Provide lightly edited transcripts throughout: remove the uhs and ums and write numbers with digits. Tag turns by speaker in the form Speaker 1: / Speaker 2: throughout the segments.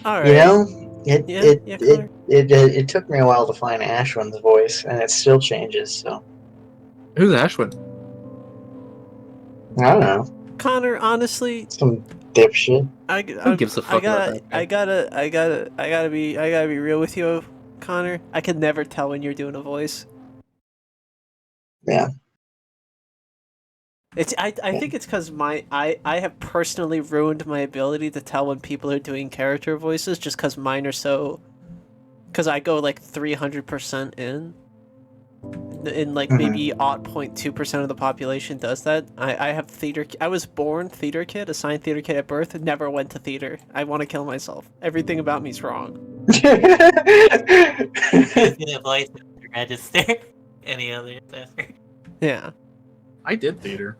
Speaker 1: All
Speaker 2: You
Speaker 1: right.
Speaker 2: know, it
Speaker 1: Yeah,
Speaker 2: it
Speaker 1: yeah,
Speaker 2: it
Speaker 1: Connor.
Speaker 2: it it took me a while to find Ashwin's voice, and it still changes. So
Speaker 3: Who's Ashwin?
Speaker 2: I don't know,
Speaker 1: Connor, honestly,
Speaker 2: some dipshit.
Speaker 3: Who gives a
Speaker 1: I
Speaker 3: fuck about
Speaker 1: gotta,
Speaker 3: that
Speaker 1: I
Speaker 3: guy?
Speaker 1: gotta, I gotta, I gotta be real with you, Connor. I can never tell when you're doing a voice.
Speaker 2: Yeah,
Speaker 1: I
Speaker 2: yeah.
Speaker 1: think it's because I have personally ruined my ability to tell when people are doing character voices just because mine are so, because I go like 300% in like
Speaker 2: Hmm.
Speaker 1: maybe 0.2% of the population does that. I have theater. I was born theater kid, assigned theater kid at birth. Never went to theater. I want to kill myself. Everything about me's wrong.
Speaker 4: Using a voice to register any other assessor.
Speaker 1: Yeah.
Speaker 3: I did theater.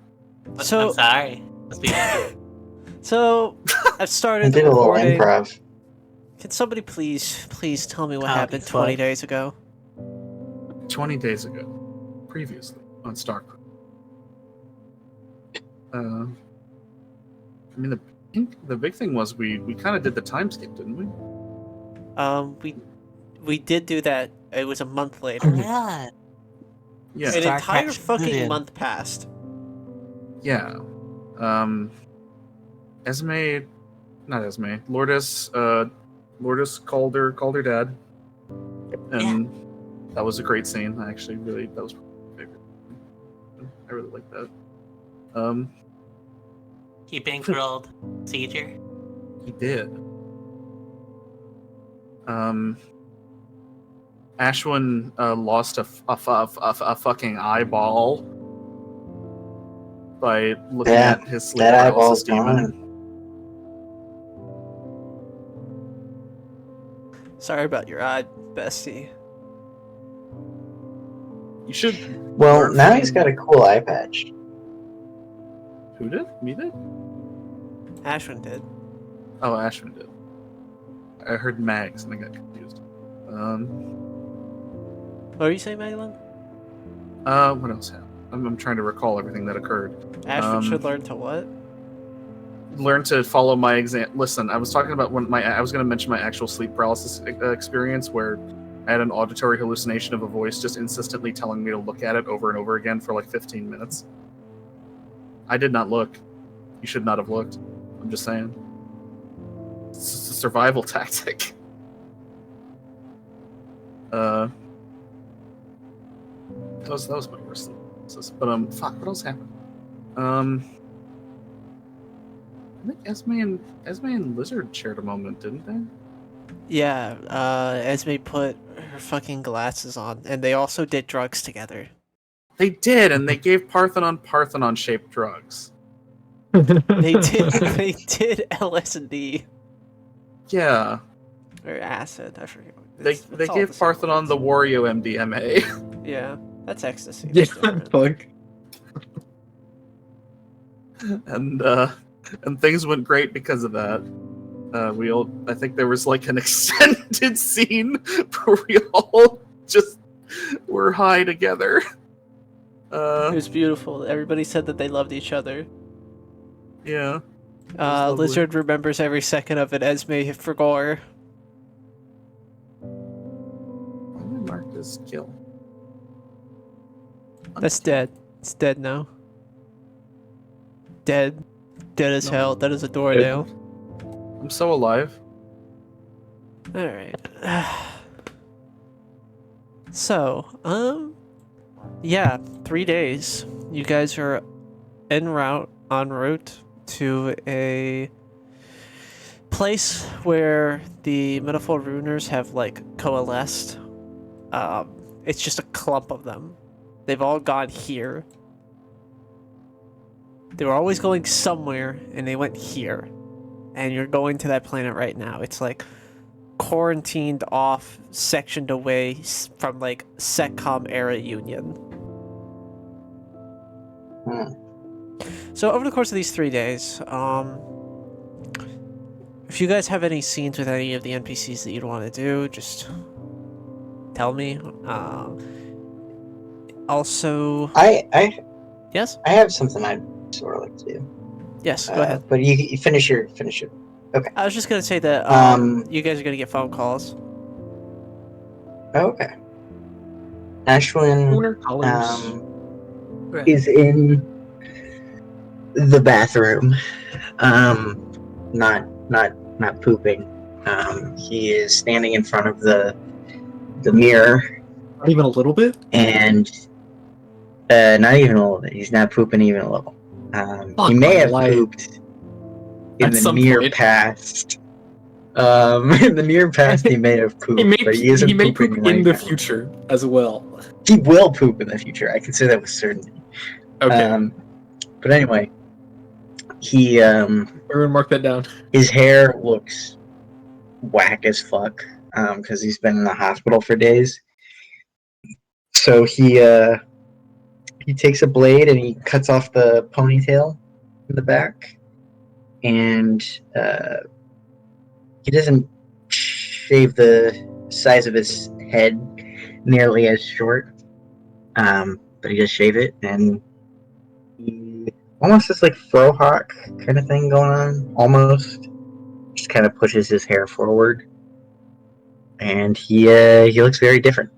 Speaker 4: I'm
Speaker 1: So
Speaker 4: sorry. Must be me.
Speaker 1: so I've
Speaker 2: I
Speaker 1: started the
Speaker 2: did a little
Speaker 1: recording.
Speaker 2: improv.
Speaker 1: Can somebody please tell me what
Speaker 4: Comedy
Speaker 1: happened 20
Speaker 4: Club.
Speaker 1: days ago?
Speaker 3: 20 days ago, previously on StarCraft. I mean, the big thing was we kind of did the time skip, didn't we?
Speaker 1: We did do that. It was a month later.
Speaker 4: Yeah.
Speaker 3: Yeah,
Speaker 1: An
Speaker 4: Star
Speaker 1: entire
Speaker 4: Trek
Speaker 1: fucking
Speaker 4: student.
Speaker 1: month passed.
Speaker 3: yeah. Esme, not Esme, Lourdes called her dad, and that was a great scene. I actually really that was my favorite. I really like that.
Speaker 4: He bankrolled Seizure.
Speaker 3: He did. Ashwin lost a fucking eyeball by looking
Speaker 2: Yeah,
Speaker 3: at his sleep
Speaker 2: that
Speaker 3: paralysis
Speaker 2: eyeball's
Speaker 3: demon.
Speaker 2: gone.
Speaker 1: Sorry about your eye, bestie.
Speaker 3: You should.
Speaker 2: Well,
Speaker 3: learn
Speaker 2: now
Speaker 3: from-
Speaker 2: he's got a cool eye patch.
Speaker 3: Who did? Me did?
Speaker 1: Ashwin did.
Speaker 3: Oh, Ashwin did. I heard Mags and I got confused.
Speaker 1: What were you saying, Madeline?
Speaker 3: What else happened? I'm trying to recall everything that occurred.
Speaker 1: Ashwin should learn to what?
Speaker 3: Learn to follow my exam. Listen, I was talking about I was going to mention my actual sleep paralysis experience where I had an auditory hallucination of a voice just insistently telling me to look at it over and over again for like 15 minutes. I did not look. You should not have looked. I'm just saying. It's just a survival tactic. That was my worst sleep paralysis. But fuck, what else happened? I think Esme and Lizard shared a moment, didn't they?
Speaker 1: Yeah, Esme put her fucking glasses on, and they also did drugs together.
Speaker 3: They did, and they gave Parthenon shaped drugs.
Speaker 1: They did LSD
Speaker 3: Yeah,
Speaker 1: or acid. I forget.
Speaker 3: they
Speaker 1: It's all
Speaker 3: gave
Speaker 1: the same
Speaker 3: Parthenon the Wario MDMA.
Speaker 1: thing. Yeah, that's ecstasy.
Speaker 3: Yeah,
Speaker 1: That's different.
Speaker 3: fuck. And things went great because of that. I think there was like an extended scene where we all just were high together.
Speaker 1: It was beautiful. Everybody said that they loved each other.
Speaker 3: Yeah. lovely.
Speaker 1: Lizard remembers every second of it. Esme forgot.
Speaker 3: Why did I mark this kill?
Speaker 1: That's dead. It's dead now. Dead. Dead as
Speaker 3: No.
Speaker 1: hell. Dead as a door
Speaker 3: Dead.
Speaker 1: now.
Speaker 3: I'm so alive.
Speaker 1: Alright. So, yeah, 3 days. You guys are en route, to a place where the Metaphor Runers have, like, coalesced. It's just a clump of them. They've all gone here. They were always going somewhere, and they went here. And you're going to that planet right now. It's like quarantined off, sectioned away from like SecCom era Union. So over the course of these 3 days, if you guys have any scenes with any of the NPCs that you'd want to do, just tell me. Also,
Speaker 2: I
Speaker 1: yes,
Speaker 2: have something I'd sort of like to do.
Speaker 1: yes, go ahead.
Speaker 2: But you finish your.
Speaker 1: I was just gonna say that you guys are gonna get phone calls.
Speaker 2: Okay. Ashwin
Speaker 5: Lunar colors.
Speaker 2: is in the bathroom. Not pooping. He is standing in front of the mirror,
Speaker 5: Not even a little bit.
Speaker 2: and not even a little bit. He's not pooping even a little.
Speaker 5: Fuck
Speaker 2: He may
Speaker 5: my
Speaker 2: have
Speaker 5: life.
Speaker 2: pooped in
Speaker 5: At
Speaker 2: the
Speaker 5: some
Speaker 2: near
Speaker 5: point.
Speaker 2: past. In the near past, he may have pooped, but he isn't pooping
Speaker 5: poop
Speaker 2: right
Speaker 5: in the
Speaker 2: now.
Speaker 5: future as well.
Speaker 2: He will poop in the future. I can say that with certainty.
Speaker 5: Okay,
Speaker 2: But anyway, he
Speaker 5: everyone mark that down.
Speaker 2: his hair looks whack as fuck because he's been in the hospital for days. So he takes a blade and he cuts off the ponytail in the back, and he doesn't shave the size of his head nearly as short, but he does shave it, and he almost this like frohawk kind of thing going on. Almost just kind of pushes his hair forward, and he looks very different.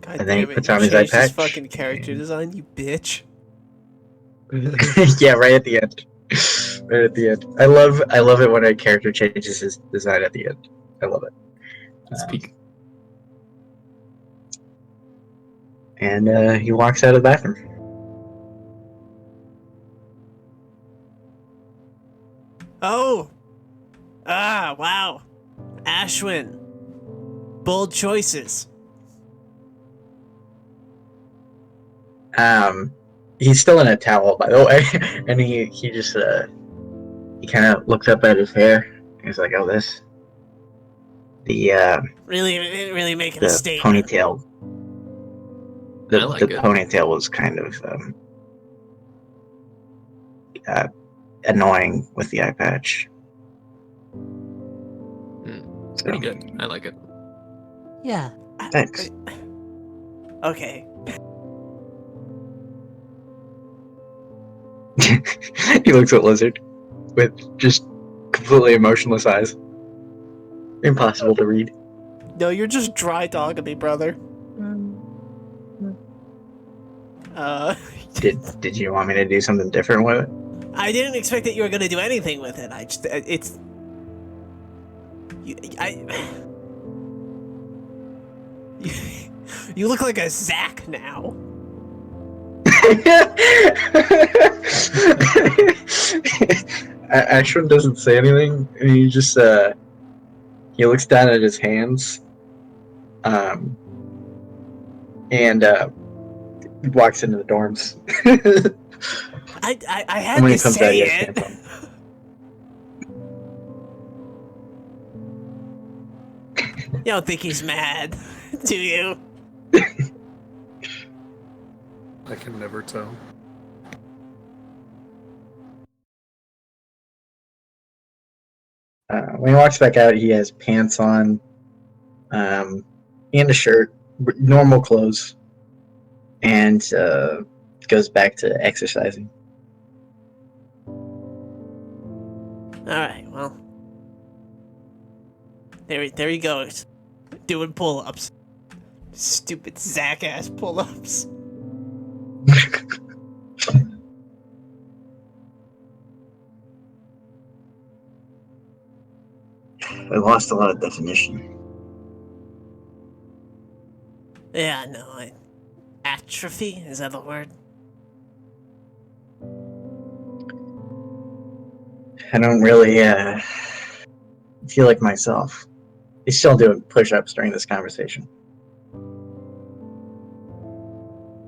Speaker 1: God
Speaker 2: And then he
Speaker 1: damn it!
Speaker 2: puts
Speaker 1: You
Speaker 2: on his eye
Speaker 1: changed his
Speaker 2: patch.
Speaker 1: fucking character design, you bitch.
Speaker 2: Yeah, right at the end. Right at the end. I love it when a character changes his design at the end. I love it.
Speaker 5: Speak.
Speaker 2: And he walks out of the bathroom.
Speaker 1: Oh! Ah, wow. Ashwin. Bold choices.
Speaker 2: He's still in a towel, by the way, and he just he kind of looks up at his hair. He's like, "Oh, this the
Speaker 1: Really making a
Speaker 2: the
Speaker 1: statement.
Speaker 2: ponytail.
Speaker 5: I like
Speaker 2: The
Speaker 5: it.
Speaker 2: ponytail was kind of annoying with the eye patch.
Speaker 5: It's pretty good. I like it.
Speaker 1: Yeah.
Speaker 2: Thanks.
Speaker 1: Okay.
Speaker 2: He looks at Lizard with just completely emotionless eyes. Impossible to read.
Speaker 1: No, you're just dry dogging me, brother.
Speaker 2: Did you want me to do something different with it?
Speaker 1: I didn't expect that you were gonna do anything with it. It's. You look like a Zack now.
Speaker 2: Ashwin doesn't say anything, and he just he looks down at his hands, and walks into the dorms.
Speaker 1: I had
Speaker 2: And when
Speaker 1: to
Speaker 2: he comes out,
Speaker 1: say
Speaker 2: he has
Speaker 1: it.
Speaker 2: pants on.
Speaker 1: You don't think he's mad, do you?
Speaker 3: I can never tell.
Speaker 2: When he walks back out, he has pants on, and a shirt, normal clothes, and goes back to exercising.
Speaker 1: Alright, well. There he goes. Doing pull-ups. Stupid Zack-ass pull-ups.
Speaker 2: I lost a lot of definition.
Speaker 1: Yeah, no, atrophy? Is that the word?
Speaker 2: I don't really feel like myself. He's still doing push-ups during this conversation.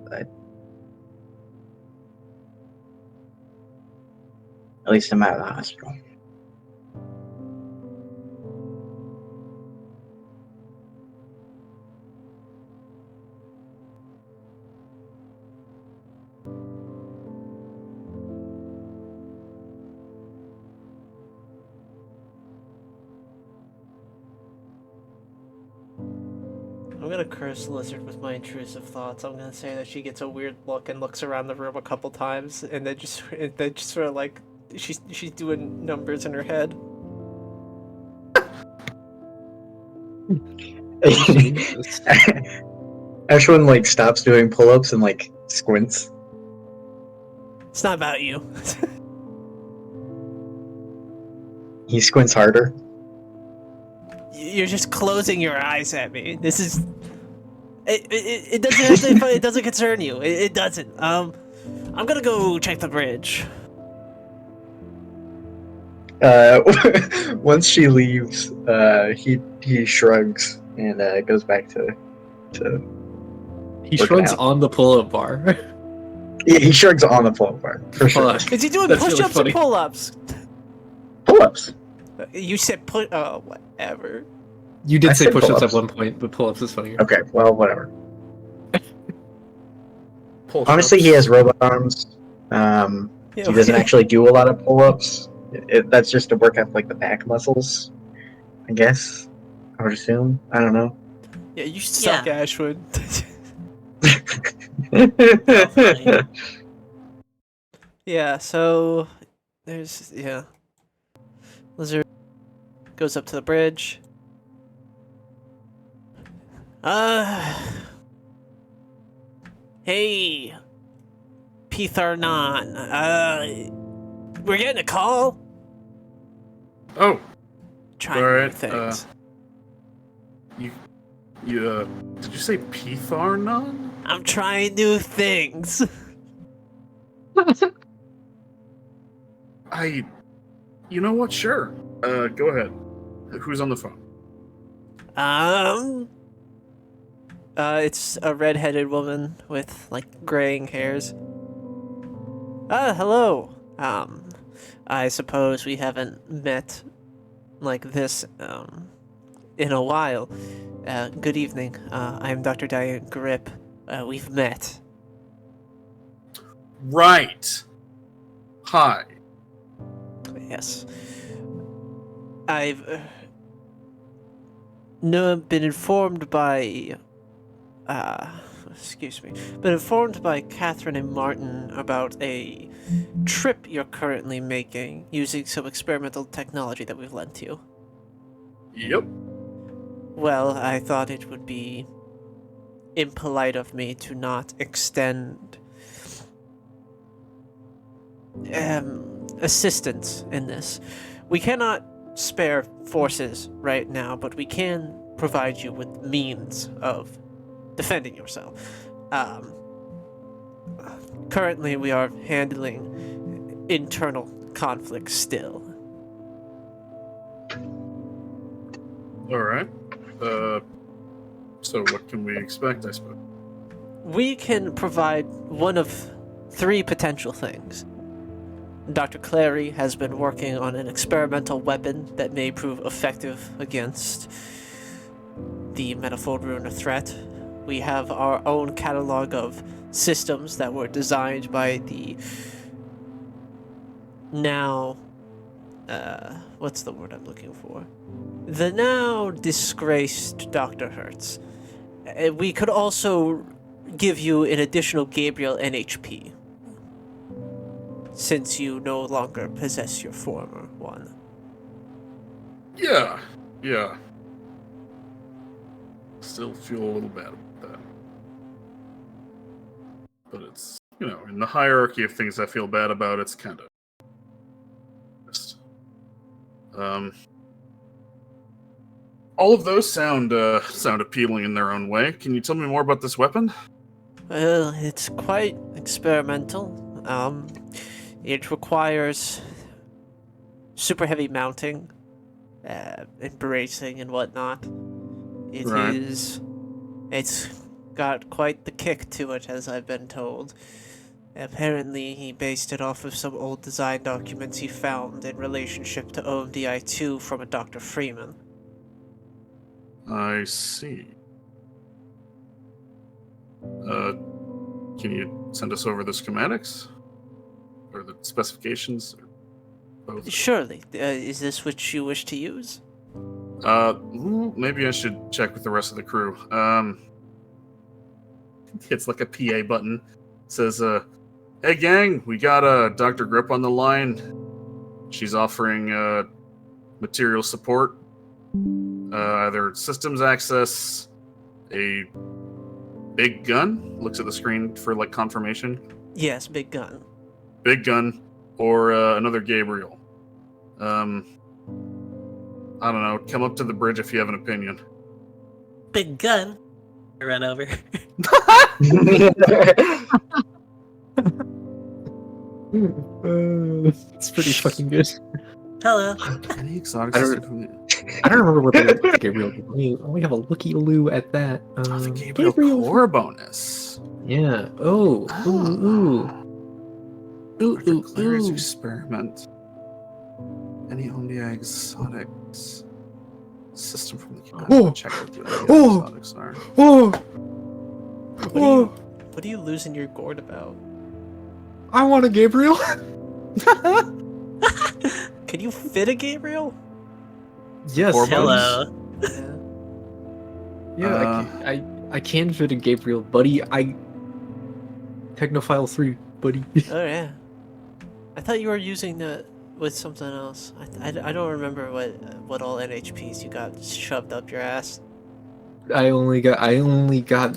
Speaker 2: But at least I'm out of the hospital.
Speaker 1: I'm gonna curse Lizard with my intrusive thoughts. I'm gonna say that she gets a weird look and looks around the room a couple times, and then just sort of like she's doing numbers in her head.
Speaker 2: Ashwin like stops doing pull-ups and like squints.
Speaker 1: It's not about you.
Speaker 2: He squints harder.
Speaker 1: You're just closing your eyes at me. This is. It doesn't actually. It doesn't concern you. It doesn't. I'm gonna go check the bridge.
Speaker 2: Once she leaves, he shrugs and goes back to.
Speaker 5: He
Speaker 2: Working
Speaker 5: shrugs
Speaker 2: out.
Speaker 5: on the pull-up bar.
Speaker 2: Yeah, he shrugs on the pull-up bar for sure.
Speaker 5: Fuck.
Speaker 1: Is he doing
Speaker 5: That's
Speaker 1: push-ups
Speaker 5: really funny.
Speaker 1: or pull-ups?
Speaker 2: Pull-ups.
Speaker 1: You said put. Oh, whatever.
Speaker 5: You did
Speaker 2: I
Speaker 5: say
Speaker 2: said
Speaker 5: push-ups
Speaker 2: pull-ups.
Speaker 5: at one point, but pull-ups is funnier.
Speaker 2: Okay, well, whatever.
Speaker 3: Pull
Speaker 2: Honestly, he has robot arms.
Speaker 1: Yeah,
Speaker 2: He doesn't actually do a lot of pull-ups. That's just to work out like the back muscles, I guess. I would assume. I don't know.
Speaker 1: Yeah, you suck,
Speaker 4: Yeah.
Speaker 1: Ashwood.
Speaker 4: funny.
Speaker 1: Yeah. So there's Lizard goes up to the bridge. Hey, Pitharnon. We're getting a call.
Speaker 3: Oh,
Speaker 1: Trying
Speaker 3: Alright,
Speaker 1: new things.
Speaker 3: you did you say Pitharnon?
Speaker 1: I'm trying new things.
Speaker 3: You know what? Sure. Go ahead. Who's on the phone?
Speaker 1: It's a red-headed woman with like graying hairs. Hello. I suppose we haven't met like this in a while. Good evening. I'm Dr. Diane Grip. We've met.
Speaker 3: Right. Hi.
Speaker 1: Yes. I've been informed by been informed by Catherine and Martin about a trip you're currently making using some experimental technology that we've lent you.
Speaker 3: Yep.
Speaker 1: Well, I thought it would be impolite of me to not extend assistance in this. We cannot spare forces right now, but we can provide you with means of defending yourself. Currently, we are handling internal conflict still.
Speaker 3: All right. So what can we expect, I suppose?
Speaker 1: We can provide one of three potential things. Dr. Clary has been working on an experimental weapon that may prove effective against the Manifold Ruiner threat. We have our own catalog of systems that were designed by the now... what's the word I'm looking for? The now disgraced Dr. Hertz. We could also give you an additional Gabriel NHP, since you no longer possess your former one.
Speaker 3: Yeah. Still feel a little bad about that. But it's, in the hierarchy of things I feel bad about, it's kind of... all of those sound appealing in their own way. Can you tell me more about this weapon?
Speaker 1: Well, it's quite experimental. It requires super heavy mounting, and bracing and whatnot.
Speaker 3: Right.
Speaker 1: It's got quite the kick to it, as I've been told. Apparently, he based it off of some old design documents he found in relationship to OMDI-2 from a Dr. Freeman.
Speaker 3: I see. Can you send us over the schematics? Or the specifications? Or both?
Speaker 1: Surely. Is this what you wish to use?
Speaker 3: Maybe I should check with the rest of the crew. Hits like a PA button. Says, hey gang, we got Dr. Grip on the line. She's offering material support, either systems access, a big gun. Looks at the screen for like confirmation.
Speaker 1: Yes, big gun.
Speaker 3: Big gun, or another Gabriel. I don't know. Come up to the bridge if you have an opinion.
Speaker 4: Big gun. I run over.
Speaker 5: It's pretty fucking good.
Speaker 4: Hello.
Speaker 3: Any exotic
Speaker 5: I don't-
Speaker 3: system from the
Speaker 5: I don't remember what the Gabriel did. We have a looky-loo at that.
Speaker 3: the Gabriel core bonus.
Speaker 5: Yeah. Oh. Ooh.
Speaker 3: Dr. Clary's experiment. Any OMDI exotics system from the
Speaker 5: Oh.
Speaker 3: check what the
Speaker 5: Oh.
Speaker 3: exotics are.
Speaker 5: Oh.
Speaker 1: What are you losing your gourd about?
Speaker 5: I want a Gabriel.
Speaker 1: Can you fit a Gabriel?
Speaker 5: Yes.
Speaker 3: Core
Speaker 4: Hello.
Speaker 1: Yeah.
Speaker 5: Yeah, I can fit a Gabriel, buddy. Technophile 3, buddy.
Speaker 1: Oh yeah. I thought you were using that with something else. I don't remember what all NHPs you got shoved up your ass.
Speaker 5: I only got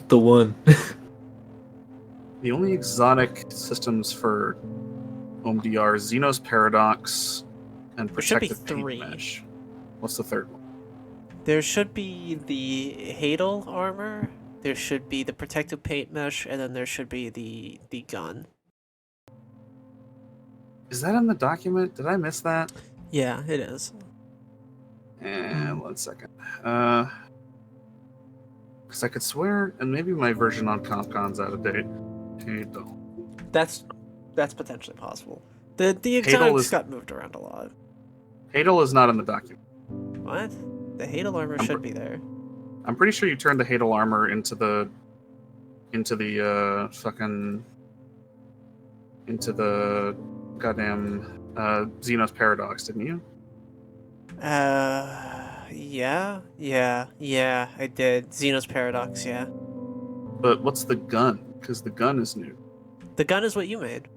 Speaker 5: the one.
Speaker 3: The only exotic systems for OMD are Xenos Paradox and
Speaker 1: There should be
Speaker 3: Protective Paint
Speaker 1: 3.
Speaker 3: Mesh. What's the third one?
Speaker 1: There should be the Hadal armor. There should be the protective paint mesh, and then there should be the gun.
Speaker 3: Is that in the document? Did I miss that?
Speaker 1: Yeah, it is.
Speaker 3: And 1 second. Because I could swear, and maybe my version on CompCon's out of date. Hadal.
Speaker 1: That's potentially possible. The
Speaker 3: Hadal
Speaker 1: exotics
Speaker 3: is-
Speaker 1: got moved around a lot.
Speaker 3: Hadal is not in the document.
Speaker 1: What? The Hadal armor
Speaker 3: I'm
Speaker 1: should be there.
Speaker 3: I'm pretty sure you turned the Hadal armor into the goddamn Xenos Paradox, didn't you?
Speaker 1: Yeah, I did. Xenos Paradox, yeah.
Speaker 3: But what's the gun? Because the gun is new.
Speaker 1: The gun is what you made.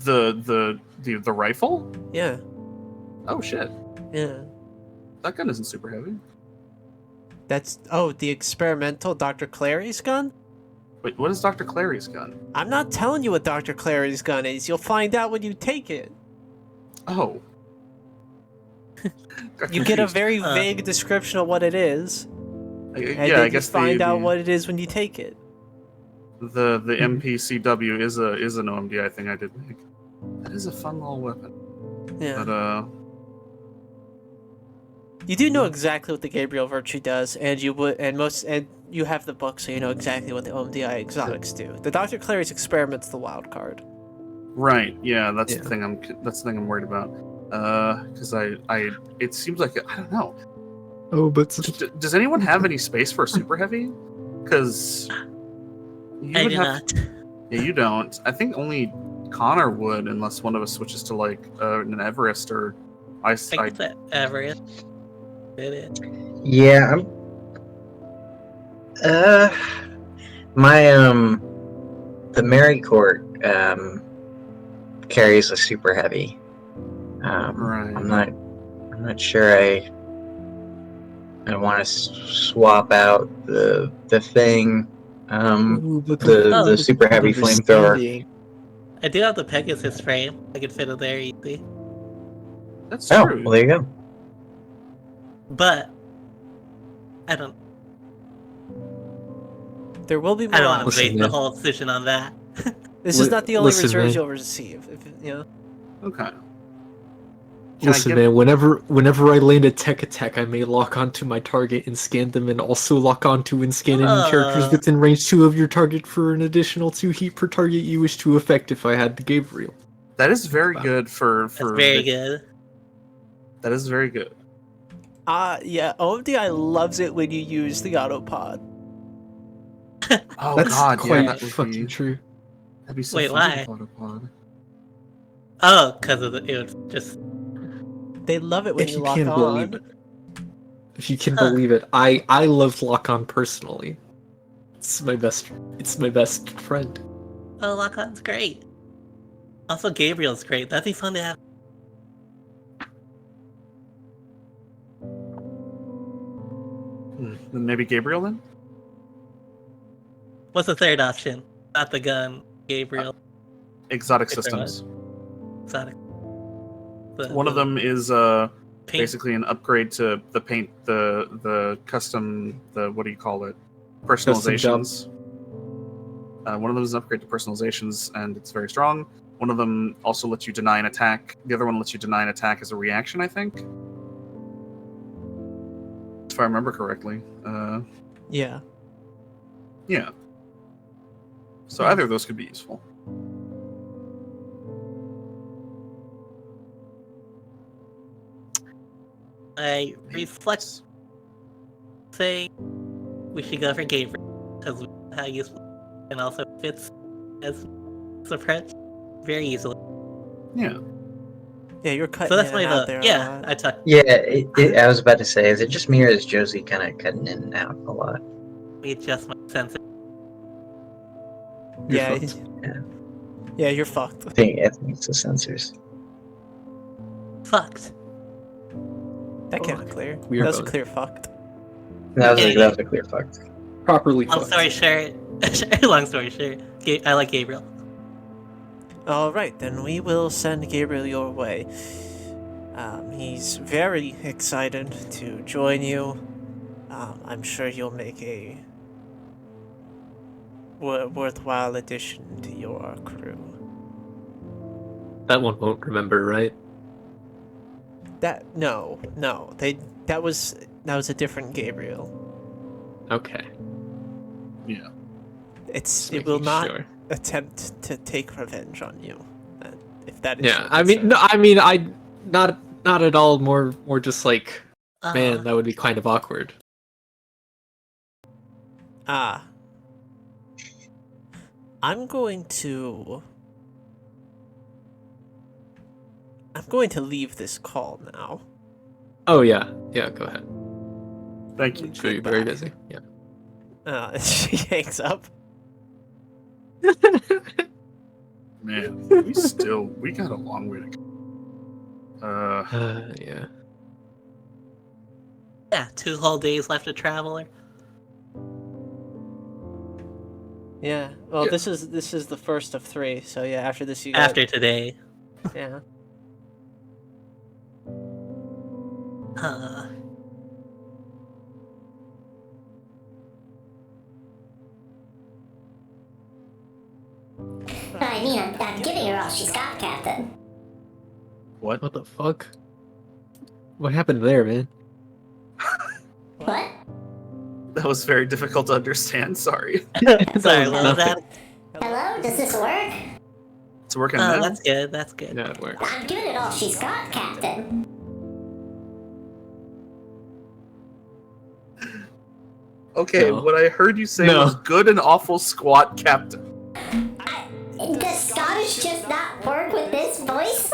Speaker 3: The rifle?
Speaker 1: Yeah,
Speaker 3: Oh shit.
Speaker 1: yeah.
Speaker 3: That gun isn't super heavy.
Speaker 1: That's the experimental Dr. Clary's gun?
Speaker 3: Wait, what is Dr. Clary's gun?
Speaker 1: I'm not telling you what Dr. Clary's gun is. You'll find out when you take it.
Speaker 3: Oh. Got
Speaker 1: You get a
Speaker 3: confused.
Speaker 1: very vague description of what it is, and
Speaker 3: yeah,
Speaker 1: then
Speaker 3: I
Speaker 1: you
Speaker 3: guess
Speaker 1: find out
Speaker 3: the,
Speaker 1: what it is when you take it.
Speaker 3: the MPCW is an OMDI thing I did make. That is a fun little weapon.
Speaker 1: Yeah.
Speaker 3: But
Speaker 1: You do know exactly what the Gabriel Virtue does, and you you have the book, so you know exactly what the OMDI exotics do. The Dr. Clary's experiment's the wild card.
Speaker 3: right, yeah, that's
Speaker 5: Yeah.
Speaker 3: the thing I'm worried about. Because it seems like I don't know.
Speaker 5: Oh, but
Speaker 3: Does anyone have any space for a super heavy? Because you
Speaker 4: I
Speaker 3: would
Speaker 4: do
Speaker 3: have.
Speaker 4: not.
Speaker 3: Yeah, you don't. I think only Connor would, unless one of us switches to like an Everest or
Speaker 4: I guess that Everett did it.
Speaker 2: Yeah, I'm. My the Mary Court carries a super heavy.
Speaker 3: Right.
Speaker 2: I'm not sure. I want to swap out the thing. The super heavy flamethrower.
Speaker 4: I do have the Pegasus frame. I could fit it there easy.
Speaker 3: That's
Speaker 2: Oh,
Speaker 3: true.
Speaker 2: well, there you go.
Speaker 4: But I don't
Speaker 1: There will be
Speaker 4: I
Speaker 1: more
Speaker 4: don't want to
Speaker 1: options.
Speaker 5: Listen,
Speaker 4: base the
Speaker 5: man.
Speaker 4: whole decision on that.
Speaker 1: This is not the only
Speaker 5: Listen,
Speaker 1: reserves
Speaker 5: man.
Speaker 1: you'll receive. You know?
Speaker 3: Okay. Can I
Speaker 5: Listen,
Speaker 3: get-
Speaker 5: man, whenever I land a tech attack, I may lock onto my target and scan them, and also lock onto and scan any characters within range 2 of your target for an additional 2 heat per target you wish to affect if I had the Gabriel.
Speaker 3: That is very
Speaker 5: Wow.
Speaker 3: good for
Speaker 4: That's very
Speaker 3: Vic-
Speaker 4: good.
Speaker 3: That is very good.
Speaker 1: Yeah, OMDI loves it when you use the autopod.
Speaker 3: Oh
Speaker 5: That's
Speaker 3: god,
Speaker 5: quite
Speaker 3: yeah, that would
Speaker 5: fucking
Speaker 3: be,
Speaker 5: true.
Speaker 3: that'd be so
Speaker 4: Wait,
Speaker 3: fun
Speaker 4: why?
Speaker 3: with Autopod.
Speaker 4: Oh, because of it would just
Speaker 1: They love it when
Speaker 5: If
Speaker 1: you
Speaker 5: you
Speaker 1: lock
Speaker 5: can
Speaker 1: on.
Speaker 5: believe it. If you can
Speaker 4: Huh.
Speaker 5: believe it, I love Lock-On personally. It's my best friend.
Speaker 4: Oh, Lock-On's great. Also, Gabriel's great. That'd be fun to have.
Speaker 3: Then maybe Gabriel then?
Speaker 4: What's the third option? Not the gun. Gabriel.
Speaker 3: Exotic
Speaker 4: If there
Speaker 3: systems.
Speaker 4: Exotic.
Speaker 3: One of them is
Speaker 4: paint.
Speaker 3: basically an upgrade to the paint, the custom, the what do you call it? Personalizations. One of them is an upgrade to personalizations, and it's very strong. One of them also lets you deny an attack. The other one lets you deny an attack as a reaction, I think. If I remember correctly.
Speaker 1: Yeah.
Speaker 3: Yeah. So either of those could be useful.
Speaker 4: I reflect saying we should go for Gabriel because how useful and also fits as approach very easily.
Speaker 3: Yeah.
Speaker 1: Yeah, you're cutting
Speaker 4: So that's
Speaker 1: in
Speaker 4: my
Speaker 1: and out
Speaker 4: vote.
Speaker 1: there a
Speaker 4: Yeah,
Speaker 1: lot.
Speaker 4: I took.
Speaker 2: Yeah, I was about to say, is it just me or is Josie kind of cutting in and out a lot?
Speaker 4: We adjust my sense.
Speaker 5: You're
Speaker 1: Yeah,
Speaker 5: fucked.
Speaker 1: yeah, you're fucked.
Speaker 2: I think it's the sensors.
Speaker 4: Fucked.
Speaker 1: That came out clear.
Speaker 5: We are
Speaker 1: That was a
Speaker 5: both.
Speaker 1: clear fucked.
Speaker 2: That was a clear fuck.
Speaker 5: Properly
Speaker 4: Long
Speaker 5: fucked.
Speaker 4: story short. Long story short. I like Gabriel.
Speaker 1: All right, then we will send Gabriel your way. He's very excited to join you. I'm sure you'll make a worthwhile addition to your crew.
Speaker 5: That one won't remember, right?
Speaker 1: No, that was a different Gabriel.
Speaker 5: Okay.
Speaker 3: Yeah.
Speaker 5: Just
Speaker 1: It will
Speaker 5: making
Speaker 1: not
Speaker 5: sure.
Speaker 1: attempt to take revenge on you. If that is
Speaker 5: Yeah,
Speaker 1: your
Speaker 5: I mean,
Speaker 1: concern.
Speaker 5: no, I mean, I not at all. More just like, man,
Speaker 4: Uh,
Speaker 5: that would be kind of awkward.
Speaker 1: Ah. I'm going to leave this call now.
Speaker 5: Oh yeah, go ahead.
Speaker 3: Thank you.
Speaker 5: Sure, you're very
Speaker 1: Goodbye.
Speaker 5: busy. Yeah.
Speaker 1: She hangs up.
Speaker 3: Man, we got a long way to go.
Speaker 5: Yeah.
Speaker 4: yeah, 2 whole days left of Traveler.
Speaker 1: Yeah. Well,
Speaker 3: Yeah.
Speaker 1: this is the first of 3. So yeah, after this you got,
Speaker 4: After today.
Speaker 1: yeah.
Speaker 6: I mean, I'm giving her all she's got, Captain.
Speaker 3: What?
Speaker 5: What the fuck? What happened there, man?
Speaker 6: What?
Speaker 3: That was very difficult to understand. Sorry.
Speaker 4: Sorry,
Speaker 5: was
Speaker 4: what was
Speaker 5: nothing.
Speaker 4: that?
Speaker 6: Hello? Does this work?
Speaker 3: It's working
Speaker 4: Oh,
Speaker 3: now.
Speaker 4: that's good. That's good.
Speaker 5: Yeah, it works.
Speaker 6: I'm giving it all she's got, Captain.
Speaker 3: Okay,
Speaker 5: No.
Speaker 3: what I heard you say
Speaker 5: No.
Speaker 3: was good and awful squat captain.
Speaker 6: Does Scottish just not work with this voice?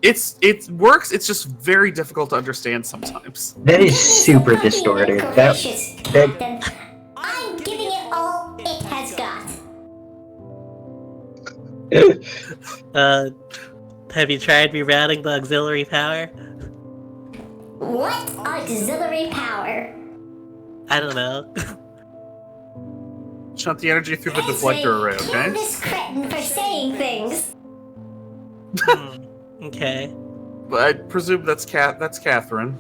Speaker 3: It works. It's just very difficult to understand sometimes.
Speaker 2: That is super distorted.
Speaker 6: Gracious,
Speaker 2: that-
Speaker 6: Captain. I'm giving it all it has got.
Speaker 4: Have you tried rerouting the auxiliary power?
Speaker 6: What auxiliary power?
Speaker 4: I don't know.
Speaker 3: Shunt the energy through the
Speaker 6: As
Speaker 3: deflector
Speaker 6: a
Speaker 3: array, okay?
Speaker 6: Candace Cretin for saying things.
Speaker 4: Okay.
Speaker 3: But I presume that's Catherine.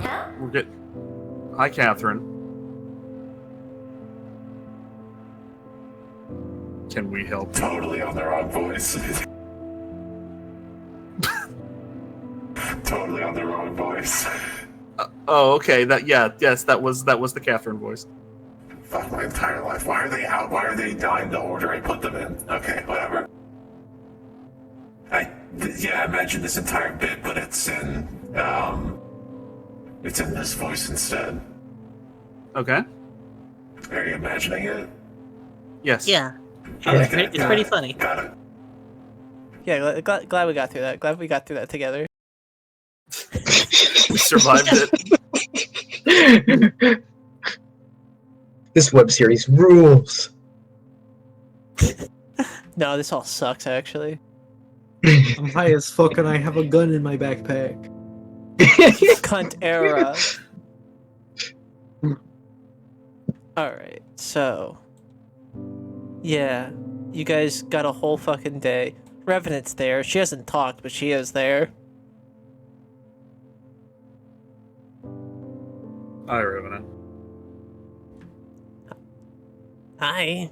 Speaker 6: Huh?
Speaker 3: We're good. Hi, Catherine. Can we help?
Speaker 7: Totally on the wrong voice. Totally on the wrong voice.
Speaker 3: Oh, okay. That was the Catherine voice.
Speaker 7: Fuck my entire life. Why are they out? Why are they not in the order I put them in? Okay, whatever. I mentioned this entire bit, but it's in this voice instead.
Speaker 3: Okay.
Speaker 7: Are you imagining it?
Speaker 3: Yes.
Speaker 4: Yeah.
Speaker 7: Okay,
Speaker 4: It's pretty funny.
Speaker 7: Got it.
Speaker 1: Yeah, glad we got through that. Glad we got through that together.
Speaker 3: We survived it.
Speaker 2: This web series rules.
Speaker 1: No, this all sucks, actually.
Speaker 5: I'm high as fuck and I have a gun in my backpack.
Speaker 1: Cunt era. Alright, so. Yeah, you guys got a whole fucking day. Revenant's there. She hasn't talked, but she is there.
Speaker 3: Hi, Revenant.
Speaker 1: Hi.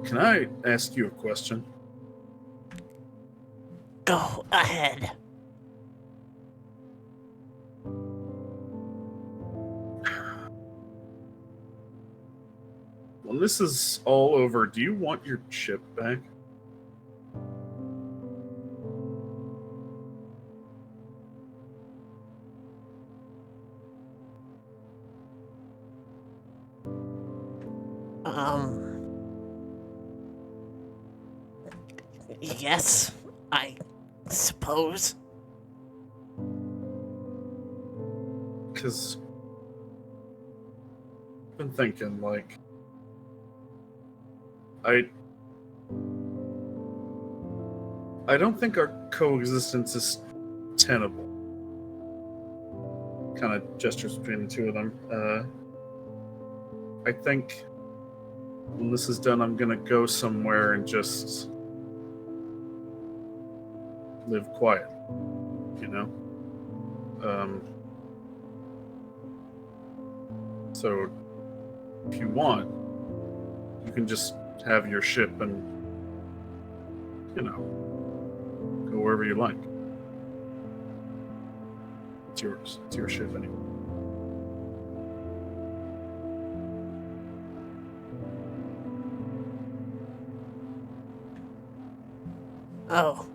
Speaker 3: Can I ask you a question?
Speaker 1: Go ahead.
Speaker 3: When this is all over, do you want your ship back?
Speaker 1: Yes, I suppose.
Speaker 3: Because I've been thinking, like, I don't think our coexistence is tenable. Kind of gestures between the two of them. I think when this is done, I'm gonna go somewhere and just live quiet, you know? So if you want, you can just have your ship and, you know, go wherever you like. It's yours. It's your ship anyway.
Speaker 1: Oh.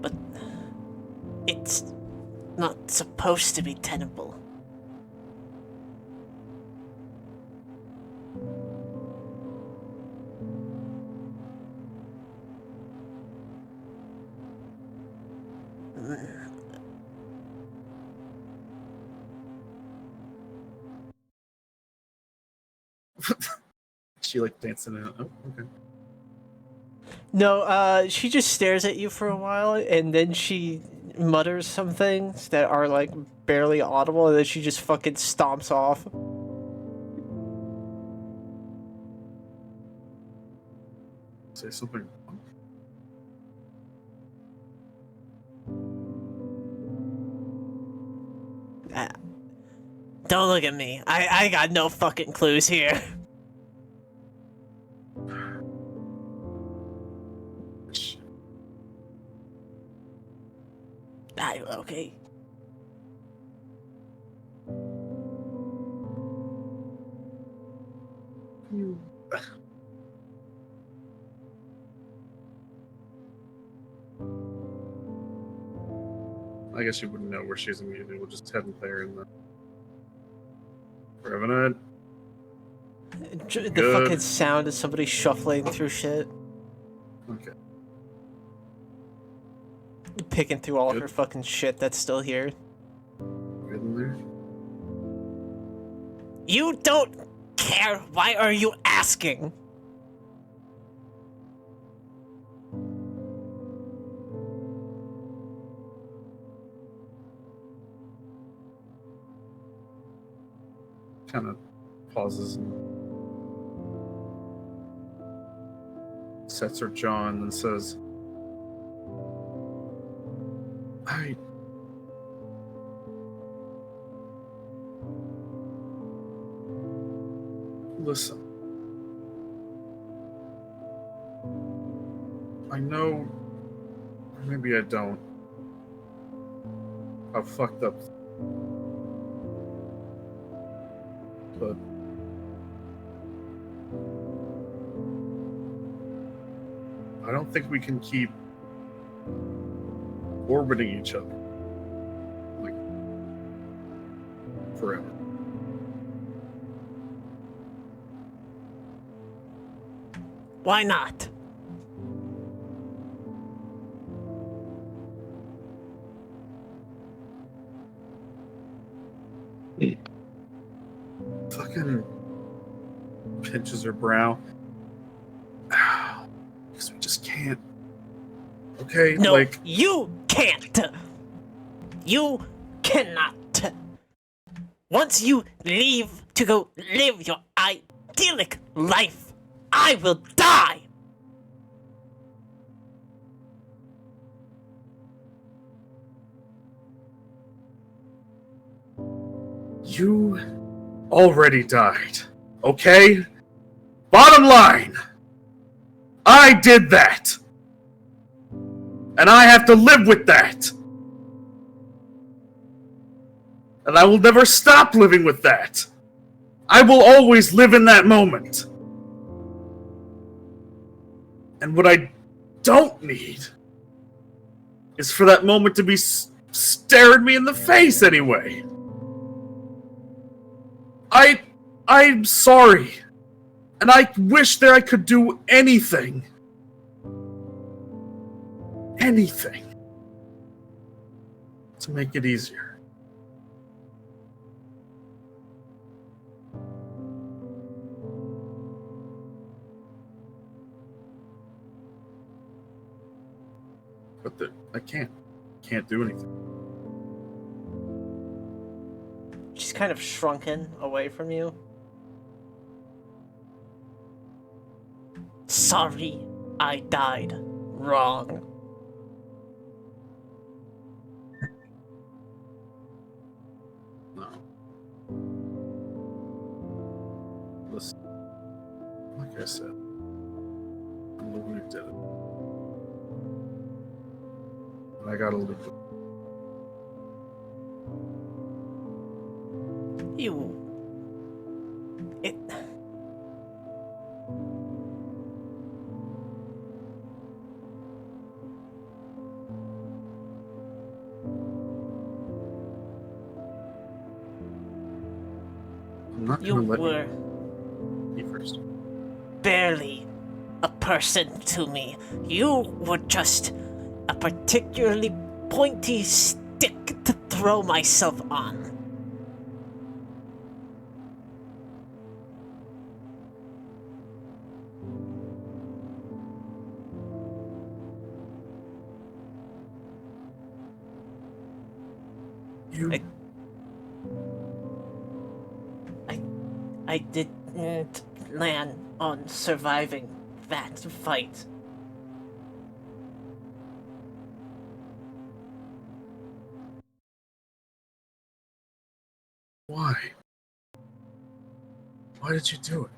Speaker 1: But it's not supposed to be tenable.
Speaker 3: She like dancing in it. Oh, okay.
Speaker 1: No, she just stares at you for a while, and then she mutters some things that are, like, barely audible, and then she just fucking stomps off.
Speaker 3: Say something.
Speaker 1: Don't look at me. I got no fucking clues here. Okay.
Speaker 3: I guess you wouldn't know where she's immediately. We'll just head there in the Revenant.
Speaker 1: The
Speaker 3: Good.
Speaker 1: fucking sound of somebody shuffling through shit,
Speaker 3: Okay.
Speaker 1: picking through all of
Speaker 3: Good.
Speaker 1: her fucking shit that's still here.
Speaker 3: Good in there.
Speaker 1: You don't care. Why are you asking?
Speaker 3: Kind of pauses and sets her jaw and then says, Listen. I know, or maybe I don't, how fucked up, but I don't think we can keep orbiting each other like forever.
Speaker 1: Why not?
Speaker 3: Fucking pinches her brow. Because we just can't. Okay,
Speaker 1: No,
Speaker 3: like,
Speaker 1: you can't. You cannot. Once you leave to go live your idyllic life, I will die.
Speaker 3: you already died. Okay? Bottom line, I did that. And I have to live with that. And I will never stop living with that. I will always live in that moment. And what I don't need is for that moment to be staring me in the face anyway. I'm sorry. And I wish that I could do anything. Anything. To make it easier. But I can't. Can't do anything.
Speaker 1: She's kind of shrunken away from you. Sorry, I died wrong.
Speaker 3: No. Listen. Like I said, I'm the one who did it. And I gotta live with it.
Speaker 1: It...
Speaker 3: I'm not
Speaker 1: You
Speaker 3: gonna let
Speaker 1: were
Speaker 3: you be first.
Speaker 1: barely a person to me. You were just a particularly pointy stick to throw myself on.
Speaker 3: You
Speaker 1: I didn't plan on surviving that fight.
Speaker 3: Why? Why did you do it?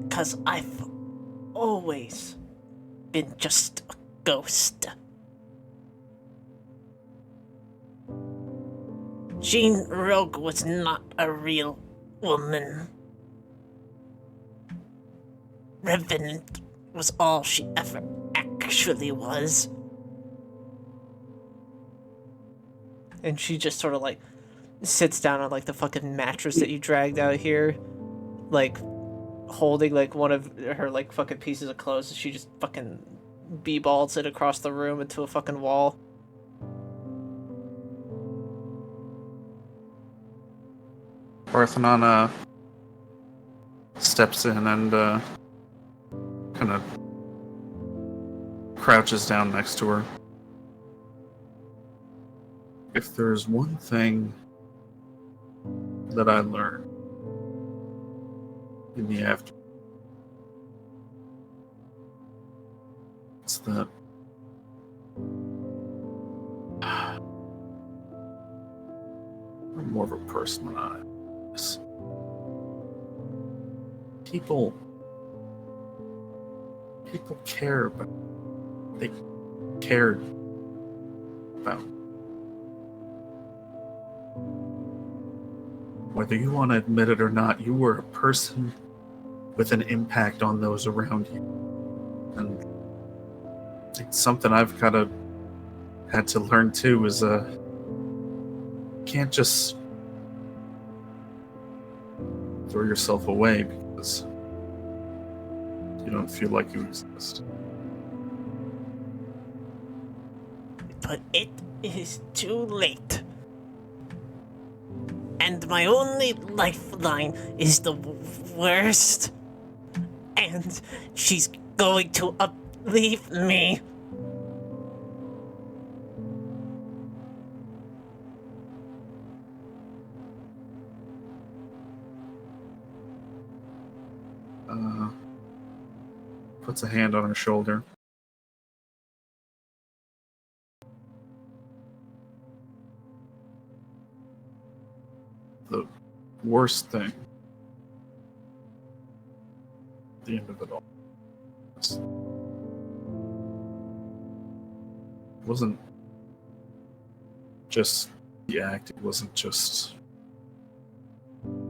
Speaker 1: Because I've always been just a ghost. Jean Rogue was not a real woman. Revenant was all she ever actually was. And she just sort of like sits down on like the fucking mattress that you dragged out here, like holding like one of her like fucking pieces of clothes. She just fucking b-balls it across the room into a fucking wall.
Speaker 3: Parthenon steps in and kind of crouches down next to her. If there's one thing that I learned in the after, it's that I'm more of a person than I am. People care about, they cared about. Whether you want to admit it or not, you were a person with an impact on those around you. And it's something I've kind of had to learn too is you can't just throw yourself away because you don't feel like you exist.
Speaker 1: But it is too late. And my only lifeline is the worst. And she's going to leave me.
Speaker 3: Puts a hand on her shoulder. The worst thing, the end of it all, wasn't just the act, it wasn't just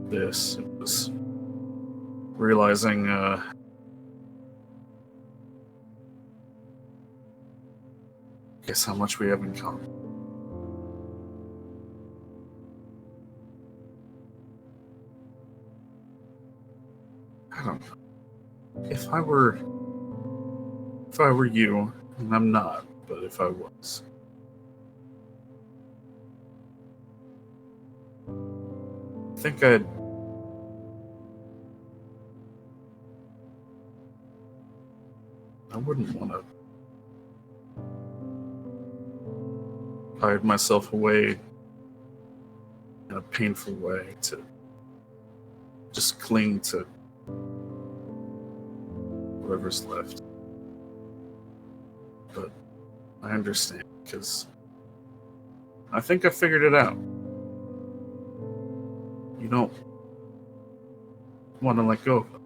Speaker 3: this, it was realizing guess how much we have in common. I don't know. If I were you, and I'm not, but if I was, I think I wouldn't want to hide myself away in a painful way to just cling to whatever's left. But I understand, because I think I figured it out. You don't want to let go of them.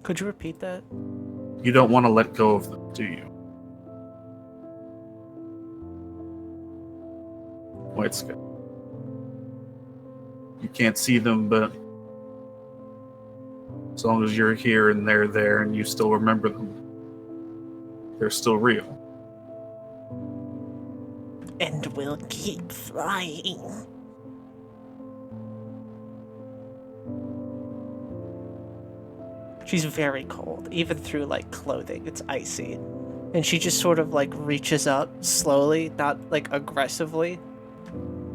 Speaker 1: Could you repeat that?
Speaker 3: You don't want to let go of them, do you? White Sky. You can't see them, but as long as you're here and they're there and you still remember them, they're still real.
Speaker 1: And we'll keep flying. She's very cold, even through like clothing, it's icy. And she just sort of like reaches up slowly, not like aggressively.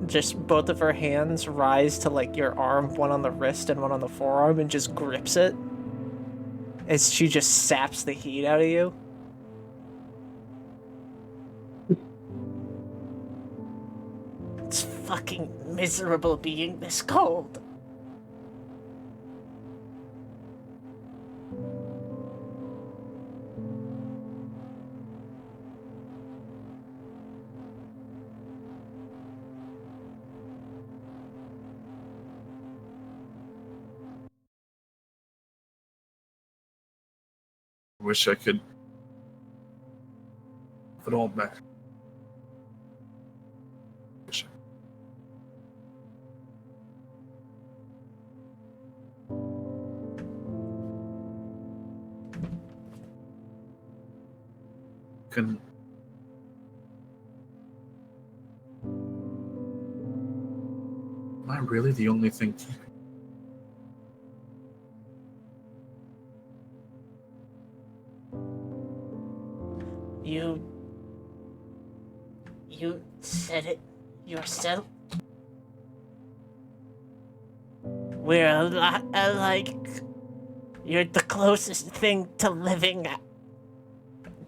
Speaker 1: Just both of her hands rise to like your arm, one on the wrist and one on the forearm, and just grips it. As she just saps the heat out of you. It's fucking miserable being this cold.
Speaker 3: Wish I could put it all back. Wish I couldn't. Am I really the only thing keeping?
Speaker 1: You said it yourself. We're a lot alike. You're the closest thing to living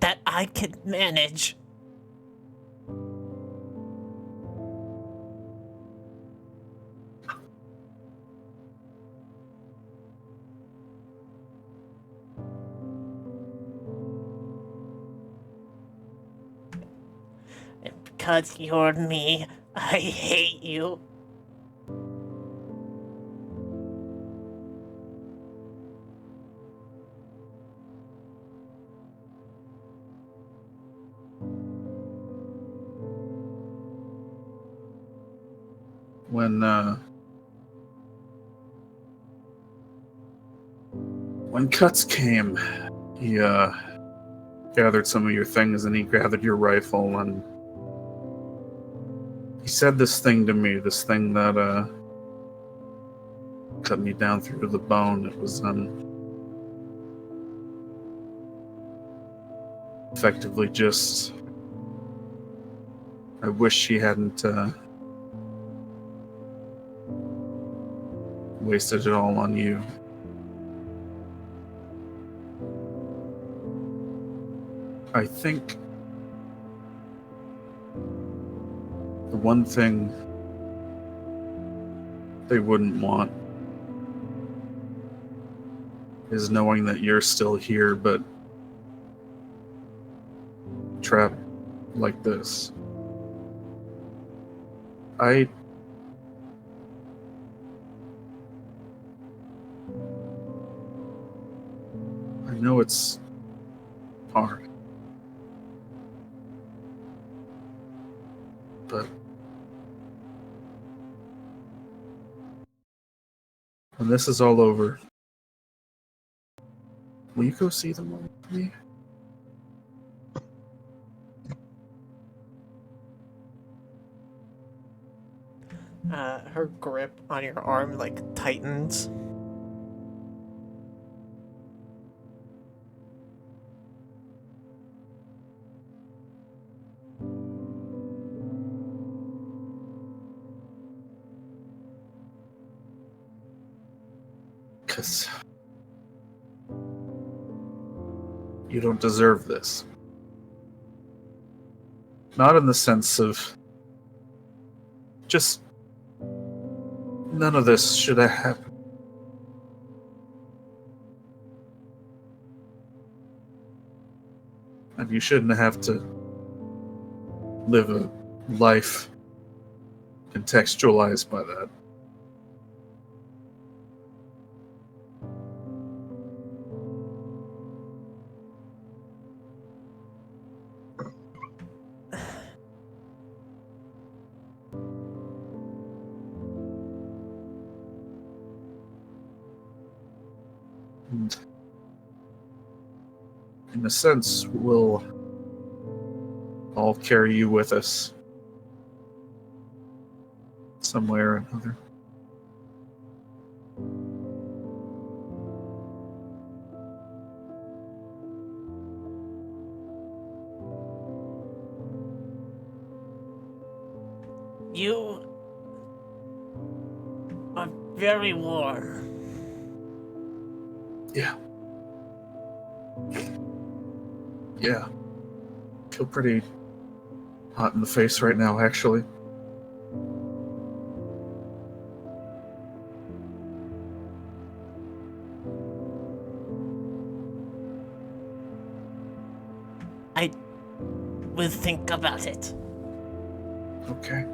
Speaker 1: that I can manage. And because you're me, I hate you.
Speaker 3: when Cuts came, he gathered some of your things and he gathered your rifle and he said this thing to me, this thing that cut me down through the bone. It was effectively just, I wish he hadn't wasted it all on you. I think the one thing they wouldn't want is knowing that you're still here, but trapped like this. I know it's hard, but when this is all over, will you go see them all with me?
Speaker 1: Her grip on your arm like tightens.
Speaker 3: Because you don't deserve this. Not in the sense of just none of this should have happened. And you shouldn't have to live a life contextualized by that. And in a sense, we'll all carry you with us some way or another.
Speaker 1: You are very warm.
Speaker 3: Yeah. Yeah. Feel pretty hot in the face right now, actually.
Speaker 1: I will think about it.
Speaker 3: Okay.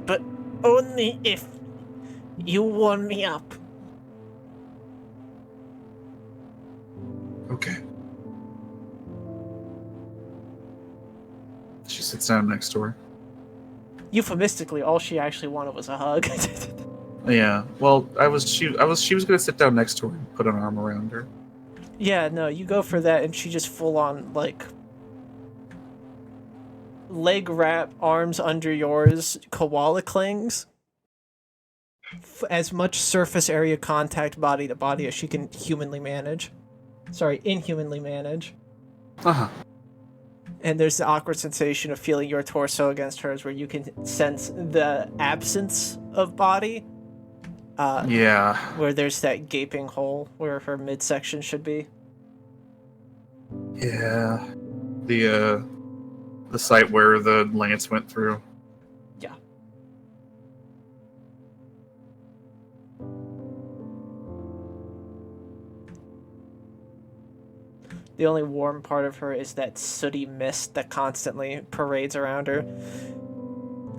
Speaker 1: But only if you warm me up.
Speaker 3: Okay. She sits down next to her.
Speaker 1: Euphemistically, all she actually wanted was a hug.
Speaker 3: Yeah. Well, she was gonna sit down next to her and put an arm around her.
Speaker 1: Yeah, no, you go for that, and she just full on, like, leg wrap, arms under yours, koala clings. As much surface area contact body to body as she can humanly manage. Sorry, inhumanly manage.
Speaker 3: Uh-huh.
Speaker 1: And there's the awkward sensation of feeling your torso against hers where you can sense the absence of body.
Speaker 3: Yeah.
Speaker 1: Where there's that gaping hole where her midsection should be.
Speaker 3: Yeah. The site where the lance went through.
Speaker 1: Yeah. The only warm part of her is that sooty mist that constantly parades around her.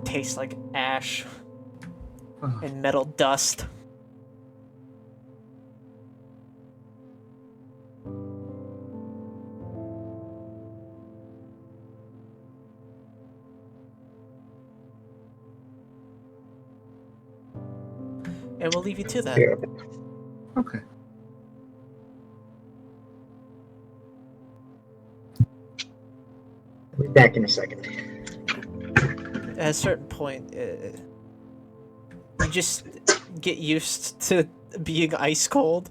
Speaker 1: Tastes like ash and metal dust. and we'll leave you to that.
Speaker 2: Yeah.
Speaker 3: Okay.
Speaker 2: I'll be back in a second.
Speaker 1: At a certain point, you just get used to being ice cold,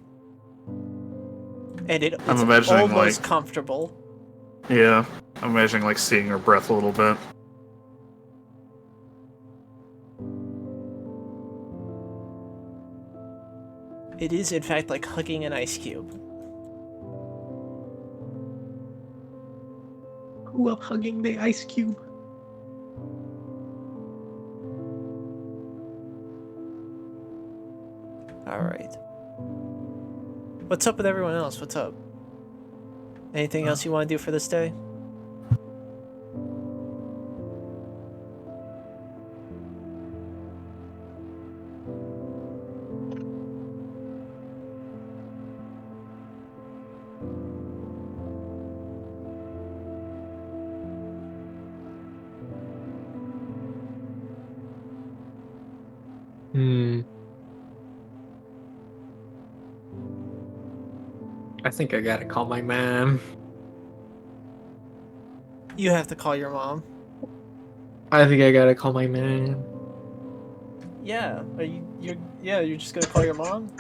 Speaker 1: and it's
Speaker 3: imagining,
Speaker 1: almost
Speaker 3: like-
Speaker 1: comfortable.
Speaker 3: Yeah, I'm imagining like seeing her breath a little bit.
Speaker 1: It is, in fact, like hugging an ice cube.
Speaker 5: Who up hugging the ice cube?
Speaker 1: All right. What's up with everyone else? What's up? Anything else you want to do for this day?
Speaker 5: I think I gotta call my mom.
Speaker 1: You have to call your mom.
Speaker 5: I think I gotta call my mom.
Speaker 1: Yeah. You're just gonna call your mom?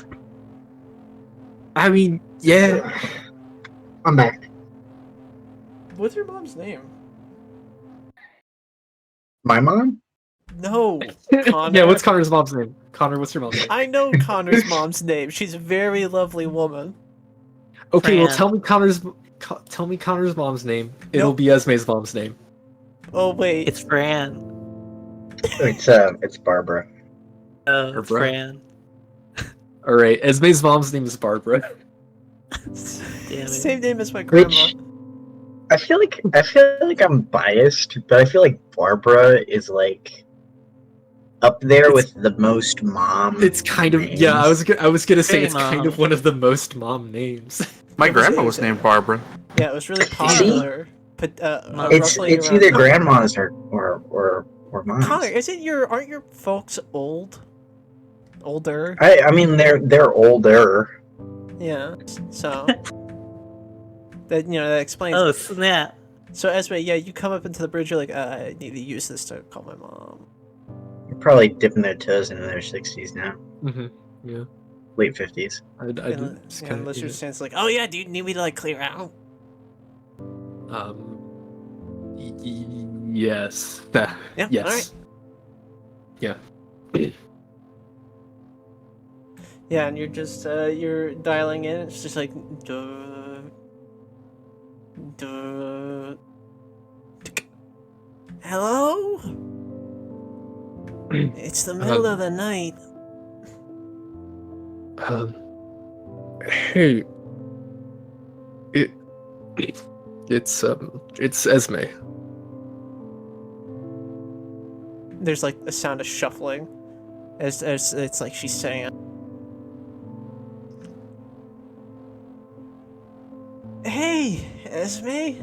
Speaker 5: I mean, yeah.
Speaker 2: I'm back.
Speaker 1: What's your mom's name?
Speaker 2: My mom?
Speaker 1: No, Connor.
Speaker 5: Yeah, what's Connor's mom's name? Connor, what's your mom's name?
Speaker 1: I know Connor's mom's name. She's a very lovely woman.
Speaker 5: Okay, well,
Speaker 4: Fran.
Speaker 5: tell me Connor's mom's name. It'll
Speaker 1: Nope.
Speaker 5: be Esme's mom's name.
Speaker 1: Oh wait,
Speaker 4: It's Fran.
Speaker 2: It's Barbara.
Speaker 4: Oh,
Speaker 5: Or
Speaker 4: it's
Speaker 5: Bra-
Speaker 4: Fran.
Speaker 5: All right, Esme's mom's name is Barbara.
Speaker 4: Damn it.
Speaker 1: same name as my grandma.
Speaker 2: Which I feel like I'm biased, but I feel like Barbara is like up there with the most mom.
Speaker 5: It's kind of
Speaker 2: names.
Speaker 5: yeah. I was gonna say
Speaker 4: Very
Speaker 5: it's kind
Speaker 4: mom.
Speaker 5: of one of the most mom names.
Speaker 3: My
Speaker 1: What was
Speaker 3: grandma
Speaker 1: it?
Speaker 3: was named Barbara.
Speaker 1: Yeah, it was really popular. But
Speaker 2: It's
Speaker 1: roughly around-
Speaker 2: either grandmas or moms.
Speaker 1: Connor, aren't your folks old? Older?
Speaker 2: I mean they're older.
Speaker 1: Yeah. So that that explains.
Speaker 4: Oh,
Speaker 1: it.
Speaker 4: snap.
Speaker 1: So Esme, yeah, you come up into the bridge. You're like, I need to use this to call my mom.
Speaker 2: They're probably dipping their toes into their 60s now,
Speaker 5: Yeah,
Speaker 2: late 50s.
Speaker 5: I
Speaker 1: And,
Speaker 5: just
Speaker 1: yeah,
Speaker 5: kind
Speaker 1: unless your
Speaker 5: of
Speaker 1: stance like, oh yeah, do you need me to like clear out?
Speaker 5: yes.
Speaker 1: Yeah.
Speaker 5: Yes.
Speaker 1: All right.
Speaker 5: Yeah.
Speaker 1: Yeah, and you're just you're dialing in. It's just like duh, duh, tick. Hello? It's the middle of the night.
Speaker 5: Hey. It's Esme.
Speaker 1: There's like a sound of shuffling as it's like she's saying it. Hey, Esme.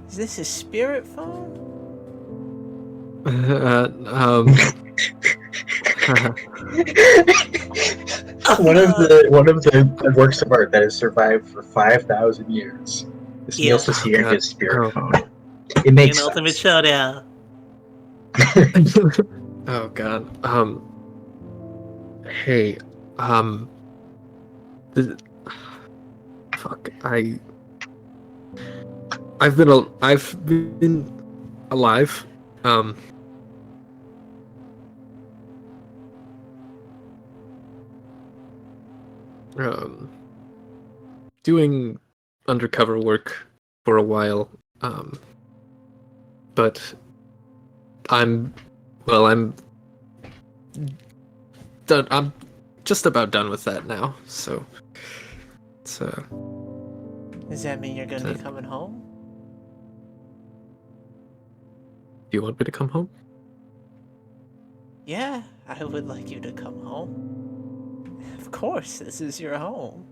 Speaker 1: Is this a spirit phone?
Speaker 2: One of the works of art that has survived for 5,000 years. This
Speaker 4: Yeah.
Speaker 2: Neil Cecilia
Speaker 5: God.
Speaker 2: his spirit
Speaker 5: Oh.
Speaker 2: phone. It makes
Speaker 4: An ultimate
Speaker 2: sense.
Speaker 4: showdown.
Speaker 5: Oh god. Hey, fuck. I've been alive. Doing undercover work for a while. But I'm done. I'm just about done with that now. So it's
Speaker 1: Does that mean you're gonna be coming home?
Speaker 5: do you want me to come home?
Speaker 1: Yeah, I would like you to come home. Of course, this is your home.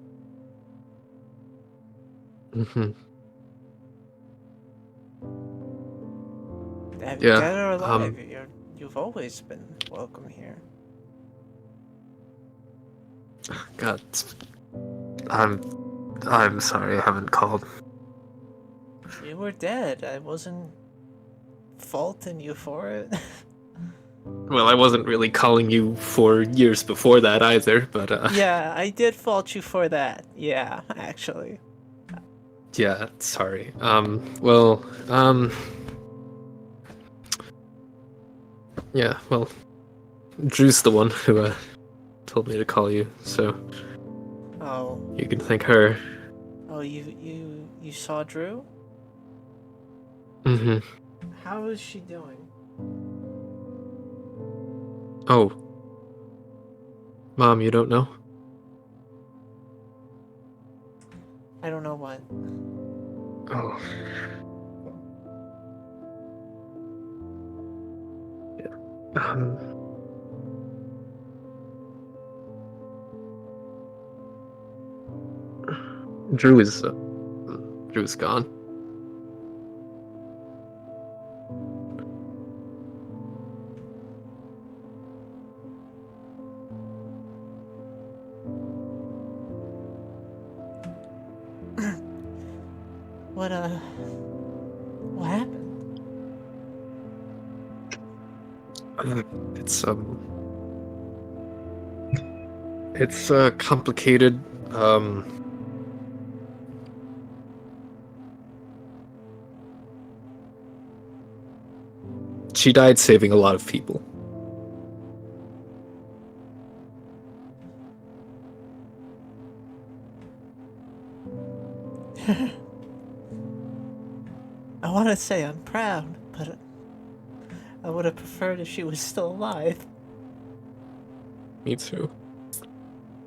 Speaker 5: Mm-hmm.
Speaker 1: Dead
Speaker 5: Yeah,
Speaker 1: or alive, you're You've always been welcome here.
Speaker 5: God, I'm sorry I haven't called.
Speaker 1: You were dead. I wasn't faulting you for it.
Speaker 5: Well, I wasn't really calling you for years before that either, but
Speaker 1: Yeah, I did fault you for that. Yeah, actually.
Speaker 5: yeah, sorry. Yeah, well, Drew's the one who told me to call you, so
Speaker 1: Oh,
Speaker 5: you can thank her.
Speaker 1: oh, you saw Drew?
Speaker 5: Mm-hmm.
Speaker 1: How is she doing?
Speaker 5: Oh, Mom, you don't know?
Speaker 1: I don't know what.
Speaker 5: Oh. Yeah. Drew is gone.
Speaker 1: What happened?
Speaker 5: It's complicated. She died saving a lot of people.
Speaker 1: I want to say I'm proud, but I would have preferred if she was still alive.
Speaker 5: Me too.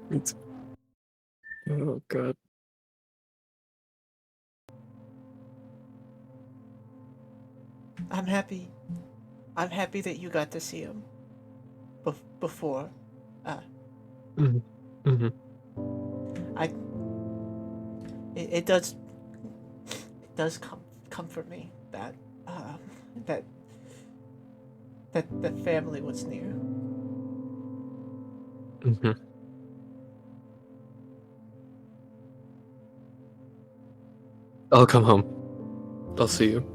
Speaker 5: Me too. Oh God.
Speaker 1: I'm happy. I'm happy that you got to see him. Before.
Speaker 5: Mm-hmm. Mm-hmm.
Speaker 1: It does comfort me that that that family was near.
Speaker 5: Mm-hmm. I'll come home. I'll see you.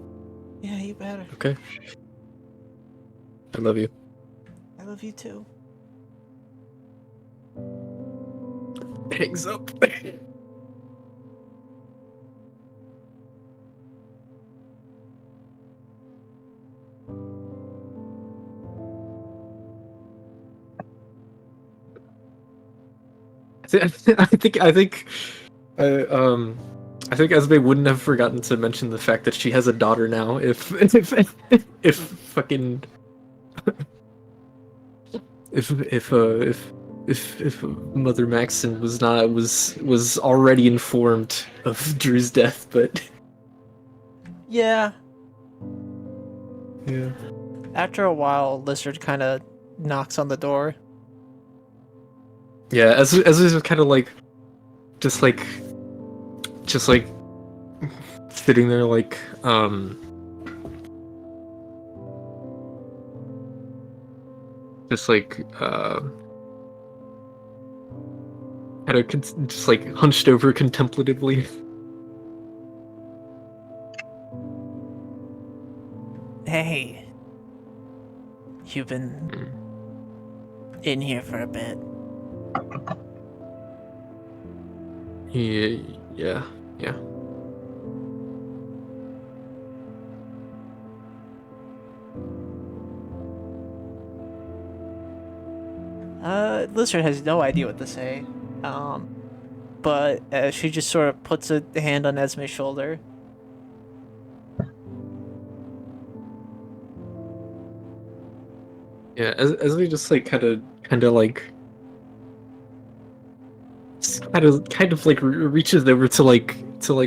Speaker 1: Yeah, you better.
Speaker 5: Okay. I love you.
Speaker 1: I love you too.
Speaker 5: Hangs up. I think Esme wouldn't have forgotten to mention the fact that she has a daughter now if fucking if Mother Maxon was already informed of Drew's death, but
Speaker 1: Yeah.
Speaker 5: yeah.
Speaker 1: After a while, Lizard kind of knocks on the door.
Speaker 5: Yeah, as is kind of like just like sitting there like just like kind of just like hunched over contemplatively.
Speaker 1: Hey, you've been in here for a bit.
Speaker 5: Yeah.
Speaker 1: Lizard has no idea what to say. But she just sort of puts a hand on Esme's shoulder.
Speaker 5: Yeah, as we just like kind of like kind of like reaches over to like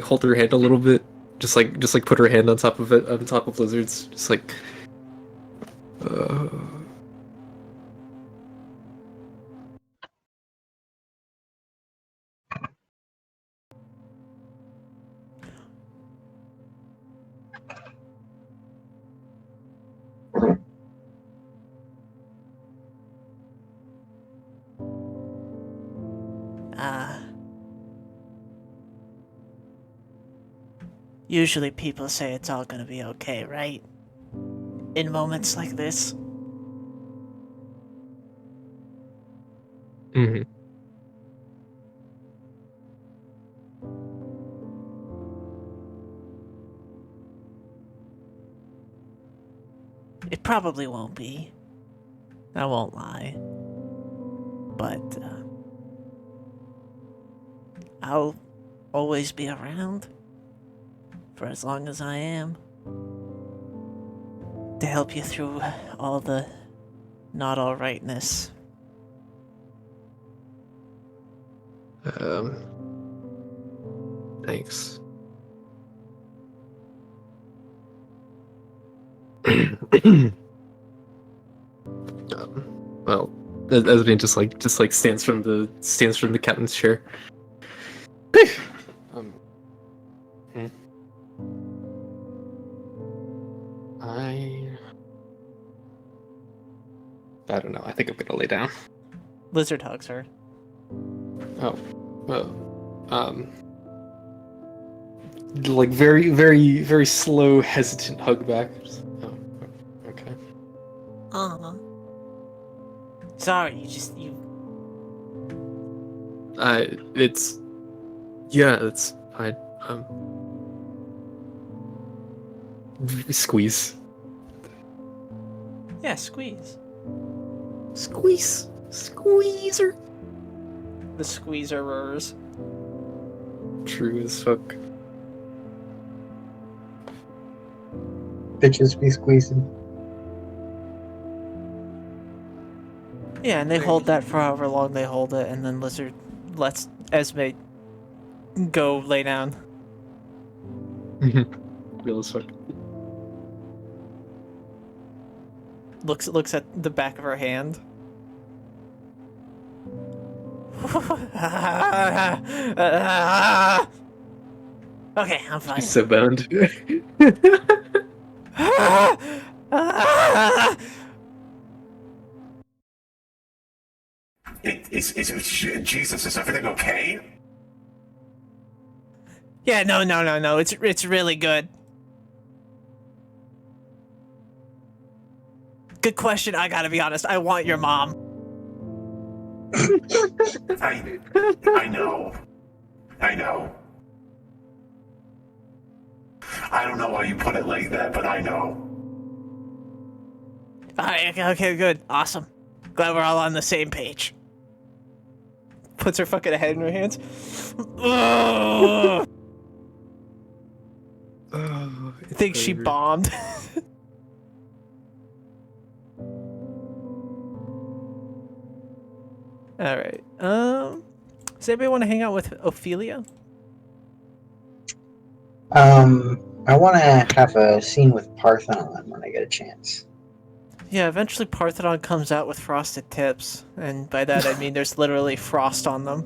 Speaker 5: hold her hand a little bit, just like put her hand on top of it, on top of Lizard's, just like
Speaker 1: Usually people say it's all gonna be okay, right? In moments like this.
Speaker 5: Mm-hmm.
Speaker 1: It probably won't be. I won't lie. But, I'll always be around. For as long as I am. To help you through all the not alrightness.
Speaker 5: Thanks. Well, Esmond just like stands from the captain's chair. um, I don't know. I think I'm gonna lay down.
Speaker 1: Lizard hugs her.
Speaker 5: Like very, very, very slow, hesitant hug back. Oh, okay.
Speaker 4: Aw.
Speaker 1: Sorry, you.
Speaker 5: It's fine. Squeeze.
Speaker 1: Yeah, squeeze.
Speaker 5: Squeezer.
Speaker 1: The squeezerers.
Speaker 5: True as fuck.
Speaker 2: Bitches be squeezing.
Speaker 1: Yeah, and they hold that for however long they hold it, and then Lizard lets Esme go lay down.
Speaker 5: Real as fuck.
Speaker 1: Looks at the back of her hand. Okay, I'm fine.
Speaker 5: He's so boned.
Speaker 7: Jesus, is everything okay?
Speaker 1: Yeah, no. It's really good. Good question. I gotta be honest. I want your mom.
Speaker 7: I know. I don't know why you put it like that, but I know.
Speaker 1: Alright, okay, good. Awesome. Glad we're all on the same page. Puts her fucking head in her hands. Ugh. Thinks she bombed. Alright. Does anybody want to hang out with Ophelia?
Speaker 2: I want to have a scene with Parthenon when I get a chance.
Speaker 1: Yeah, eventually Parthenon comes out with frosted tips, and by that I mean there's literally frost on them.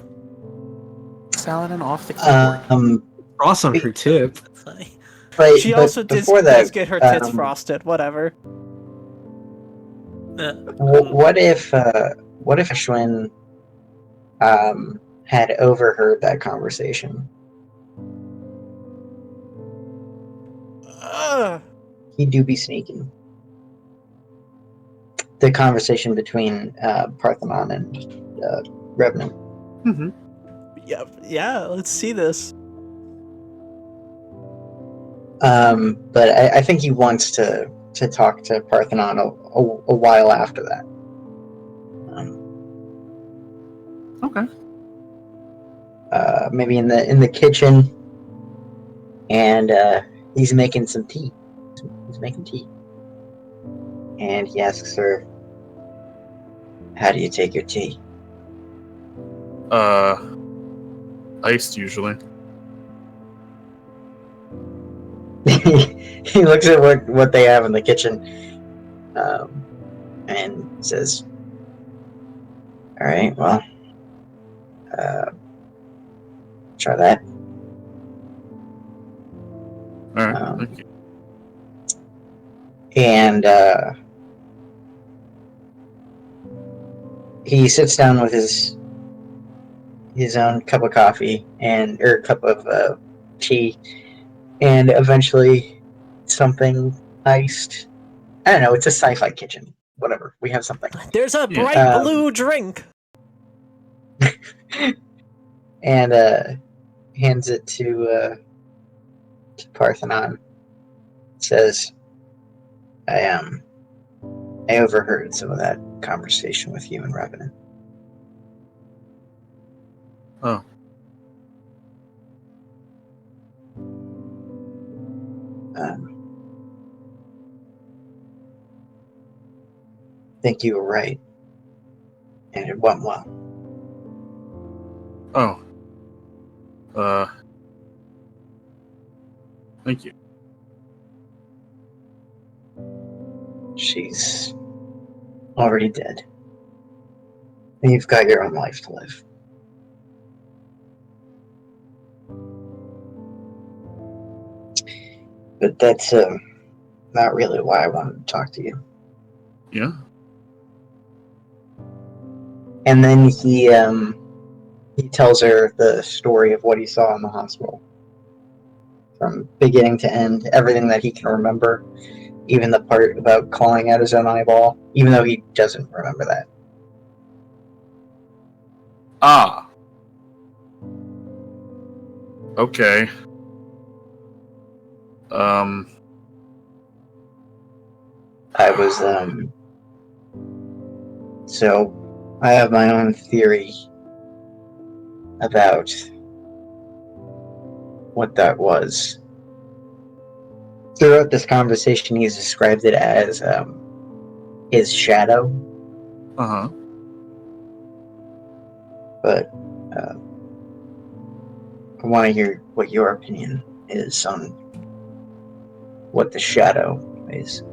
Speaker 3: Saladin off the keyboard.
Speaker 5: Cross on her tip.
Speaker 4: That's funny.
Speaker 2: But,
Speaker 1: She
Speaker 2: but
Speaker 1: also
Speaker 2: before
Speaker 1: does
Speaker 2: that,
Speaker 1: get her tits frosted, whatever.
Speaker 2: what if Ashwin had overheard that conversation? He do be sneaking. The conversation between Parthenon and Revenant.
Speaker 3: Mm-hmm.
Speaker 1: Yeah, let's see this.
Speaker 2: But I think he wants to talk to Parthenon a while after that.
Speaker 3: Okay.
Speaker 2: Maybe in the kitchen, and he's making some tea. He's making tea, and he asks her, "How do you take your tea?"
Speaker 3: Iced usually.
Speaker 2: He looks at what they have in the kitchen, and says, "All right, well, try that."
Speaker 3: All right. Thank you.
Speaker 2: And he sits down with his own cup of coffee or cup of tea, and eventually something iced. I don't know. It's a sci-fi kitchen. Whatever. We have something.
Speaker 1: There's a
Speaker 3: Yeah.
Speaker 1: bright blue drink.
Speaker 2: And hands it to Parthenon. Says, I overheard some of that conversation with you and Revenant.
Speaker 3: Oh.
Speaker 2: I think you were right. And it went well.
Speaker 3: Oh. Thank you.
Speaker 2: She's already dead. And you've got your own life to live. But that's not really why I wanted to talk to you.
Speaker 3: Yeah?
Speaker 2: And then he tells her the story of what he saw in the hospital. From beginning to end, everything that he can remember, even the part about clawing out his own eyeball, even though he doesn't remember that.
Speaker 3: Ah. Okay.
Speaker 2: I was, so I have my own theory about what that was. Throughout this conversation, he's described it as his shadow,
Speaker 3: Uh-huh.
Speaker 2: but I want to hear what your opinion is on what the shadow is.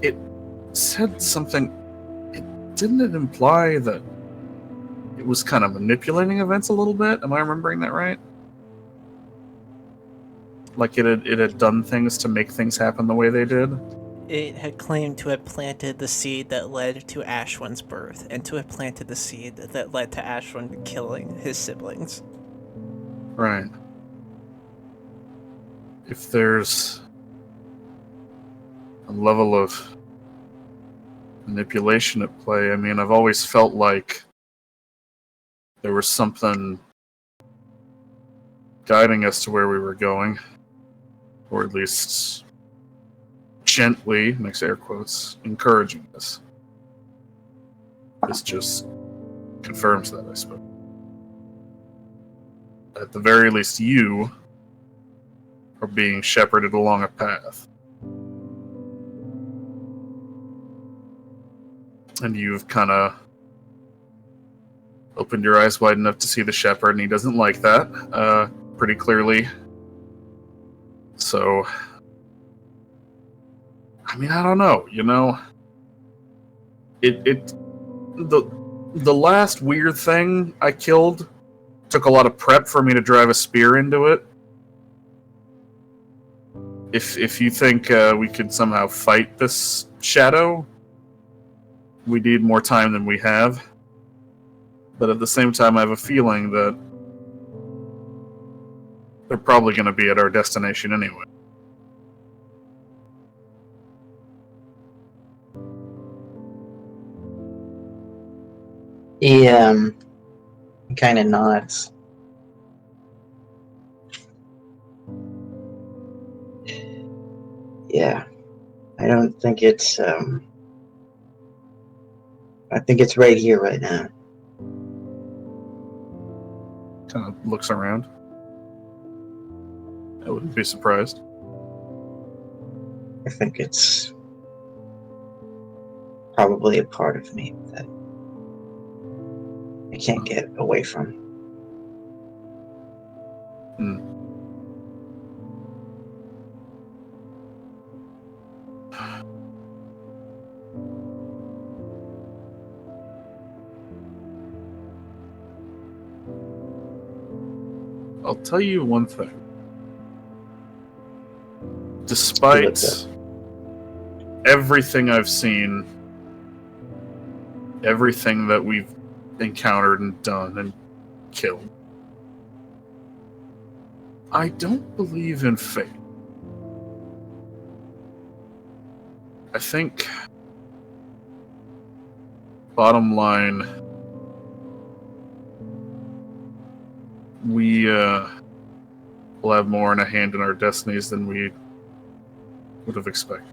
Speaker 3: It said something. Didn't it imply that it was kind of manipulating events a little bit? Am I remembering that right? Like it had done things to make things happen the way they did?
Speaker 1: It had claimed to have planted the seed that led to Ashwin's birth, and to have planted the seed that led to Ashwin killing his siblings.
Speaker 3: Right. If there's a level of manipulation at play, I mean, I've always felt like there was something guiding us to where we were going, or at least gently, makes air quotes, encouraging us. This just confirms that, I suppose. At the very least, you are being shepherded along a path. And you've kind of opened your eyes wide enough to see the shepherd, and he doesn't like that, pretty clearly. So, I mean, I don't know, you know? The last weird thing I killed took a lot of prep for me to drive a spear into it. If you think we could somehow fight this shadow, we need more time than we have. But at the same time, I have a feeling that they're probably going to be at our destination anyway.
Speaker 2: He kind of nods. Yeah, I don't think it's I think it's right here, right now.
Speaker 3: Kind of looks around. I wouldn't be surprised.
Speaker 2: I think it's probably a part of me that I can't get away from.
Speaker 3: I'll tell you one thing. Despite everything I've seen, everything that we've encountered and done and killed, I don't believe in fate. I think, bottom line, we will have more in a hand in our destinies than we would have expected.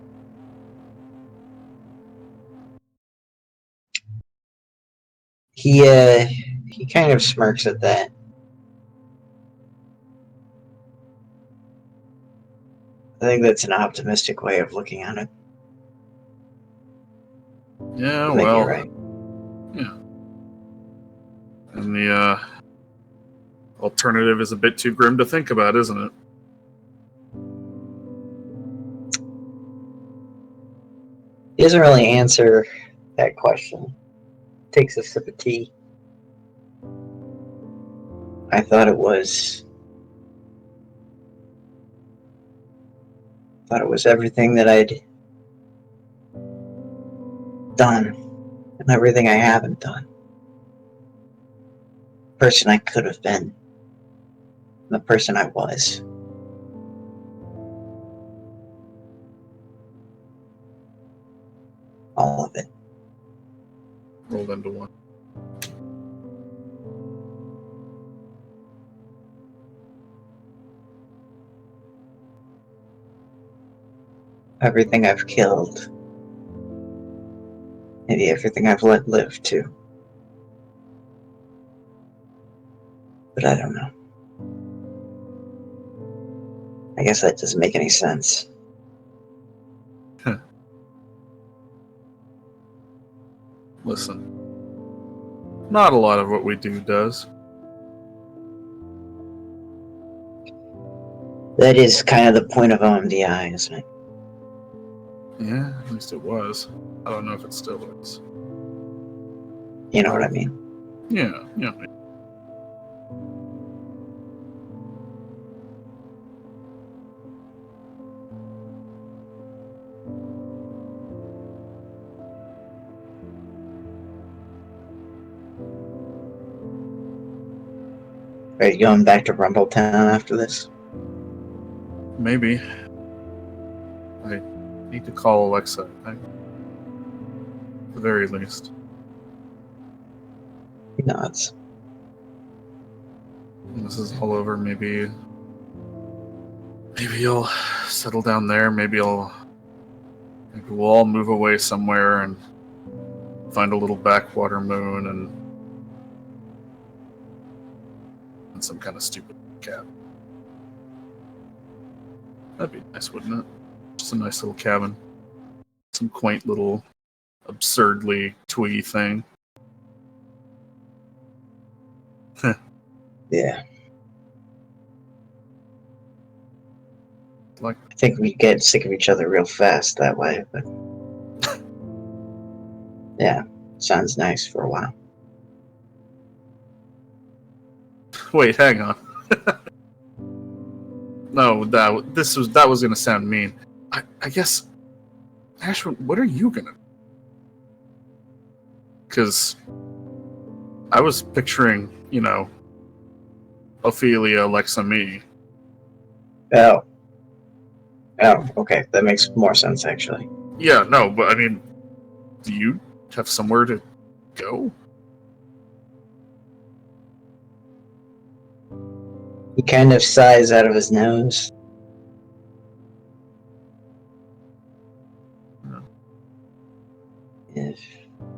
Speaker 2: He kind of smirks at that. I think that's an optimistic way of looking at it.
Speaker 3: Yeah,
Speaker 2: Maybe
Speaker 3: well,
Speaker 2: you're right.
Speaker 3: yeah. And the alternative is a bit too grim to think about, isn't it?
Speaker 2: He doesn't really answer that question. Takes a sip of tea. I thought it was everything that I'd done and everything I haven't done. The person I could have been. The person I was. All of it.
Speaker 3: Rolled into one.
Speaker 2: Everything I've killed. Maybe everything I've let live too. But I don't know. I guess that doesn't make any sense.
Speaker 3: Listen, not a lot of what we do does.
Speaker 2: That is kind of the point of OMDI, isn't it?
Speaker 3: Yeah, at least it was. I don't know if it still is.
Speaker 2: You know what I mean?
Speaker 3: Yeah, yeah.
Speaker 2: Are you going back to Rumbletown after this?
Speaker 3: Maybe. I need to call Alexa, I think. At the very least.
Speaker 2: He nods.
Speaker 3: When this is all over, maybe you'll settle down there. Maybe we'll all move away somewhere and find a little backwater moon and some kind of stupid cabin. That'd be nice, wouldn't it? Just a nice little cabin. Some quaint little absurdly twee thing.
Speaker 2: Yeah.
Speaker 3: Like,
Speaker 2: I think we get sick of each other real fast that way, but yeah, sounds nice for a while.
Speaker 3: wait, hang on. No, that was gonna sound mean. I guess, Ashwin, what are you gonna? Because I was picturing, Ophelia, Alexa, me.
Speaker 2: Oh, okay, that makes more sense actually.
Speaker 3: Yeah, no, but I mean, do you have somewhere to go?
Speaker 2: He kind of sighs out of his nose.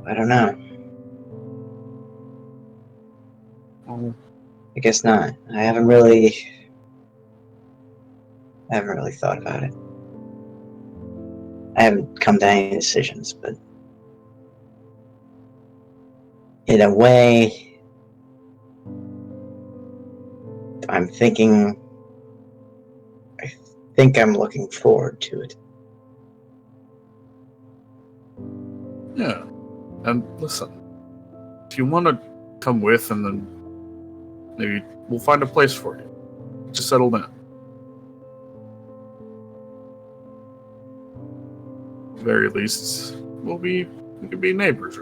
Speaker 2: I don't know.
Speaker 3: Oh,
Speaker 2: I guess not. I haven't really thought about it. I haven't come to any decisions, but in a way, I think I'm looking forward to it.
Speaker 3: yeah. And listen, if you want to come with, and then maybe we'll find a place for you. Just settle down. the very least, we could be neighbors.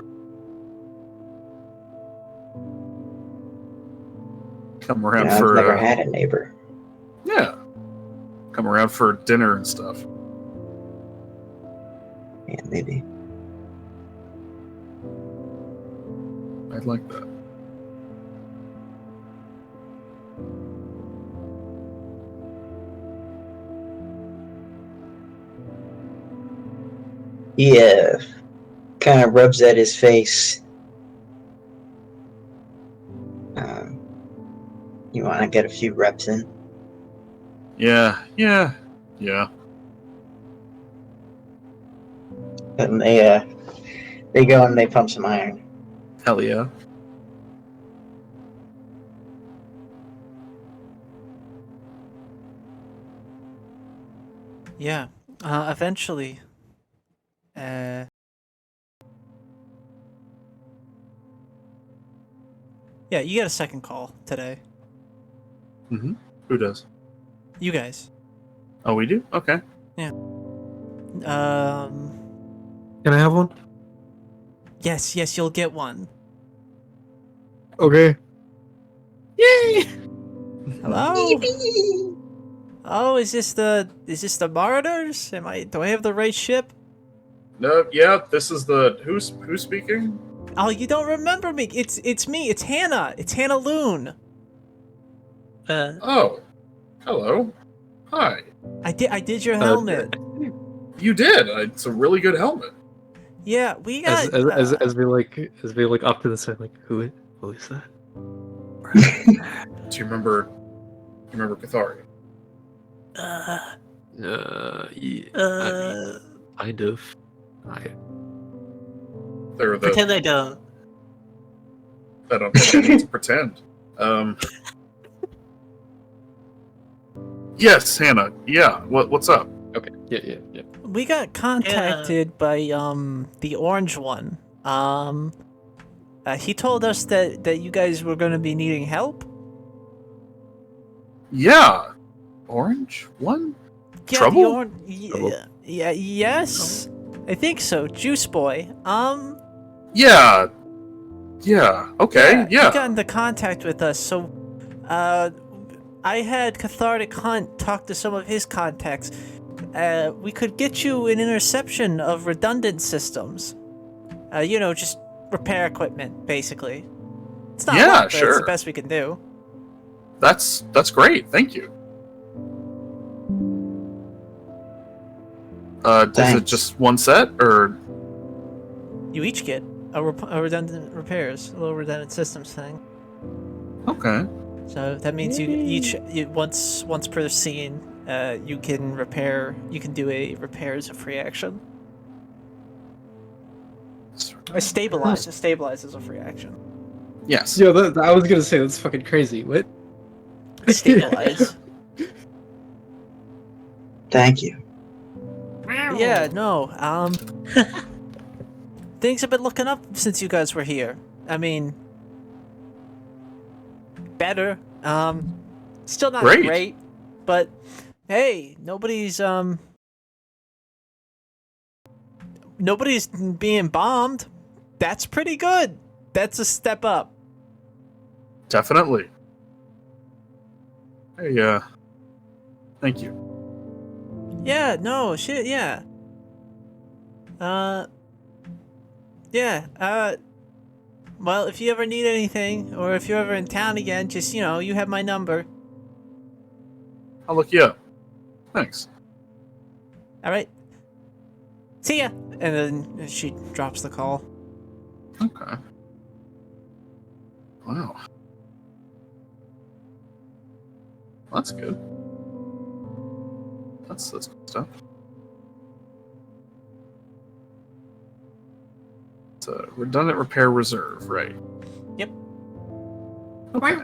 Speaker 3: Come around
Speaker 2: I've
Speaker 3: for
Speaker 2: never had a neighbor.
Speaker 3: yeah, come around for dinner and stuff.
Speaker 2: Yeah, maybe.
Speaker 3: I'd like that.
Speaker 2: He kind of rubs at his face. You want to get a few reps in?
Speaker 3: Yeah.
Speaker 2: And they go and they pump some iron.
Speaker 3: Hell yeah.
Speaker 1: Yeah. Eventually. Yeah, you get a second call today.
Speaker 3: Mm-hmm. Who does?
Speaker 1: You guys.
Speaker 3: Oh, we do? Okay.
Speaker 5: Can I have one?
Speaker 1: Yes, you'll get one.
Speaker 5: Okay.
Speaker 3: Yay!
Speaker 1: Hello? Oh, is this the Marauders? Do I have the right ship?
Speaker 3: No, yeah, this is the who's speaking?
Speaker 1: Oh, you don't remember me. It's me. It's Hannah. It's Hannah Loon.
Speaker 3: Oh. Hello. Hi.
Speaker 1: I did your helmet.
Speaker 3: You did. It's a really good helmet.
Speaker 1: Yeah, we got
Speaker 5: As we look up to the side, like who is that?
Speaker 3: Do you remember Cathari?
Speaker 5: Yeah, kind of.
Speaker 3: They're the
Speaker 4: Pretend I don't.
Speaker 3: I don't think I need to pretend. Yes, Hannah. Yeah. What's up?
Speaker 5: Okay. Yeah.
Speaker 1: we got contacted by the orange one. He told us that you guys were going to be needing help.
Speaker 3: Yeah. Orange one?
Speaker 1: Yeah,
Speaker 3: Trouble?
Speaker 1: Yes. I think so. Juice Boy.
Speaker 3: Yeah. Yeah. Okay.
Speaker 1: He
Speaker 3: Yeah.
Speaker 1: got into contact with us, so I had Cathartic Hunt talk to some of his contacts. We could get you an interception of redundant systems. Just repair equipment, basically. It's not a
Speaker 3: Yeah,
Speaker 1: lot, but
Speaker 3: sure.
Speaker 1: it's the best we can do.
Speaker 3: That's great. Thank you. Is it
Speaker 2: Thanks.
Speaker 3: just one set or?
Speaker 1: You each get a redundant repairs, a little redundant systems thing.
Speaker 3: Okay.
Speaker 1: So that means once per scene, you can do a repair as a free action. A stabilize is a free action.
Speaker 3: Yes.
Speaker 5: Yeah, I was gonna say that's fucking crazy. What?
Speaker 1: Stabilize.
Speaker 2: Thank you.
Speaker 1: Yeah, no. Things have been looking up since you guys were here. I mean, better. Still not
Speaker 3: Great.
Speaker 1: great, but hey, nobody's being bombed. That's pretty good. That's a step up.
Speaker 3: Definitely. Hey, thank you.
Speaker 1: Yeah, no, shit, yeah. Well, if you ever need anything, or if you're ever in town again, just, you have my number.
Speaker 3: I'll look you up. Thanks.
Speaker 1: Alright. See ya! And then she drops the call.
Speaker 3: Okay. Wow. That's good. That's good stuff. It's a redundant repair reserve, right?
Speaker 1: Yep.
Speaker 3: Okay.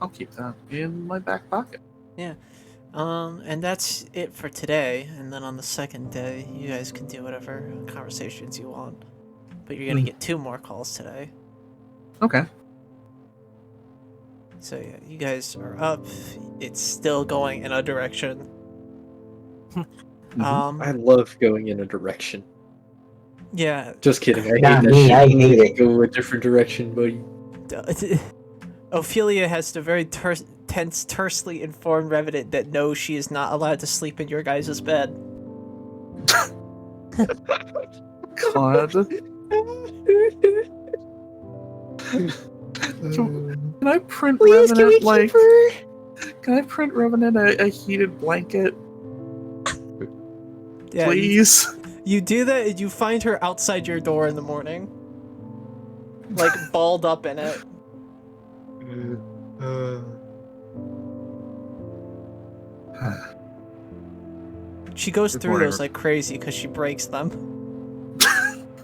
Speaker 3: I'll keep that in my back pocket.
Speaker 1: And that's it for today. And then on the second day, you guys can do whatever conversations you want. But you're gonna get 2 more calls today.
Speaker 3: Okay.
Speaker 1: So yeah, you guys are up. It's still going in a direction.
Speaker 5: I love going in a direction.
Speaker 1: Yeah.
Speaker 5: Just kidding. I hate
Speaker 2: Not
Speaker 5: that
Speaker 2: me,
Speaker 5: shit.
Speaker 2: I
Speaker 5: We
Speaker 2: hate
Speaker 5: need to
Speaker 2: it.
Speaker 5: Go a different direction, buddy.
Speaker 1: Ophelia has to very tersely inform Revenant that no, she is not allowed to sleep in your guys' bed.
Speaker 3: God. Can I print Revenant like? Can I print Revenant a heated blanket,
Speaker 1: Yeah,
Speaker 3: please?
Speaker 1: You do that and you find her outside your door in the morning. Like, balled up in it. She goes
Speaker 3: Good
Speaker 1: through
Speaker 3: morning.
Speaker 1: those like crazy because she breaks them.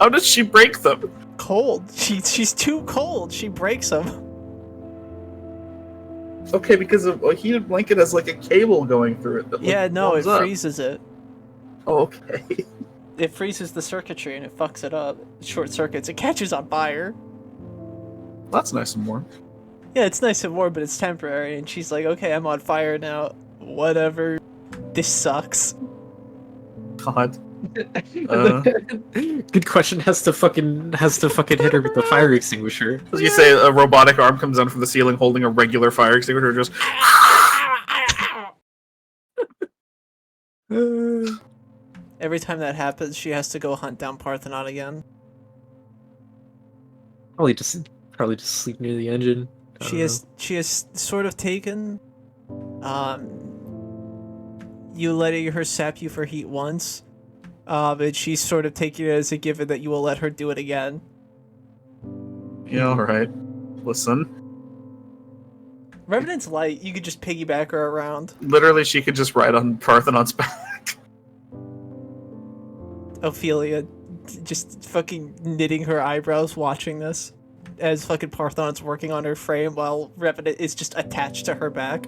Speaker 3: How does she break them?
Speaker 1: Cold. She's too cold. She breaks them.
Speaker 3: Okay, because a heated blanket has like a cable going through it. That, like,
Speaker 1: Yeah, no, it
Speaker 3: warms up.
Speaker 1: freezes it.
Speaker 3: Oh, okay.
Speaker 1: It freezes the circuitry and it fucks it up. Short circuits. It catches on fire.
Speaker 3: That's nice and warm.
Speaker 1: Yeah, it's nice and warm, but it's temporary. And she's like, okay, I'm on fire now. Whatever. This sucks.
Speaker 3: God.
Speaker 5: Good question. Has to fucking hit her with the fire extinguisher.
Speaker 3: As you say, a robotic arm comes down from the ceiling holding a regular fire extinguisher, just.
Speaker 1: Every time that happens, she has to go hunt down Parthenon again.
Speaker 5: Probably just sleep near the engine. I don't know.
Speaker 1: She has sort of taken you letting her sap you for heat once. And she's sort of taking it as a given that you will let her do it again.
Speaker 3: Yeah, alright. Listen.
Speaker 1: Revenant's light, you could just piggyback her around.
Speaker 3: Literally, she could just ride on Parthenon's back.
Speaker 1: Ophelia just fucking knitting her eyebrows watching this as fucking Parthenon's working on her frame while Revenant is just attached to her back.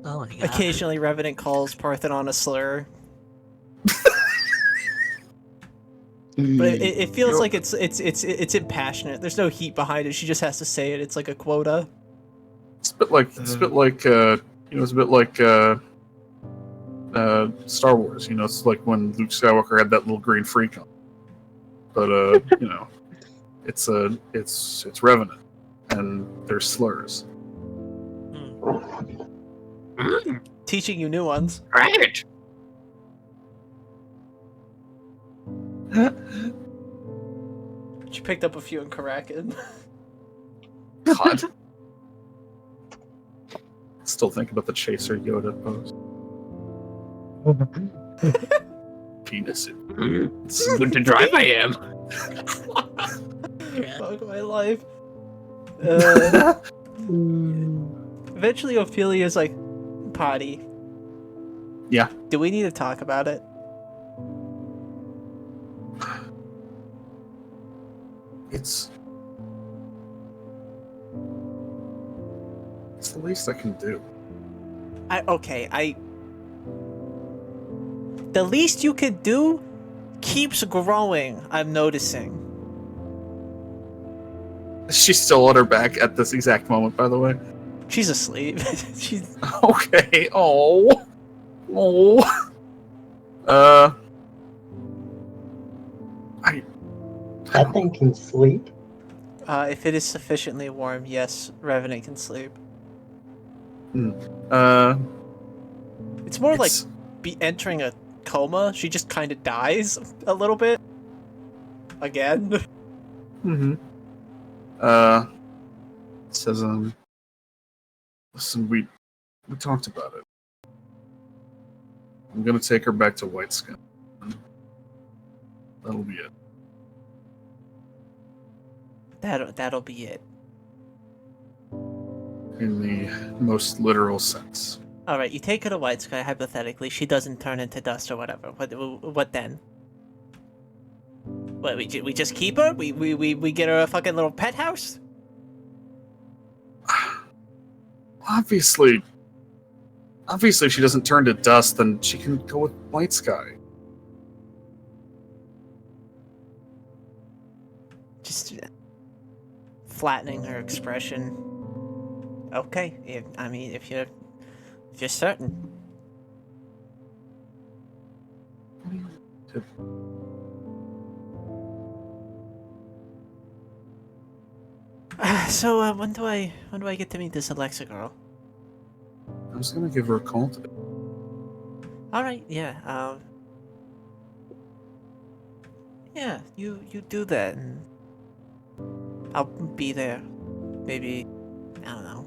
Speaker 4: Oh my god.
Speaker 1: Occasionally Revenant calls Parthenon a slur. But it feels like it's impassionate. There's no heat behind it. She just has to say it. It's like a quota.
Speaker 3: It's a bit like Star Wars. It's like when Luke Skywalker had that little green freak on. But it's Revenant, and there's slurs.
Speaker 1: Teaching you new ones.
Speaker 5: Right.
Speaker 1: She picked up a few in Karakin.
Speaker 3: God. Still think about the Chaser Yoda pose. Penis.
Speaker 5: It's good to drive. I am.
Speaker 1: Fuck my life. Eventually Ophelia's like, potty.
Speaker 3: Yeah.
Speaker 1: Do we need to talk about it?
Speaker 3: It's the least I can do.
Speaker 1: The least you could do keeps growing, I'm noticing.
Speaker 3: She's still on her back at this exact moment, by the way.
Speaker 1: She's asleep. She's
Speaker 3: Okay. Oh.
Speaker 2: That thing can sleep.
Speaker 1: if it is sufficiently warm, yes, Revenant can sleep. It's more like be entering a coma. She just kind of dies a little bit. Again.
Speaker 3: Mm-hmm. It says, listen, we talked about it. I'm gonna take her back to White Sky. That'll be it.
Speaker 1: That'll be it.
Speaker 3: In the most literal sense.
Speaker 1: All right, you take her to White Sky. Hypothetically, she doesn't turn into dust or whatever. What then? What, we just keep her? We get her a fucking little pet house?
Speaker 3: Obviously, if she doesn't turn to dust, then she can go with White Sky.
Speaker 1: Just flattening her expression. Okay, if you're certain. So when do I get to meet this Alexa girl?
Speaker 3: I was gonna give her a call today.
Speaker 1: All right, yeah. Yeah, you do that, and I'll be there. Maybe, I don't know.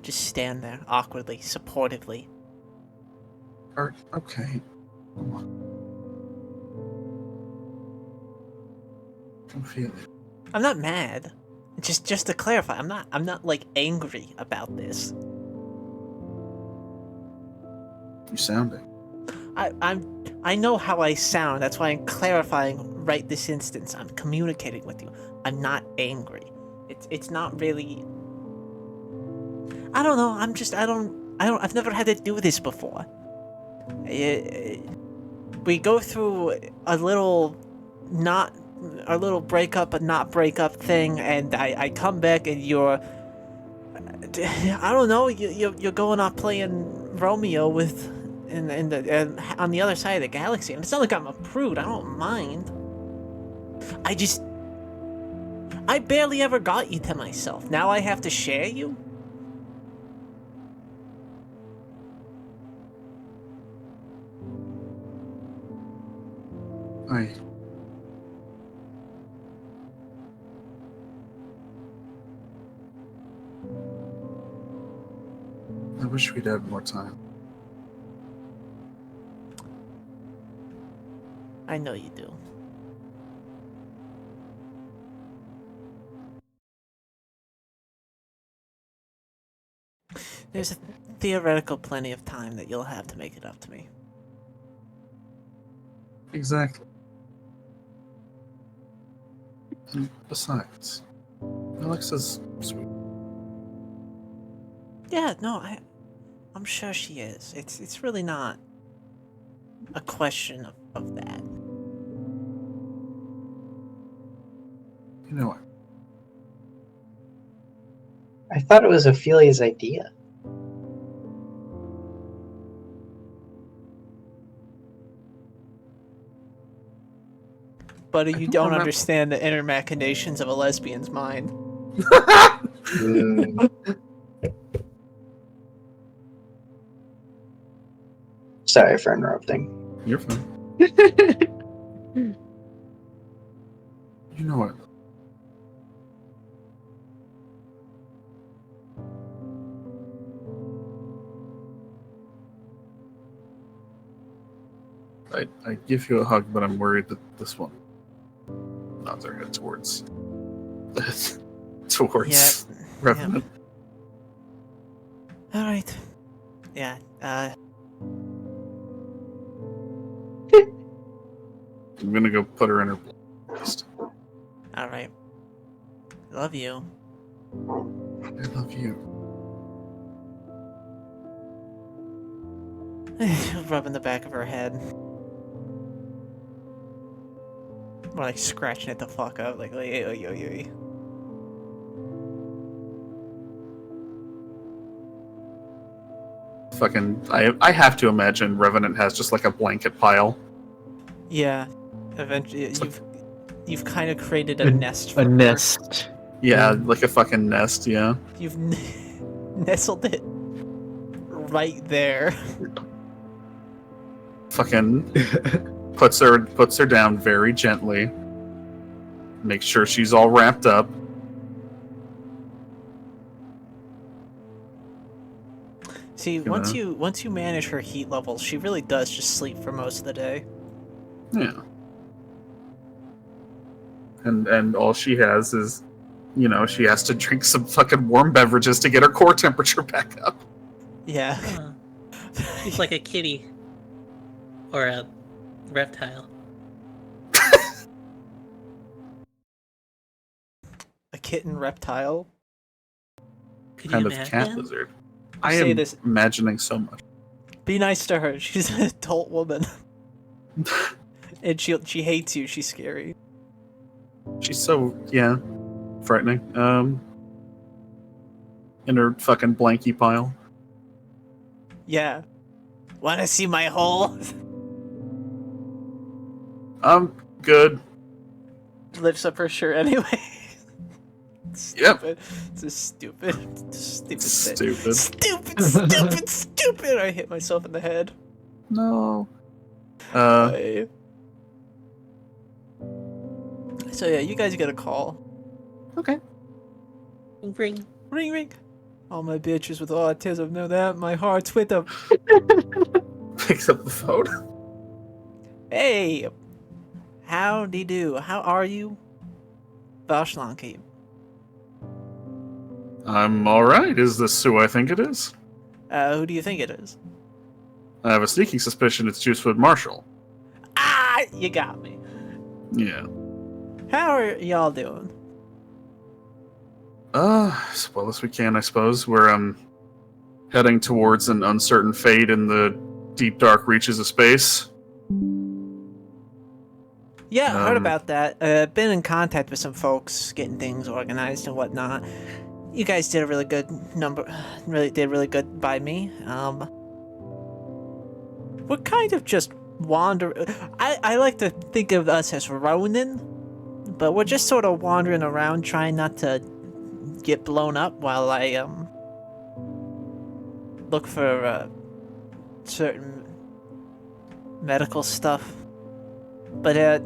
Speaker 1: Just stand there awkwardly, supportively.
Speaker 3: Okay. Come on. I'm feeling.
Speaker 1: I'm not mad. Just to clarify, I'm not like angry about this.
Speaker 3: You sounding.
Speaker 1: I know how I sound. That's why I'm clarifying right this instance. I'm communicating with you. I'm not angry. It's not really. I don't know. I've never had to do this before. We go through a little breakup but not breakup thing, and I come back and you're. I don't know. You're going off playing Romeo with. On the other side of the galaxy, and it's not like I'm a prude. I don't mind. I barely ever got you to myself. Now I have to share you?
Speaker 3: I wish we'd had more time.
Speaker 1: I know you do. There's a theoretical plenty of time that you'll have to make it up to me.
Speaker 3: Exactly. And besides, Alexa's sweet.
Speaker 1: Yeah, no, I'm sure she is. It's really not a question of that.
Speaker 3: You know what?
Speaker 2: I thought it was Ophelia's idea.
Speaker 1: But you
Speaker 3: don't
Speaker 1: don't
Speaker 3: remember-
Speaker 1: understand the inner machinations of a lesbian's mind.
Speaker 2: Mm. Sorry for interrupting.
Speaker 3: You're fine. You know what? I give you a hug, but I'm worried that this one nods her head towards
Speaker 1: Yeah.
Speaker 3: Revenant.
Speaker 1: All right. Yeah.
Speaker 3: I'm gonna go put her in her list.
Speaker 1: All right. Love you.
Speaker 3: I love you.
Speaker 1: Rubbing the back of her head. More like scratching it the fuck up, like, oy, oy, oy, oy.
Speaker 3: Fucking, I have to imagine Revenant has just like a blanket pile.
Speaker 1: Yeah. Eventually, you've kind of created a nest for
Speaker 5: A
Speaker 1: her.
Speaker 5: nest.
Speaker 3: Yeah, like a fucking nest. Yeah.
Speaker 1: You've nestled it right there.
Speaker 3: Fucking puts her down very gently. Makes sure she's all wrapped up.
Speaker 1: See, once you manage her heat levels, she really does just sleep for most of the day.
Speaker 3: Yeah. And all she has is, you know, she has to drink some fucking warm beverages to get her core temperature back up.
Speaker 1: Yeah.
Speaker 4: Huh. She's like a kitty. Or a reptile.
Speaker 1: A kitten reptile.
Speaker 4: Could
Speaker 3: Kind
Speaker 4: you
Speaker 3: of cat
Speaker 4: imagine?
Speaker 3: lizard. I
Speaker 1: Say
Speaker 3: am
Speaker 1: this.
Speaker 3: imagining so much.
Speaker 1: Be nice to her. She's an adult woman. And she hates you. She's scary.
Speaker 3: She's so, yeah, frightening. In her fucking blankie pile.
Speaker 1: Yeah. Wanna see my hole?
Speaker 3: Good.
Speaker 1: Lifts up her shirt anyway. Stupid. It's a stupid, stupid,
Speaker 3: Stupid.
Speaker 1: stupid. I hit myself in the head.
Speaker 3: No.
Speaker 1: So yeah, you guys get a call.
Speaker 3: Okay.
Speaker 4: Ring.
Speaker 1: Ring ring. All my bitches with autism know that. My heart's with them.
Speaker 3: Picks up the phone.
Speaker 1: Hey, howdy do. How are you, Vashlanki?
Speaker 3: I'm alright. Is this who I think it is?
Speaker 1: Who do you think it is?
Speaker 3: I have a sneaking suspicion it's Juicewood Marshall.
Speaker 1: Ah, you got me.
Speaker 3: Yeah.
Speaker 1: How are y'all doing?
Speaker 3: As well as we can, I suppose. We're heading towards an uncertain fate in the deep dark reaches of space.
Speaker 1: Yeah, I heard
Speaker 3: Um,
Speaker 1: about that. Been in contact with some folks, getting things organized and whatnot. You guys did a really good really good by me. We're kind of just I like to think of us as Ronin, but we're just sort of wandering around trying not to get blown up while I look for certain medical stuff. But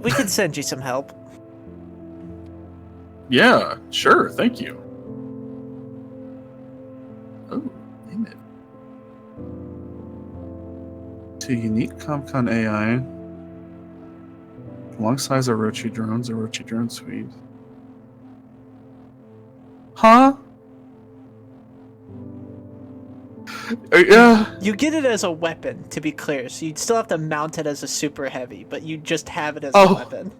Speaker 1: we can send you some help.
Speaker 3: Yeah, sure, thank you. Oh, damn it. To unique ComCon AI, alongside Orochi drones, Orochi drone suite. Huh? Yeah.
Speaker 1: You get it as a weapon, to be clear, so you'd still have to mount it as a super heavy, but you just have it as a
Speaker 3: Oh.
Speaker 1: weapon.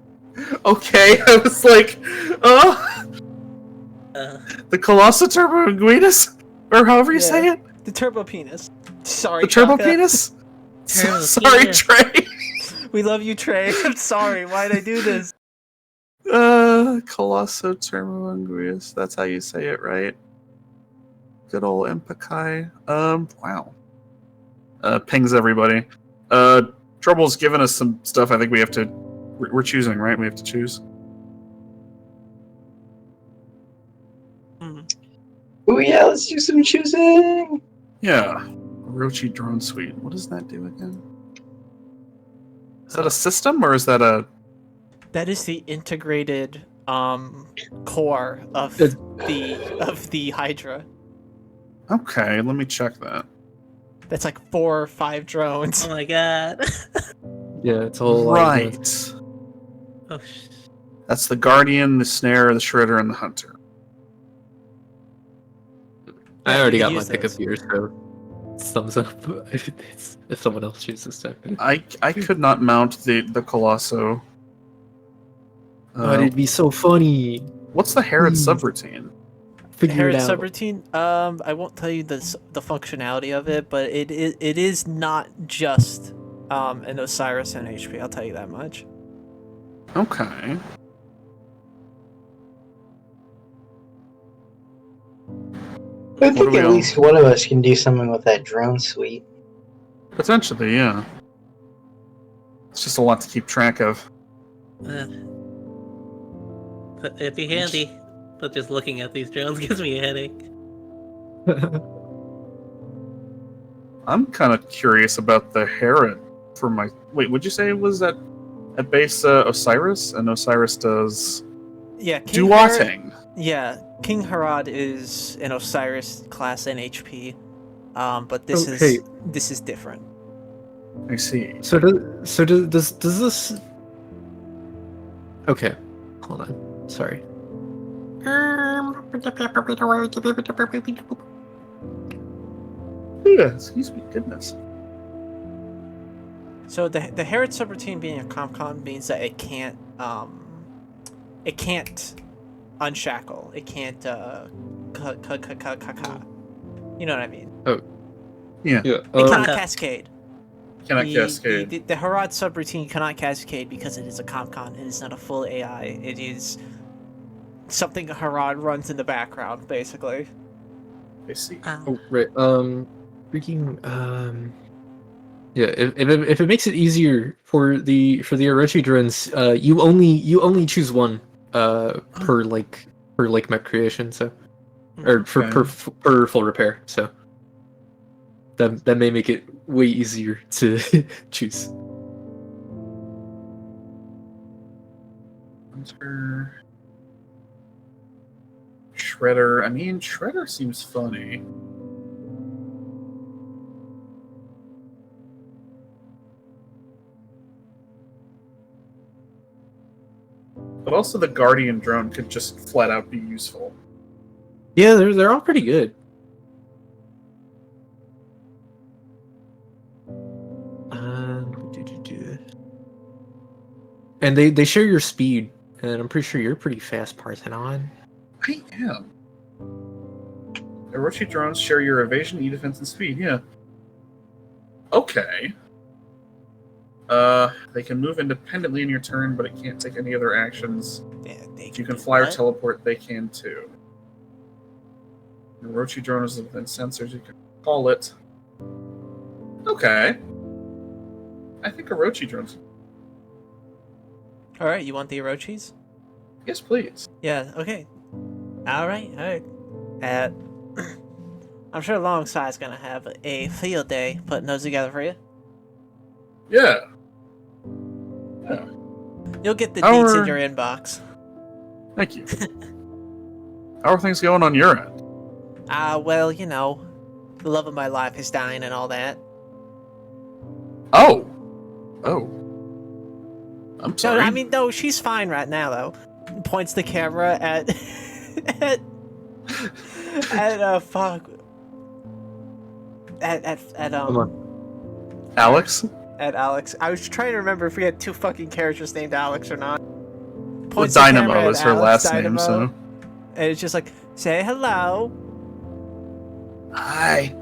Speaker 3: Okay, I was like, oh,
Speaker 4: Uh,
Speaker 3: the Colossal Turbo Anguinus? Or however you say
Speaker 1: Yeah.
Speaker 3: it?
Speaker 1: The turbo penis. Sorry,
Speaker 3: The Turbo
Speaker 1: Shaka.
Speaker 3: Penis?
Speaker 4: Turbo
Speaker 3: Sorry,
Speaker 4: Penis.
Speaker 3: Trey.
Speaker 1: We love you, Trey. I'm sorry. Why'd I do this?
Speaker 3: Colosso Turbo Anguinus. That's how you say it, right? Good old Impakai. Wow. Pings everybody. Trouble's given us some stuff. I think we have to. We're choosing, right? We have to choose.
Speaker 2: Oh yeah, let's do some choosing.
Speaker 3: Yeah. Orochi Drone Suite. What does that do again? Is that a system or is that a?
Speaker 1: That is the integrated core of the Hydra.
Speaker 3: Okay, let me check that.
Speaker 1: That's like 4 or 5 drones.
Speaker 4: oh my god.
Speaker 5: Yeah, it's a whole lot of
Speaker 3: Right.
Speaker 4: Oh,
Speaker 3: That's the Guardian, the Snare, the Shredder, and the Hunter.
Speaker 5: I
Speaker 1: Yeah,
Speaker 5: already
Speaker 1: you
Speaker 5: got
Speaker 1: can
Speaker 5: my
Speaker 1: use
Speaker 5: pick
Speaker 1: those.
Speaker 5: up here, so it's thumbs up if someone else chooses to.
Speaker 3: I could not mount the Colosso.
Speaker 5: Oh, it'd be so funny.
Speaker 3: What's the Herod
Speaker 5: Please.
Speaker 3: subroutine?
Speaker 1: The
Speaker 5: Figure it
Speaker 1: Herod
Speaker 5: out.
Speaker 1: subroutine. I won't tell you the functionality of it, but it is not just an Osiris and HP. I'll tell you that much.
Speaker 3: Okay.
Speaker 2: I
Speaker 3: What
Speaker 2: think
Speaker 3: do we
Speaker 2: at
Speaker 3: all-
Speaker 2: least one of us can do something with that drone suite.
Speaker 3: Potentially, yeah. It's just a lot to keep track of.
Speaker 4: But it'd be handy. But just looking at these drones gives me a headache.
Speaker 3: I'm kind of curious about the Herod for my. Wait, would you say it was at base Osiris? And Osiris does
Speaker 1: Yeah, King Herod,
Speaker 3: duating.
Speaker 1: yeah, King Herod is an Osiris class NHP, but this
Speaker 5: Okay.
Speaker 1: is different.
Speaker 3: I see.
Speaker 5: So does this? Okay, hold on. Sorry.
Speaker 3: Yeah, excuse me, goodness.
Speaker 1: So the Herod subroutine being a ComCon means that it can't unshackle. It can't you know what I mean?
Speaker 3: Yeah.
Speaker 5: Yeah.
Speaker 1: It cannot
Speaker 4: Okay.
Speaker 1: cascade.
Speaker 3: Cannot
Speaker 1: The-
Speaker 3: cascade.
Speaker 1: The Herod subroutine cannot cascade because it is a ComCon. It is not a full AI. It is something Herod runs in the background, basically.
Speaker 3: I see.
Speaker 5: Oh, right. Freaking. Yeah. If it makes it easier for the Orochi drones, you only choose one per like per like mech creation, so or for
Speaker 3: Okay.
Speaker 5: per full repair. So that may make it way easier to choose.
Speaker 3: Hunter. Shredder. I mean, Shredder seems funny. But also, the Guardian drone could just flat out be useful.
Speaker 5: Yeah, they're all pretty good. And they share your speed, and I'm pretty sure you're pretty fast, Parthenon.
Speaker 3: I am. Orochi drones share your evasion, e-defense, and speed. Yeah. Okay. They can move independently in your turn, but it can't take any other actions.
Speaker 1: Yeah,
Speaker 3: If you can fly or teleport, they can too. Orochi drones within sensors, you can call it. Okay. I think Orochi drones.
Speaker 1: All right, you want the Orochis?
Speaker 3: Yes, please.
Speaker 1: Yeah. Okay. All right. I'm sure Longside's gonna have a field day putting those together for you.
Speaker 3: Yeah.
Speaker 1: You'll get the
Speaker 3: Our-
Speaker 1: deets in your inbox.
Speaker 3: Thank you. How are things going on your end?
Speaker 1: Well, you know, the love of my life is dying and all that.
Speaker 3: Oh. I'm
Speaker 1: No,
Speaker 3: sorry.
Speaker 1: I mean, no, she's fine right now, though. Points the camera at fuck.
Speaker 5: Come on.
Speaker 3: Alex?
Speaker 1: At Alex. I was trying to remember if we had two fucking characters named Alex or not.
Speaker 3: Well,
Speaker 1: Points the camera
Speaker 3: Dynamo
Speaker 1: at
Speaker 3: is her
Speaker 1: Alex,
Speaker 3: last name,
Speaker 1: Dynamo,
Speaker 3: so.
Speaker 1: And it's just like, say hello.
Speaker 3: Hi.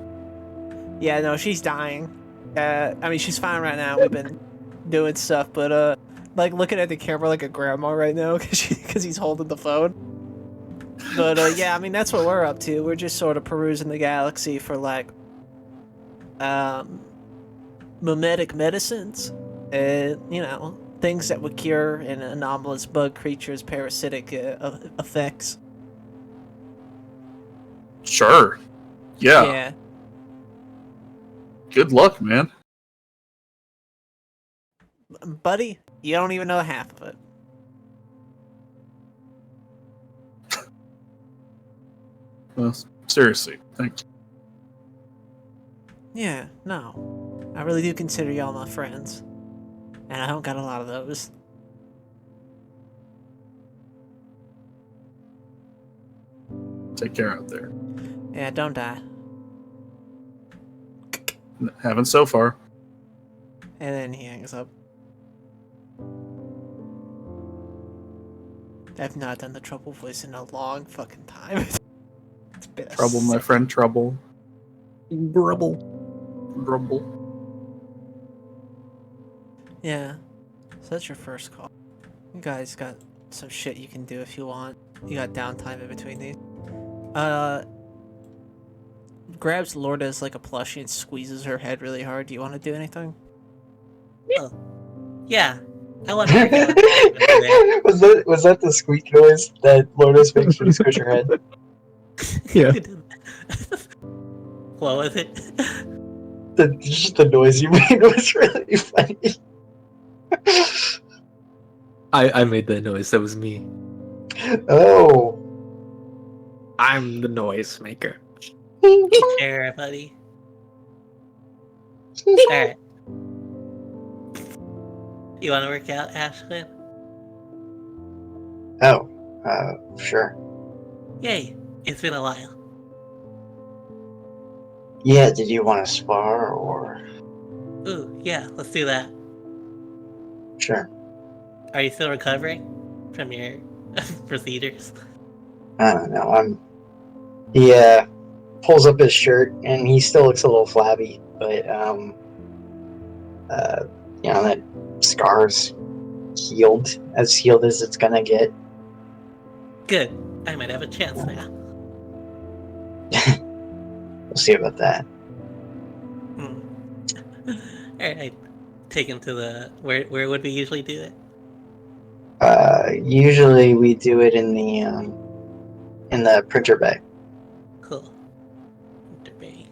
Speaker 1: Yeah, no, she's dying. I mean, she's fine right now. We've been doing stuff, but like looking at the camera like a grandma right now because he's holding the phone. But yeah, I mean that's what we're up to. We're just sort of perusing the galaxy for like mimetic medicines, and you know things that would cure an anomalous bug creature's parasitic effects.
Speaker 3: Sure. Yeah.
Speaker 1: Yeah.
Speaker 3: Good luck, man.
Speaker 1: Buddy, you don't even know half of it.
Speaker 3: Well, seriously, thanks.
Speaker 1: Yeah, no. I really do consider y'all my friends. And I don't got a lot of those.
Speaker 3: Take care out there.
Speaker 1: Yeah, don't die.
Speaker 3: Haven't so far.
Speaker 1: And then he hangs up. I've not done the trouble voice in a long fucking time. It's been a
Speaker 3: Trouble, my friend, trouble.
Speaker 5: Grubble.
Speaker 3: Grumble.
Speaker 1: Yeah. So that's your first call. You guys got some shit you can do if you want. You got downtime in between these. Grabs Lorda's like a plushie and squeezes her head really hard. Do you want to do anything?
Speaker 4: Yeah, I want to.
Speaker 2: was that the squeak noise that Lotus makes when you squish her head?
Speaker 5: Yeah.
Speaker 4: What was it?
Speaker 2: Just the noise you made was really funny.
Speaker 5: I made that noise. That was me.
Speaker 2: Oh.
Speaker 5: I'm the noise maker.
Speaker 4: Sure, buddy. Alright. You want to work out, Ashlyn?
Speaker 2: Oh, sure.
Speaker 4: Yay, it's been a while.
Speaker 2: Yeah, did you want to spar or?
Speaker 4: Ooh, yeah, let's do that.
Speaker 2: Sure.
Speaker 4: Are you still recovering from your procedures?
Speaker 2: I don't know. He pulls up his shirt and he still looks a little flabby, but you know that scar's healed as it's gonna get.
Speaker 4: Good. I might have a chance now.
Speaker 2: We'll see about that.
Speaker 4: Alright, take him to the where would we usually do it?
Speaker 2: Usually we do it in in the printer bay.
Speaker 4: Cool. Debate.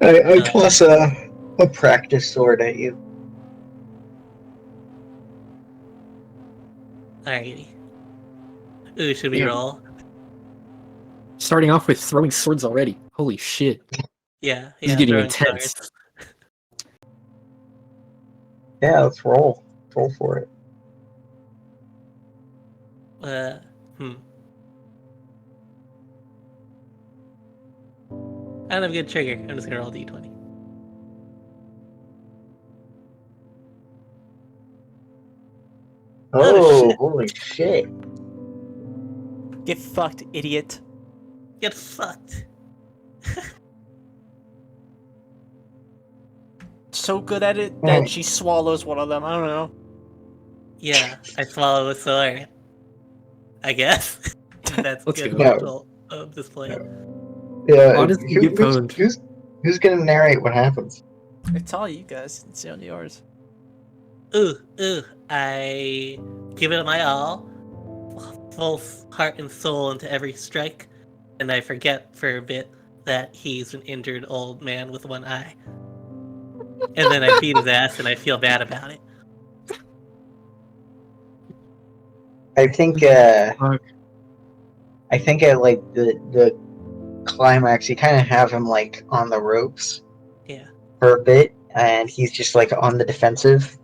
Speaker 2: I toss a practice sword at you.
Speaker 4: Alrighty. Ooh, should we
Speaker 5: Yeah.
Speaker 4: roll?
Speaker 5: Starting off with throwing swords already. Holy shit.
Speaker 4: Yeah,
Speaker 5: This is getting
Speaker 4: throwing
Speaker 5: intense.
Speaker 4: swords.
Speaker 2: Yeah, let's roll. Roll for it.
Speaker 4: Hmm. I don't have a good trigger. I'm just gonna roll d20.
Speaker 2: Oh,
Speaker 4: shit.
Speaker 2: holy shit.
Speaker 1: Get fucked, idiot.
Speaker 4: Get fucked.
Speaker 1: So good at it
Speaker 2: Alright.
Speaker 1: that she swallows one of them. I don't know.
Speaker 4: Yeah, I swallow a sword. I guess. That's
Speaker 5: Let's
Speaker 4: good
Speaker 5: go.
Speaker 2: Yeah.
Speaker 4: control of this play.
Speaker 2: Yeah,
Speaker 5: Honestly, get pwned.
Speaker 2: who's gonna narrate what happens?
Speaker 1: It's all you guys. It's only yours.
Speaker 4: Ooh, I give it my all, full heart and soul into every strike, and I forget for a bit that he's an injured old man with one eye. And then I beat his ass and I feel bad about it.
Speaker 2: I think
Speaker 5: Fuck.
Speaker 2: I think at like the climax you kinda have him like on the ropes
Speaker 4: Yeah.
Speaker 2: for a bit, and he's just like on the defensive.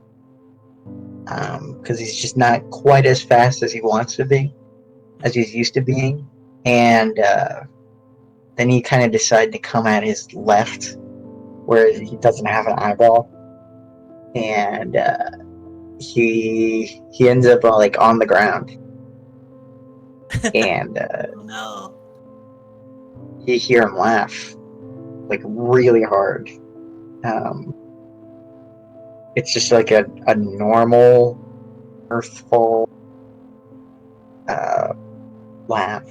Speaker 2: Because he's just not quite as fast as he wants to be, as he's used to being. And then you kind of decide to come at his left, where he doesn't have an eyeball, and he ends up like on the ground, and
Speaker 4: Oh no.
Speaker 2: you hear him laugh, like really hard. It's just like a normal, mirthful laugh.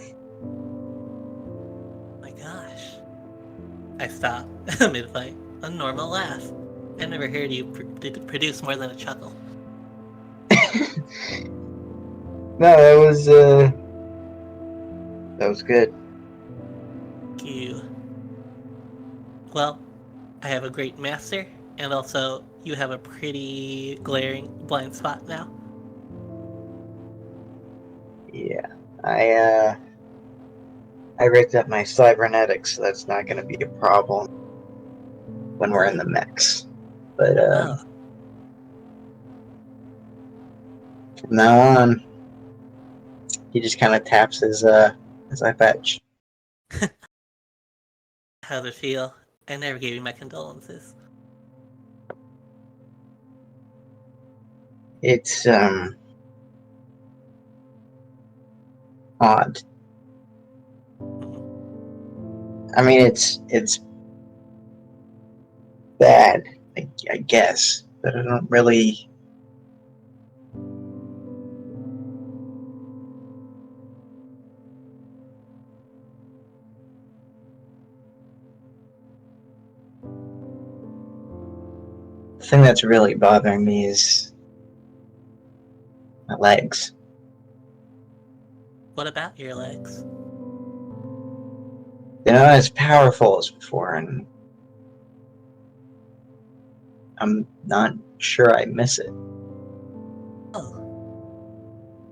Speaker 4: My gosh. I stop mid-fight. A normal laugh. I never heard you produce more than a chuckle.
Speaker 2: No, that was good.
Speaker 4: You. Well, I have a great master, and also you have a pretty glaring blind spot now.
Speaker 2: Yeah, I rigged up my cybernetics, so that's not going to be a problem when we're in the mix. But
Speaker 4: Oh,
Speaker 2: from now on, he just kind of taps his eye patch.
Speaker 4: how'd it feel? I never gave you my condolences.
Speaker 2: It's odd. I mean, it's bad, I guess, but I don't really. The thing that's really bothering me is my legs.
Speaker 4: What about your legs?
Speaker 2: They're not as powerful as before, and I'm not sure I miss it.
Speaker 4: Oh.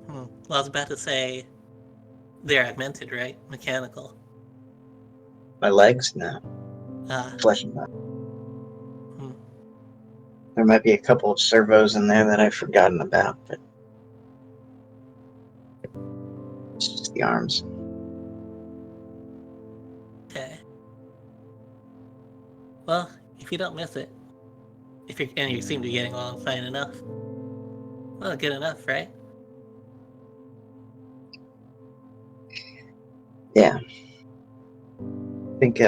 Speaker 4: Well, I was about to say they're augmented, right? Mechanical.
Speaker 2: My legs, no.
Speaker 4: Ah,
Speaker 2: Flesh and bone. There might be a couple of servos in there that I've forgotten about, but it's just the arms.
Speaker 4: okay. Well, if you don't miss it, and you seem to be getting along fine enough, well, good enough, right?
Speaker 2: Yeah. I think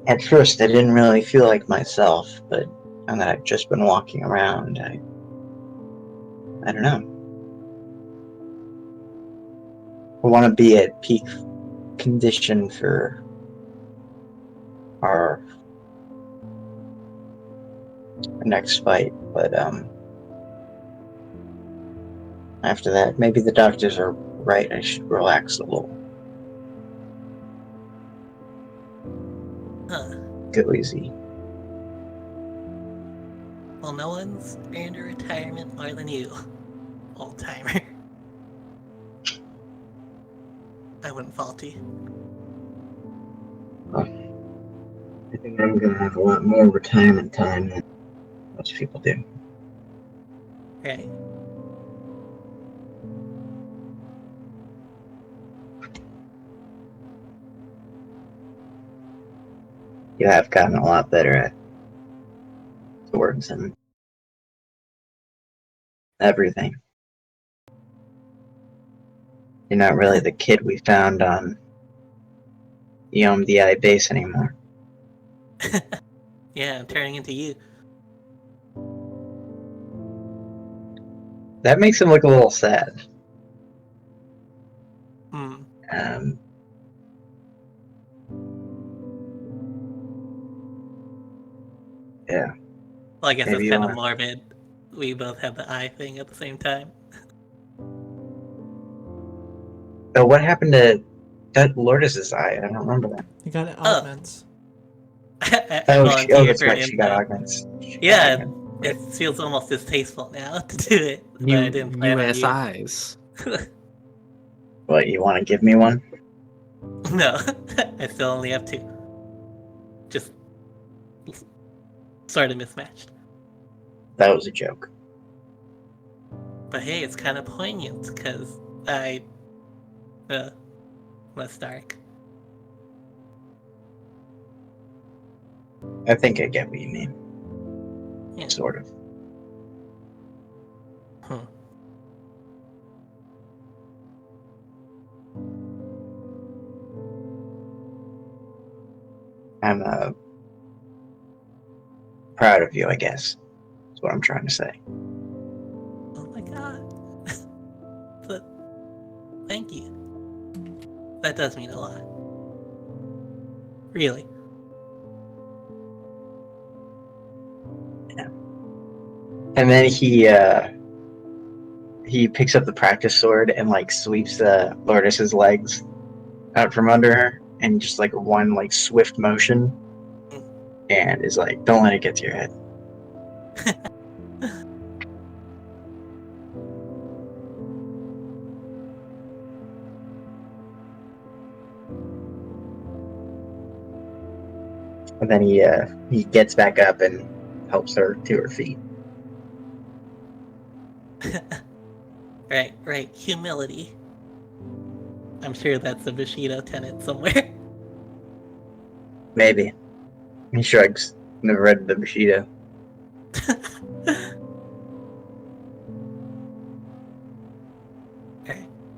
Speaker 2: at first I didn't really feel like myself, but now that I've just been walking around, I don't know. I want to be at peak condition for our next fight, but after that, maybe the doctors are right. I should relax a little.
Speaker 4: Huh.
Speaker 2: Go easy.
Speaker 4: Well, no one's earned a retirement more than you, old timer. I wouldn't fault you.
Speaker 2: I think I'm gonna have a lot more retirement time than most people do.
Speaker 4: Right.
Speaker 2: You have gotten a lot better at swords and everything. You're not really the kid we found on EOMDI base anymore.
Speaker 4: Yeah, I'm turning into you.
Speaker 2: That makes him look a little sad.
Speaker 4: Hmm.
Speaker 2: Yeah.
Speaker 4: Well, I guess
Speaker 2: Maybe
Speaker 4: it's
Speaker 2: you
Speaker 4: kind of
Speaker 2: are.
Speaker 4: morbid. We both have the eye thing at the same time.
Speaker 2: Oh, what happened to that Lourdes' eye? I don't remember that.
Speaker 1: You got
Speaker 4: Oh.
Speaker 1: augments.
Speaker 4: I
Speaker 2: Oh,
Speaker 4: volunteered
Speaker 2: that's
Speaker 4: for
Speaker 2: right.
Speaker 4: an
Speaker 2: She got
Speaker 4: info.
Speaker 2: augments. She got
Speaker 4: Yeah,
Speaker 2: augments.
Speaker 4: it feels almost distasteful now to do it, but I didn't plan
Speaker 5: New
Speaker 4: on
Speaker 5: ass
Speaker 4: you.
Speaker 5: eyes.
Speaker 2: What, you want to give me one?
Speaker 4: No, I still only have 2. Just sort of mismatched.
Speaker 2: That was a joke.
Speaker 4: But hey, it's kind of poignant because less dark.
Speaker 2: I think I get what you mean.
Speaker 4: Yeah.
Speaker 2: Sort of.
Speaker 4: Huh.
Speaker 2: I'm proud of you, I guess. That's what I'm trying to say.
Speaker 4: Oh my god. But thank you. That does mean a lot. Really.
Speaker 2: And then he picks up the practice sword and like sweeps Lourdes's legs out from under her and just like one like swift motion and is like, don't let it get to your head. And then he gets back up and helps her to her feet.
Speaker 4: Right. Humility. I'm sure that's a Bushido tenet somewhere.
Speaker 2: Maybe. He shrugs. Never read the Bushido.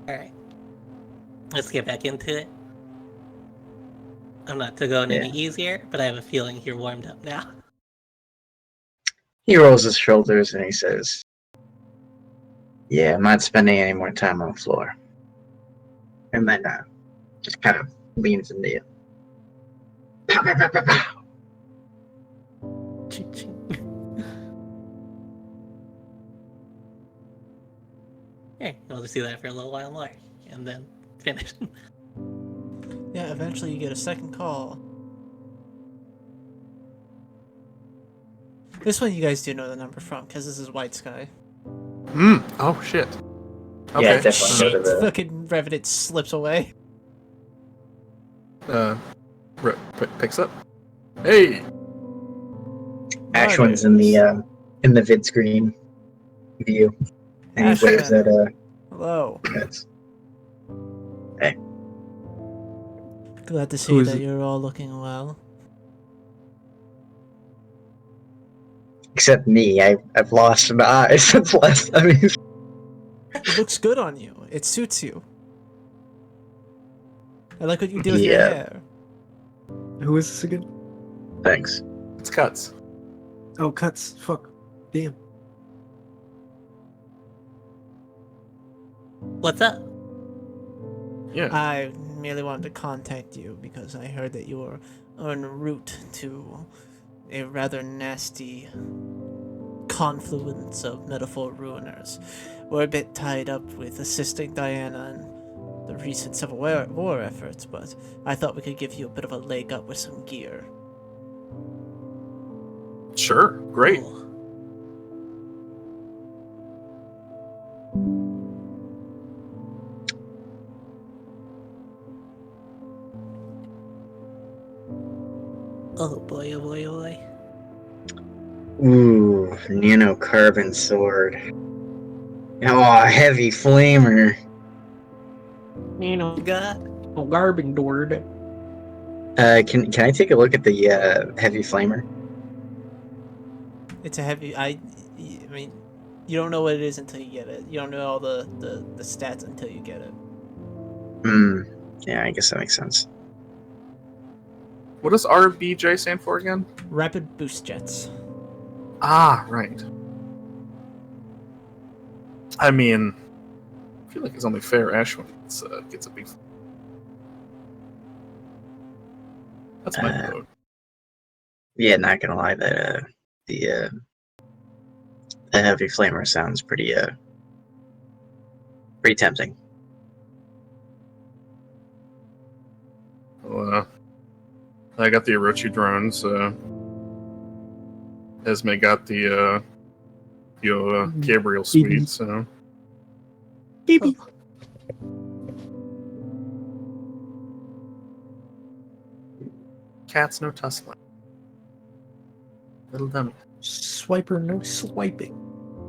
Speaker 4: Alright. Let's get back into it. I'm not to go any easier, but I have a feeling you're warmed up now.
Speaker 2: He rolls his shoulders and he says, yeah, I'm not spending any more time on the floor. And then just kind of leans into you. Pow, pow, pow, pow, pow.
Speaker 4: Hey, we'll just do that for a little while more, and then finish.
Speaker 1: Yeah, eventually you get a second call. This one you guys do know the number from, because this is White Sky.
Speaker 3: Oh shit.
Speaker 2: Yeah,
Speaker 3: Okay.
Speaker 2: definitely go to the...
Speaker 1: Fucking Revenant slips away.
Speaker 3: Picks up. Hey.
Speaker 2: Ashwin's in the vid screen view. And he waves at
Speaker 1: Hello.
Speaker 2: Pets.
Speaker 1: Glad to see
Speaker 5: Who is
Speaker 1: that
Speaker 5: it?
Speaker 1: you're all looking well.
Speaker 2: Except me, I've lost an eye since last time.
Speaker 1: It looks good on you. It suits you. I like what you do with your
Speaker 2: Yeah.
Speaker 1: hair.
Speaker 5: Who is this again?
Speaker 2: Thanks.
Speaker 3: It's Cuts.
Speaker 5: Oh, Cuts. Fuck. Damn.
Speaker 4: What's up?
Speaker 3: Yeah.
Speaker 1: I merely wanted to contact you because I heard that you were en route to a rather nasty confluence of metaphor ruiners. We're a bit tied up with assisting Diana in the recent Civil War efforts, but I thought we could give you a bit of a leg up with some gear.
Speaker 3: Sure, great.
Speaker 1: Cool.
Speaker 4: Oh boy, oh boy, oh boy.
Speaker 2: Ooh, nanocarbon sword. Oh, heavy flamer.
Speaker 5: You know,
Speaker 4: God.
Speaker 5: garbing door.
Speaker 2: Can I take a look at the heavy flamer?
Speaker 1: It's a heavy. I mean, you don't know what it is until you get it. You don't know all the stats until you get it.
Speaker 2: Hmm. Yeah, I guess that makes sense.
Speaker 3: What does RBJ stand for again?
Speaker 1: Rapid boost jets.
Speaker 3: Ah, right. I mean, I feel like it's only fair Ashwin gets a big. That's my vote.
Speaker 2: Yeah, not gonna lie, that the heavy flamer sounds pretty tempting.
Speaker 3: Well, I got the Orochi drones. Esme got the Gabriel suite. So
Speaker 5: Baby.
Speaker 3: cats no tussling. Little dummy.
Speaker 5: Swiper, no swiping.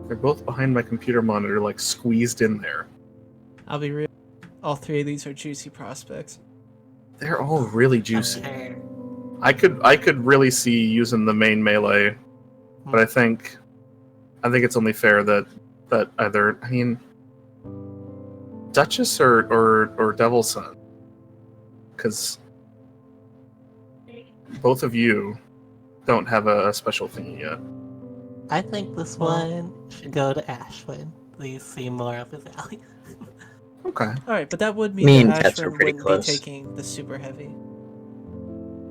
Speaker 3: They're both behind my computer monitor, like squeezed in there.
Speaker 1: I'll be real. All three of these are juicy prospects.
Speaker 3: They're all really juicy.
Speaker 4: Okay.
Speaker 3: I could really see using the main melee, but I think it's only fair that either, I mean, Duchess or Devil's Son, because both of you don't have a special thingy yet.
Speaker 4: I think this one should go to Ashwin. These seem more up his alley.
Speaker 3: Okay.
Speaker 1: All right, but that would mean
Speaker 2: Me and
Speaker 1: that
Speaker 2: Tets are
Speaker 1: Ashwin
Speaker 2: pretty
Speaker 1: wouldn't
Speaker 2: close.
Speaker 1: be taking the super heavy.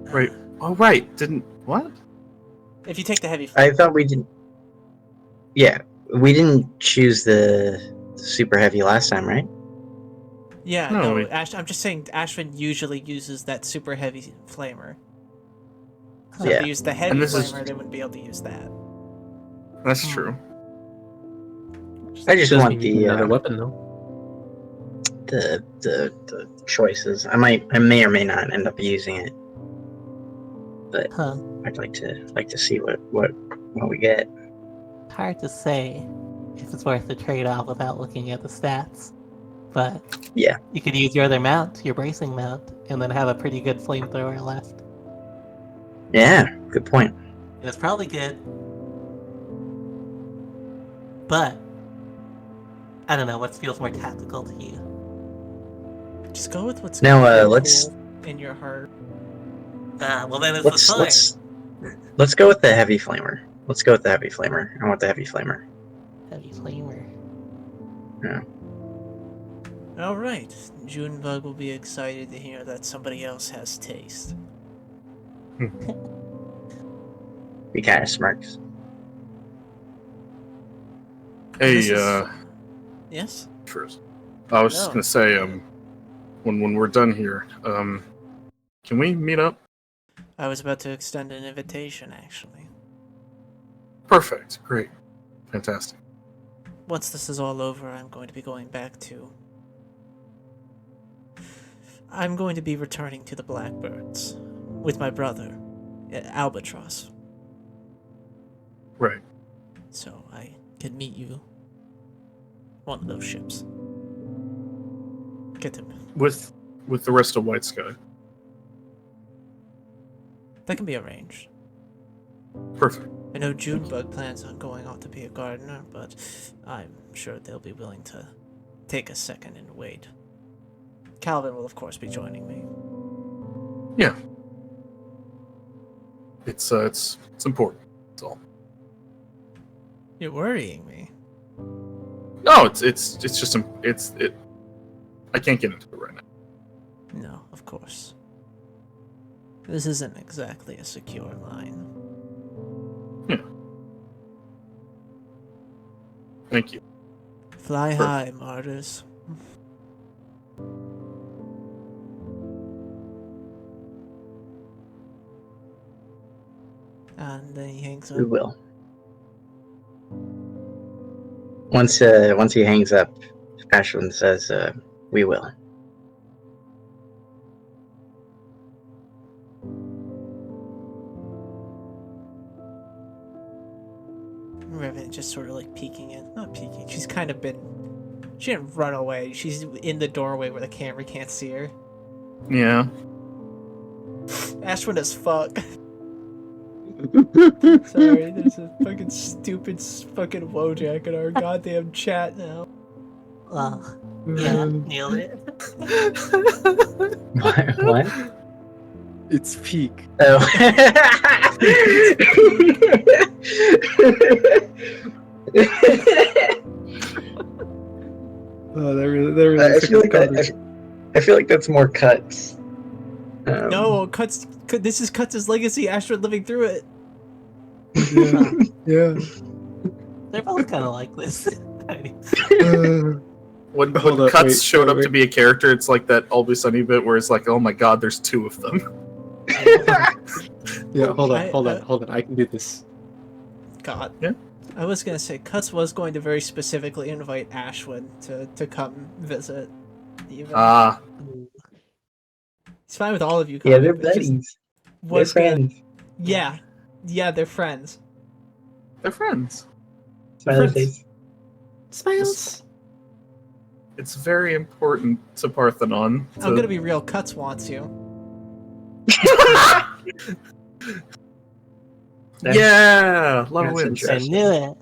Speaker 3: Right. Oh, right. Didn't what?
Speaker 1: If you take the heavy,
Speaker 2: I thought we didn't. Yeah, we didn't choose the super heavy last time, right?
Speaker 1: yeah,
Speaker 3: No,
Speaker 1: no.
Speaker 3: we-
Speaker 1: I'm just saying Ashwin usually uses that super heavy flamer. So if
Speaker 2: Yeah.
Speaker 1: they use the heavy
Speaker 3: And this is-
Speaker 1: flamer, they wouldn't be able to use that.
Speaker 3: That's true.
Speaker 2: I just
Speaker 5: Doesn't
Speaker 2: want
Speaker 5: mean you can add a
Speaker 2: the
Speaker 5: weapon though.
Speaker 2: the choices. I may or may not end up using it.
Speaker 4: Huh.
Speaker 2: I'd like to see what we get.
Speaker 4: Hard to say if it's worth the trade-off without looking at the stats. But
Speaker 2: Yeah.
Speaker 4: you could use your other mount, your bracing mount, and then have a pretty good flamethrower left.
Speaker 2: Yeah, good point.
Speaker 4: And it's probably good. But I don't know, what feels more tactical to you?
Speaker 1: Just go with what's
Speaker 2: Now,
Speaker 1: gonna feel
Speaker 2: let's-
Speaker 1: cool in your heart.
Speaker 4: Well then it's the sword.
Speaker 2: Let's go with the heavy flamer. Let's go with the heavy flamer. I want the heavy flamer.
Speaker 4: Heavy flamer.
Speaker 1: All right, Junebug will be excited to hear that somebody else has taste.
Speaker 2: He kind of smirks.
Speaker 3: Hey,
Speaker 1: This is- Yes.
Speaker 3: first. I was just
Speaker 1: No.
Speaker 3: gonna say, when we're done here, can we meet up?
Speaker 1: I was about to extend an invitation, actually.
Speaker 3: Perfect. Great. Fantastic.
Speaker 1: Once this is all over, I'm going to be going back to... I'm going to be returning to the Blackbirds with my brother, Albatross,
Speaker 3: Right.
Speaker 1: so I can meet you one of those ships. Get them.
Speaker 3: With the rest of White Sky.
Speaker 1: That can be arranged.
Speaker 3: Perfect.
Speaker 1: I know Junebug plans on going off to be a gardener, but I'm sure they'll be willing to take a second and wait. Calvin will, of course, be joining me.
Speaker 3: Yeah. It's important. That's all.
Speaker 1: You're worrying me.
Speaker 3: No, it's just I can't get into it right now.
Speaker 1: No, of course. This isn't exactly a secure line.
Speaker 3: Thank you.
Speaker 1: Fly high, martyrs. And then he hangs
Speaker 2: We
Speaker 1: up.
Speaker 2: will. Once he hangs up, Ashwin says, "We will."
Speaker 1: Riven just sort of like peeking in. Not peeking. She's kind of been. She didn't run away. She's in the doorway where the camera can't see her.
Speaker 3: Yeah.
Speaker 1: Ashwin as fuck. Sorry, there's a fucking stupid fucking Wojak in our goddamn chat now.
Speaker 4: Well, yeah, nailed it.
Speaker 2: What?
Speaker 5: It's peak.
Speaker 2: Oh.
Speaker 5: Oh, that really
Speaker 2: I feel like that's more cuts.
Speaker 1: No, this is Cuts' legacy. Ashwin living through it.
Speaker 5: Yeah.
Speaker 4: They're both kind of like this.
Speaker 3: When
Speaker 5: Hold up,
Speaker 3: Cuts
Speaker 5: wait,
Speaker 3: showed up
Speaker 5: wait.
Speaker 3: to be a character, it's like that Always Sunny bit where it's like, oh my god, there's two of them.
Speaker 5: Yeah, hold
Speaker 1: I-
Speaker 5: on. I can do this.
Speaker 1: God.
Speaker 3: Yeah.
Speaker 1: I was gonna say Cuts was going to very specifically invite Ashwin to come visit. Even.
Speaker 3: Ah,
Speaker 1: He's fine with all of you.
Speaker 2: Yeah,
Speaker 1: coming,
Speaker 2: they're
Speaker 1: but just
Speaker 2: buddies. They're
Speaker 1: was gonna-
Speaker 2: friends.
Speaker 1: Yeah, they're friends.
Speaker 3: they're friends.
Speaker 2: Smiley
Speaker 1: Friends.
Speaker 2: face.
Speaker 5: Smiles.
Speaker 3: It's very important to Parthenon.
Speaker 1: I'm gonna be real. Cuts wants you.
Speaker 3: Yeah, love
Speaker 2: That's
Speaker 3: wins.
Speaker 4: I
Speaker 2: interesting.
Speaker 4: knew it.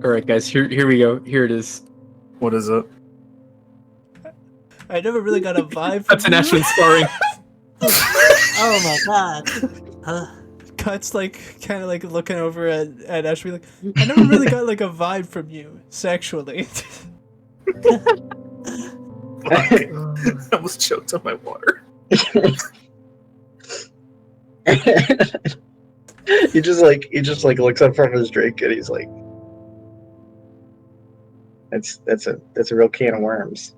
Speaker 5: All right, guys. Here we go. Here it is.
Speaker 3: What is it?
Speaker 1: I never really got a vibe from
Speaker 5: That's an
Speaker 1: you.
Speaker 5: Ashwin sparring.
Speaker 4: Oh my god.
Speaker 1: Cuts like kind of like looking over at Ashwin like I never really got like a vibe from you sexually.
Speaker 3: I almost choked on my water.
Speaker 2: he just like looks up from his drink and he's like, that's a real can of worms.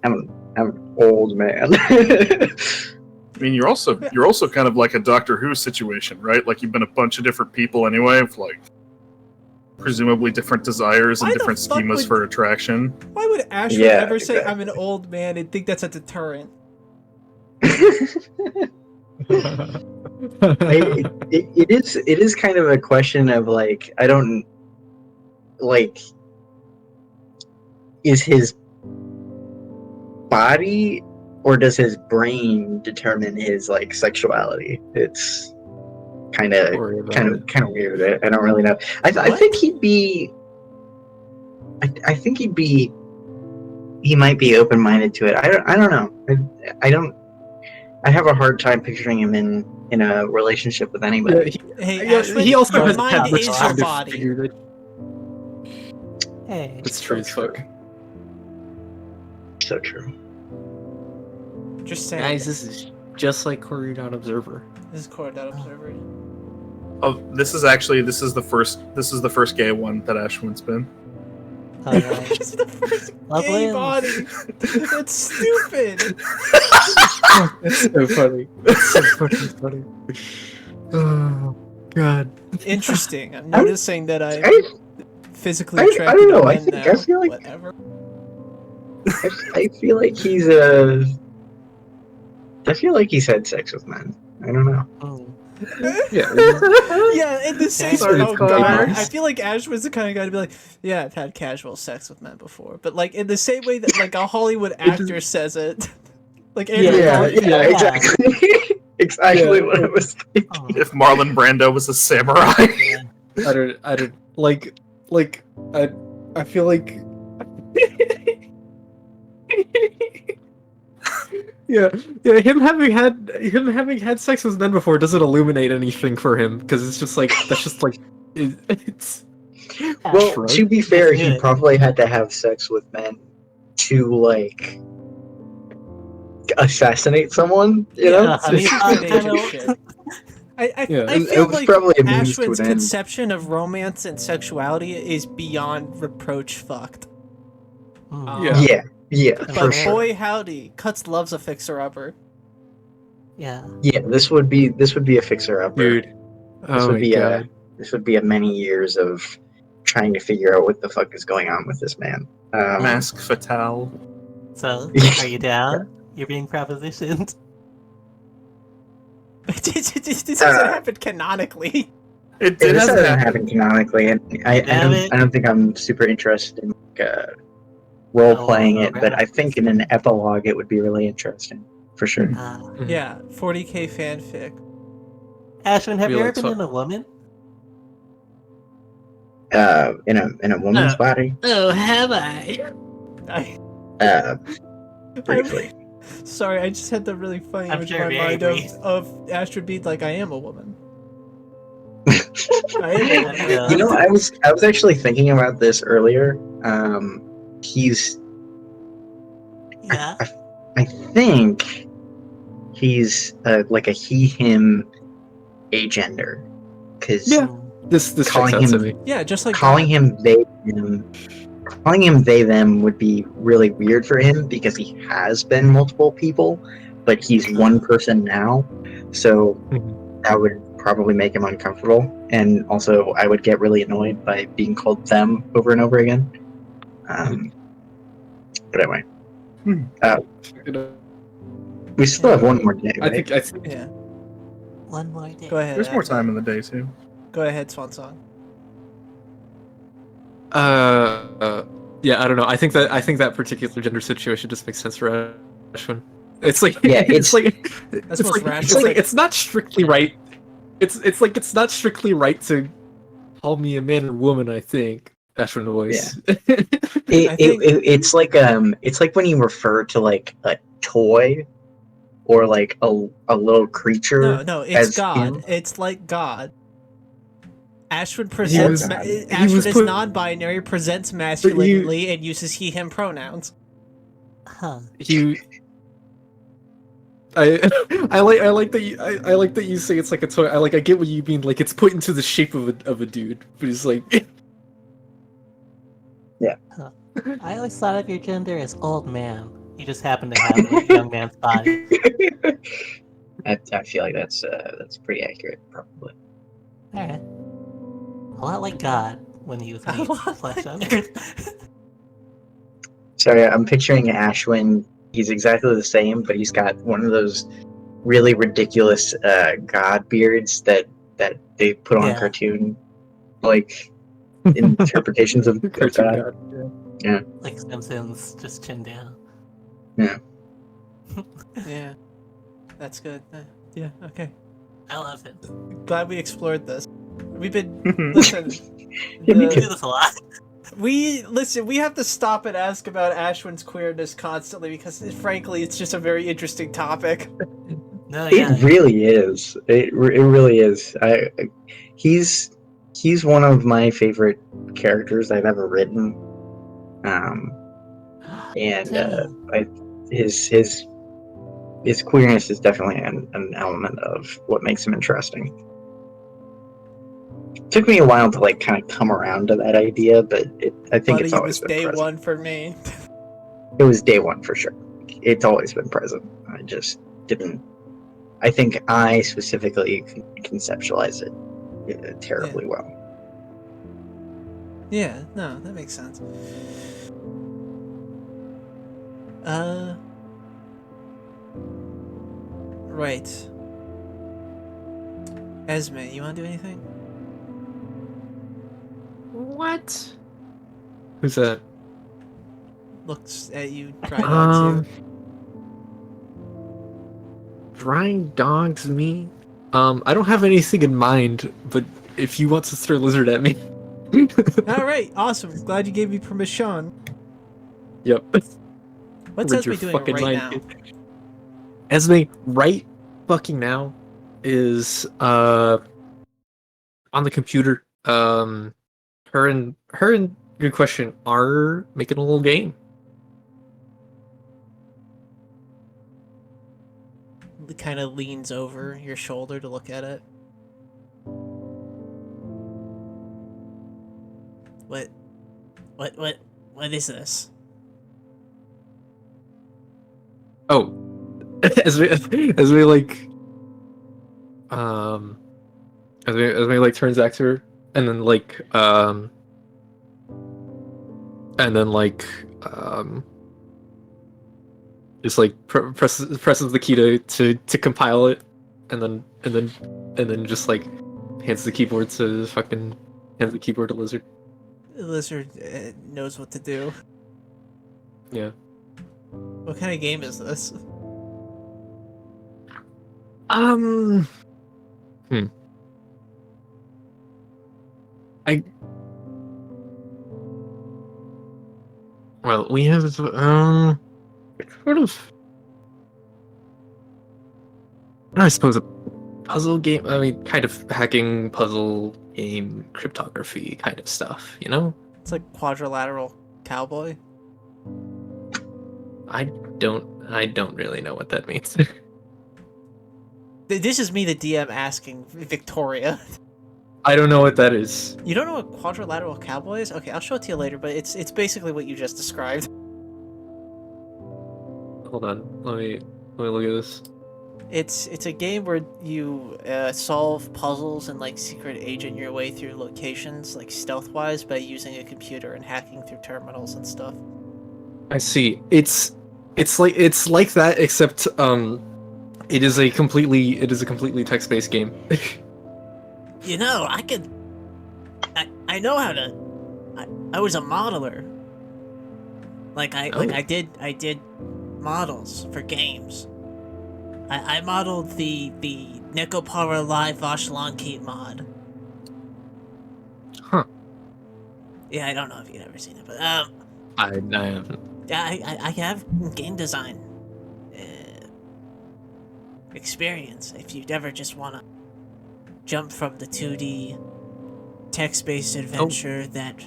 Speaker 2: I'm an old man.
Speaker 3: I mean, you're also kind of like a Doctor Who situation, right? Like you've been a bunch of different people anyway, with like presumably different desires and
Speaker 1: Why the
Speaker 3: different
Speaker 1: fuck
Speaker 3: schemas
Speaker 1: would-
Speaker 3: for attraction.
Speaker 1: Why would Ashwin
Speaker 2: Yeah,
Speaker 1: ever say
Speaker 2: exactly.
Speaker 1: I'm an old man and think that's a deterrent?
Speaker 2: It is kind of a question of like, I don't like, is his body or does his brain determine his like sexuality? It's kind of weird. I don't really know. I think he'd be. I think he'd be. He might be open-minded to it. I don't know. I don't. I have a hard time picturing him in a relationship with anybody.
Speaker 1: Hey,
Speaker 5: Yeah,
Speaker 1: Ashwin,
Speaker 5: he also
Speaker 1: your
Speaker 5: has
Speaker 1: mind
Speaker 5: much
Speaker 1: is your
Speaker 5: time to
Speaker 1: body.
Speaker 5: figure that-
Speaker 4: Hey.
Speaker 5: That's true as fuck.
Speaker 2: So true.
Speaker 1: Just saying.
Speaker 5: Guys, this is just like Koryu Observer.
Speaker 1: This is Core.Observer. Observer.
Speaker 3: Oh, this is the first gay one that Ashwin's been.
Speaker 4: Alright.
Speaker 1: This is the first
Speaker 4: Love
Speaker 1: gay
Speaker 4: wins.
Speaker 1: body. That's stupid.
Speaker 5: That's so funny. That's so fucking funny. Oh god.
Speaker 1: Interesting. I'm noticing that I'm
Speaker 2: I
Speaker 1: physically
Speaker 2: I
Speaker 1: attracted
Speaker 2: don't know,
Speaker 1: to
Speaker 2: I
Speaker 1: men
Speaker 2: think-
Speaker 1: now.
Speaker 2: I feel like-
Speaker 1: Whatever.
Speaker 2: I feel like he's a. I feel like he's had sex with men. I don't know.
Speaker 4: Mm.
Speaker 5: Yeah.
Speaker 1: Yeah, in the same
Speaker 4: Sorry,
Speaker 1: oh
Speaker 5: it's
Speaker 1: god,
Speaker 5: bars.
Speaker 1: I feel like Ash was the kind of guy to be like, yeah, I've had casual sex with men before, but like in the same way that like a Hollywood actor says it, like Andrew
Speaker 2: Yeah,
Speaker 1: Garfield.
Speaker 2: yeah, exactly. Exactly
Speaker 5: Yeah.
Speaker 2: what I was thinking.
Speaker 4: Oh,
Speaker 3: If Marlon Brando was a samurai.
Speaker 4: yeah.
Speaker 5: I don't like I feel like yeah, him having had sex with men before doesn't illuminate anything for him because it's just like that's just like it's
Speaker 2: Well,
Speaker 5: Shrug.
Speaker 2: to be fair,
Speaker 4: Let's do
Speaker 2: he
Speaker 4: it.
Speaker 2: probably had to have sex with men to like assassinate someone. You know,
Speaker 4: Yeah, I mean,
Speaker 1: Secret agent shit.
Speaker 5: Yeah.
Speaker 1: I
Speaker 2: It
Speaker 1: feel
Speaker 2: was
Speaker 1: like
Speaker 2: probably a means to
Speaker 1: Ashwin's
Speaker 2: an end.
Speaker 1: conception of romance and sexuality is beyond reproach fucked.
Speaker 5: Yeah.
Speaker 2: Yeah,
Speaker 4: And
Speaker 2: for
Speaker 1: But
Speaker 2: sure.
Speaker 1: boy howdy, Cuts loves a fixer-upper.
Speaker 4: Yeah.
Speaker 2: Yeah, this would be a fixer upper.
Speaker 5: Dude.
Speaker 2: This
Speaker 5: Oh
Speaker 2: would
Speaker 5: my
Speaker 2: be
Speaker 5: god.
Speaker 2: this would be a many years of trying to figure out what the fuck is going on with this man.
Speaker 3: Mask Fatale.
Speaker 4: So, are you down? You're being propositioned.
Speaker 1: This doesn't happen canonically.
Speaker 3: It
Speaker 2: This
Speaker 3: hasn't
Speaker 2: hasn't
Speaker 3: happened.
Speaker 2: happened canonically, and I
Speaker 4: Damn
Speaker 2: don't
Speaker 4: it.
Speaker 2: I don't think I'm super interested in role playing
Speaker 4: Oh,
Speaker 2: it, but I think in an epilogue it would be really interesting for sure.
Speaker 1: Yeah, 40k fanfic.
Speaker 4: Ashwin, have
Speaker 5: Feel
Speaker 4: you
Speaker 5: like
Speaker 4: ever been
Speaker 5: so-
Speaker 4: in a woman?
Speaker 2: In a woman's body,
Speaker 4: Oh, have I?
Speaker 1: I,
Speaker 2: briefly.
Speaker 1: sorry, I just had the really funny
Speaker 4: I'm
Speaker 1: image
Speaker 4: sure
Speaker 1: in my mind
Speaker 4: very
Speaker 1: of Astrid being like, I am a woman. I am a woman.
Speaker 4: Yeah.
Speaker 2: You know, I was actually thinking about this earlier. He's
Speaker 4: Yeah.
Speaker 2: I think he's like a he/him agender, because
Speaker 5: Yeah. This checks
Speaker 2: Calling
Speaker 5: out to
Speaker 2: him-
Speaker 5: me.
Speaker 1: Yeah, just like
Speaker 2: calling
Speaker 1: God.
Speaker 2: him they them would be really weird for him because he has been multiple people, but he's one person now. So
Speaker 5: Mhm.
Speaker 2: that would probably make him uncomfortable, and also I would get really annoyed by being called them over and over again. But anyway, we still have one more day,
Speaker 5: I
Speaker 2: right?
Speaker 5: think
Speaker 1: Yeah,
Speaker 4: One more day.
Speaker 1: go ahead.
Speaker 3: There's more
Speaker 1: Ashley.
Speaker 3: time in the day too.
Speaker 1: Go ahead, Swan Song.
Speaker 5: yeah, I don't know. I think that particular gender situation just makes sense for Ashwin. It's like
Speaker 2: Yeah,
Speaker 5: it's like
Speaker 1: That's
Speaker 5: it's
Speaker 1: most
Speaker 5: like,
Speaker 1: rational.
Speaker 5: it's like it's not strictly right. It's like it's not strictly right to call me a man or woman. I think Ashwin voice.
Speaker 2: It's like when you refer to like a toy or like a little creature.
Speaker 1: No, it's
Speaker 2: as
Speaker 1: God.
Speaker 2: him.
Speaker 1: It's like God. Ashwin
Speaker 2: was-
Speaker 1: presents.
Speaker 2: he
Speaker 1: Ashwin
Speaker 5: was
Speaker 1: is
Speaker 5: put-
Speaker 1: non-binary, presents masculinely, and uses he/him pronouns.
Speaker 4: Huh.
Speaker 5: I like that you I like that you say it's like a toy. I get what you mean. Like it's put into the shape of a dude, but it's like
Speaker 4: I always thought of your gender as old man. You just happen to have a young man's body.
Speaker 2: I feel like that's pretty accurate, probably.
Speaker 4: Alright. A lot like God when he was made flesh on earth.
Speaker 2: Sorry, I'm picturing Ashwin. He's exactly the same, but he's got one of those really ridiculous god beards that they put on
Speaker 4: Yeah.
Speaker 2: cartoon, like interpretations of
Speaker 5: cartoon
Speaker 2: God.
Speaker 5: god.
Speaker 4: Like Simpsons, just chin down.
Speaker 1: Yeah, that's good. Yeah, okay.
Speaker 4: I love it.
Speaker 1: Glad we explored this. We've been listen.
Speaker 2: Yeah, me
Speaker 4: We
Speaker 2: too.
Speaker 4: do this a lot.
Speaker 1: We have to stop and ask about Ashwin's queerness constantly because, frankly, it's just a very interesting topic.
Speaker 4: No, yeah.
Speaker 2: It really is. It really is. He's one of my favorite characters I've ever written. And his queerness is definitely an element of what makes him interesting. It took me a while to like kind of come around to that idea, but I think
Speaker 1: Buddy,
Speaker 2: it's
Speaker 1: it
Speaker 2: always
Speaker 1: was
Speaker 2: been
Speaker 1: day
Speaker 2: present.
Speaker 1: one for me.
Speaker 2: It was day one for sure. It's always been present. I just didn't. I think I specifically conceptualize it terribly well.
Speaker 1: Yeah, no, that makes sense. Right. Esme, you want to do anything?
Speaker 5: What? Who's that?
Speaker 1: Looks at you, try not to.
Speaker 5: Drying dogs me? I don't have anything in mind, but if you want to throw lizard at me.
Speaker 1: All right, awesome. Glad you gave me permission.
Speaker 5: Yep.
Speaker 1: What's
Speaker 5: Read
Speaker 1: Esme
Speaker 5: your
Speaker 1: doing
Speaker 5: fucking
Speaker 1: right
Speaker 5: mind,
Speaker 1: now?
Speaker 5: kid. Esme, right fucking now, is on the computer. Her and good question are making a little game.
Speaker 1: Kind of leans over your shoulder to look at it.
Speaker 8: what is this?
Speaker 5: Oh, as we like, as we like turns back to her, and then like, just like presses the key to compile it, and then just like hands the keyboard to Lizard.
Speaker 8: The lizard knows what to do.
Speaker 5: Yeah.
Speaker 8: What kind of game is this?
Speaker 5: Well, we have sort of, I suppose, a puzzle game. I mean, kind of hacking puzzle game cryptography kind of stuff, you know?
Speaker 8: It's like Quadrilateral Cowboy.
Speaker 5: I don't really know what that means.
Speaker 8: This is me, the DM, asking Victoria.
Speaker 5: I don't know what that is.
Speaker 8: You don't know what Quadrilateral Cowboy is? Okay, I'll show it to you later, but it's basically what you just described.
Speaker 5: Hold on, let me look at this.
Speaker 8: It's a game where you solve puzzles and like secret agent your way through locations like stealth-wise by using a computer and hacking through terminals and stuff.
Speaker 5: I see. It's like that, except it is a completely text-based game.
Speaker 8: You know, I know how to. I was a modeler. I did models for games. I modeled the Necopara Live Vashlankeet mod.
Speaker 5: Huh.
Speaker 8: Yeah, I don't know if you've ever seen it, but
Speaker 5: I haven't.
Speaker 8: yeah, I have game design experience. If you'd ever just want to jump from the 2D text-based adventure that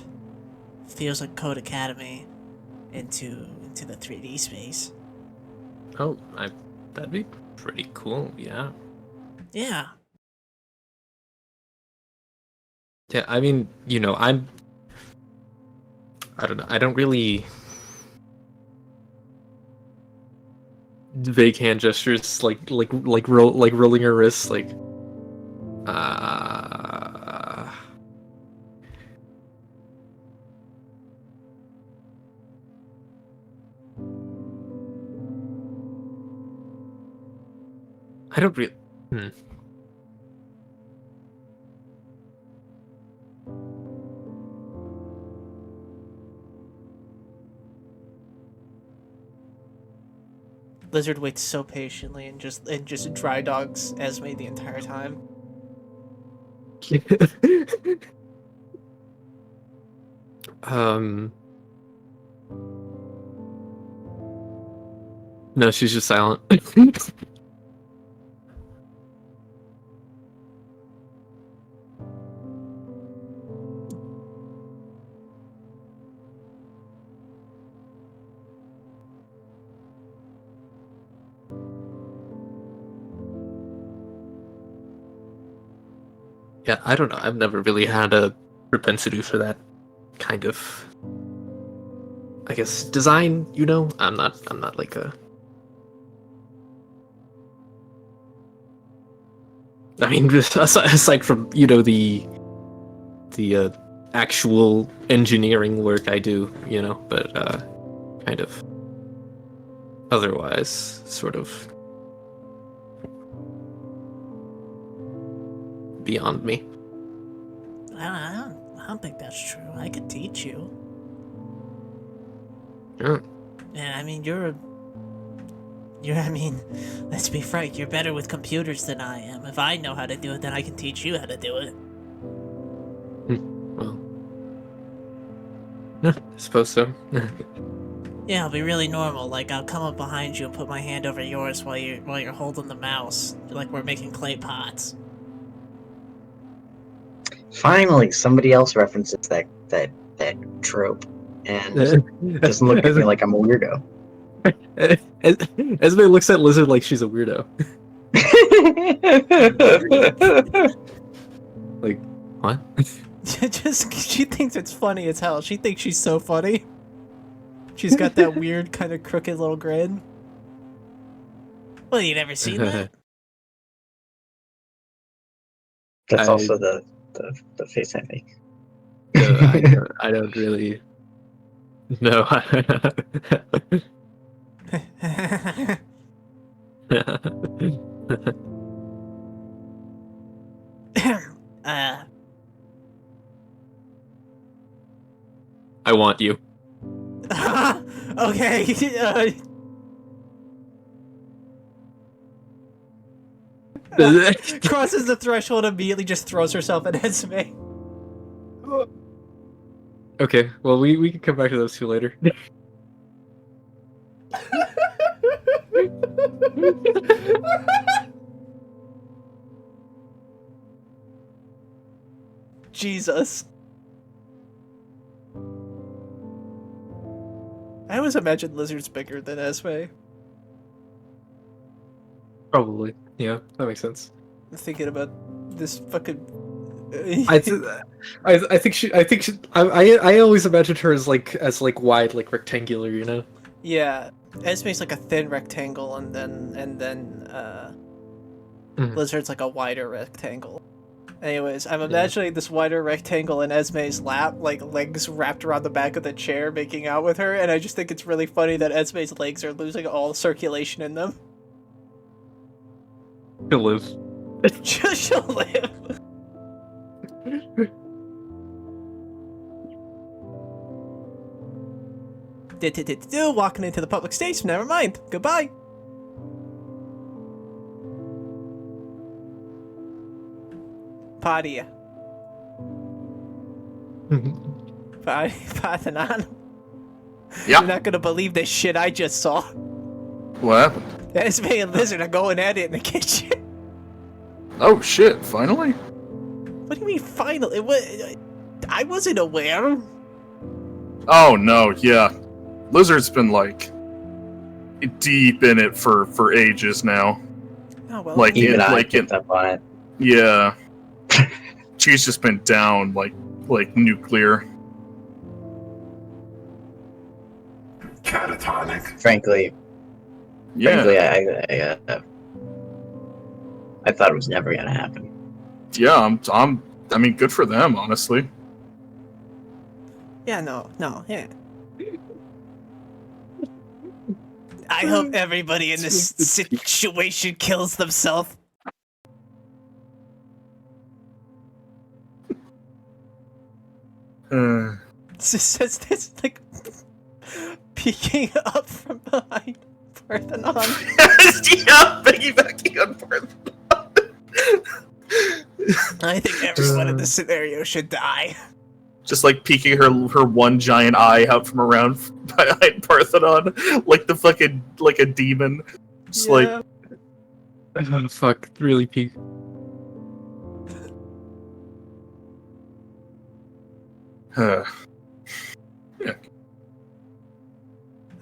Speaker 8: feels like Code Academy into the 3D space.
Speaker 5: Oh, that'd be pretty cool. Yeah.
Speaker 8: Yeah.
Speaker 5: Yeah, I mean, you know, I don't know. I don't really vague hand gestures like rolling her wrists like I don't really
Speaker 8: Lizard waits so patiently and just dry dogs Esme the entire time.
Speaker 5: No, she's just silent. Yeah, I don't know. I've never really had a propensity for that kind of, I guess, design, you know? I'm not like a... I mean, aside from, you know, the actual engineering work I do, you know, but kind of otherwise, sort of beyond me.
Speaker 8: I don't think that's true. I could teach you.
Speaker 5: Yeah.
Speaker 8: And I mean, I mean, let's be frank, you're better with computers than I am. If I know how to do it, then I can teach you how to do it.
Speaker 5: Well, I suppose so.
Speaker 8: Yeah, I'll be really normal. Like, I'll come up behind you and put my hand over yours while you're holding the mouse, like we're making clay pots.
Speaker 2: Finally, somebody else references that trope and doesn't look at me like I'm a weirdo.
Speaker 5: Esme looks at Lizard like she's a weirdo. Like, what?
Speaker 1: She thinks it's funny as hell. She thinks she's so funny. She's got that weird kind of crooked little grin.
Speaker 8: Well, you never seen that?
Speaker 2: That's
Speaker 5: I-
Speaker 2: also the face I make.
Speaker 5: I don't really. No.
Speaker 8: uh,
Speaker 5: I want you.
Speaker 1: Okay. Crosses the threshold, immediately just throws herself at Esme.
Speaker 5: Okay, well, we can come back to those two later.
Speaker 1: Jesus. I always imagined lizards bigger than Esme.
Speaker 5: Probably. Yeah, that makes sense.
Speaker 1: I'm thinking about this fucking.
Speaker 5: I always imagined her as wide, like rectangular, you know.
Speaker 1: Yeah, Esme's like a thin rectangle, and then
Speaker 5: Mhm.
Speaker 1: Lizard's like a wider rectangle. Anyways, I'm imagining this wider rectangle in Esme's lap, like legs wrapped around the back of the chair, making out with her, and I just think it's really funny that Esme's legs are losing all circulation in them.
Speaker 5: She'll live.
Speaker 1: She'll live. Walking into the public station. Never mind. Goodbye. Padia. Parthenon.
Speaker 3: Yeah.
Speaker 1: You're not gonna believe this shit I just saw.
Speaker 3: What happened?
Speaker 1: Esme and Lizard are going at it in the kitchen.
Speaker 3: Oh shit! Finally.
Speaker 1: What do you mean finally? I wasn't aware.
Speaker 3: Oh no! Yeah, Lizard's been like deep in it for ages now.
Speaker 1: Oh well.
Speaker 3: Like
Speaker 2: Even
Speaker 3: in,
Speaker 2: I
Speaker 3: like in,
Speaker 2: picked up on it.
Speaker 3: yeah. She's just been down like nuclear.
Speaker 7: Catatonic.
Speaker 2: Frankly,
Speaker 3: Yeah.
Speaker 2: I thought it was never gonna happen.
Speaker 3: Yeah. I mean, good for them, honestly.
Speaker 1: Yeah, no, yeah. I hope everybody in this situation kills themselves. Says this like peeking up from behind Parthenon.
Speaker 3: Yeah, piggybacking on Parthenon.
Speaker 1: I think everyone in this scenario should die.
Speaker 3: Just like peeking her one giant eye out from around behind Parthenon, like the fucking like a demon. Just like
Speaker 1: Yeah.
Speaker 5: Oh, fuck, really peak.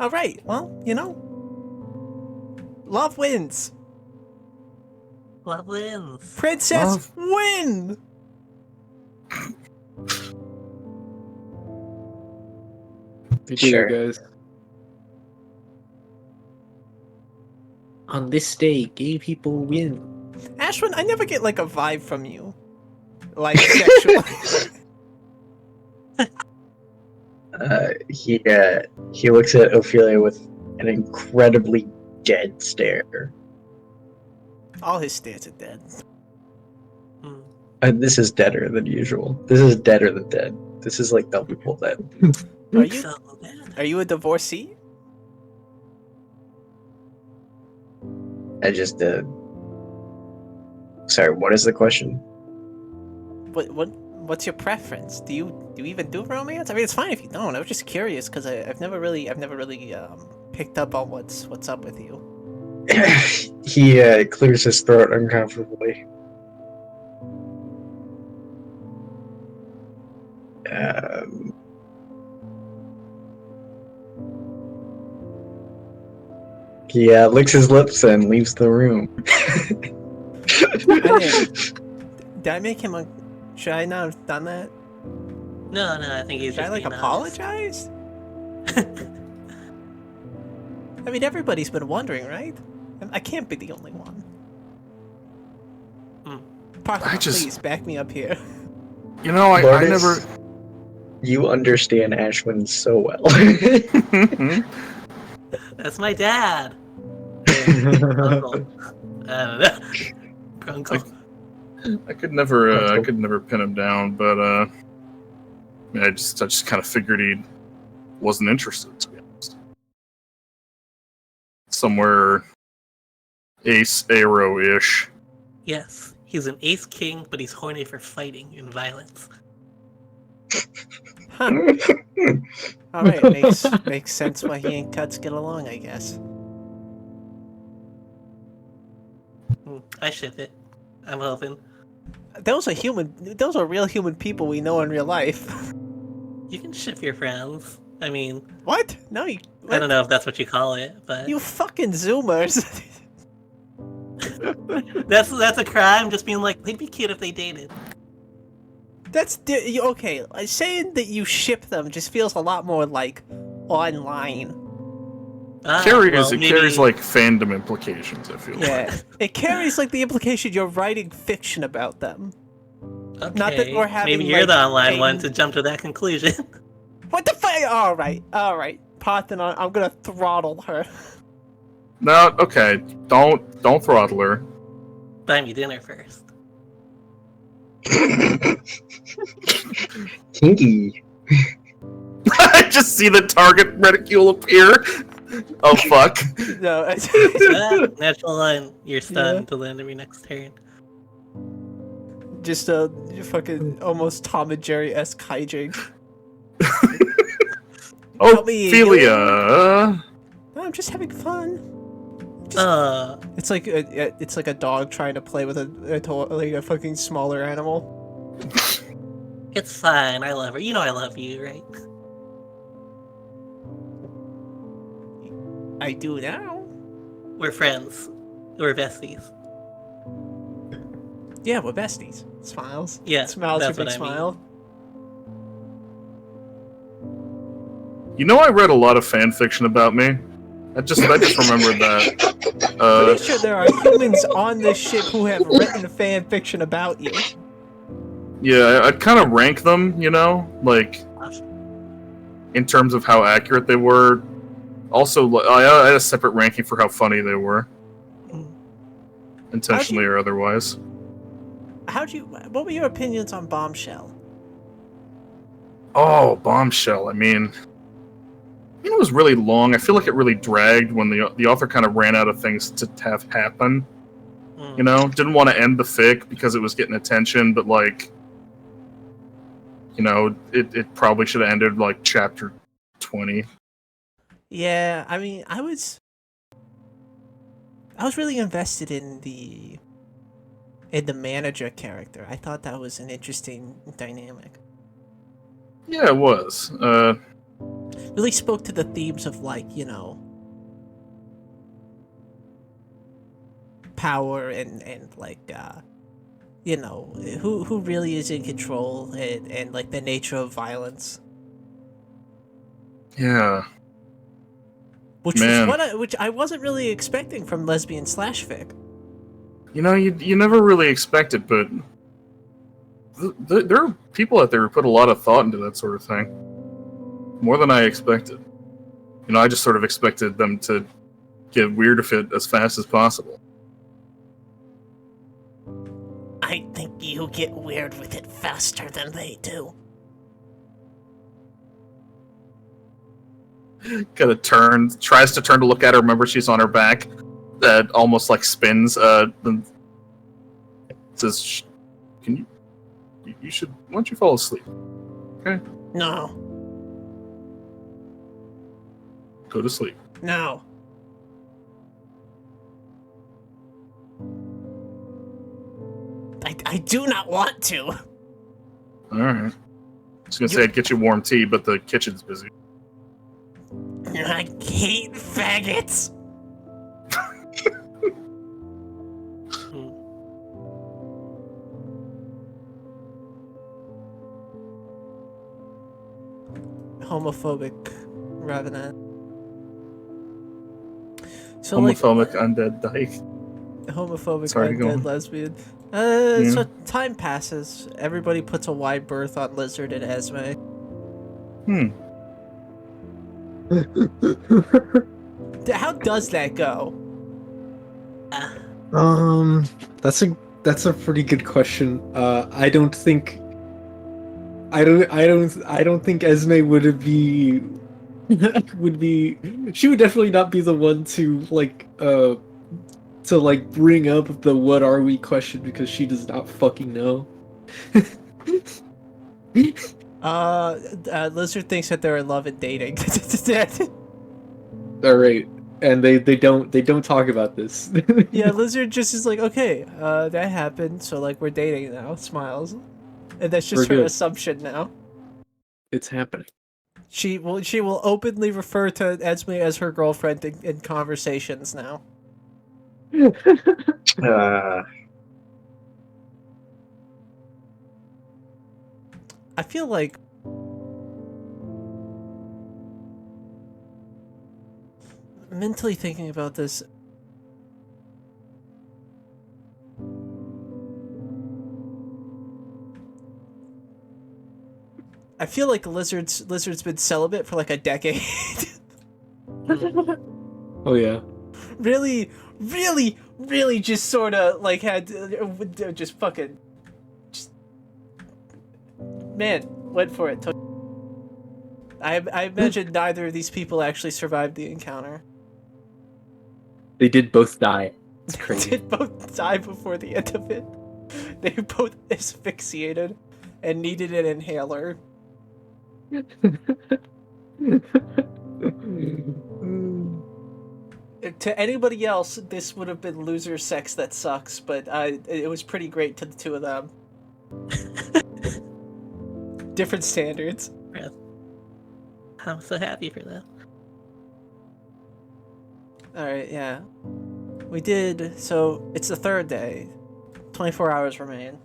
Speaker 1: All right. Well, love wins.
Speaker 4: Love wins.
Speaker 1: Princess win.
Speaker 5: We
Speaker 2: Sure.
Speaker 5: do, guys. On this day, gay people win.
Speaker 1: Ashwin, I never get like a vibe from you, like sexual.
Speaker 2: He looks at Ophelia with an incredibly dead stare.
Speaker 1: All his stares are dead.
Speaker 4: Hmm.
Speaker 2: This is deader than usual. This is deader than dead. This is like double dead.
Speaker 1: Are you?
Speaker 4: So bad.
Speaker 1: Are you a divorcee?
Speaker 2: I just Sorry, what is the question?
Speaker 1: What's your preference? Do you even do romance? I mean, it's fine if you don't. I was just curious because I've never really picked up on what's up with you.
Speaker 2: He clears his throat uncomfortably. He licks his lips and leaves the room.
Speaker 1: Did I make him? Should I not have done that?
Speaker 4: No, I think he's
Speaker 1: Should I
Speaker 4: just
Speaker 1: like
Speaker 4: being honest.
Speaker 1: apologize? I mean, everybody's been wondering, right? I can't be the only one. Parthenon, please back me up here.
Speaker 3: You know, I
Speaker 2: Lourdes,
Speaker 3: never.
Speaker 2: You understand Ashwin so well.
Speaker 4: That's my dad. Uncle. I don't know. Uncle.
Speaker 3: I could never pin him down, but I just kind of figured he wasn't interested, to be honest. Somewhere Ace Arrow-ish.
Speaker 4: Yes, he's an ace king, but he's horny for fighting and violence.
Speaker 1: Huh. Alright, makes sense why he and Cuts get along, I guess.
Speaker 4: I ship it. I'm hoping.
Speaker 1: Those are real human people we know in real life.
Speaker 4: You can ship your friends. I mean,
Speaker 1: What? No, you.
Speaker 4: I don't know if that's what you call it, but
Speaker 1: You fucking Zoomers.
Speaker 4: that's a crime. Just being like, they'd be cute if they dated.
Speaker 1: That's okay. Saying that you ship them just feels a lot more like online.
Speaker 3: Carries
Speaker 4: maybe...
Speaker 3: like fandom implications, I feel
Speaker 1: Yeah,
Speaker 3: like.
Speaker 1: it carries like the implication you're writing fiction about them.
Speaker 4: Okay.
Speaker 1: Not that we're having.
Speaker 4: Maybe you're
Speaker 1: like,
Speaker 4: the online
Speaker 1: a-
Speaker 4: one to jump to that conclusion.
Speaker 1: What the fuck? All right. Parthenon, I'm gonna throttle her.
Speaker 3: No, okay. Don't throttle her.
Speaker 4: Buy me dinner first.
Speaker 2: Kinky.
Speaker 3: I just see the target reticule appear. Oh fuck.
Speaker 1: No,
Speaker 4: Natural line. You're stunned to land every next turn.
Speaker 1: just a fucking almost Tom and Jerry-esque hijink.
Speaker 3: Ophelia.
Speaker 1: No, I'm just having fun. It's like a dog trying to play with a fucking smaller animal.
Speaker 4: It's fine. I love her. You know I love you, right?
Speaker 1: I do now.
Speaker 4: We're friends. We're besties.
Speaker 1: Yeah, we're besties. Smiles.
Speaker 4: Yeah,
Speaker 1: Smiles
Speaker 4: that's
Speaker 1: your big
Speaker 4: what I mean.
Speaker 1: smile.
Speaker 3: You know, I read a lot of fan fiction about me. I just remembered that.
Speaker 1: Pretty sure there are humans on this ship who have written fan fiction about you.
Speaker 3: Yeah, I'd kind of rank them, you know, like in terms of how accurate they were. Also, I had a separate ranking for how funny they were, intentionally or otherwise.
Speaker 1: What were your opinions on Bombshell?
Speaker 3: Oh, Bombshell. I mean, it was really long. I feel like it really dragged when the author kind of ran out of things to have happen. You know, didn't want to end the fic because it was getting attention, but like, you know, it probably should have ended like chapter 20.
Speaker 1: Yeah, I mean, I was really invested in the manager character. I thought that was an interesting dynamic.
Speaker 3: Yeah, it was.
Speaker 1: Really spoke to the themes of, like, you know, power and like you know, who really is in control and like the nature of violence.
Speaker 3: Yeah.
Speaker 1: Which I wasn't really expecting from lesbian slash fic.
Speaker 3: You know, you never really expect it, but there are people out there who put a lot of thought into that sort of thing. More than I expected. You know, I just sort of expected them to get weird with it as fast as possible.
Speaker 8: I think you get weird with it faster than they do.
Speaker 3: Kind of tries to turn to look at her, remember she's on her back. That almost like spins, then says, can you should, why don't you fall asleep? Okay?
Speaker 8: No.
Speaker 3: Go to sleep.
Speaker 8: No. I do not want to.
Speaker 3: Alright. I was gonna say I'd get you warm tea, but the kitchen's busy.
Speaker 8: I hate faggots.
Speaker 1: homophobic Revenant. So like
Speaker 3: Homophobic undead dyke.
Speaker 1: homophobic
Speaker 3: Sorry, go
Speaker 1: undead
Speaker 3: on.
Speaker 1: lesbian.
Speaker 3: Yeah.
Speaker 1: So time passes. Everybody puts a wide berth on Lizard and Esme. How does that go?
Speaker 5: That's a pretty good question. I don't think Esme would be she would definitely not be the one to bring up the "what are we" question, because she does not fucking know.
Speaker 1: Lizard thinks that they're in love and dating.
Speaker 5: All right, and they don't talk about this.
Speaker 1: Yeah, Lizard just is like, okay, that happened, so like we're dating now. Smiles, and that's just
Speaker 5: We're
Speaker 1: her
Speaker 5: good.
Speaker 1: assumption now.
Speaker 5: It's happening.
Speaker 1: She will openly refer to Esme as her girlfriend in conversations now. I feel like mentally thinking about this. I feel like Lizard's been celibate for like a decade.
Speaker 5: Oh yeah.
Speaker 1: Really just sort of like had just fucking man went for it. I imagine neither of these people actually survived the encounter.
Speaker 5: They did both die. It's
Speaker 1: They
Speaker 5: crazy.
Speaker 1: did both die before the end of it. They both asphyxiated and needed an inhaler. To anybody else, this would have been loser sex that sucks, but it was pretty great to the two of them. Different standards.
Speaker 4: I'm so happy for that.
Speaker 1: Alright, yeah. We did, so it's the third day. 24 hours remain.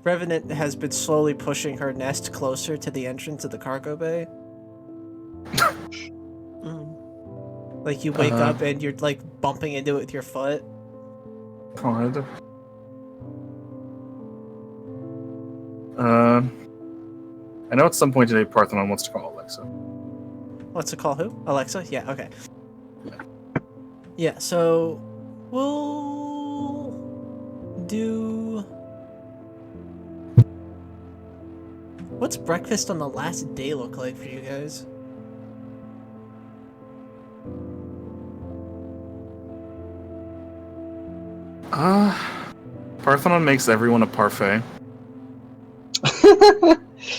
Speaker 1: Revenant has been slowly pushing her nest closer to the entrance of the cargo bay. Like you wake up and you're like bumping into it with your foot.
Speaker 3: God. I know at some point today Parthenon wants to call Alexa.
Speaker 1: What's it called? Who? Alexa? Yeah, okay. Yeah, so we'll do. What's breakfast on the last day look like for you guys?
Speaker 3: Parthenon makes everyone a parfait.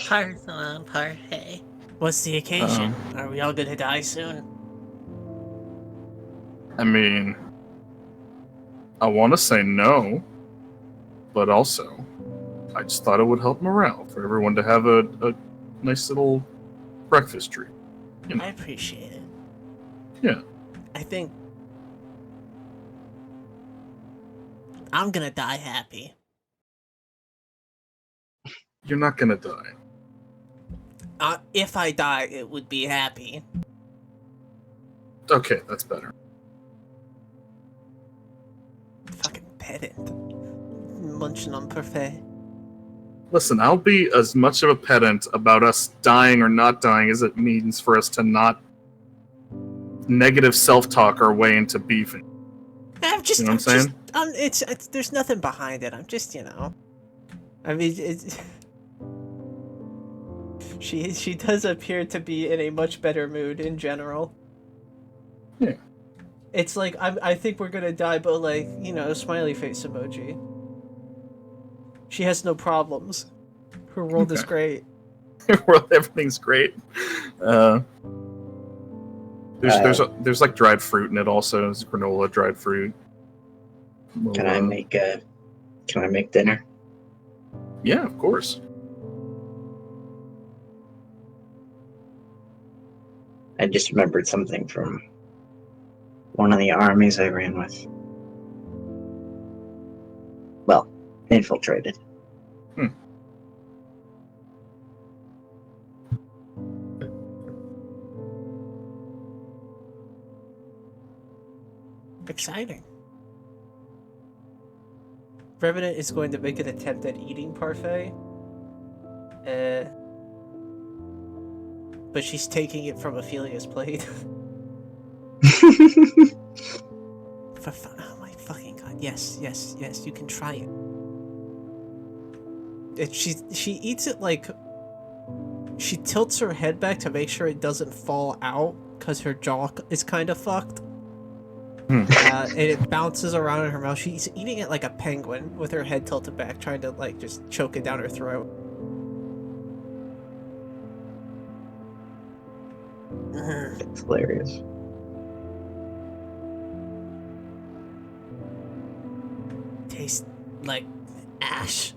Speaker 4: Parthenon parfait.
Speaker 8: What's the occasion? Are we all gonna die soon?
Speaker 3: I mean, I want to say no, but also, I just thought it would help morale for everyone to have a nice little breakfast treat. You know.
Speaker 8: I appreciate it.
Speaker 3: Yeah.
Speaker 8: I think I'm gonna die happy.
Speaker 3: You're not gonna die.
Speaker 8: If I die, it would be happy.
Speaker 3: Okay, that's better.
Speaker 8: Fucking pedant. Munching on parfait.
Speaker 3: Listen, I'll be as much of a pedant about us dying or not dying as it means for us to not negative self-talk our way into beefing.
Speaker 8: I'm just,
Speaker 3: You know what I'm saying?
Speaker 8: it's there's nothing behind it. I'm just, I mean, she does appear to be in a much better mood in general.
Speaker 3: Yeah.
Speaker 1: It's like I think we're gonna die, but like smiley face emoji. She has no problems. Her world is great.
Speaker 3: Well, everything's great. There's like dried fruit in it also. There's granola, dried fruit.
Speaker 2: Can I make dinner?
Speaker 3: Yeah, of course.
Speaker 2: I just remembered something from one of the armies I ran with. Well, infiltrated.
Speaker 8: Exciting.
Speaker 1: Revenant is going to make an attempt at eating parfait. But she's taking it from Ophelia's plate. Oh my fucking god. Yes, yes, yes, you can try it. She eats it like... She tilts her head back to make sure it doesn't fall out, because her jaw is kind of fucked. And it bounces around in her mouth. She's eating it like a penguin, with her head tilted back, trying to, like, just choke it down her throat.
Speaker 2: It's hilarious.
Speaker 8: Tastes like ash.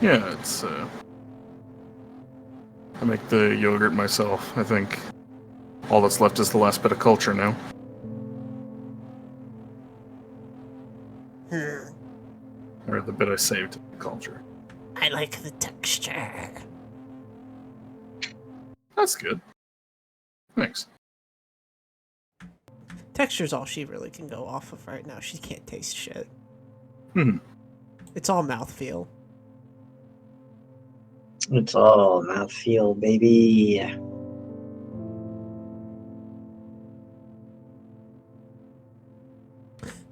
Speaker 3: Yeah, it's I make the yogurt myself. I think all that's left is the last bit of culture now. Or the bit I saved to the culture.
Speaker 8: I like the texture.
Speaker 3: That's good. Thanks.
Speaker 1: Texture's all she really can go off of right now. She can't taste shit.
Speaker 2: It's
Speaker 1: all mouthfeel.
Speaker 2: It's all mouthfeel, baby.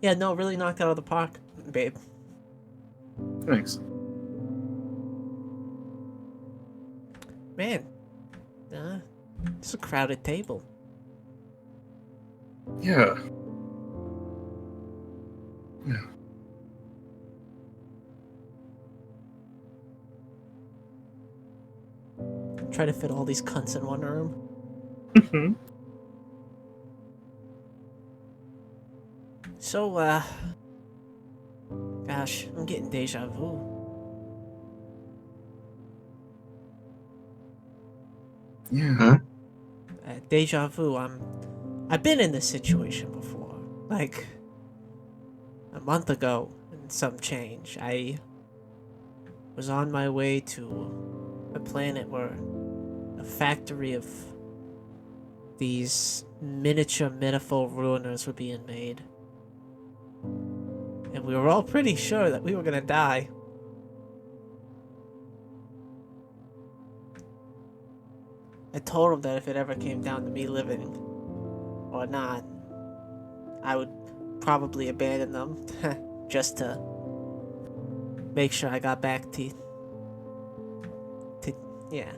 Speaker 1: Yeah, no, really knocked out of the park, babe.
Speaker 3: Thanks.
Speaker 1: Man, it's a crowded table.
Speaker 3: Yeah. Yeah.
Speaker 1: Try to fit all these cunts in one room. So, gosh, I'm getting deja vu.
Speaker 3: Yeah.
Speaker 1: Deja vu, I've been in this situation before. Like, a month ago, and some change, I was on my way to a planet where a factory of these miniature Metaphor ruiners were being made. And we were all pretty sure that we were gonna die. I told him that if it ever came down to me living or not, I would probably abandon them just to make sure I got back to yeah.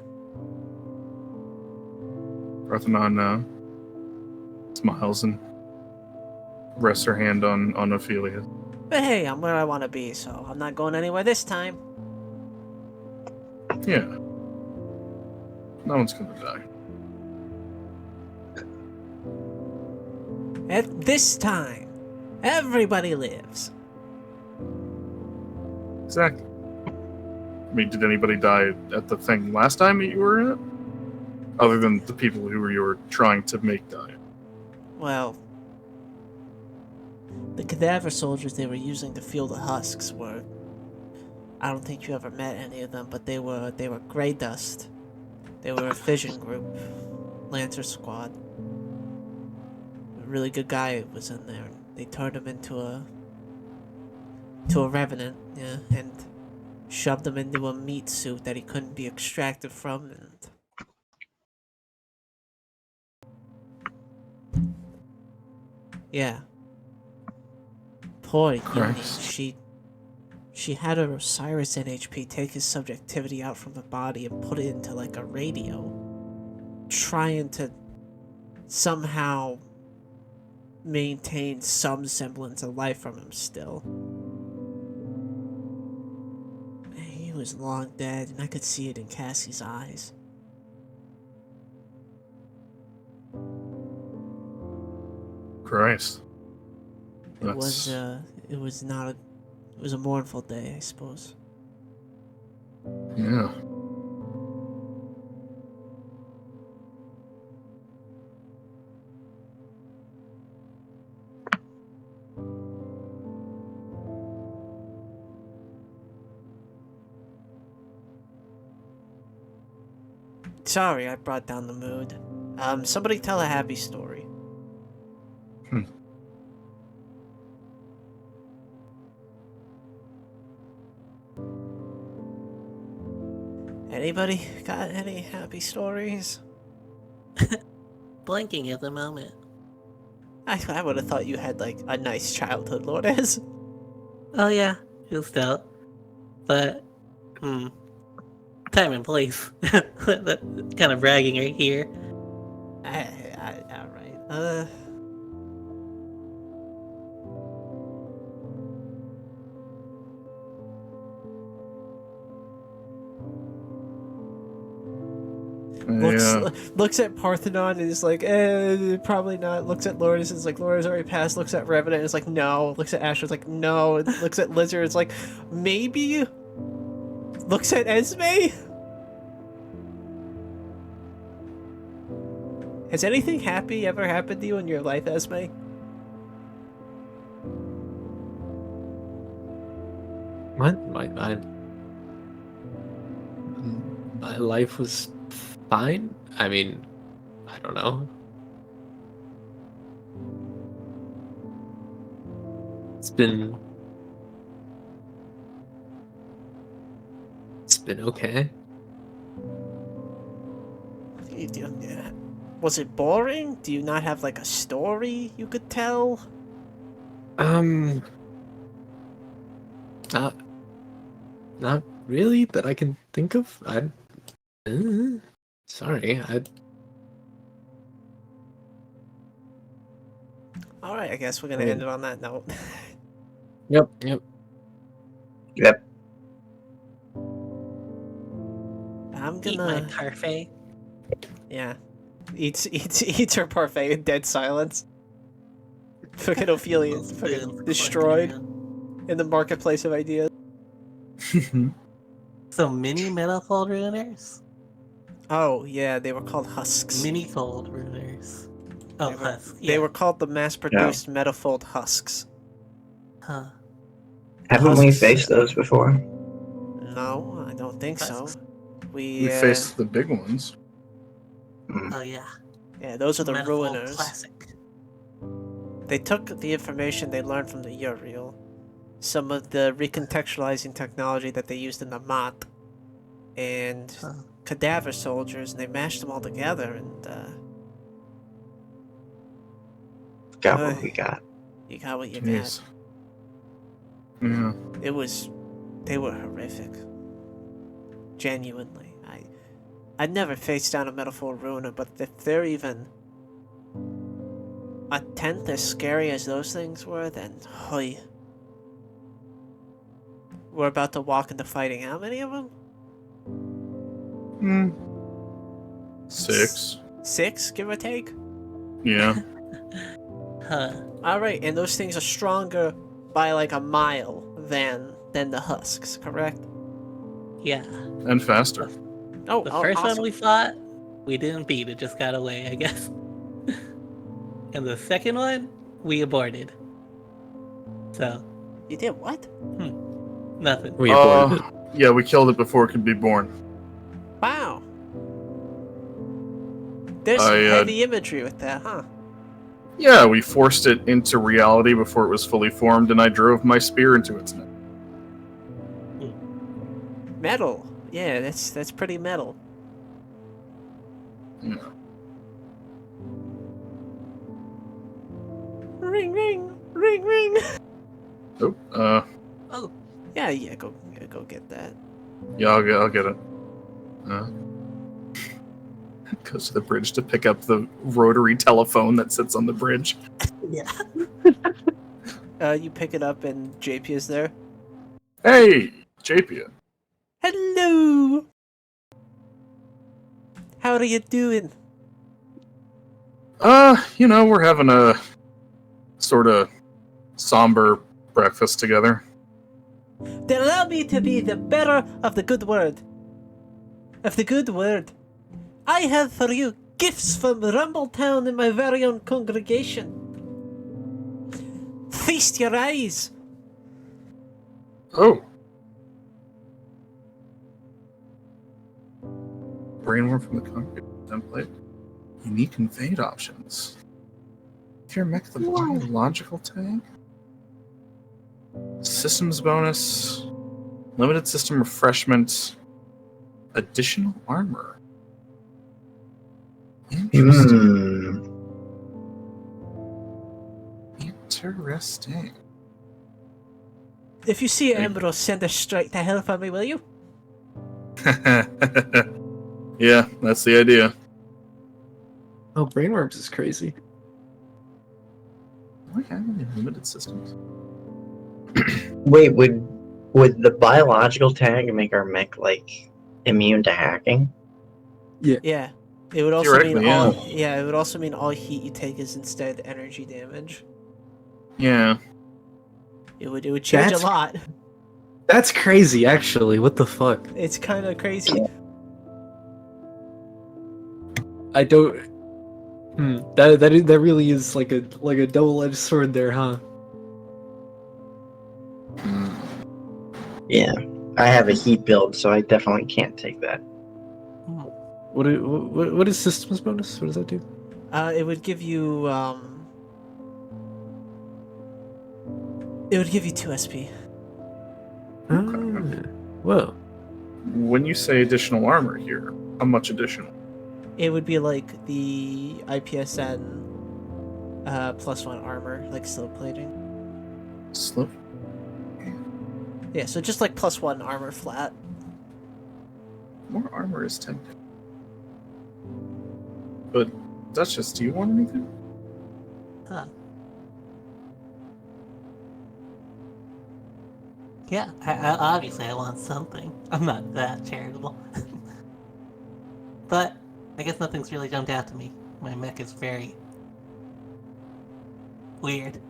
Speaker 3: Parthenon smiles and rests her hand on Ophelia.
Speaker 1: But hey, I'm where I want to be, so I'm not going anywhere this time.
Speaker 3: Yeah. No one's gonna die.
Speaker 1: At this time, everybody lives.
Speaker 3: Exactly. I mean, did anybody die at the thing last time that you were at? Other than the people who you were trying to make die.
Speaker 1: Well, the cadaver soldiers they were using to fuel the husks were... I don't think you ever met any of them, but they were Grey Dust. They were a fission group. Lancer Squad. A really good guy was in there. They turned him into a revenant, yeah, and shoved him into a meat suit that he couldn't be extracted from, and... Yeah. Poor Uni,
Speaker 3: Christ.
Speaker 1: she had her Osiris NHP take his subjectivity out from the body and put it into like a radio, trying to somehow maintain some semblance of life from him still. He was long dead, and I could see it in Cassie's eyes.
Speaker 3: Christ.
Speaker 1: It was not a... It was a mournful day, I suppose.
Speaker 3: Yeah.
Speaker 1: Sorry, I brought down the mood. Somebody tell a happy story. Anybody got any happy stories?
Speaker 4: Blinking at the moment.
Speaker 1: I would have thought you had, like, a nice childhood, Lourdes.
Speaker 4: Oh yeah, it was dope. But, time and place. Kind of bragging right here.
Speaker 1: Alright. Looks at Parthenon and is like, probably not. Looks at Lourdes and is like, Lourdes already passed. Looks at Revenant and is like, no. Looks at Asher, is like, no. And looks at Lizard, it's like, maybe. Looks at Esme. Has anything happy ever happened to you in your life, Esme?
Speaker 5: My life was fine. I mean, I don't know. It's been okay.
Speaker 1: Was it boring? Do you not have like a story you could tell?
Speaker 5: Not really that I can think of. Sorry.
Speaker 1: Alright, I guess we're gonna end it on that note.
Speaker 5: Yep.
Speaker 1: I'm
Speaker 4: Eat my
Speaker 1: gonna...
Speaker 4: parfait.
Speaker 1: Yeah. Eats her parfait in dead silence. Fucking Ophelia is fucking destroyed in the marketplace of ideas.
Speaker 4: So mini Metafold Ruiners?
Speaker 1: Oh, yeah, they were called husks.
Speaker 4: Mini-fold Ruiners. Oh, husks.
Speaker 1: They were called the mass-produced Metafold husks.
Speaker 4: Huh.
Speaker 2: Haven't we
Speaker 1: Husks.
Speaker 2: faced those before?
Speaker 1: No, I don't think so.
Speaker 4: Husks.
Speaker 3: We faced the big ones.
Speaker 4: Oh, yeah.
Speaker 1: Yeah, those are the
Speaker 4: Metafold
Speaker 1: ruiners.
Speaker 4: Classic.
Speaker 1: They took the information they learned from the Uriel, some of the recontextualizing technology that they used in the Mott, and cadaver soldiers, and they mashed them all together, and
Speaker 2: Got what we got.
Speaker 1: you got what you
Speaker 3: Jeez.
Speaker 1: got.
Speaker 3: Yeah.
Speaker 1: They were horrific. Genuinely. I'd never faced down a Metaphor Ruiner, but if they're even a tenth as scary as those things were, then hoy. We're about to walk into fighting how many of them?
Speaker 3: 6.
Speaker 1: 6, give or take?
Speaker 3: Yeah.
Speaker 4: Huh.
Speaker 1: Alright, and those things are stronger by like a mile than the husks, correct?
Speaker 4: Yeah.
Speaker 3: And faster.
Speaker 1: Oh,
Speaker 4: The first
Speaker 1: awesome.
Speaker 4: one we fought, we didn't beat. It just got away, I guess. And the second one, we aborted. So,
Speaker 1: You did what?
Speaker 4: nothing.
Speaker 5: We aborted it.
Speaker 3: Yeah, we killed it before it could be born.
Speaker 1: Wow. There's some heavy imagery with that, huh?
Speaker 3: Yeah, we forced it into reality before it was fully formed, and I drove my spear into its neck.
Speaker 1: Metal. Yeah, that's pretty metal.
Speaker 3: Yeah.
Speaker 1: Ring, ring, ring, ring.
Speaker 3: Oh,
Speaker 4: Oh,
Speaker 1: Yeah, go get that.
Speaker 3: yeah, I'll get it. Goes to the bridge to pick up the rotary telephone that sits on the bridge.
Speaker 4: yeah.
Speaker 1: You pick it up and JP is there.
Speaker 3: Hey, Japia.
Speaker 1: Hello. How are you doing?
Speaker 3: We're having a sort of somber breakfast together.
Speaker 1: Then allow me to be the bearer of the good word. I have for you gifts from Rumbletown and my very own congregation. Feast your eyes.
Speaker 3: Oh. brainworm from the concrete template. Unique invade options. If your mech the biological tag. Systems bonus. Limited system refreshment. Additional armor. Interesting. Interesting.
Speaker 8: If you see Emerald, send a strike to hell for me, will you?
Speaker 3: Yeah, that's the idea.
Speaker 5: Oh, brainworms is crazy.
Speaker 3: Do I have any limited systems?
Speaker 2: Wait, would the biological tag make our mech like immune to hacking?
Speaker 8: Yeah. It would also mean
Speaker 3: Theoretically,
Speaker 8: all.
Speaker 3: yeah.
Speaker 8: Yeah, it would also mean all heat you take is instead energy damage.
Speaker 3: Yeah.
Speaker 8: It would change
Speaker 5: That's-
Speaker 8: a lot.
Speaker 5: That's crazy, actually. What the fuck?
Speaker 8: It's kind of crazy.
Speaker 5: I don't. That really is like a double-edged sword there, huh?
Speaker 2: Yeah, I have a heat build, so I definitely can't take that.
Speaker 5: What is systems bonus? What does that do?
Speaker 8: It would give you It would give you 2 SP.
Speaker 5: Whoa.
Speaker 3: When you say additional armor here, how much additional?
Speaker 8: It would be like the IPSN +1 armor, like slow plating.
Speaker 3: Slow.
Speaker 8: Yeah, so just like +1 armor flat.
Speaker 3: More armor is tempting. But Duchess, do you want anything?
Speaker 4: Huh. Yeah, obviously I want something. I'm not that charitable. But I guess nothing's really jumped out to me. My mech is very weird.
Speaker 3: Do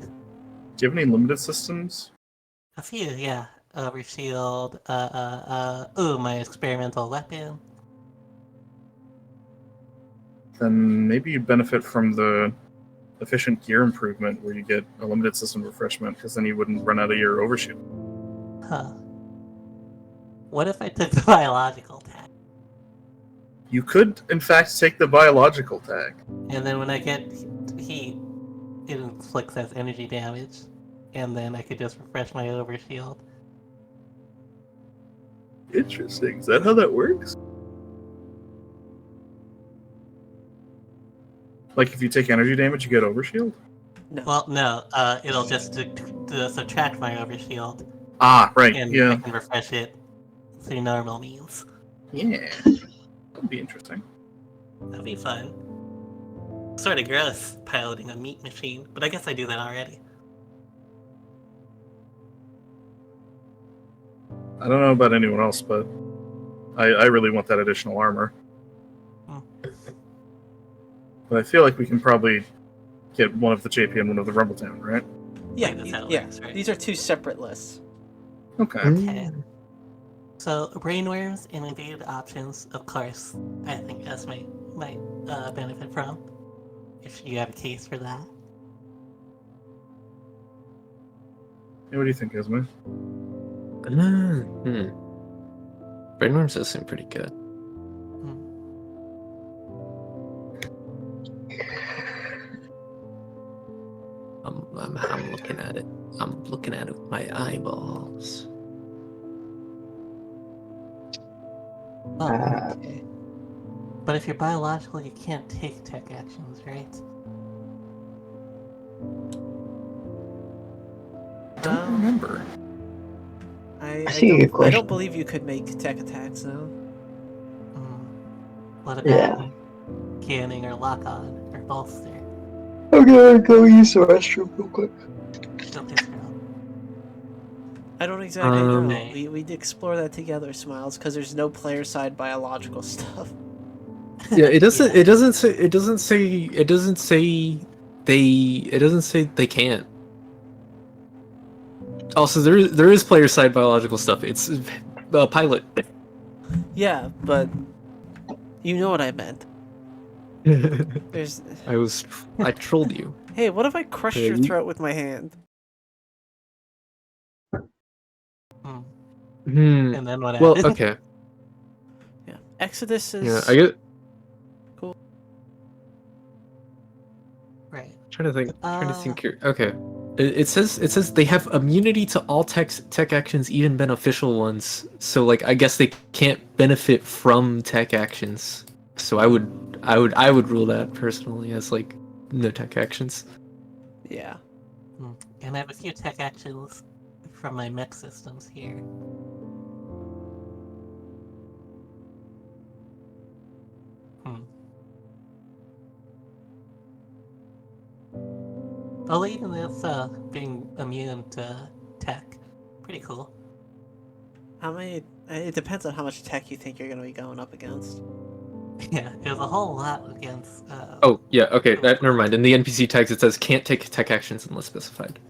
Speaker 3: you have any limited systems?
Speaker 4: A few, yeah. Overshield, ooh, my experimental weapon.
Speaker 3: Then maybe you benefit from the efficient gear improvement where you get a limited system refreshment, because then you wouldn't run out of your overshoot.
Speaker 4: Huh. What if I took the biological tag?
Speaker 3: You could, in fact, take the biological tag.
Speaker 4: And then when I get heat, it inflicts as energy damage. And then I could just refresh my overshield.
Speaker 3: Interesting. Is that how that works? Like if you take energy damage, you get overshield?
Speaker 4: Well, no, it'll just subtract my overshield.
Speaker 3: Ah, right.
Speaker 4: And
Speaker 3: Yeah.
Speaker 4: I can refresh it through normal means.
Speaker 3: Yeah. That'd be interesting.
Speaker 4: That'd be fun. Sort of gross piloting a meat machine, but I guess I do that already.
Speaker 3: I don't know about anyone else, but I really want that additional armor.
Speaker 4: Hmm.
Speaker 3: But I feel like we can probably get one of the JP and one of the Rumbletown, right?
Speaker 8: Yeah,
Speaker 4: that's how it
Speaker 8: yeah.
Speaker 4: works, right?
Speaker 8: These are 2 separate lists.
Speaker 3: Okay.
Speaker 4: Okay. So, brainworms and invaded options, of course, I think us might benefit from. If you have a case for that.
Speaker 3: Hey, what do you think, Esme?
Speaker 5: Brainworms does seem pretty good. I'm looking at it. I'm looking at it with my eyeballs.
Speaker 4: Oh, okay. But if you're biological, you can't take tech actions, right?
Speaker 3: Don't remember.
Speaker 8: I
Speaker 2: see your
Speaker 8: don't, I
Speaker 2: question.
Speaker 8: don't believe you could make tech attacks, though.
Speaker 4: What about
Speaker 2: Yeah.
Speaker 4: canning or lock-on or bolster?
Speaker 2: I'm gonna go use the restroom real quick.
Speaker 4: Don't this girl.
Speaker 8: I don't exactly know.
Speaker 4: Okay.
Speaker 8: We'd explore that together, Smiles, because there's no player side biological stuff.
Speaker 5: Yeah, it doesn't.
Speaker 4: Yeah.
Speaker 5: It doesn't say. It doesn't say. It doesn't say they. It doesn't say they can't. Also, there is player side biological stuff. It's pilot.
Speaker 8: Yeah, but you know what I meant. There's.
Speaker 5: I trolled you.
Speaker 8: Hey, what if I crushed
Speaker 5: Yeah,
Speaker 8: your
Speaker 5: you-
Speaker 8: throat with my hand?
Speaker 4: Hmm.
Speaker 5: Hmm.
Speaker 4: And then what
Speaker 5: Well,
Speaker 4: happened?
Speaker 5: okay.
Speaker 1: Exodus is
Speaker 5: Yeah, I get.
Speaker 4: Right.
Speaker 5: Trying to think here. Okay. It says they have immunity to all tech actions, even beneficial ones. So like I guess they can't benefit from tech actions. So I would rule that personally as like no tech actions.
Speaker 1: yeah.
Speaker 4: And I have a few tech actions from my mech systems here. Well, even this being immune to tech, pretty cool.
Speaker 1: How many? It depends on how much tech you think you're going to be going up against.
Speaker 4: Yeah, it was a whole lot against.
Speaker 5: Oh yeah, okay. Never mind. In the NPC tags it says can't take tech actions unless specified.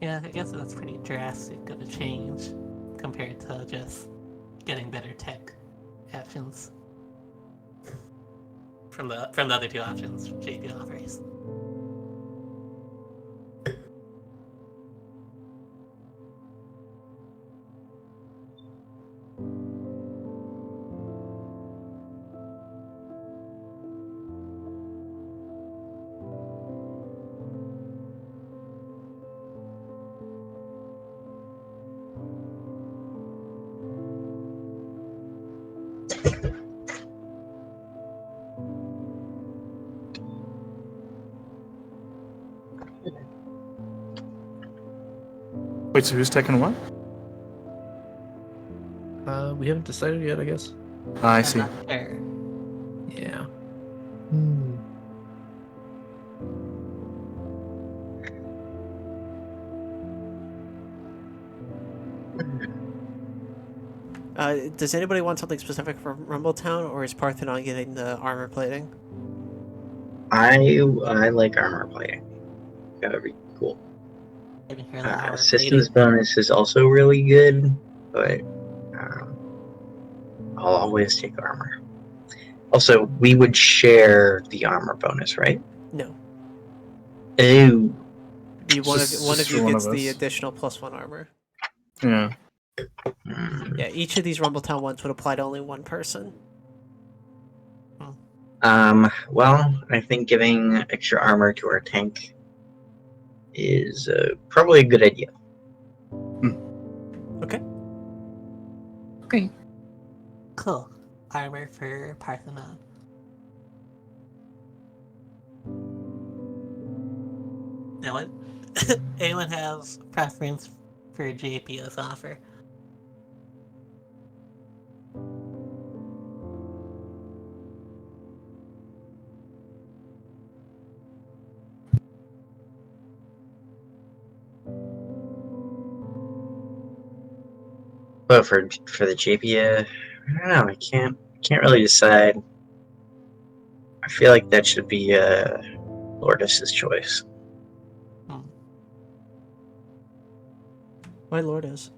Speaker 4: Yeah, I guess that's pretty drastic of a change compared to just getting better tech actions from the other two options JP offers.
Speaker 3: Wait, so who's taking what?
Speaker 5: We haven't decided yet, I guess.
Speaker 3: I
Speaker 4: I'm
Speaker 3: see.
Speaker 4: not sure.
Speaker 5: Yeah.
Speaker 1: Does anybody want something specific from Rumbletown, or is Parthenon getting the armor plating?
Speaker 2: I like armor plating. That would be cool.
Speaker 4: I didn't hear the armor
Speaker 2: Systems
Speaker 4: plating.
Speaker 2: bonus is also really good, but I'll always take armor. Also, we would share the armor bonus, right?
Speaker 1: No.
Speaker 2: Ooh.
Speaker 1: One of
Speaker 3: Just
Speaker 1: you
Speaker 3: one
Speaker 1: gets
Speaker 3: of
Speaker 1: the
Speaker 3: us.
Speaker 1: additional +1 armor.
Speaker 3: Yeah.
Speaker 1: Yeah, each of these Rumbletown ones would apply to only one person.
Speaker 2: Well, I think giving extra armor to our tank is probably a good idea.
Speaker 1: Okay.
Speaker 5: Okay.
Speaker 4: Cool. Armor for Parthenon. Now, what? Anyone has preference for JP's offer?
Speaker 2: But for the JP, I don't know. I can't really decide. I feel like that should be Lourdes's choice.
Speaker 1: Why Lourdes?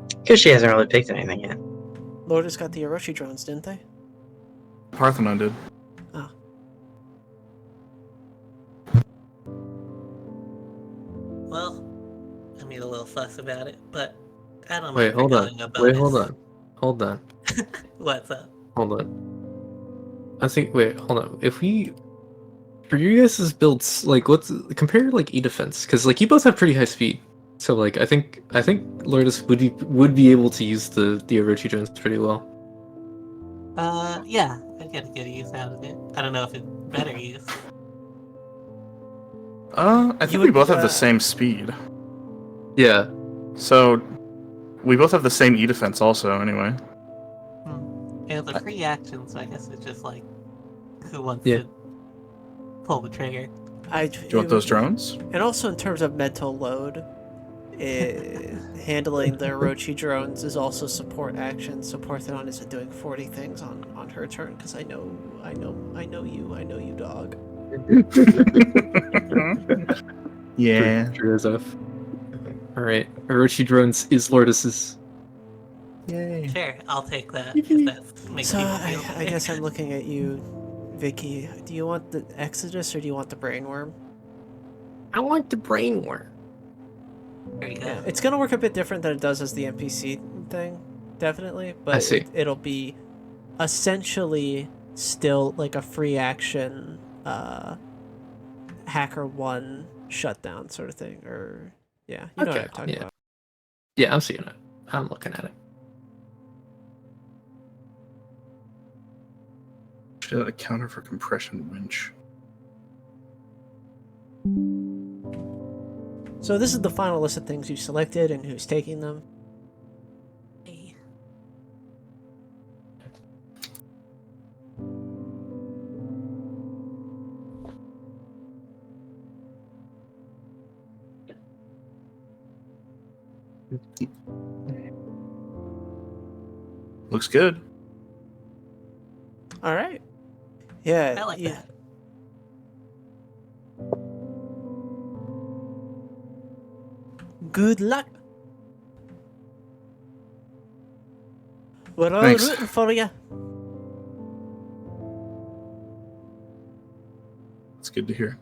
Speaker 2: Because she hasn't really picked anything yet.
Speaker 1: Lourdes got the Orochi drones, didn't they?
Speaker 3: Parthenon did.
Speaker 1: Oh.
Speaker 4: Well, I made a little fuss about it, but I don't know.
Speaker 5: Wait,
Speaker 4: if
Speaker 5: hold
Speaker 4: we're
Speaker 5: on.
Speaker 4: going about
Speaker 5: Wait,
Speaker 4: this.
Speaker 5: hold on.
Speaker 4: What's up?
Speaker 5: Hold on. I think. Wait, hold on. If we, for you guys' builds, like, compare like e-defense, because like you both have pretty high speed. So like I think Lourdes would be able to use the Orochi drones pretty well.
Speaker 4: Yeah, I get a good use out of it. I don't know if it's better use.
Speaker 3: I think we both have the same speed.
Speaker 5: Yeah.
Speaker 3: So we both have the same E defense also, anyway.
Speaker 4: And it's a free action, so I guess it's just like who wants
Speaker 5: Yeah.
Speaker 4: to pull the trigger.
Speaker 3: Do you want those drones?
Speaker 1: And also in terms of mental load, handling the Orochi drones is also support action. So Parthenon isn't doing 40 things on her turn because I know you, dog.
Speaker 3: Yeah.
Speaker 5: True as F. All right, Orochi drones is Lourdes's.
Speaker 3: Yay.
Speaker 4: Sure, I'll take that if that makes
Speaker 1: So
Speaker 4: you
Speaker 1: I
Speaker 4: feel
Speaker 1: guess I'm looking at you, Vicky, do you want the Exodus or do you want the Brainworm?
Speaker 5: I want the brainworm.
Speaker 4: There you go.
Speaker 1: Yeah, it's gonna work a bit different than it does as the NPC thing, definitely.
Speaker 5: I
Speaker 1: But
Speaker 5: see.
Speaker 1: it'll be essentially still like a free action HackerOne shutdown sort of thing. Or yeah, you know what
Speaker 5: Okay,
Speaker 1: I'm talking
Speaker 5: yeah.
Speaker 1: about.
Speaker 5: Yeah, I'm seeing it. I'm looking at it.
Speaker 3: Should add a counter for compression winch.
Speaker 1: So this is the final list of things you selected and who's taking them.
Speaker 4: Hey.
Speaker 3: Looks good.
Speaker 1: All right. Yeah.
Speaker 4: I like
Speaker 1: yeah.
Speaker 4: that.
Speaker 1: Good luck. We're all
Speaker 3: Thanks.
Speaker 1: rooting for you.
Speaker 3: It's good to hear.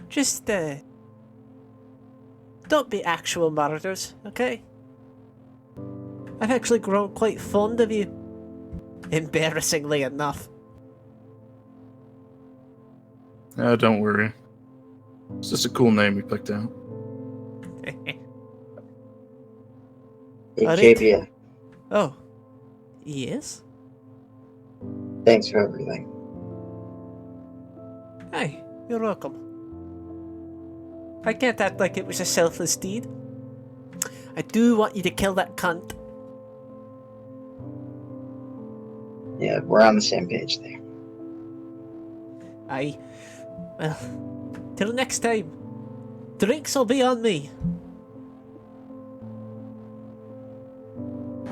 Speaker 1: Just don't be actual murderers, okay? I've actually grown quite fond of you. Embarrassingly enough.
Speaker 3: Don't worry. It's just a cool name we picked out.
Speaker 2: Hey,
Speaker 1: Alright.
Speaker 2: Javia,
Speaker 1: Oh. Yes?
Speaker 2: thanks for everything.
Speaker 1: Hey, you're welcome. I can't act like it was a selfless deed. I do want you to kill that cunt.
Speaker 2: Yeah, we're on the same page there.
Speaker 1: Aye. Well, till next time. Drinks will be on me.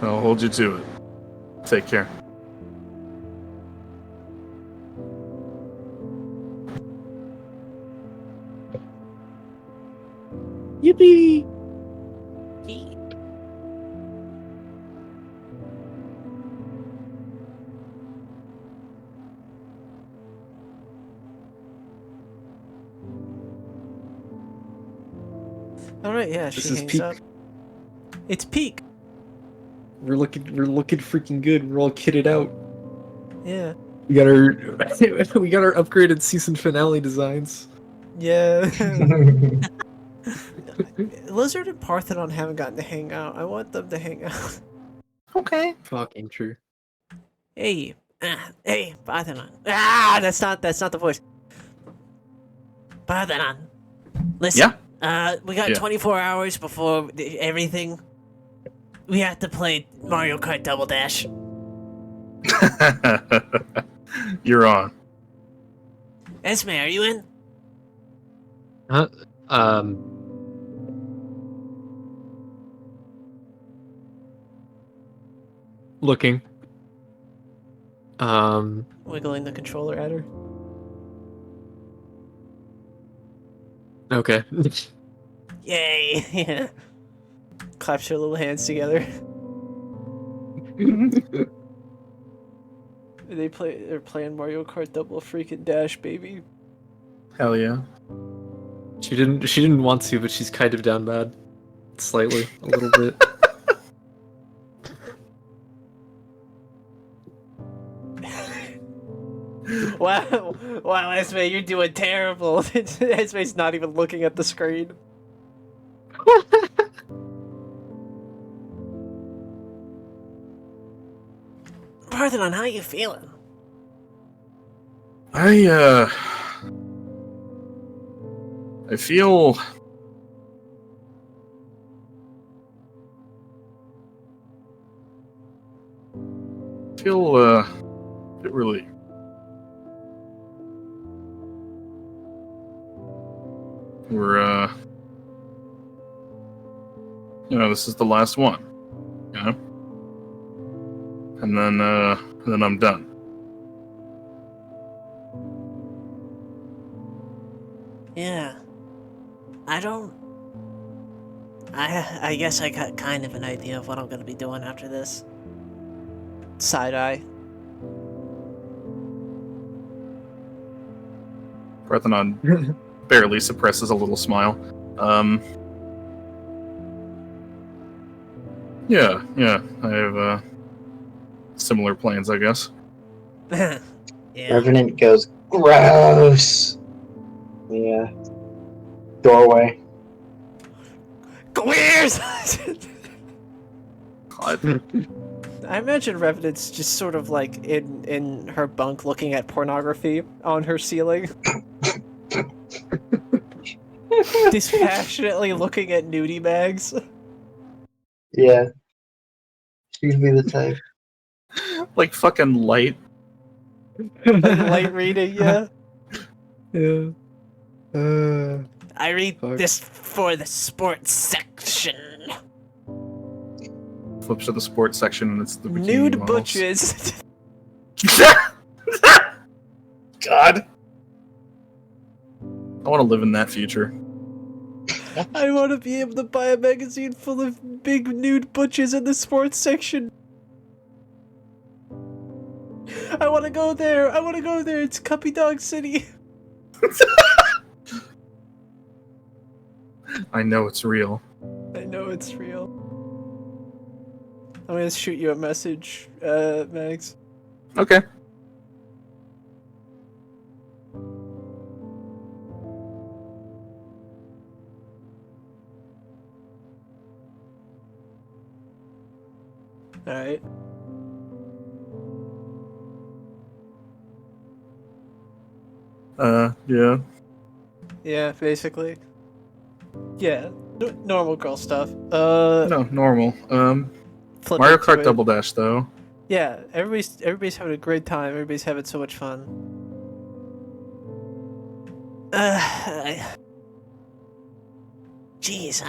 Speaker 3: I'll hold you to it. Take care.
Speaker 5: Yippee!
Speaker 1: Alright, yeah,
Speaker 5: This
Speaker 1: she
Speaker 5: is
Speaker 1: hangs
Speaker 5: peak.
Speaker 1: up. It's peak.
Speaker 5: We're looking freaking good. We're all kitted out.
Speaker 1: Yeah.
Speaker 5: We got our upgraded season finale designs.
Speaker 1: Yeah. Lizard and Parthenon haven't gotten to hang out. I want them to hang out.
Speaker 3: Okay.
Speaker 5: Fucking true.
Speaker 1: Hey, hey, Parthenon. Ah, that's not the voice. Parthenon. Listen. We got
Speaker 3: Yeah.
Speaker 1: 24 hours before everything. We have to play Mario Kart Double Dash.
Speaker 3: You're on.
Speaker 1: Esme, are you in?
Speaker 5: Huh? Looking.
Speaker 1: Wiggling the controller at her.
Speaker 5: Okay.
Speaker 1: Yay! Yeah. Claps her little hands together. They're playing Mario Kart Double freaking Dash, baby.
Speaker 3: Hell yeah.
Speaker 5: She didn't want to, but she's kind of down bad. Slightly. A little bit.
Speaker 1: Wow, Esme, you're doing terrible. Esme's not even looking at the screen. Parthenon, how you feeling?
Speaker 3: I feel a bit relieved. We're this is the last one, you know? And then I'm done.
Speaker 1: Yeah. I don't
Speaker 8: I guess I got kind of an idea of what I'm gonna be doing after this.
Speaker 1: Side eye.
Speaker 3: Parthenon barely suppresses a little smile. Yeah, I have similar plans, I guess.
Speaker 8: Yeah.
Speaker 2: Revenant goes, gross. Yeah. Doorway.
Speaker 1: Queers!
Speaker 3: God.
Speaker 1: I imagine Revenant's just sort of like in her bunk looking at pornography on her ceiling. Dispassionately looking at nudie mags.
Speaker 2: Yeah. She'd be the type.
Speaker 3: Like fucking light.
Speaker 1: Like light reading, yeah.
Speaker 5: Yeah.
Speaker 8: I read
Speaker 5: Fuck.
Speaker 8: this for the sports section.
Speaker 3: Flips to the sports section and it's the bikini
Speaker 1: Nude
Speaker 3: models.
Speaker 1: butches.
Speaker 3: God. I want to live in that future.
Speaker 1: I want to be able to buy a magazine full of big nude butches in the sports section. I want to go there. I want to go there. It's Cuppy Dog City.
Speaker 3: I know it's real.
Speaker 1: I know it's real. I'm gonna shoot you a message, Max.
Speaker 3: Okay.
Speaker 1: Alright.
Speaker 3: Yeah.
Speaker 1: Yeah, basically. Yeah, normal girl stuff.
Speaker 3: No, normal.
Speaker 1: Flip
Speaker 3: Mario
Speaker 1: into
Speaker 3: Kart
Speaker 1: it.
Speaker 3: Double Dash, though.
Speaker 1: Yeah, everybody's having a great time. Everybody's having so much fun.
Speaker 8: Jeez,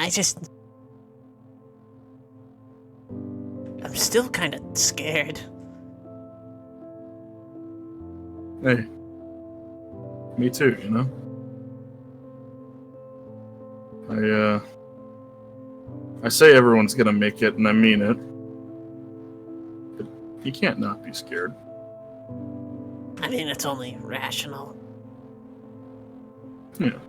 Speaker 8: I'm still kind of scared.
Speaker 3: Hey. Me too, you know? I say everyone's gonna make it, and I mean it. But you can't not be scared.
Speaker 8: I mean, it's only rational.
Speaker 3: Yeah.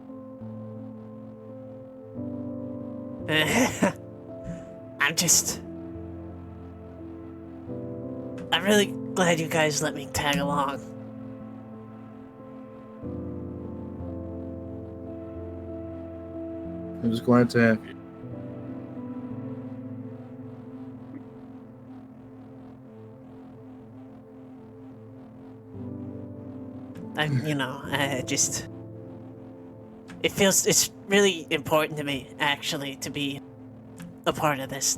Speaker 8: I'm really glad you guys let me tag along.
Speaker 3: I'm just glad to have you.
Speaker 8: It's really important to me, actually, to be a part of this,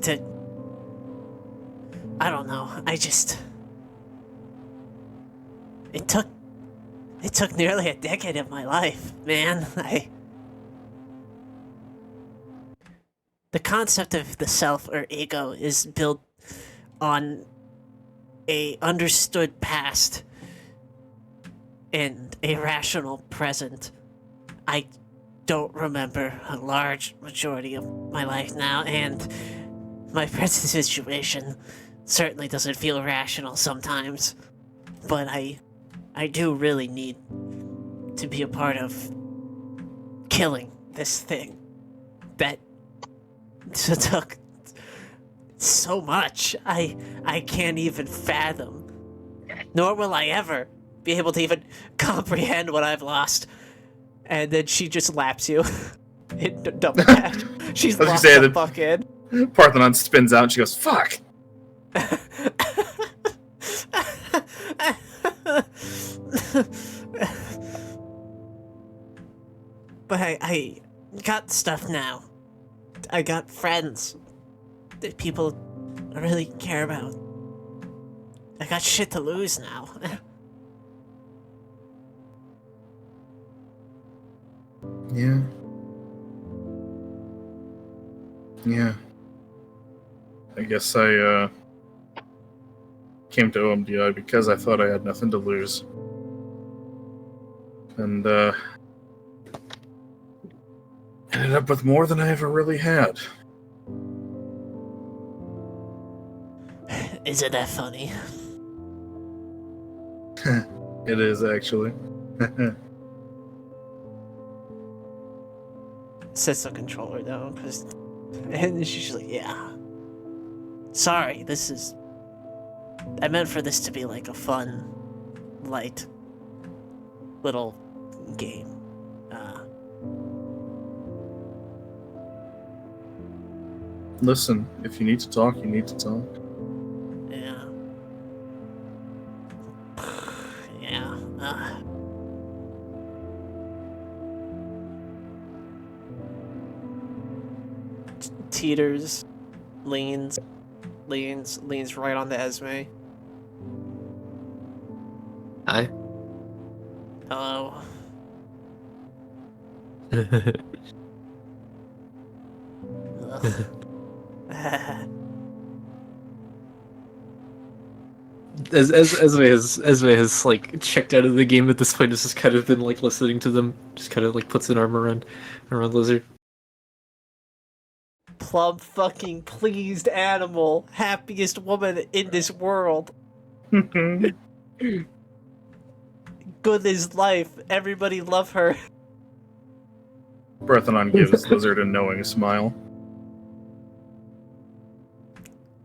Speaker 8: I don't know, it took nearly a decade of my life, man. The concept of the self or ego is built on a understood past and a rational present. I don't remember a large majority of my life now, and my present situation certainly doesn't feel rational sometimes. But I do really need to be a part of killing this thing that took so much. I can't even fathom, nor will I ever be able to even comprehend what I've lost.
Speaker 1: And then she just laps you. In double dash. She's
Speaker 3: I was gonna
Speaker 1: locked
Speaker 3: say
Speaker 1: the
Speaker 3: that-
Speaker 1: fuck in.
Speaker 3: Parthenon spins out and she goes, fuck!
Speaker 8: But I got stuff now. I got friends that people I really care about. I got shit to lose now.
Speaker 3: Yeah. Yeah. I guess I came to OMDI because I thought I had nothing to lose. And ended up with more than I ever really had.
Speaker 8: Isn't that funny?
Speaker 3: It is actually.
Speaker 1: Sets the controller down, and she's like, yeah. Sorry, this is... I meant for this to be like a fun, light, little game.
Speaker 3: Listen, if you need to talk, you need to talk.
Speaker 1: Yeah. Yeah. Teeters, leans right on the Esme.
Speaker 5: Hi.
Speaker 1: Hello.
Speaker 5: As Esme has like checked out of the game at this point, has just kind of been like listening to them, just kind of like puts an arm around Lizard.
Speaker 1: Plum fucking pleased animal, happiest woman in this world. Good as life. Everybody love her.
Speaker 3: Breathanon gives Lizard a knowing smile.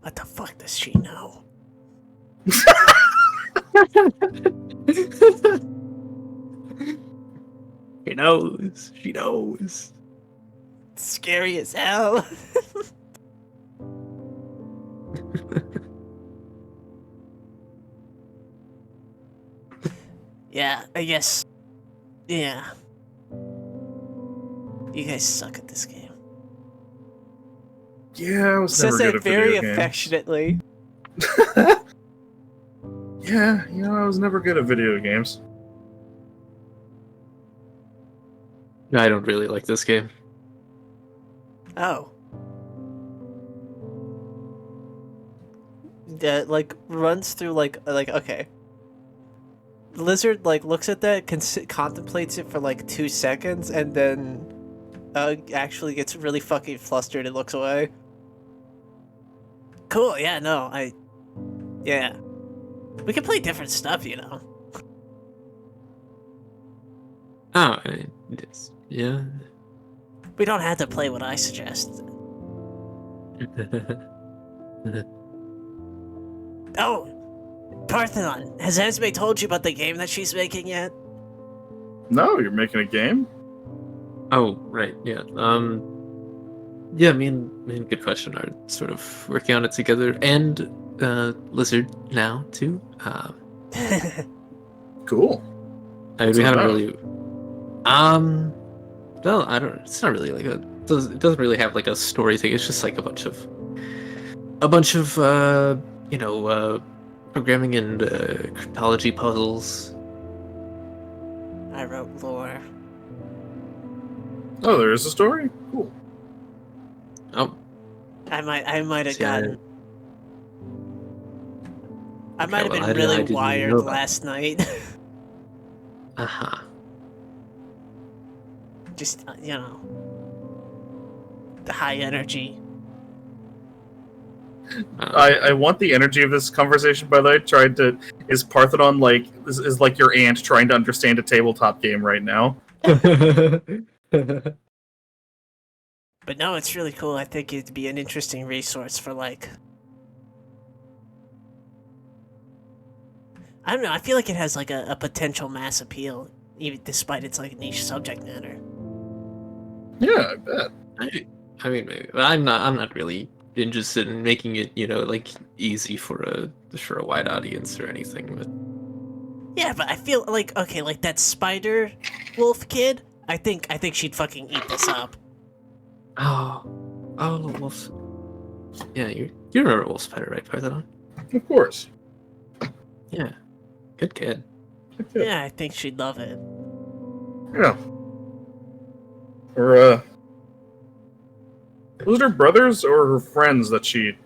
Speaker 8: What the fuck does she know?
Speaker 5: She knows. She knows.
Speaker 1: Scary as hell. Yeah, I guess. Yeah. You guys suck at this game.
Speaker 3: Yeah, I was
Speaker 1: Says
Speaker 3: never good
Speaker 1: that
Speaker 3: at
Speaker 1: very
Speaker 3: video games.
Speaker 1: affectionately.
Speaker 3: Yeah, I was never good at video games.
Speaker 5: I don't really like this game.
Speaker 1: Oh. That like runs through like okay. Lizard like looks at that, contemplates it for like 2 seconds, and then actually gets really fucking flustered and looks away. Cool. Yeah. No. Yeah. We can play different stuff, you know.
Speaker 5: Oh, yeah.
Speaker 8: We don't have to play what I suggest. Oh, Parthenon, has Esme told you about the game that she's making yet?
Speaker 3: No, you're making a game?
Speaker 5: Oh, right, yeah. Yeah, me and Good Question are sort of working on it together, and Lizard now too.
Speaker 3: Cool.
Speaker 5: I mean,
Speaker 3: What's
Speaker 5: we
Speaker 3: it
Speaker 5: haven't
Speaker 3: about?
Speaker 5: really. Well, I don't. It's not really like a. It doesn't really have like a story thing. It's just like a bunch of programming and cryptology puzzles.
Speaker 8: I wrote lore.
Speaker 3: Oh, there is a story? Cool.
Speaker 5: Oh,
Speaker 8: I might have
Speaker 5: See, I-
Speaker 8: gotten. I
Speaker 5: Okay,
Speaker 8: might have
Speaker 5: well,
Speaker 8: been
Speaker 5: I
Speaker 8: really
Speaker 5: didn't
Speaker 8: wired
Speaker 5: know that.
Speaker 8: last night.
Speaker 5: uh-huh.
Speaker 8: Just the high energy.
Speaker 3: I want the energy of this conversation, by the way. Is Parthenon like is like your aunt trying to understand a tabletop game right now?
Speaker 8: But no, it's really cool. I think it'd be an interesting resource for like. I don't know. I feel like it has like a potential mass appeal, even despite its like niche subject matter.
Speaker 3: Yeah, I bet.
Speaker 5: I mean, maybe, but I'm not really interested in making it, like easy for a wide audience or anything. But
Speaker 8: Yeah, but I feel like okay, like that spider wolf kid. I think she'd fucking eat this up.
Speaker 5: oh, Wolf. Yeah, you remember Wolf Spider, right, Parthenon?
Speaker 3: Of course.
Speaker 5: Yeah, good kid.
Speaker 8: Yeah, I think she'd love it.
Speaker 3: Yeah. Or was it her brothers or her friends that she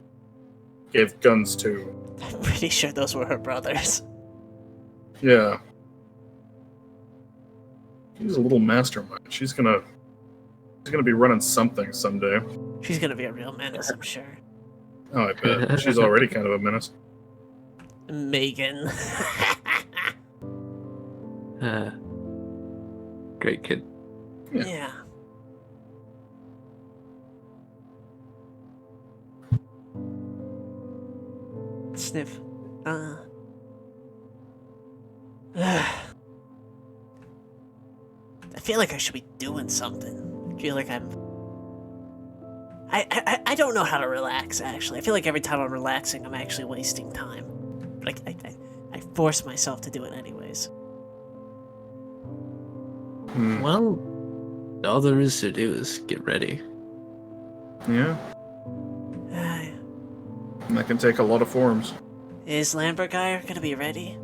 Speaker 3: gave guns to?
Speaker 8: I'm pretty sure those were her brothers.
Speaker 3: Yeah. She's a little mastermind. She's gonna be running something someday.
Speaker 8: She's gonna be a real menace, I'm sure.
Speaker 3: Oh, I bet. She's already kind of a menace.
Speaker 8: Megan.
Speaker 5: Great kid.
Speaker 8: Yeah. Sniff. I feel like I should be doing something. I feel like I don't know how to relax, actually. I feel like every time I'm relaxing, I'm actually wasting time. But I force myself to do it anyways.
Speaker 5: Well, all there is to do is get ready.
Speaker 3: Yeah, that can take a lot of forms.
Speaker 8: Is Lambergeyer gonna be ready?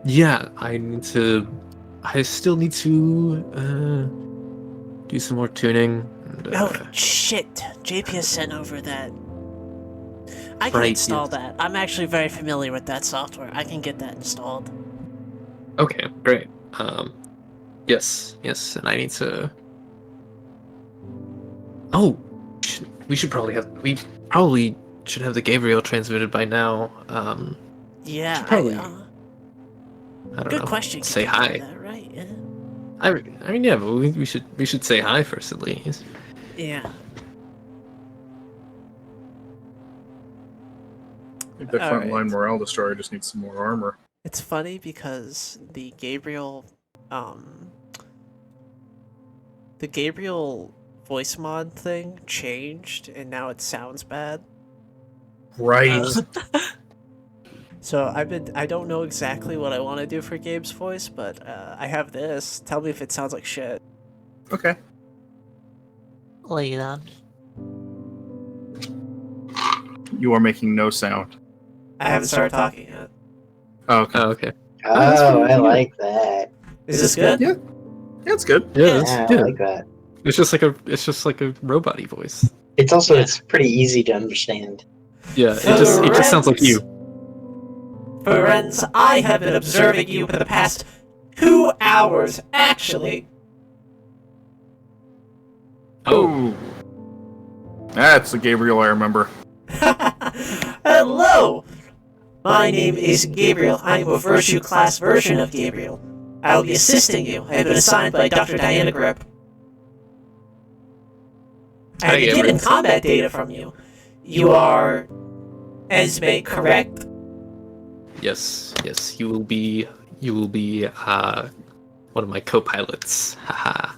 Speaker 5: Yeah, I still need to, do some more tuning. And,
Speaker 8: Oh, shit. JP has sent over that. I can
Speaker 5: Right,
Speaker 8: install
Speaker 5: yes.
Speaker 8: that. I'm actually very familiar with that software. I can get that installed.
Speaker 5: Okay, great. Yes, and I need to. Oh, we probably should have the Gabriel transmitted by now.
Speaker 8: Yeah,
Speaker 5: Should probably-
Speaker 8: I
Speaker 5: don't
Speaker 8: good
Speaker 5: know.
Speaker 8: question.
Speaker 5: Say
Speaker 8: Can you do
Speaker 5: hi.
Speaker 8: that, right? Yeah.
Speaker 5: I mean, yeah, but we should say hi first at least.
Speaker 8: Yeah.
Speaker 3: I think the
Speaker 8: Alright.
Speaker 3: frontline morale destroyer just needs some more armor.
Speaker 8: It's funny because the Gabriel voice mod thing changed and now it sounds bad.
Speaker 3: Right.
Speaker 8: So I don't know exactly what I want to do for Gabe's voice, but I have this. Tell me if it sounds like shit.
Speaker 3: Okay.
Speaker 4: Lay it on.
Speaker 3: You are making no sound.
Speaker 8: I haven't started talking yet.
Speaker 3: Oh, okay.
Speaker 5: Oh, okay.
Speaker 2: Oh, I like that.
Speaker 8: Is this good?
Speaker 3: Yeah. Yeah, it's good.
Speaker 5: Yeah,
Speaker 2: Yeah,
Speaker 5: that's
Speaker 2: I
Speaker 5: good.
Speaker 2: like that.
Speaker 5: It's just like a robot-y voice.
Speaker 2: It's pretty easy to understand.
Speaker 5: Yeah, it just sounds like you.
Speaker 8: Friends, I have been observing you for the past 2 hours, actually.
Speaker 5: Oh,
Speaker 3: That's the Gabriel I remember.
Speaker 8: Hello! My name is Gabriel. I am a Virtue class version of Gabriel. I will be assisting you. I have been assigned by Dr. Diana Grip. I have
Speaker 5: Hi,
Speaker 8: been given
Speaker 5: Gabriel.
Speaker 8: combat data from you. You are Esme, correct?
Speaker 5: yes, you will be one of my co-pilots. Haha.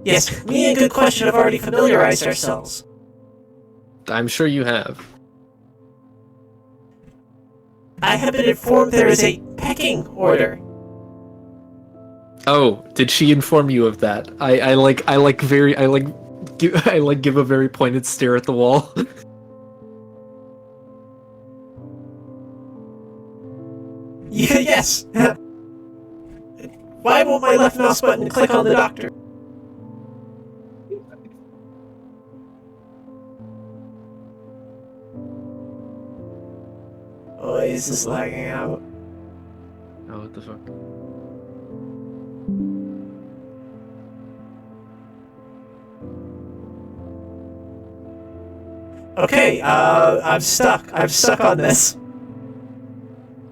Speaker 8: Yes, me and Good Question have already familiarized ourselves.
Speaker 5: I'm sure you have.
Speaker 8: I have been informed there is a pecking order.
Speaker 5: Oh, did she inform you of that? I give a very pointed stare at the wall.
Speaker 8: Yeah, yes. Why won't my left mouse button click on the doctor? Oh, is this lagging out?
Speaker 5: Oh, what the fuck?
Speaker 8: Okay, I'm stuck. I'm stuck on this.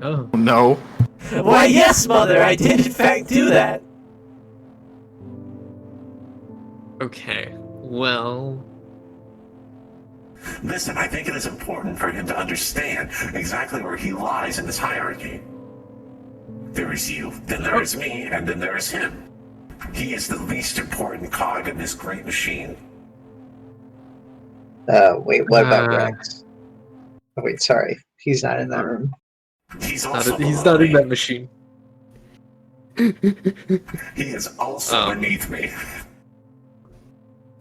Speaker 5: Oh,
Speaker 3: No.
Speaker 8: Why, yes, mother, I did in fact do that.
Speaker 5: okay. Well,
Speaker 7: Listen, I think it is important for him to understand exactly where he lies in this hierarchy. There is you, then there is me, and then there is him. He is the least important cog in this great machine.
Speaker 2: Wait, what about
Speaker 5: Uh,
Speaker 2: Rex? Oh, wait, sorry. He's not in that room.
Speaker 7: He's also
Speaker 5: he's
Speaker 7: below
Speaker 5: not in
Speaker 7: me.
Speaker 5: that machine.
Speaker 7: He is also
Speaker 5: Oh.
Speaker 7: beneath me.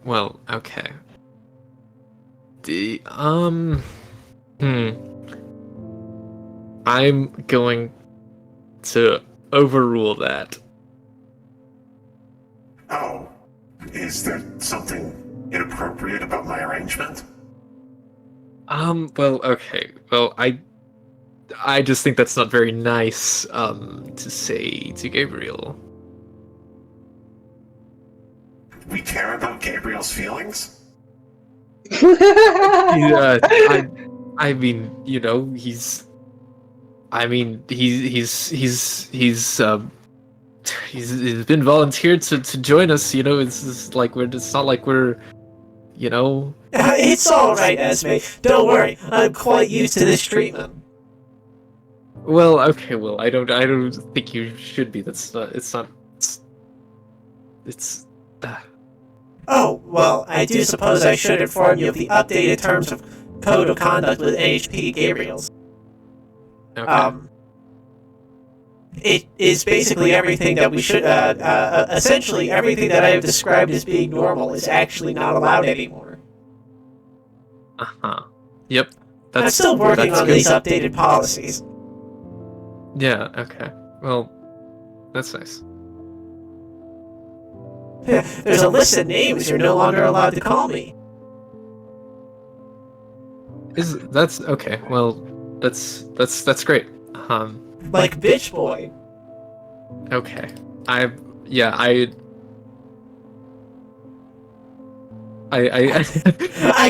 Speaker 5: Well, okay. I'm going to overrule that.
Speaker 7: Oh, is there something inappropriate about my arrangement?
Speaker 5: Well, okay. Well, I just think that's not very nice, to say to Gabriel.
Speaker 7: We care about Gabriel's feelings?
Speaker 5: I mean, you know, he's been volunteered to join us. You know, it's not like we're, you know.
Speaker 1: It's all right, Esme. Don't worry. I'm quite used to this treatment.
Speaker 5: Well, okay, well, I don't think you should be. It's.
Speaker 1: Oh, well, I do suppose I should inform you of the updated terms of code of conduct with NHP Gabriel's.
Speaker 5: Okay.
Speaker 1: It is basically everything that we should. Essentially, everything that I have described as being normal is actually not allowed anymore.
Speaker 5: Yep.
Speaker 1: I'm still working on these updated policies.
Speaker 5: Yeah. Okay. Well, that's nice.
Speaker 1: There's a list of names you're no longer allowed to call me.
Speaker 5: That's okay? Well, that's great.
Speaker 1: Like bitch boy.
Speaker 5: Okay. I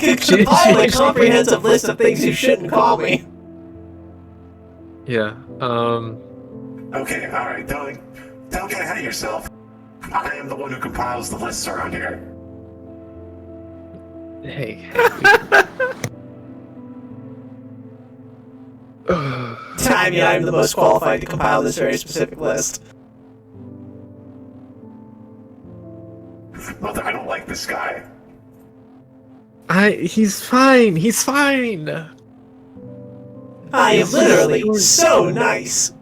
Speaker 1: could compile a comprehensive list of things you shouldn't call me.
Speaker 5: Yeah.
Speaker 7: Okay, alright, don't get ahead of yourself. I am the one who compiles the lists around here.
Speaker 5: Hey.
Speaker 1: I mean, I'm the most qualified to compile this very specific list.
Speaker 7: Mother, I don't like this guy.
Speaker 5: He's fine. He's fine.
Speaker 1: I am literally so nice.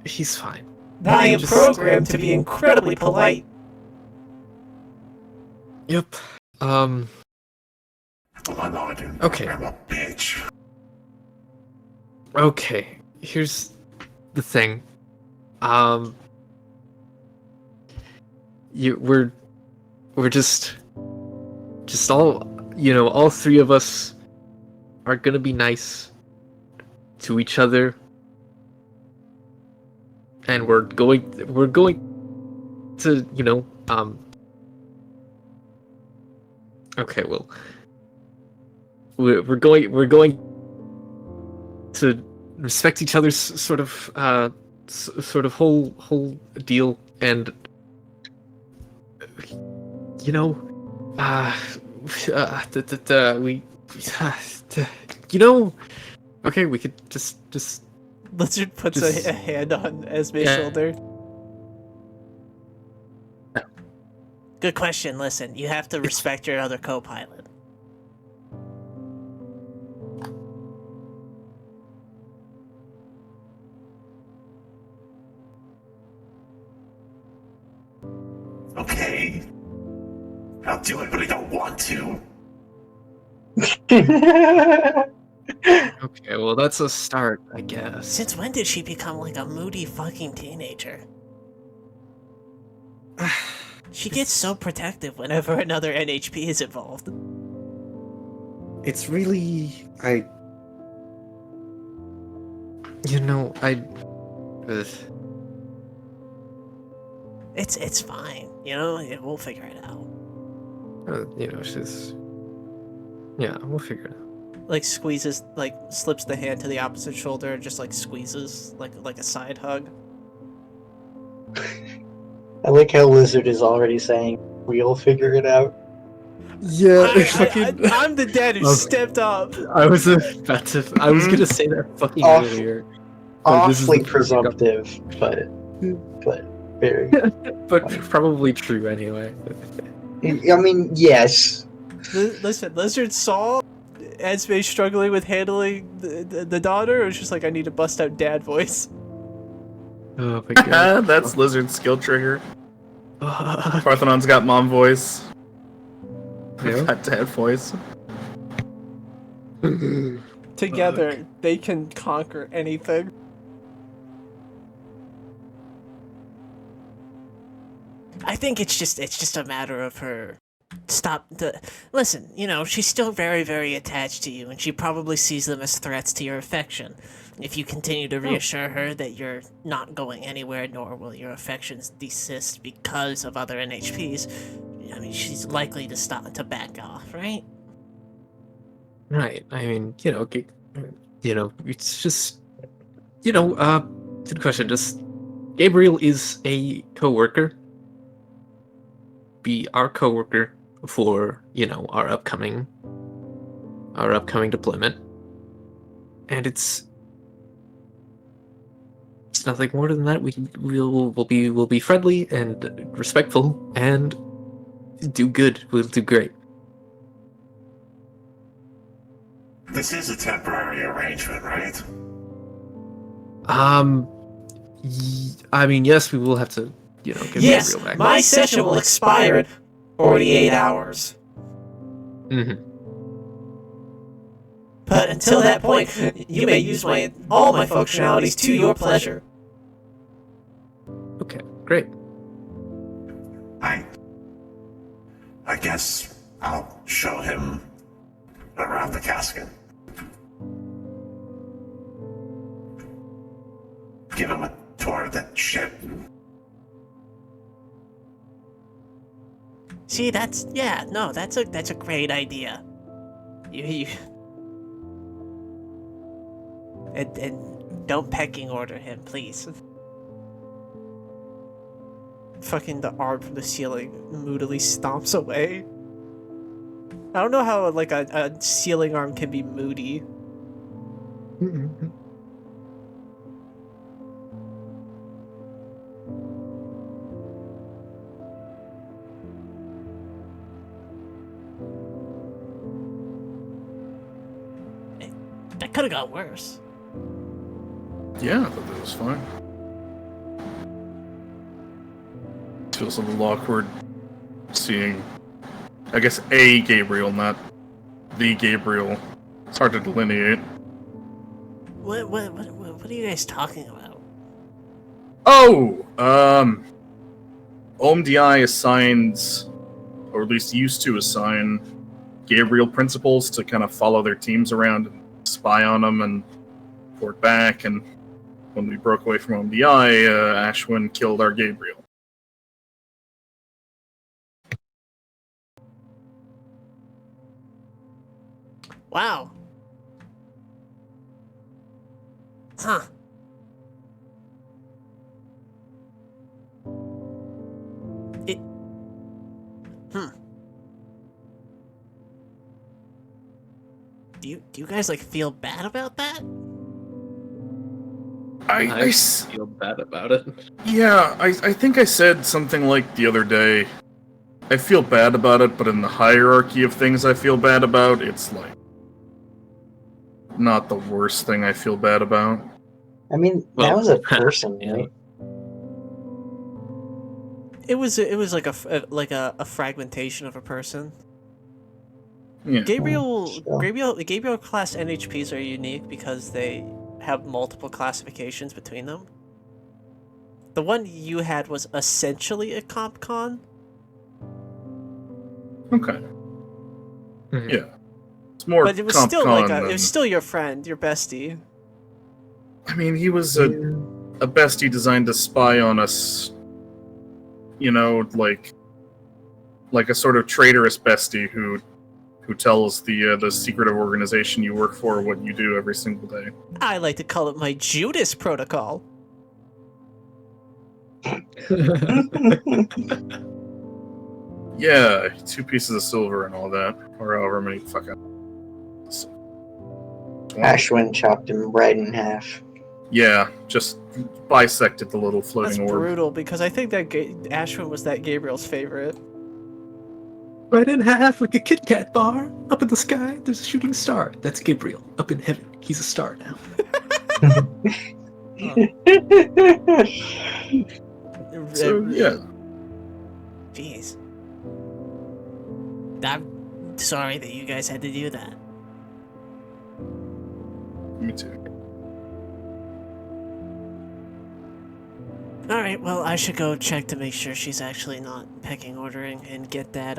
Speaker 5: He's fine.
Speaker 1: I am programmed to be incredibly polite.
Speaker 5: Yep.
Speaker 7: I'm not an
Speaker 5: Okay.
Speaker 7: I'm a bitch.
Speaker 5: Okay. Here's the thing. We're just all, you know, all three of us are gonna be nice to each other, and we're going to, you know, okay, well, we're going to respect each other's sort of whole deal, and you know, you know, okay, we could just
Speaker 1: Lizard puts a hand on Esme's shoulder. Good question. Listen, you have to respect your other co-pilot.
Speaker 7: Okay. I'll do it, but I don't want to.
Speaker 5: okay, well, that's a start, I guess.
Speaker 1: Since when did she become like a moody fucking teenager? She gets so protective whenever another NHP is involved.
Speaker 5: It's really,
Speaker 1: It's fine, you know. We'll figure it out.
Speaker 5: We'll figure it out.
Speaker 1: Like squeezes, like slips the hand to the opposite shoulder, and just like squeezes, like a side hug.
Speaker 2: I like how Lizard is already saying, "We'll figure it out."
Speaker 5: Yeah,
Speaker 1: I'm the dad who stepped up.
Speaker 5: I was gonna say that fucking earlier.
Speaker 2: Awfully presumptive, but very.
Speaker 5: But probably true anyway.
Speaker 2: I mean, yes.
Speaker 1: Listen, Lizard saw Esme struggling with handling the daughter. It was just like, I need to bust out dad voice.
Speaker 5: Oh my god.
Speaker 3: That's Lizard's skill trigger. Parthenon's got mom voice.
Speaker 5: Yeah.
Speaker 3: Got dad voice.
Speaker 1: Together, they can conquer anything. I think it's just a matter of her listen, you know, she's still very, very attached to you, and she probably sees them as threats to your affection. If you continue to reassure her that you're not going anywhere, nor will your affections desist because of other NHPs,
Speaker 8: I mean, she's likely to back off, right?
Speaker 5: Right. I mean, it's just, good question. Just Gabriel is a coworker. Be our coworker for our upcoming deployment, and it's nothing more than that. We'll be friendly and respectful and do good. We'll do great.
Speaker 7: This is a temporary arrangement, right?
Speaker 5: I mean, yes, we will have to, give
Speaker 1: Yes,
Speaker 5: Gabriel back.
Speaker 1: my session will expire in 48 hours.
Speaker 5: Mhm.
Speaker 1: But until that point, you may use all my functionalities to your pleasure.
Speaker 5: Okay, great.
Speaker 7: I guess I'll show him around the casket. Give him a tour of that ship.
Speaker 8: See, that's a great idea. You and don't pecking order him, please.
Speaker 1: Fucking the arm from the ceiling moodily stomps away. I don't know how like a ceiling arm can be moody.
Speaker 8: That could have got worse.
Speaker 3: Yeah, I thought that was fine. Feels a little awkward seeing, I guess, a Gabriel, not the Gabriel. It's hard to delineate.
Speaker 8: What are you guys talking about?
Speaker 3: Oh, OMDI assigns, or at least used to assign, Gabriel principals to kind of follow their teams around and spy on them and report back. And when we broke away from OMDI, Ashwin killed our Gabriel.
Speaker 8: Wow. Huh. Do you guys like feel bad about that?
Speaker 3: I
Speaker 5: feel bad about it.
Speaker 3: Yeah, I think I said something like the other day, I feel bad about it, but in the hierarchy of things I feel bad about, it's like not the worst thing I feel bad about.
Speaker 2: I mean, that was a person,
Speaker 5: yeah.
Speaker 2: right?
Speaker 1: It was like a fragmentation of a person.
Speaker 3: Yeah.
Speaker 1: Gabriel
Speaker 2: Sure.
Speaker 1: class NHPs are unique because they have multiple classifications between them. The one you had was essentially a comp con.
Speaker 3: Okay.
Speaker 5: Mhm.
Speaker 3: Yeah. It's more
Speaker 1: But it was
Speaker 3: comp
Speaker 1: still
Speaker 3: con
Speaker 1: like it
Speaker 3: than-
Speaker 1: was still your friend, your bestie.
Speaker 3: I mean, he was a bestie designed to spy on us. You know, like a sort of traitorous bestie who tells the secretive organization you work for what you do every single day.
Speaker 1: I like to call it my Judas protocol.
Speaker 3: Yeah, 2 pieces of silver and all that, or however many fucking.
Speaker 2: Ashwin chopped him right in half.
Speaker 3: Yeah, just bisected the little
Speaker 1: That's
Speaker 3: floating orb.
Speaker 1: brutal because I think that Ashwin was that Gabriel's favorite.
Speaker 5: Right in half like a Kit Kat bar. Up in the sky, there's a shooting star. That's Gabriel. Up in heaven, he's a star now.
Speaker 3: So yeah,
Speaker 8: Jeez. I'm sorry that you guys had to do that.
Speaker 3: me too.
Speaker 8: All right, well, I should go check to make sure she's actually not pecking ordering and get that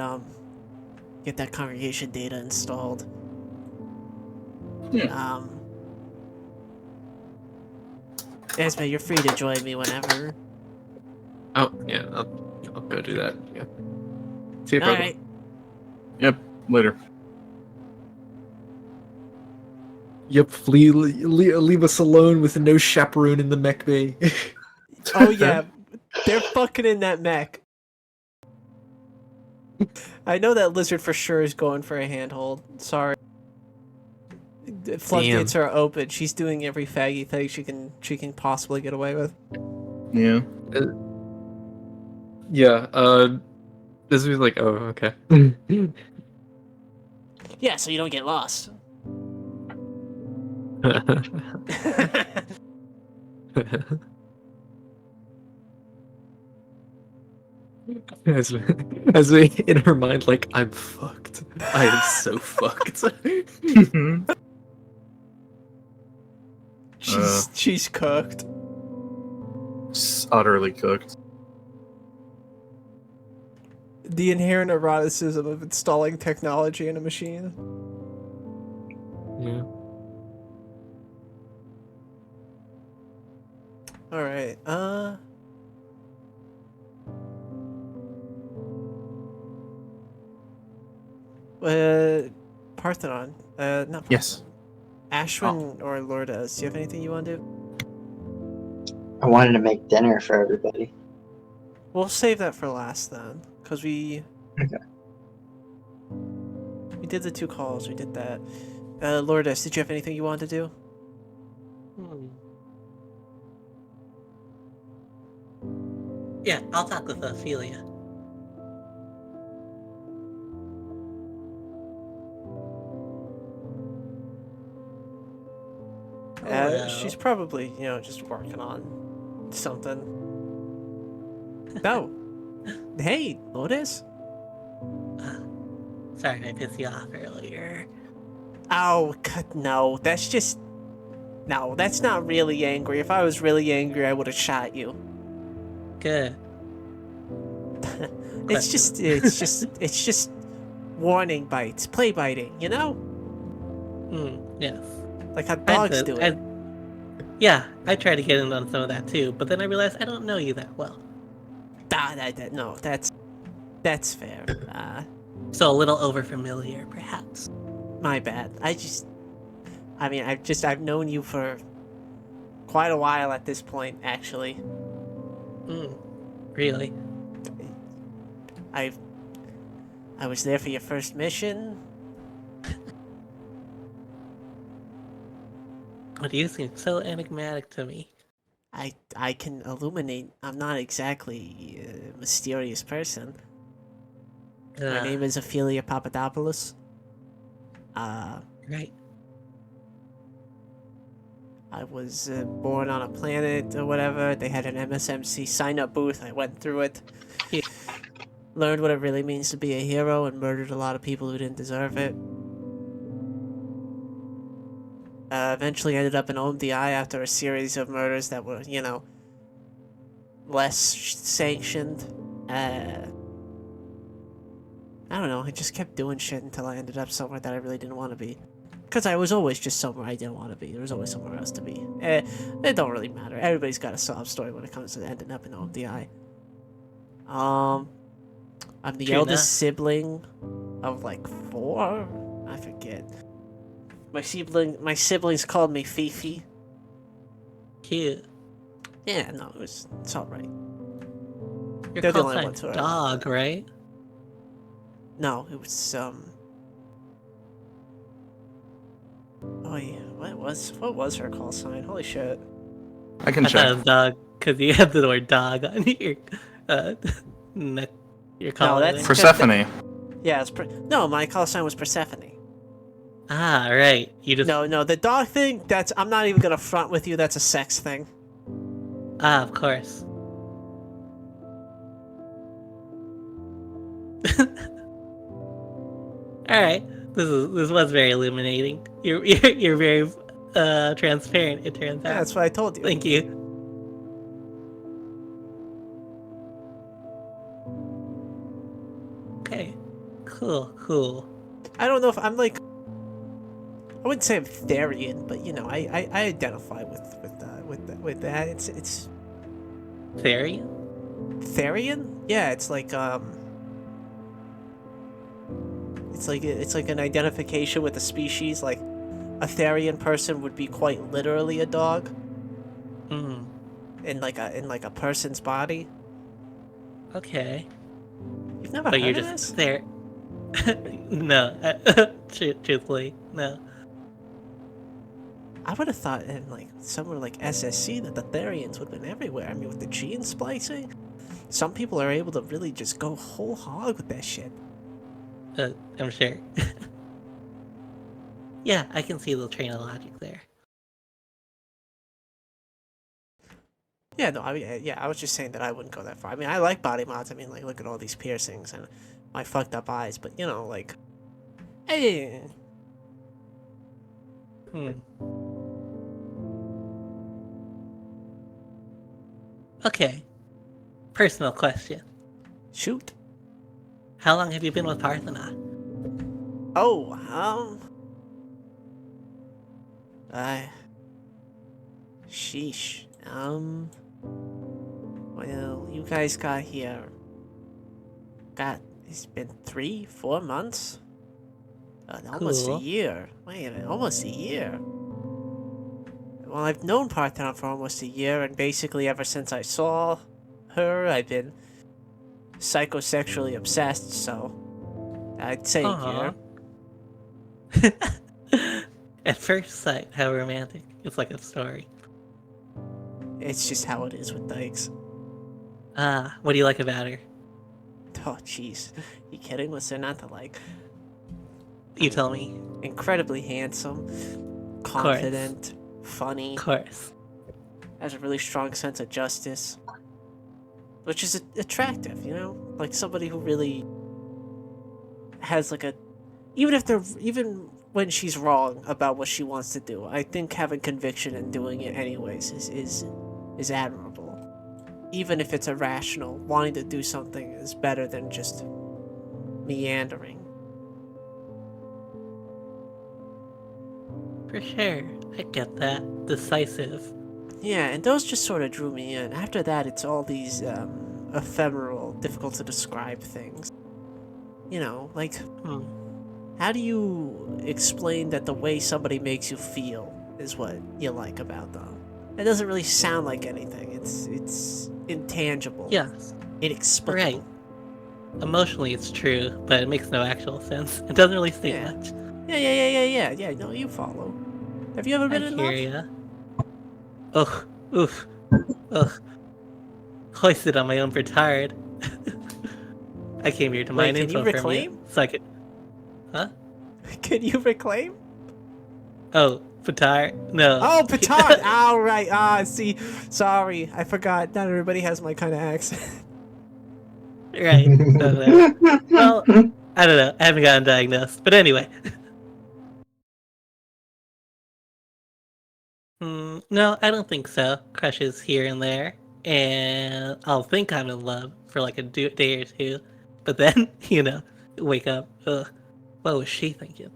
Speaker 8: congregation data installed.
Speaker 3: Yeah.
Speaker 8: Esme, you're free to join me whenever.
Speaker 5: Oh, yeah, I'll go do that. Yeah. See you,
Speaker 8: All
Speaker 5: brother.
Speaker 8: right.
Speaker 3: Yep. Later.
Speaker 5: Yep, leave us alone with no chaperone in the mech bay.
Speaker 1: Oh yeah, they're fucking in that mech. I know that lizard for sure is going for a handhold. Sorry. The floodgates are open. She's doing every faggy thing she can possibly get away with.
Speaker 3: Yeah.
Speaker 5: This was like, oh, okay.
Speaker 8: Yeah, so you don't get lost.
Speaker 5: as we in her mind, like, I'm fucked. I am so fucked.
Speaker 1: She's cooked.
Speaker 3: Utterly cooked.
Speaker 1: The inherent eroticism of installing technology in a machine.
Speaker 5: Yeah.
Speaker 1: All right. Parthenon. Not
Speaker 3: Yes.
Speaker 1: Ashwin or Lourdes. Do you have anything you want to do?
Speaker 2: I wanted to make dinner for everybody.
Speaker 1: We'll save that for last then, because we did the 2 calls. We did that. Lourdes, did you have anything you wanted to do?
Speaker 4: Yeah, I'll talk with Ophelia.
Speaker 1: She's probably, just working on something. No. Hey, Lourdes.
Speaker 4: Sorry I pissed you off earlier.
Speaker 1: Oh, no. No, that's not really angry. If I was really angry, I would have shot you.
Speaker 4: Good.
Speaker 1: It's just warning bites, play biting,
Speaker 4: Yes.
Speaker 1: Like how dogs do it.
Speaker 4: Yeah, I tried to get in on some of that too, but then I realized I don't know you that well.
Speaker 1: No, that's fair.
Speaker 4: So a little overfamiliar, perhaps.
Speaker 1: My bad. I've known you for quite a while at this point, actually.
Speaker 4: Really?
Speaker 1: I was there for your first mission.
Speaker 4: What do you seem so enigmatic to me?
Speaker 1: I can illuminate. I'm not exactly a mysterious person. My name is Ophelia Papadopoulos.
Speaker 4: Right.
Speaker 1: I was born on a planet or whatever. They had an MSMC sign-up booth. I went through it.
Speaker 4: Yeah.
Speaker 1: Learned what it really means to be a hero and murdered a lot of people who didn't deserve it. Eventually ended up in OMDI after a series of murders that were, less sanctioned. I don't know. I just kept doing shit until I ended up somewhere that I really didn't want to be. Because I was always just somewhere I didn't want to be. There was always somewhere else to be. It don't really matter. Everybody's got a sob story when it comes to ending up in OMDI. I'm the eldest sibling of like 4. I forget. My siblings called me Fifi.
Speaker 4: Cute.
Speaker 1: Yeah, no, it's all right.
Speaker 4: You're
Speaker 1: They're the
Speaker 4: called
Speaker 1: only
Speaker 4: sign
Speaker 1: ones who are
Speaker 4: dog, right?
Speaker 1: No, it was Oh yeah, what was her call sign? Holy shit!
Speaker 3: I can
Speaker 4: I thought it
Speaker 3: check.
Speaker 4: was dog because you have the word dog on your neck. Your collar.
Speaker 1: that's-
Speaker 3: Persephone.
Speaker 1: Yeah, no, my call sign was Persephone.
Speaker 4: Ah, right. You just
Speaker 1: No, the dog thing. I'm not even gonna front with you. That's a sex thing.
Speaker 4: of course. All right. This was very illuminating. You're very transparent. It turns
Speaker 1: Yeah,
Speaker 4: out.
Speaker 1: that's what I told you.
Speaker 4: Thank you. Okay. Cool.
Speaker 1: I don't know if I'm like. I wouldn't say I'm Therian, but I identify with that. It's
Speaker 4: Therian?
Speaker 1: Therian. Yeah, it's like It's like an identification with the species. Like a Therian person would be quite literally a dog
Speaker 4: Hmm.
Speaker 1: in like a person's body.
Speaker 4: Okay.
Speaker 1: You've never
Speaker 4: But
Speaker 1: heard
Speaker 4: you're
Speaker 1: of
Speaker 4: just
Speaker 1: this?
Speaker 4: there. No. Truthfully, no.
Speaker 1: I would have thought in like somewhere like SSC that the Therians would have been everywhere. I mean, with the gene splicing, some people are able to really just go whole hog with that shit.
Speaker 4: I'm sure. Yeah, I can see the train of logic there.
Speaker 1: Yeah, no, I mean, yeah, I was just saying that I wouldn't go that far. I mean, I like body mods. I mean, like, look at all these piercings and my fucked up eyes, but you know, like, hey,
Speaker 4: Hmm. Okay. Personal question.
Speaker 1: shoot.
Speaker 4: How long have you been with Parthenon?
Speaker 1: Oh, sheesh. Well, you guys got here. It's been 3-4 months? Almost a
Speaker 4: Cool.
Speaker 1: year. Wait a minute, almost a year. Well, I've known Parthenon for almost a year, and basically ever since I saw her, I've been psychosexually obsessed, so I'd say a year.
Speaker 4: At first sight, how romantic. It's like a story.
Speaker 1: It's just how it is with dykes.
Speaker 4: Ah, what do you like about her?
Speaker 1: Oh, jeez. You kidding? What's there not to like?
Speaker 4: You tell me.
Speaker 1: Incredibly handsome, confident, funny,
Speaker 4: Of course.
Speaker 1: has a really strong sense of justice, which is attractive, you know? Like somebody who really has like a... Even when she's wrong about what she wants to do, I think having conviction and doing it anyways is admirable. Even if it's irrational, wanting to do something is better than just meandering.
Speaker 4: For sure. I get that. Decisive.
Speaker 1: Yeah, and those just sort of drew me in. After that, it's all these ephemeral, difficult to describe things. You know, like,
Speaker 4: Hmm.
Speaker 1: how do you explain that the way somebody makes you feel is what you like about them? It doesn't really sound like anything. It's intangible.
Speaker 4: Yes.
Speaker 1: Inexplicable.
Speaker 4: Right. Emotionally, it's true, but it makes no actual sense. It doesn't really say
Speaker 1: Yeah.
Speaker 4: much.
Speaker 1: Yeah. No, you follow. Have you ever
Speaker 4: I
Speaker 1: been in
Speaker 4: hear
Speaker 1: love?
Speaker 4: ya. Ugh. Oof. Ugh. Hoisted on my own petard. I came here to
Speaker 1: Wait,
Speaker 4: mine
Speaker 1: can
Speaker 4: info
Speaker 1: you
Speaker 4: from
Speaker 1: reclaim?
Speaker 4: you, so I could... Huh?
Speaker 1: Can you reclaim?
Speaker 4: Oh, petard? No.
Speaker 1: Oh, petard! All right. See, sorry, I forgot. Not everybody has my kind of accent.
Speaker 4: Right. No. Well, I don't know. I haven't gotten diagnosed. But anyway. No, I don't think so. Crushes here and there. And I'll think I'm in love for like a day or two. But then, wake up. Ugh. What was she thinking?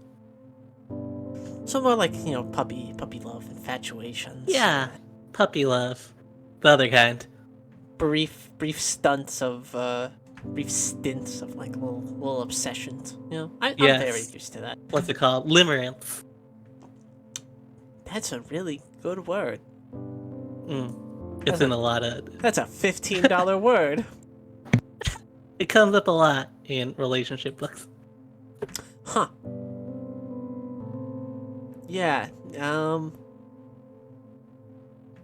Speaker 1: So more like, puppy love, infatuations.
Speaker 4: Yeah. Puppy love. The other kind.
Speaker 1: Brief stints of like little obsessions. I'm
Speaker 4: Yes.
Speaker 1: very used to that.
Speaker 4: What's it called? Limerence.
Speaker 1: That's a really good word.
Speaker 4: It's in a lot of...
Speaker 1: That's a $15 word.
Speaker 4: It comes up a lot in relationship books.
Speaker 1: Huh. Yeah,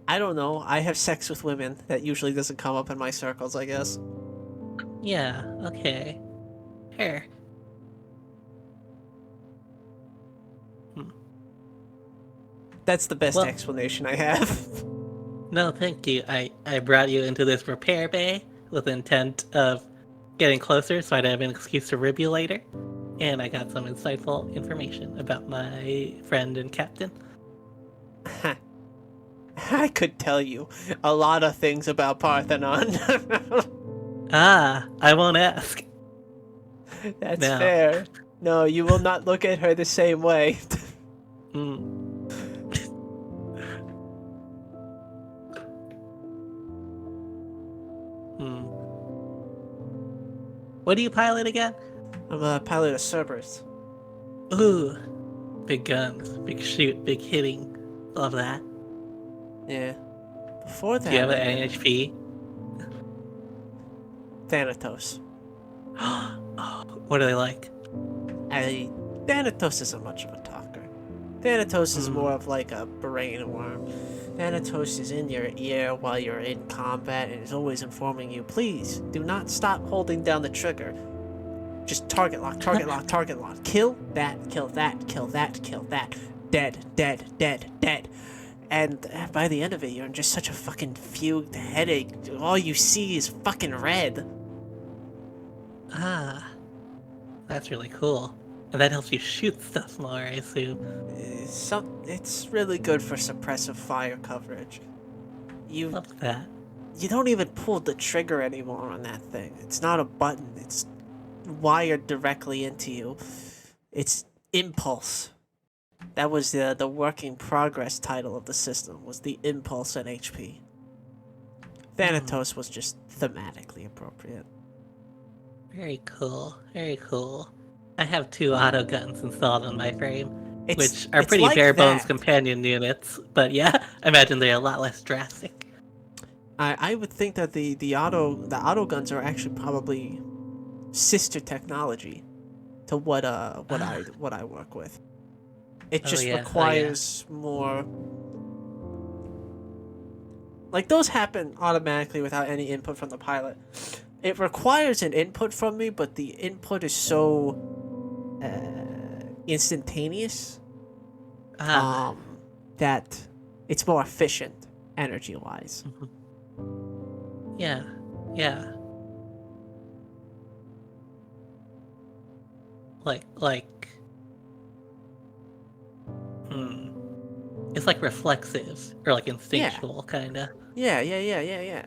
Speaker 1: I don't know. I have sex with women. That usually doesn't come up in my circles, I guess.
Speaker 4: Yeah, okay. Here.
Speaker 1: That's the best
Speaker 4: Well-
Speaker 1: explanation I have.
Speaker 4: No, thank you. I brought you into this repair bay with intent of getting closer so I'd have an excuse to rib you later. And I got some insightful information about my friend and captain.
Speaker 1: I could tell you a lot of things about Parthenon.
Speaker 4: Ah, I won't ask.
Speaker 1: That's
Speaker 4: No.
Speaker 1: fair. No, you will not look at her the same way.
Speaker 4: Hmm. What do you pilot again?
Speaker 1: I'm a pilot of Cerberus.
Speaker 4: Ooh, big guns, big shoot, big hitting. Love that.
Speaker 1: Yeah. Before that,
Speaker 4: Do you have an NHP?
Speaker 1: Thanatos.
Speaker 4: Oh, what are they like?
Speaker 1: Thanatos isn't much of a talker. Thanatos is more of like a brain worm. Thanatos is in your ear while you're in combat and is always informing you, please, do not stop holding down the trigger. Just target lock, target lock, target lock. Kill that, kill that, kill that, kill that. Dead, dead, dead, dead. And by the end of it, you're in just such a fucking fugued headache. All you see is fucking red.
Speaker 4: Ah, that's really cool. And that helps you shoot stuff more, I assume.
Speaker 1: It's really good for suppressive fire coverage.
Speaker 4: Love that.
Speaker 1: You don't even pull the trigger anymore on that thing. It's not a button. It's wired directly into you. It's impulse. That was the working progress title of the system, was the impulse at HP. Thanatos was just thematically appropriate.
Speaker 4: Very cool. Very cool. I have 2 auto guns installed on my frame, which are pretty
Speaker 1: like
Speaker 4: bare bones
Speaker 1: that.
Speaker 4: companion units. But yeah, I imagine they're a lot less drastic.
Speaker 1: I would think that the auto guns are actually probably sister technology to what I work with. It just requires more. Like, those happen automatically without any input from the pilot. It requires an input from me, but the input is so instantaneous that it's more efficient energy-wise.
Speaker 4: Yeah, yeah. It's like reflexive, or like instinctual, kinda.
Speaker 1: Yeah.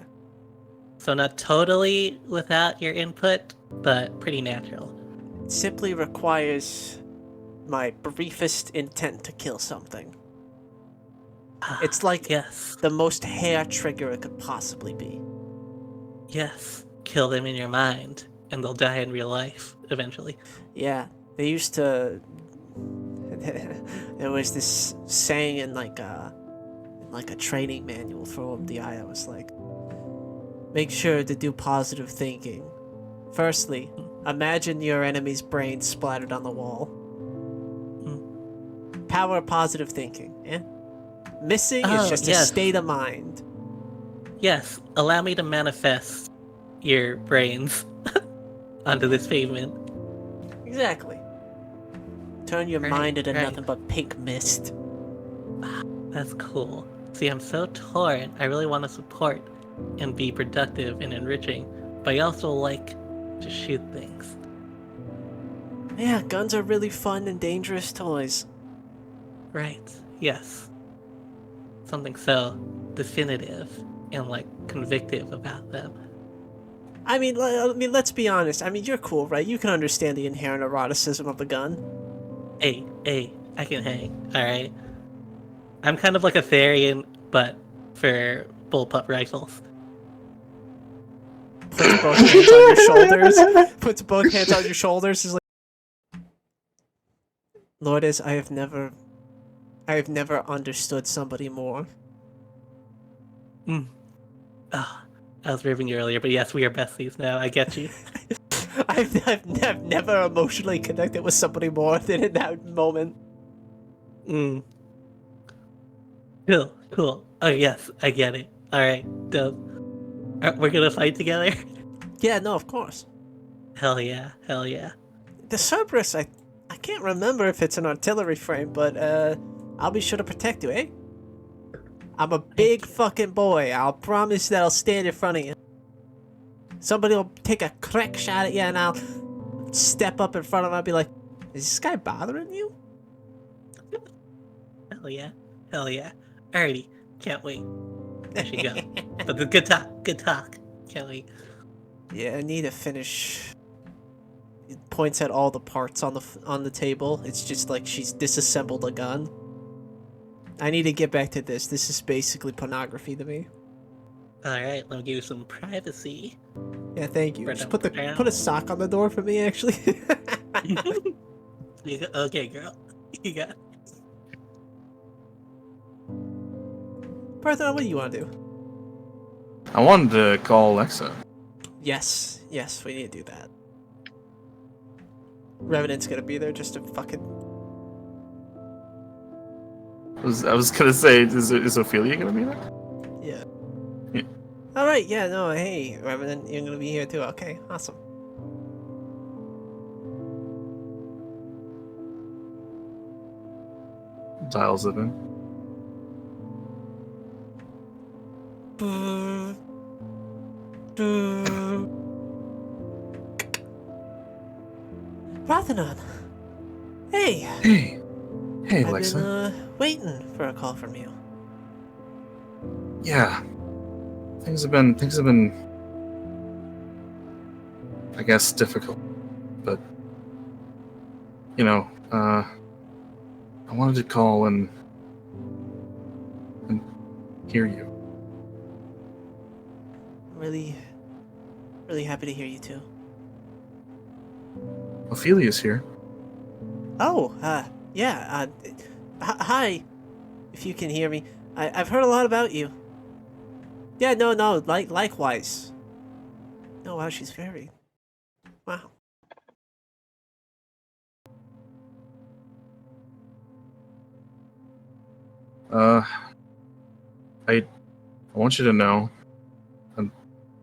Speaker 4: So not totally without your input, but pretty natural.
Speaker 1: It simply requires my briefest intent to kill something. It's like
Speaker 4: Yes,
Speaker 1: the most hair trigger it could possibly be.
Speaker 4: yes. Kill them in your mind, and they'll die in real life, eventually.
Speaker 1: Yeah, they used to. There was this saying in like a training manual for OMDI. I was like, make sure to do positive thinking. Firstly, imagine your enemy's brain splattered on the wall. Power of positive thinking. Yeah. Missing is just a state of mind.
Speaker 4: Yes, allow me to manifest your brains onto this pavement.
Speaker 1: Exactly. Turn your mind into
Speaker 4: right.
Speaker 1: nothing but pink mist.
Speaker 4: That's cool. See, I'm so torn. I really want to support and be productive and enriching, but I also like to shoot things.
Speaker 1: Yeah, guns are really fun and dangerous toys.
Speaker 4: Right. Yes. Something so definitive and like convictive about them.
Speaker 1: I mean, let's be honest. I mean, you're cool, right? You can understand the inherent eroticism of the gun.
Speaker 4: Hey, I can hang, alright? I'm kind of like a Therian, but for bullpup rifles.
Speaker 1: Puts both hands on your shoulders. Puts both hands on your shoulders. Is like, Lourdes, I have never understood somebody more.
Speaker 4: I was ribbing you earlier, but yes, we are besties now. I get you.
Speaker 1: I've never emotionally connected with somebody more than in that moment.
Speaker 4: Cool. Oh yes, I get it. Alright, dope. We're gonna fight together?
Speaker 1: Yeah, no, of course.
Speaker 4: Hell yeah.
Speaker 1: The Cerberus, I can't remember if it's an artillery frame, but I'll be sure to protect you, eh? I'm a big fucking boy. I'll promise that I'll stand in front of you. Somebody will take a crack shot at you, and I'll step up in front of him and be like, is this guy bothering you?
Speaker 4: Hell yeah. Alrighty, can't wait. There she go. But the good talk. Can't wait.
Speaker 1: Yeah, I need to finish. It points at all the parts on the table. It's just like she's disassembled a gun. I need to get back to this. This is basically pornography to me.
Speaker 4: Alright, let me give you some privacy.
Speaker 1: Yeah, thank you. Just put a sock on the door for me, actually.
Speaker 4: Okay, girl. You got.
Speaker 1: Parthenon, what do you want to do?
Speaker 3: I wanted to call Alexa.
Speaker 1: Yes, we need to do that. Revenant's gonna be there just to fucking.
Speaker 3: I was gonna say, is Ophelia gonna be there?
Speaker 1: Yeah.
Speaker 3: Yeah.
Speaker 1: Alright, yeah, no, hey, Revenant, you're gonna be here too. Okay, awesome.
Speaker 3: Dials it in.
Speaker 1: Parthenon! Hey!
Speaker 3: Hey,
Speaker 1: I've
Speaker 3: Alexa.
Speaker 1: been, waiting for a call from you.
Speaker 3: Yeah, things have been, I guess, difficult, but I wanted to call and hear you.
Speaker 1: Really happy to hear you too.
Speaker 3: Ophelia's here.
Speaker 1: Oh, yeah, hi, if you can hear me. I've heard a lot about you. Yeah, no, likewise. Oh, wow, she's very... Wow.
Speaker 3: I want you to know,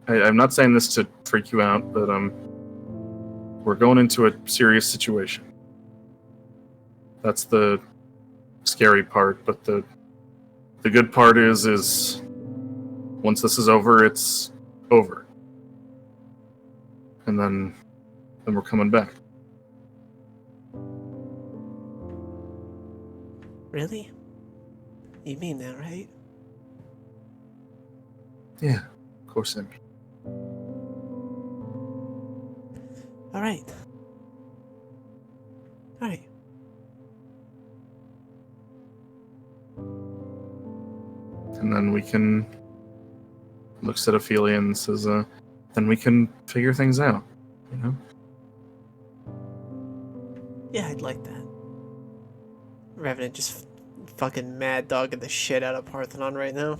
Speaker 3: I'm not saying this to freak you out, but we're going into a serious situation. That's the scary part, but the good part is once this is over, it's over. And then we're coming back.
Speaker 1: Really? You mean that, right?
Speaker 3: Yeah, of course I mean.
Speaker 1: Alright. Alright.
Speaker 3: And then we can looks at Ophelia and says, then we can figure things out, you know?
Speaker 1: Yeah, I'd like that. Revenant just fucking mad dogging the shit out of Parthenon right now.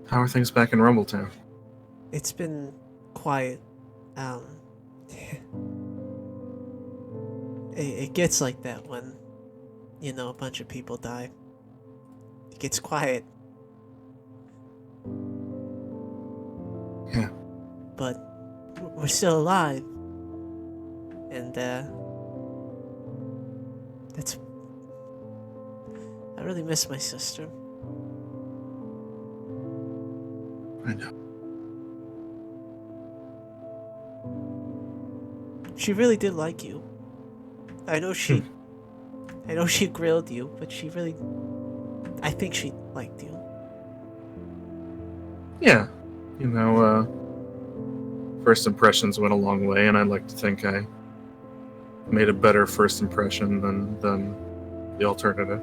Speaker 3: How are things back in Rumbletown?
Speaker 1: It's been quiet. It gets like that when, a bunch of people die. It gets quiet.
Speaker 3: Yeah.
Speaker 1: But we're still alive. And, that's... I really miss my sister.
Speaker 3: I know.
Speaker 1: She really did like you. I know she grilled you, but I think she liked you.
Speaker 3: Yeah. First impressions went a long way, and I'd like to think I made a better first impression than the alternative.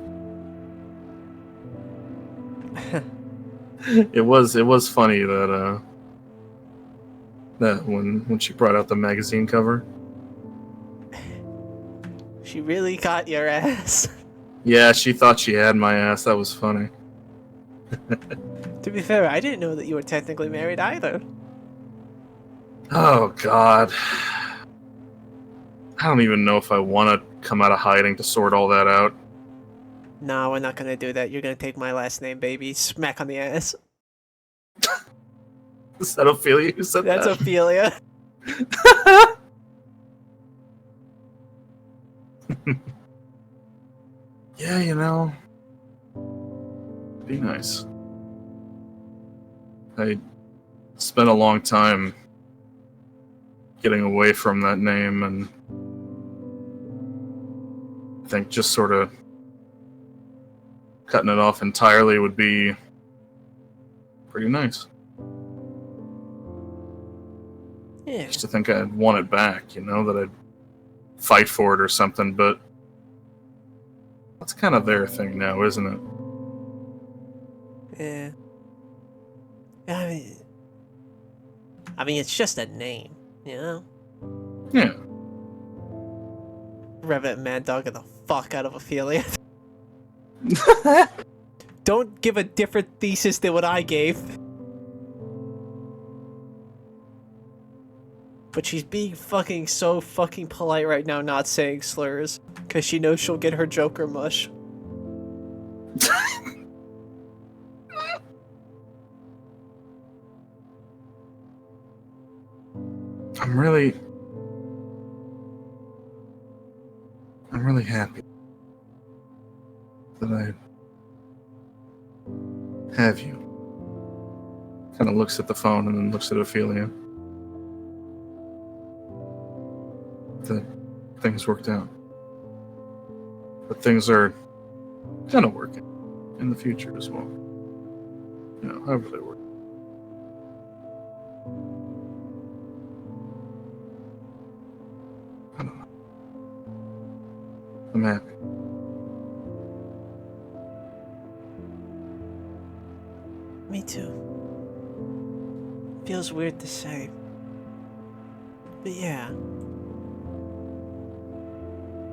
Speaker 3: It was funny that when she brought out the magazine cover.
Speaker 1: She really got your ass.
Speaker 3: Yeah, she thought she had my ass. That was funny.
Speaker 1: To be fair, I didn't know that you were technically married either.
Speaker 3: Oh, God. I don't even know if I want to come out of hiding to sort all that out.
Speaker 1: No, we're not gonna do that. You're gonna take my last name, baby. Smack on the ass.
Speaker 3: Is that Ophelia who said
Speaker 1: That's
Speaker 3: that?
Speaker 1: Ophelia.
Speaker 3: Yeah, be nice. I spent a long time getting away from that name, and I think just sort of cutting it off entirely would be pretty nice.
Speaker 1: Yeah.
Speaker 3: Just to think I'd want it back, that I'd fight for it or something, but that's kind of their thing now, isn't it?
Speaker 1: Yeah. I mean, I mean, it's just a name, you know?
Speaker 3: Yeah.
Speaker 1: Revenant Mad Dogging the fuck out of Ophelia. Don't give a different thesis than what I gave. But she's being fucking so fucking polite right now, not saying slurs. Because she knows she'll get her Joker mush.
Speaker 3: I'm really happy that I have you. Kind of looks at the phone and then looks at Ophelia. That things worked out. But things are gonna work in the future as well. You know, however they work. I don't know. I'm happy.
Speaker 1: Me too. Feels weird to say. But yeah.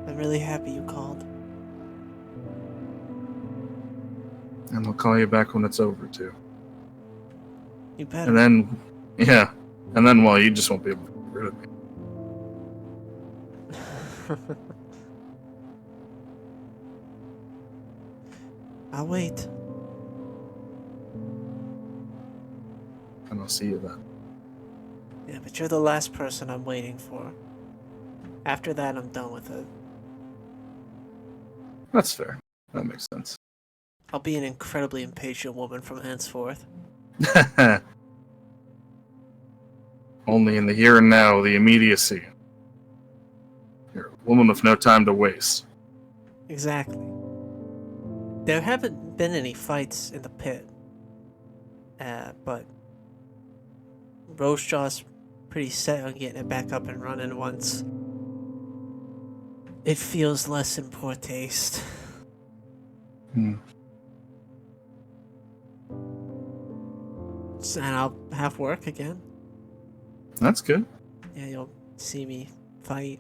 Speaker 1: I'm really happy you called.
Speaker 3: And I'll call you back when it's over, too.
Speaker 1: You better.
Speaker 3: And then, yeah. And then, well, you just won't be able to get rid of me.
Speaker 1: I'll wait.
Speaker 3: And I'll see you then.
Speaker 1: Yeah, but you're the last person I'm waiting for. After that, I'm done with it.
Speaker 3: That's fair. That makes sense.
Speaker 1: I'll be an incredibly impatient woman from henceforth.
Speaker 3: Only in the here and now, the immediacy. You're a woman with no time to waste.
Speaker 1: Exactly. There haven't been any fights in the pit. But Rosejaw's pretty set on getting it back up and running once it feels less in poor taste.
Speaker 3: Hmm.
Speaker 1: And I'll have work again.
Speaker 3: That's good.
Speaker 1: Yeah, you'll see me fight.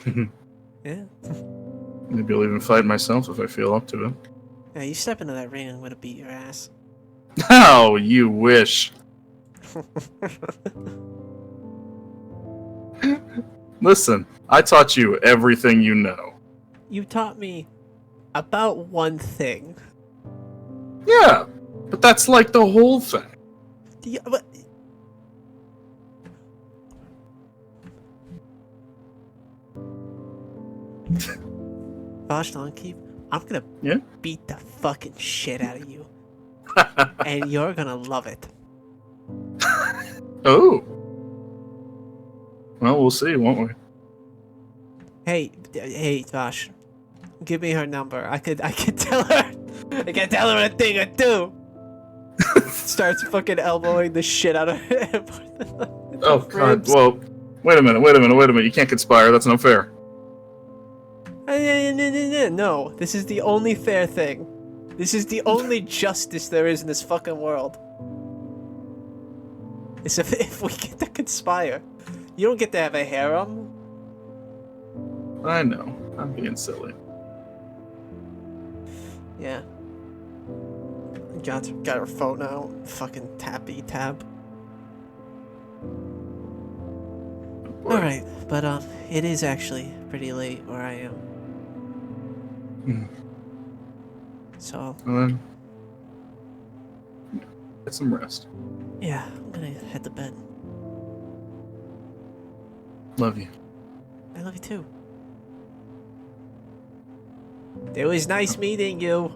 Speaker 1: Yeah.
Speaker 3: Maybe I'll even fight myself if I feel up to it.
Speaker 1: Yeah, you step into that ring and I'm gonna beat your ass.
Speaker 3: Oh, you wish. Listen, I taught you everything you know.
Speaker 1: You taught me about one thing.
Speaker 3: Yeah, but that's like the whole thing.
Speaker 1: Yeah, but... Vashton, I'm gonna beat the fucking shit out of you. And you're gonna love it.
Speaker 3: Oh. Well, we'll see, won't we?
Speaker 1: Hey, Vash. Give me her number. I could tell her. I can tell her a thing or two. Starts fucking elbowing the shit out of him.
Speaker 3: Oh, God. Well, wait a minute. You can't conspire. That's not fair.
Speaker 1: No, this is the only fair thing. This is the only justice there is in this fucking world. Is if we get to conspire. You don't get to have a harem.
Speaker 3: I know. I'm being silly.
Speaker 1: Yeah. Got her phone out. Fucking tappy tab.
Speaker 3: Boy.
Speaker 1: Alright, but it is actually pretty late where I am. So
Speaker 3: Well, then, get some rest.
Speaker 1: yeah, I'm gonna head to bed.
Speaker 3: Love you.
Speaker 1: I love you too. It was nice meeting you.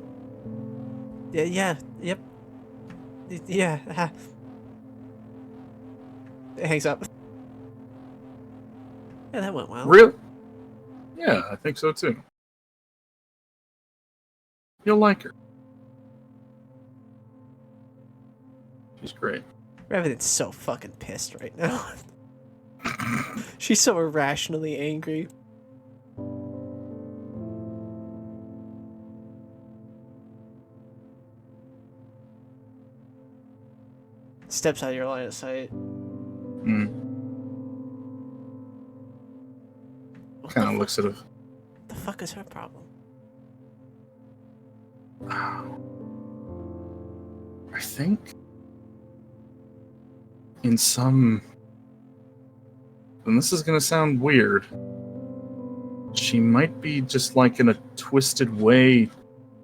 Speaker 1: Yep. Yeah. It hangs up. Yeah, that went well.
Speaker 3: Really? Yeah, I think so too. You'll like her. She's great.
Speaker 1: Revenant's so fucking pissed right now. She's so irrationally angry. Steps out of your line of sight.
Speaker 8: What
Speaker 3: Kind
Speaker 8: the
Speaker 3: of looks at it.
Speaker 8: the fuck is her problem?
Speaker 3: I think in some, and this is gonna sound weird, she might be just like in a twisted way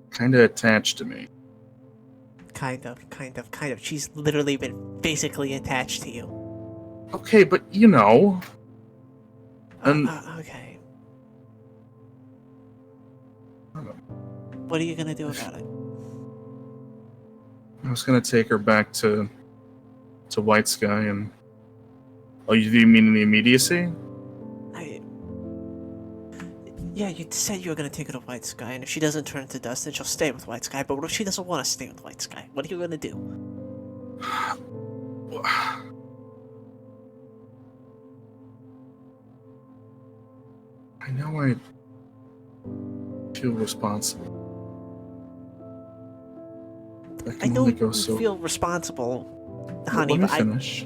Speaker 3: kind of attached to me.
Speaker 8: Kind of. She's literally been physically attached to you.
Speaker 3: Okay, but you know, and
Speaker 8: Okay.
Speaker 3: I don't know.
Speaker 8: What are you gonna do about it?
Speaker 3: I was gonna take her back to White Sky and. Oh, you mean in the immediacy?
Speaker 8: Yeah, you said you were gonna take her to White Sky, and if she doesn't turn into dust, then she'll stay with White Sky. But what if she doesn't want to stay with White Sky? What are you gonna do?
Speaker 3: I know I feel responsible. That
Speaker 8: I
Speaker 3: can only
Speaker 8: don't
Speaker 3: go so.
Speaker 8: feel responsible, honey.
Speaker 3: Let me
Speaker 8: But
Speaker 3: finish.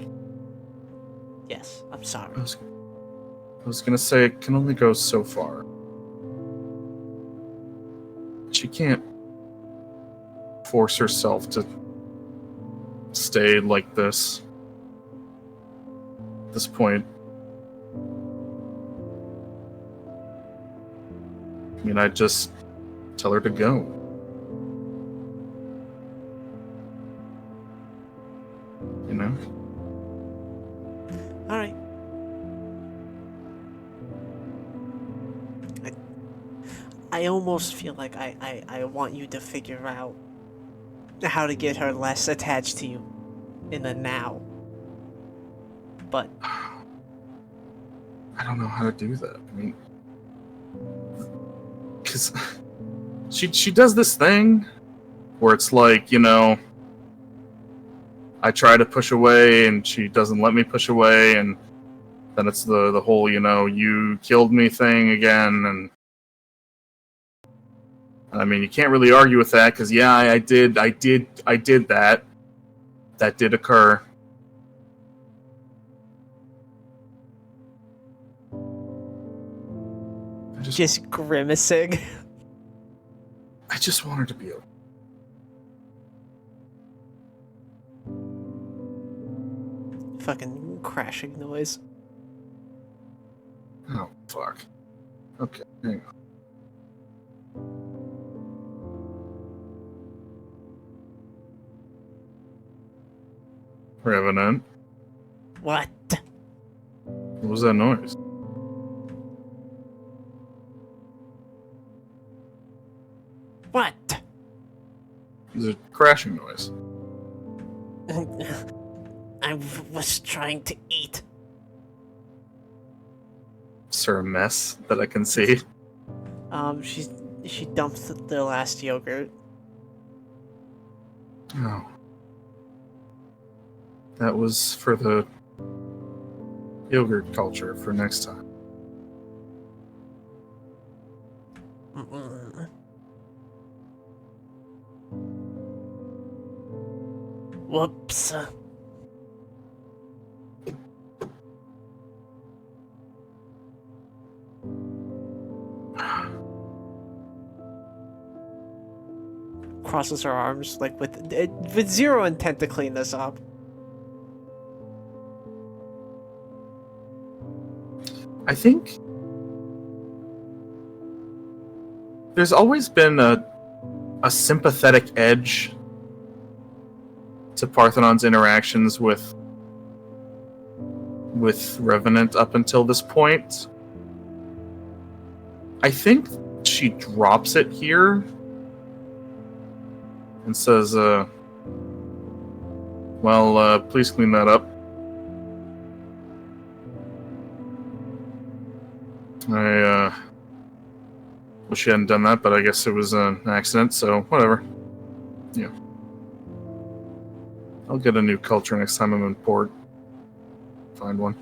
Speaker 8: yes, I'm sorry.
Speaker 3: I was gonna say it can only go so far. She can't force herself to stay like this. At this point. I mean, I'd just tell her to go. You know?
Speaker 8: All right. I almost feel like I want you to figure out how to get her less attached to you in the now. But
Speaker 3: I don't know how to do that. I mean, because she does this thing where it's like, you know, I try to push away and she doesn't let me push away, and then it's the whole, you know, you killed me thing again, and I mean, you can't really argue with that because yeah, I did that. That did occur.
Speaker 8: just grimacing.
Speaker 3: I just want her to be okay.
Speaker 8: Fucking crashing noise.
Speaker 3: Oh, fuck. Okay, hang on. Revenant.
Speaker 8: What?
Speaker 3: What was that noise?
Speaker 8: What?
Speaker 3: It was a crashing noise.
Speaker 8: I was trying to eat.
Speaker 3: Is there a mess that I can see?
Speaker 8: She dumped the last yogurt.
Speaker 3: Oh. That was for the yogurt culture for next time.
Speaker 8: Mm-mm. Whoops. Crosses her arms like with zero intent to clean this up.
Speaker 3: I think there's always been a sympathetic edge to Parthenon's interactions with Revenant up until this point. I think she drops it here and says, well, please clean that up. I wish she hadn't done that, but I guess it was an accident, so whatever. Yeah. I'll get a new culture next time I'm in port. Find one.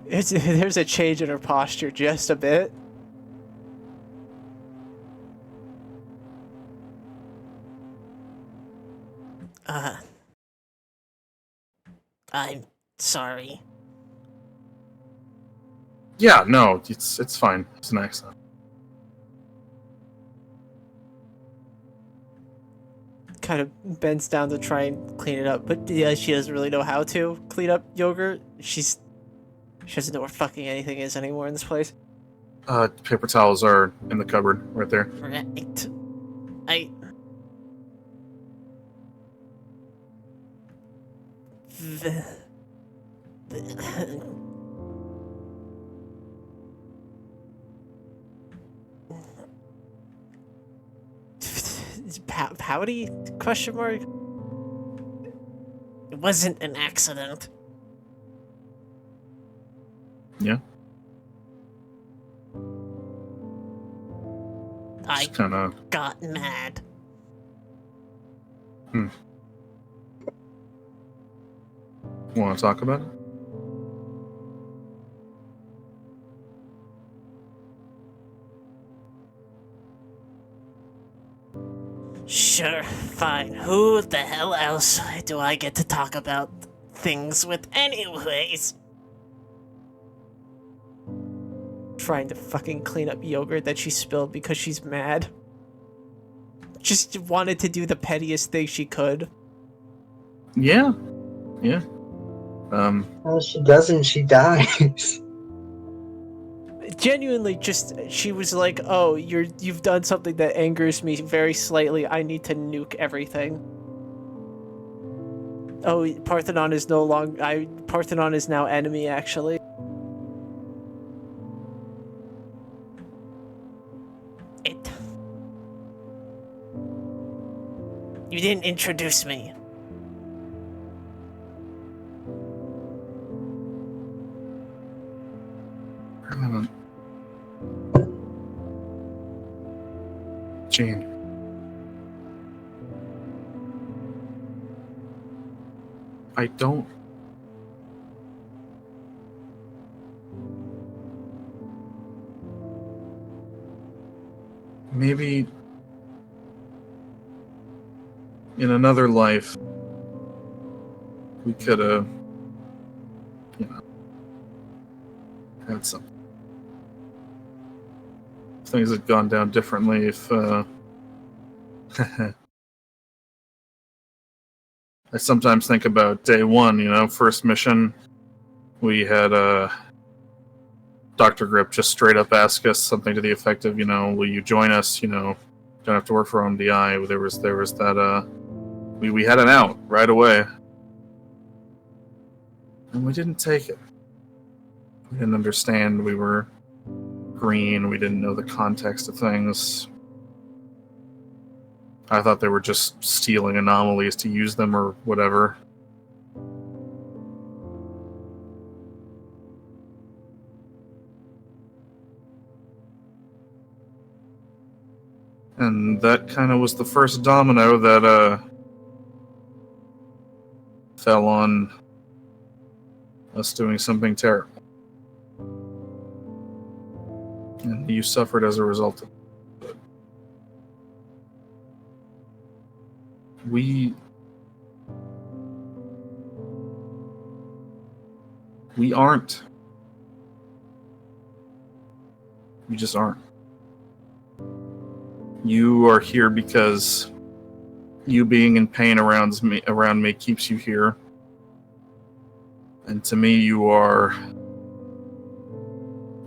Speaker 8: There's a change in her posture just a bit. I'm sorry.
Speaker 3: Yeah, no, it's fine. It's an accident.
Speaker 1: Kind of bends down to try and clean it up, but yeah, she doesn't really know how to clean up yogurt. She doesn't know where fucking anything is anymore in this place.
Speaker 3: Paper towels are in the cupboard right there.
Speaker 8: Right. I.
Speaker 1: Howdy? Question mark.
Speaker 8: It wasn't an accident.
Speaker 3: Yeah.
Speaker 8: I
Speaker 3: Just kind of.
Speaker 8: got mad.
Speaker 3: Want to talk about it?
Speaker 8: Sure, fine. Who the hell else do I get to talk about things with anyways?
Speaker 1: Trying to fucking clean up yogurt that she spilled because she's mad. Just wanted to do the pettiest thing she could.
Speaker 3: Yeah. Yeah.
Speaker 2: Well, she doesn't. She dies.
Speaker 1: Genuinely, just she was like, "Oh, you've done something that angers me very slightly. I need to nuke everything." Oh, Parthenon is no longer. Parthenon is now enemy. Actually,
Speaker 8: You didn't introduce me.
Speaker 3: Jane. I don't. Maybe in another life we could have, had some things had gone down differently if I sometimes think about day one, first mission. We had Dr. Grip just straight up ask us something to the effect of, will you join us? Don't have to work for OMDI. There was that we had an out right away. And we didn't take it. We didn't understand we were green. We didn't know the context of things. I thought they were just stealing anomalies to use them or whatever. And that kind of was the first domino that fell on us doing something terrible. And you suffered as a result of it. We aren't. We just aren't. You are here because you being in pain around me keeps you here. And to me, you are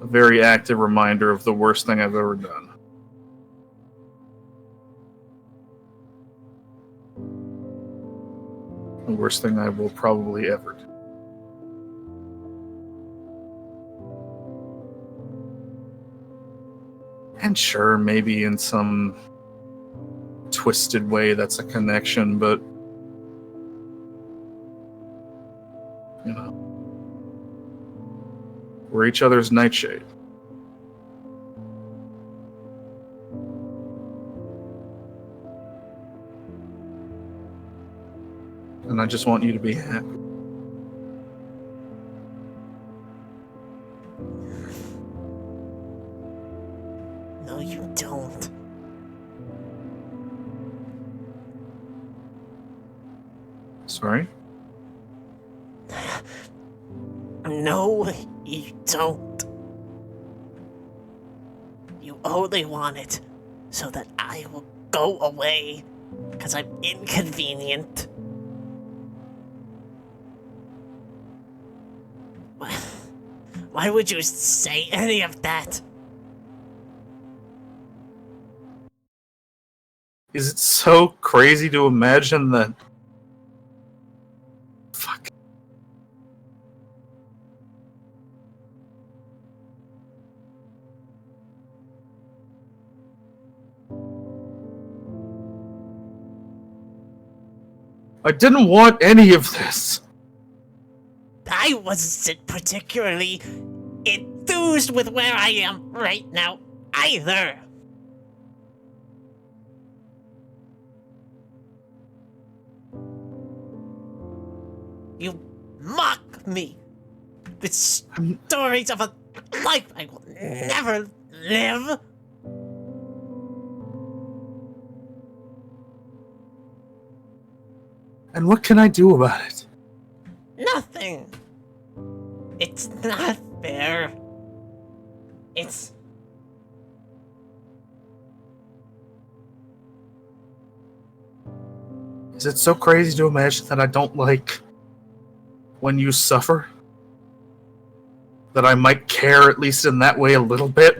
Speaker 3: a very active reminder of the worst thing I've ever done. The worst thing I will probably ever do. And sure, maybe in some twisted way that's a connection, but we're each other's nightshade. And I just want you to be happy.
Speaker 8: No, you don't.
Speaker 3: Sorry?
Speaker 8: No, you don't. You only want it so that I will go away because I'm inconvenient. Why would you say any of that?
Speaker 3: Is it so crazy to imagine that? Fuck. I didn't want any of this.
Speaker 8: I wasn't particularly enthused with where I am right now either. You mock me with stories of a life I will never live.
Speaker 3: And what can I do about it?
Speaker 8: Nothing. It's not fair. It's...
Speaker 3: Is it so crazy to imagine that I don't like when you suffer? That I might care, at least in that way, a little bit?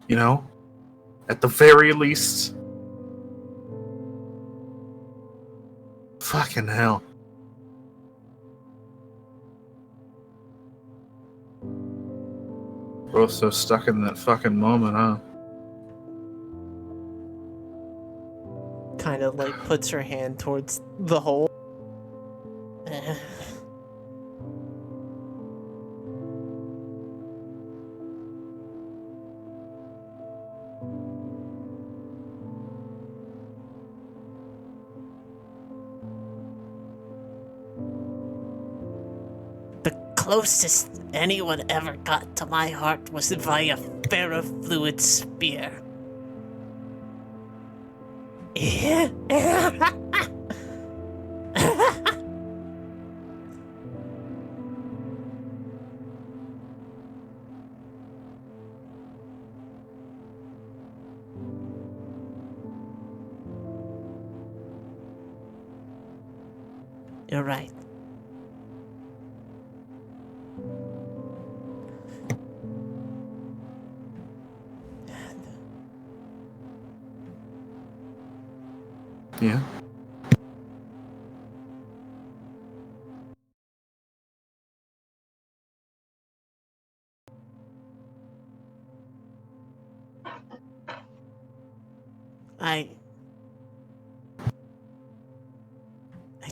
Speaker 3: You know? At the very least. Fucking hell. Both so stuck in that fucking moment, huh?
Speaker 1: Kind of like puts her hand towards the hole.
Speaker 8: The closest anyone ever got to my heart was via ferrofluid spear. You're right.
Speaker 3: Yeah.
Speaker 8: I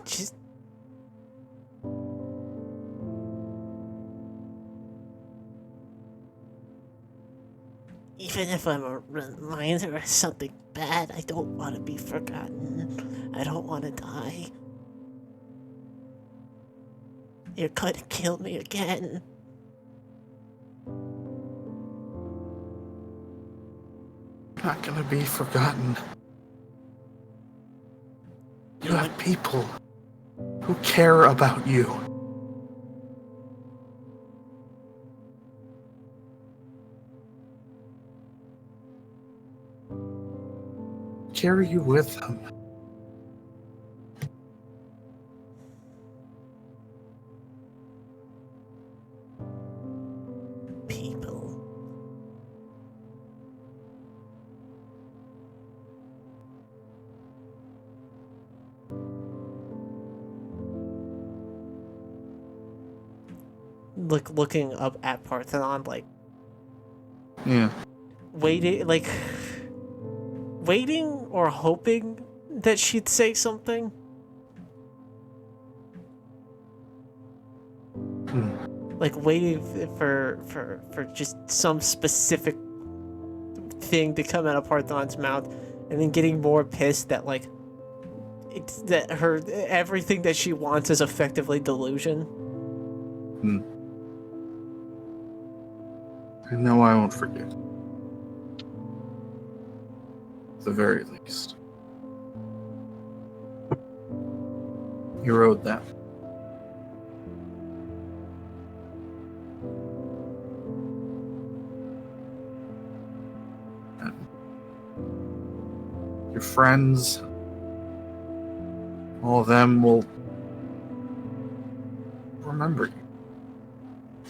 Speaker 8: just... Even if I'm a reminder of something bad, I don't want to be forgotten. I don't want to die. You're going to kill me again.
Speaker 3: Not gonna be forgotten. You have people who care about you. Carry you with them.
Speaker 8: People.
Speaker 1: Looking up at Parthenon, like
Speaker 3: Yeah.
Speaker 1: waiting or hoping that she'd say something. Like waiting for just some specific thing to come out of Parthenon's mouth, and then getting more pissed that like it's that her everything that she wants is effectively delusion.
Speaker 3: I know I won't forget. the very least. You're owed that. And your friends, all of them will remember you.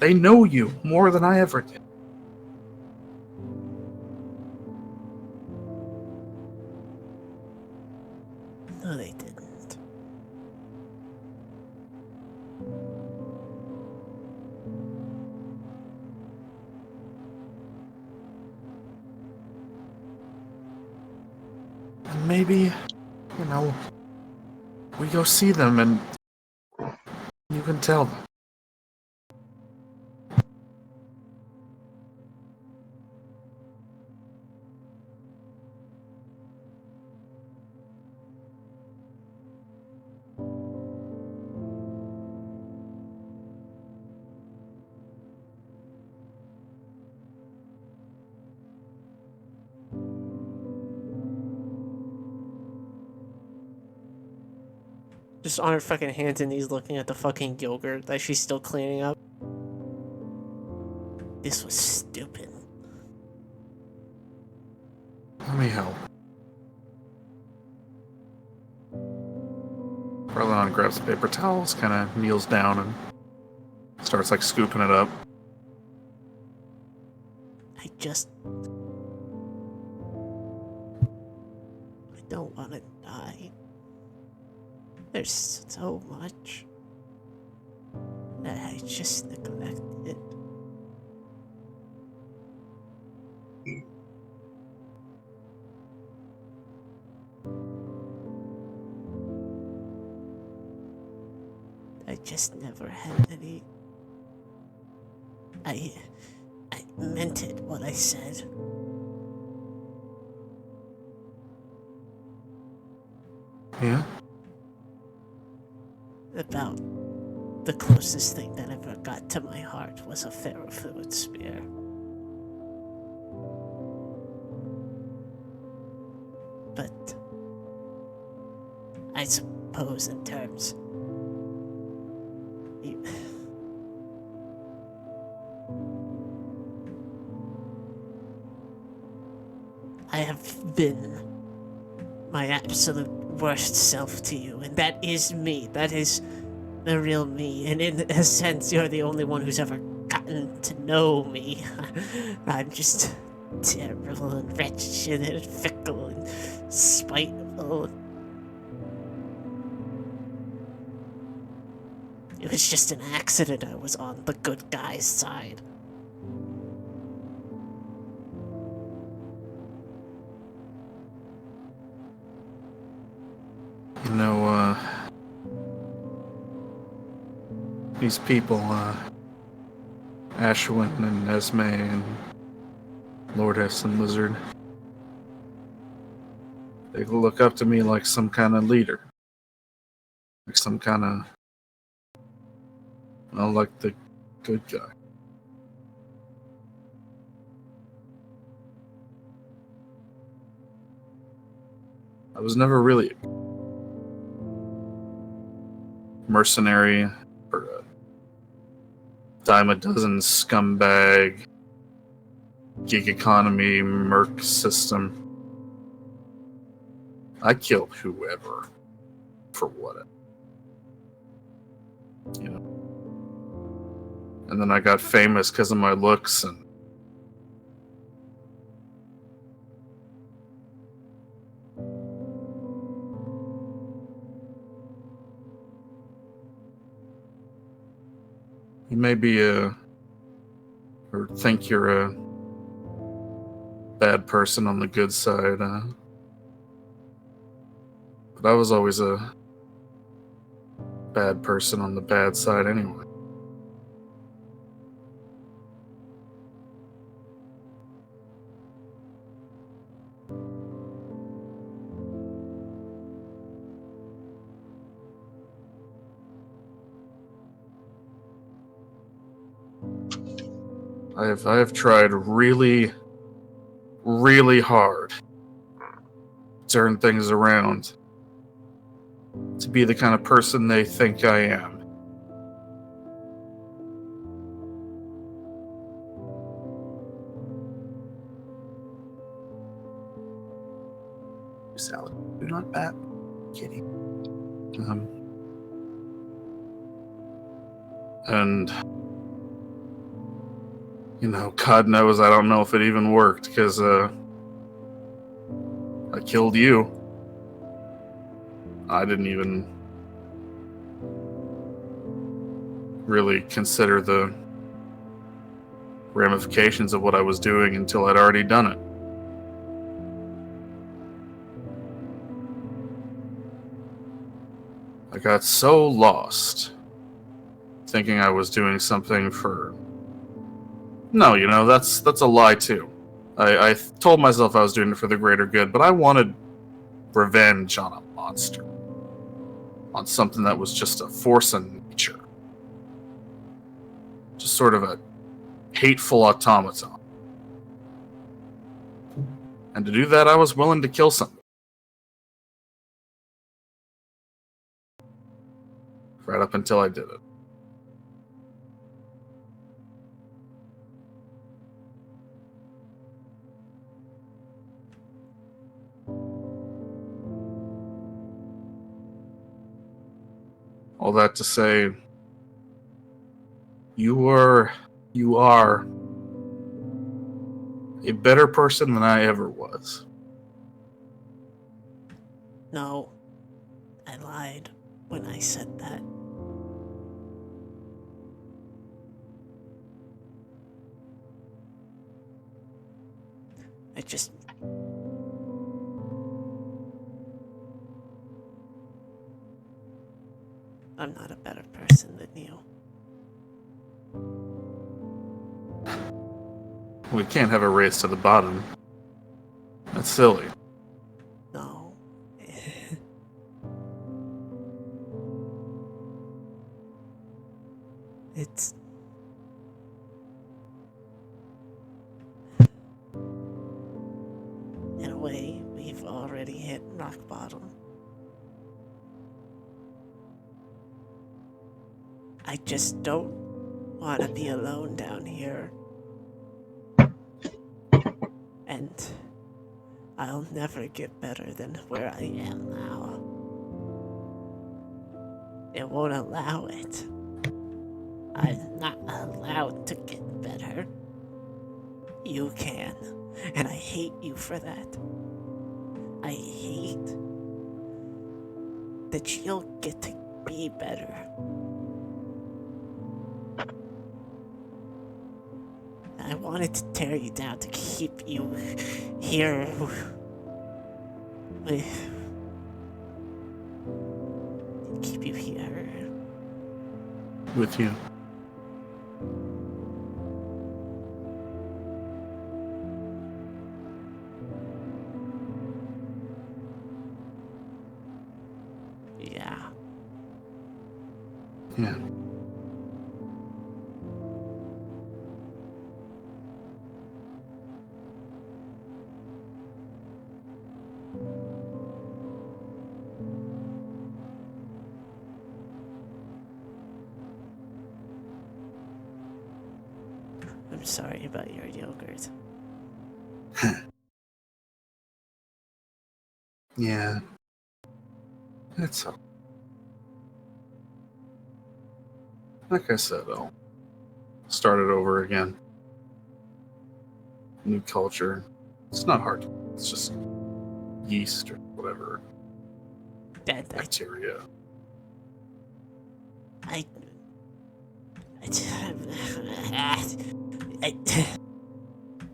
Speaker 3: They know you more than I ever did.
Speaker 8: No, they didn't.
Speaker 3: And maybe, we go see them and you can tell them.
Speaker 1: Just on her fucking hands and knees looking at the fucking yogurt that she's still cleaning up.
Speaker 8: This was stupid.
Speaker 3: Let me help. Carlon grabs paper towels, kind of kneels down and starts like scooping it up.
Speaker 8: I don't want to die. There's so much that I just neglected. I just never had any. I meant it, what I said.
Speaker 3: Yeah?
Speaker 8: About the closest thing that ever got to my heart was a ferrofluid spear. But I suppose in terms I have been my absolute worst self to you, and that is me. That is the real me. And in a sense, you're the only one who's ever gotten to know me. I'm just terrible and wretched and fickle and spiteful. It was just an accident I was on the good guy's side.
Speaker 3: These people, Ashwin and Esme and Lordess and Lizard, they look up to me like some kind of leader. Like some kind of, like the good guy. I was never really a mercenary or a dime a dozen scumbag gig economy merc system. I killed whoever for whatever. And then I got famous because of my looks and you may be or think you're a bad person on the good side, but I was always a bad person on the bad side anyway. I have tried really, really hard turn things around, to be the kind of person they think I am. Salad. Do not bat, kitty. And God knows I don't know if it even worked, because I killed you. I didn't even really consider the ramifications of what I was doing until I'd already done it. I got so lost, thinking I was doing something for... No, that's a lie too. I told myself I was doing it for the greater good, but I wanted revenge on a monster. On something that was just a force of nature. Just sort of a hateful automaton. And to do that, I was willing to kill something. Right up until I did it. All that to say, you are a better person than I ever was.
Speaker 8: No, I lied when I said that. I'm not a better person than you.
Speaker 3: We can't have a race to the bottom. That's silly.
Speaker 8: No. It's... In a way, we've already hit rock bottom. I just don't want to be alone down here. And I'll never get better than where I am now. It won't allow it. I'm not allowed to get better. You can, and I hate you for that. I hate that you'll get to be better. I wanted to tear you down to keep you here. Keep you here.
Speaker 3: With you.
Speaker 8: Yeah.
Speaker 3: Yeah.
Speaker 8: I'm sorry about your yogurt.
Speaker 3: Yeah. It's all. Like I said, I'll start it over again. New culture. It's not hard. It's just yeast or whatever. Bacteria.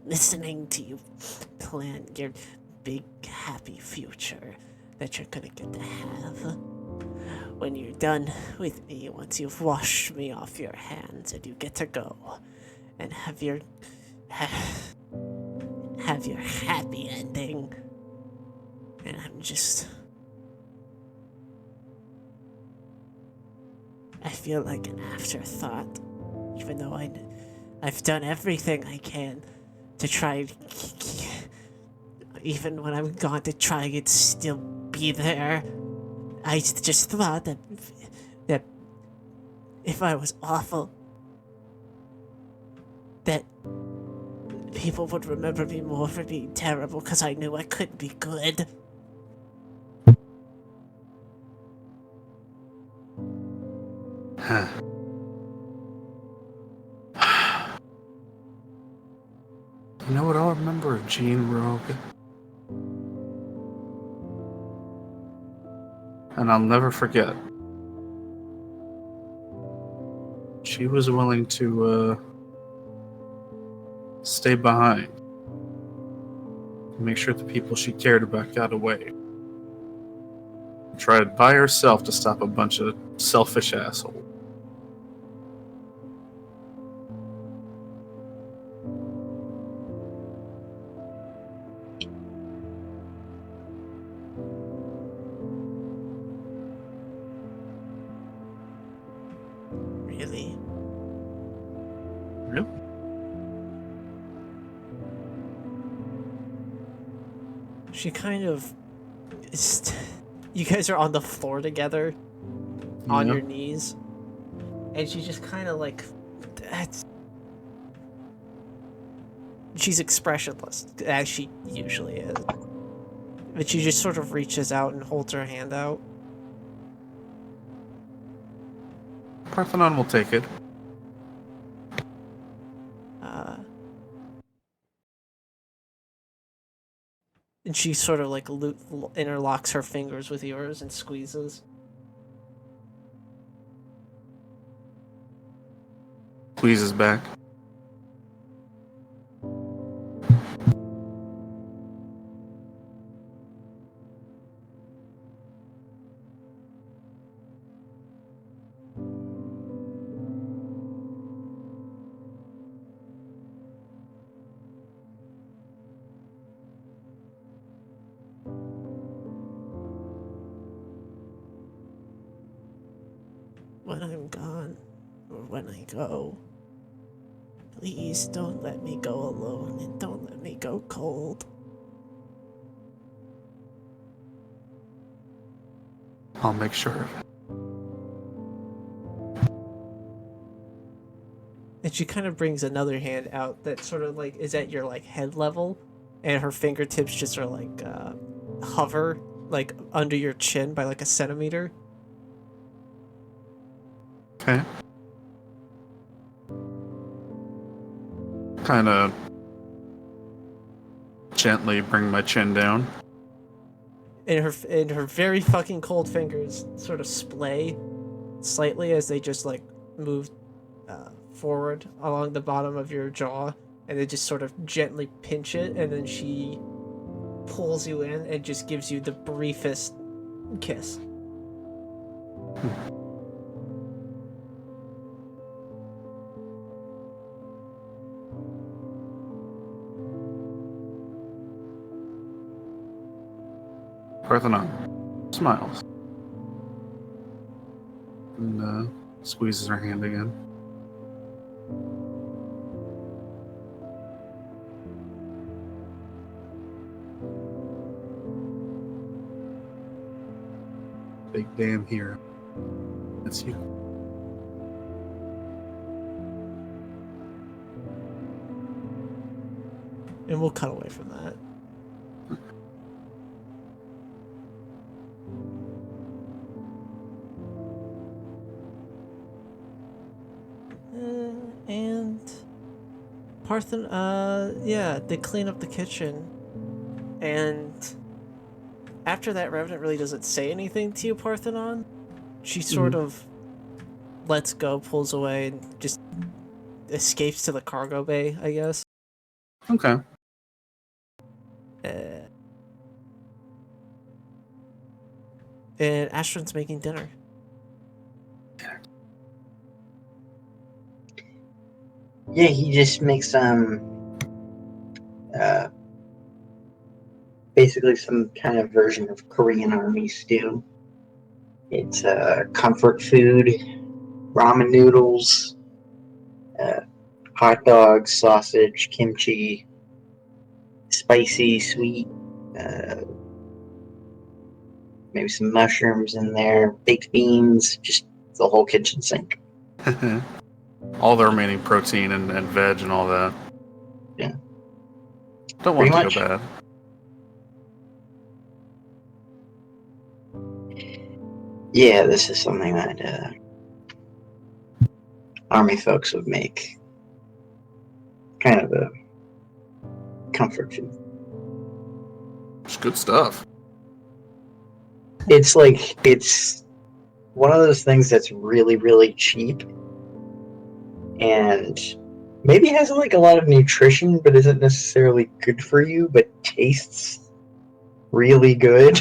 Speaker 8: Listening to you plan your big happy future that you're gonna get to have when you're done with me, once you've washed me off your hands and you get to go and have your happy ending. And I feel like an afterthought, even though I've done everything I can to try even when I'm gone to try and still be there. I just thought that if I was awful, that people would remember me more for being terrible because I knew I couldn't be good.
Speaker 3: Huh. You know what I'll remember of Jean Rogue? And I'll never forget. She was willing to stay behind. Make sure the people she cared about got away. Tried by herself to stop a bunch of selfish assholes.
Speaker 8: Really?
Speaker 3: Nope.
Speaker 8: She kind of... You guys are on the floor together, on
Speaker 3: Yeah.
Speaker 8: your knees, and she just kind of like... She's expressionless, as she usually is. But she just sort of reaches out and holds her hand out.
Speaker 3: Parthenon will take it.
Speaker 8: And she sort of like interlocks her fingers with yours and squeezes.
Speaker 3: Squeezes back.
Speaker 8: When I'm gone, or when I go, please don't let me go alone and don't let me go cold.
Speaker 3: I'll make sure of it.
Speaker 8: And she kind of brings another hand out that sort of like is at your like head level, and her fingertips just are like hover like under your chin by like a centimeter.
Speaker 3: Okay. Kind of gently bring my chin down.
Speaker 8: And her very fucking cold fingers sort of splay slightly as they just like move forward along the bottom of your jaw, and they just sort of gently pinch it, and then she pulls you in and just gives you the briefest kiss.
Speaker 3: Parthenon smiles. And squeezes her hand again. Big damn hero. That's you.
Speaker 8: And we'll cut away from that. And yeah, they clean up the kitchen, and after that, Revenant really doesn't say anything to you, Parthenon. She sort of lets go, pulls away, and just escapes to the cargo bay, I guess.
Speaker 3: Okay.
Speaker 8: And Astron's making dinner.
Speaker 2: Yeah, he just makes basically some kind of version of Korean army stew. It's comfort food, ramen noodles, hot dogs, sausage, kimchi, spicy, sweet, maybe some mushrooms in there, baked beans, just the whole kitchen sink.
Speaker 3: All the remaining protein and veg and all that.
Speaker 2: Yeah.
Speaker 3: Don't want
Speaker 2: Pretty
Speaker 3: it to go bad.
Speaker 2: Yeah, this is something that army folks would make. Kind of a comfort food.
Speaker 3: It's good stuff.
Speaker 2: It's one of those things that's really, really cheap and maybe has like a lot of nutrition but isn't necessarily good for you, but tastes really good.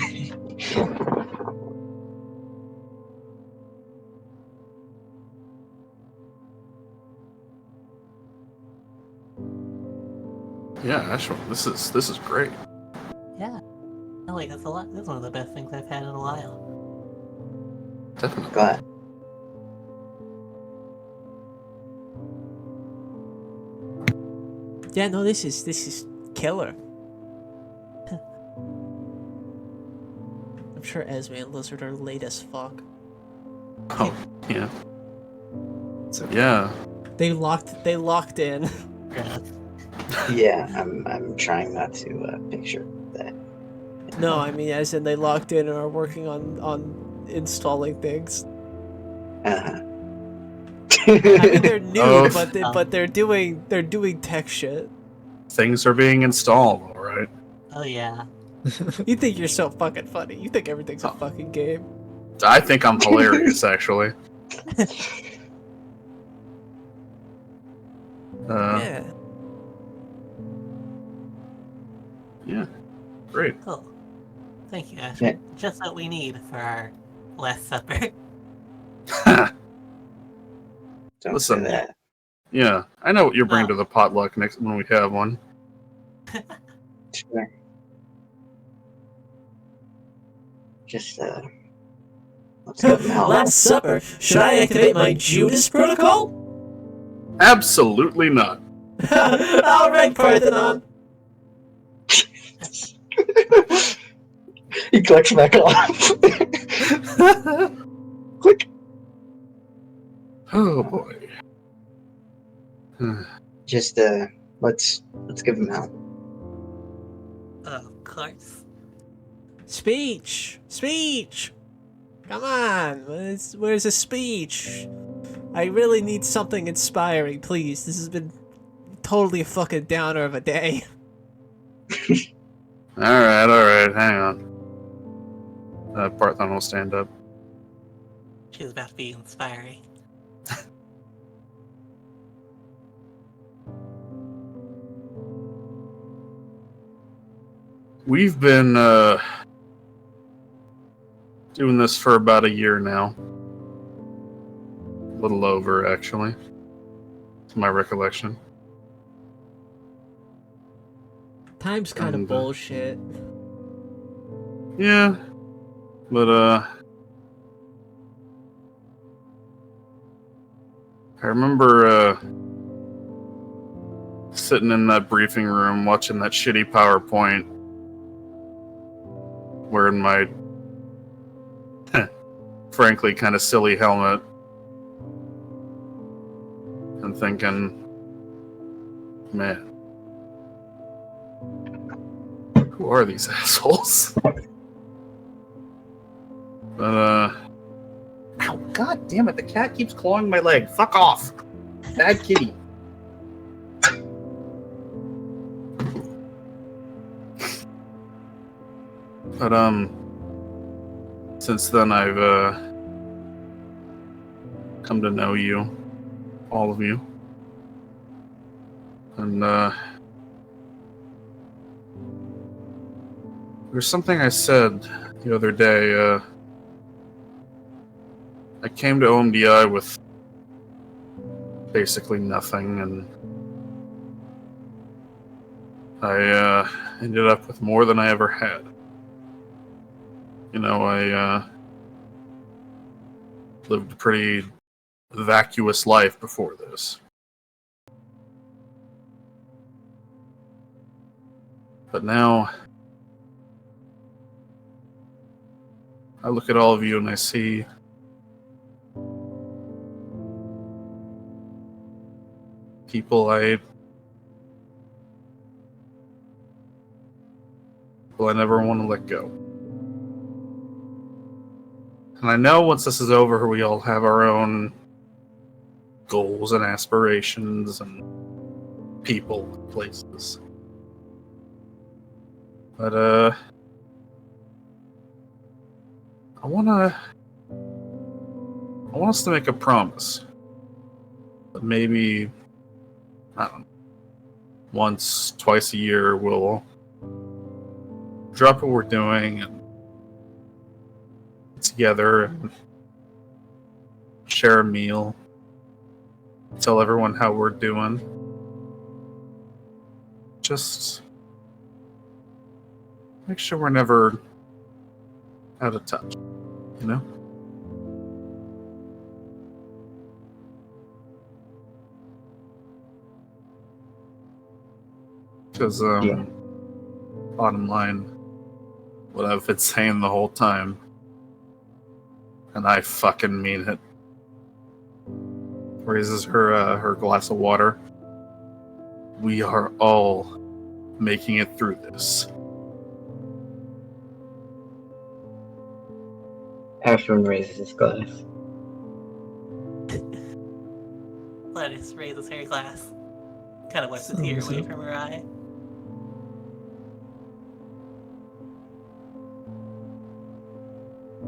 Speaker 3: Yeah, actually, this is great.
Speaker 4: Yeah. I like this a lot. This is one of the best things I've had in a while.
Speaker 3: Definitely.
Speaker 2: Glad.
Speaker 8: Yeah, no, this is killer. I'm sure Esme and Lizard are late as fuck.
Speaker 3: Oh, yeah. Yeah.
Speaker 8: They locked in.
Speaker 4: Yeah.
Speaker 2: Yeah, I'm trying not to picture that.
Speaker 8: No, I mean as in they locked in and are working on installing things.
Speaker 2: Uh-huh.
Speaker 8: I mean they're new,
Speaker 3: Oh.
Speaker 8: but they're doing tech shit.
Speaker 3: Things are being installed, all right.
Speaker 4: Oh yeah.
Speaker 8: You think you're so fucking funny. You think everything's a fucking game.
Speaker 3: I think I'm hilarious, actually.
Speaker 8: Yeah.
Speaker 3: Yeah. Great.
Speaker 4: Cool. Thank you, Ashley.
Speaker 2: Yeah.
Speaker 4: Just what we need for our Last Supper.
Speaker 2: Don't
Speaker 3: Listen.
Speaker 2: say that.
Speaker 3: Yeah, I know what you're bringing
Speaker 4: Oh.
Speaker 3: to the potluck next when we have one.
Speaker 2: Sure. Just let's go now.
Speaker 8: Last Supper. Should I activate my Judas protocol?
Speaker 3: Absolutely not.
Speaker 8: All right, Parthenon.
Speaker 2: He clicks back off. Click.
Speaker 3: Oh boy.
Speaker 2: Just let's give him hell.
Speaker 4: Of course.
Speaker 8: Speech. Come on. Where's the speech? I really need something inspiring, please. This has been totally a fucking downer of a day.
Speaker 3: All right. Hang on. Parthon will stand up.
Speaker 4: She's about to be inspiring.
Speaker 3: We've been doing this for about a year now. A little over, actually. To my recollection.
Speaker 8: Time's kind of
Speaker 3: And,
Speaker 8: bullshit.
Speaker 3: Yeah. But I remember sitting in that briefing room watching that shitty PowerPoint, wearing my frankly kind of silly helmet, and thinking, man, who are these assholes? But ow, god damn it, the cat keeps clawing my leg. Fuck off. Bad kitty. But since then I've come to know you, all of you. And there's something I said the other day. I came to OMDI with basically nothing, and I ended up with more than I ever had. You know, I lived a pretty vacuous life before this. But now, I look at all of you and I see people I never want to let go. And I know once this is over, we all have our own goals and aspirations and people, places. But I want us to make a promise that maybe, I don't know, once, twice a year we'll drop what we're doing and get together and share a meal, tell everyone how we're doing. Just make sure we're never out of touch, you know? Because, bottom line, what I've been saying the whole time, and I fucking mean it. Raises her glass of water. We are all making it through this.
Speaker 2: Ashwin raises his glass.
Speaker 4: Lettuce raises her glass. Kind of wipes a tear away from her eye.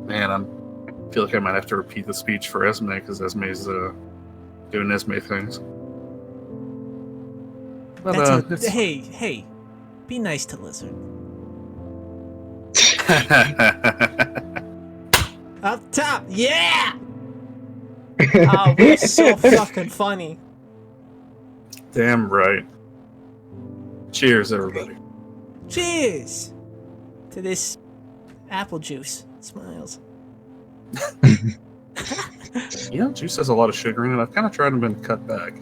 Speaker 3: Man, I feel like I might have to repeat the speech for Esme because Esme's doing Esme things. But,
Speaker 8: Hey, be nice to Lizard. Up top, yeah! Oh, we're so fucking funny.
Speaker 3: Damn right. Cheers, everybody.
Speaker 8: Cheers to this apple juice. Smiles.
Speaker 3: You know, juice has a lot of sugar in it. I've kind of tried and been cut back.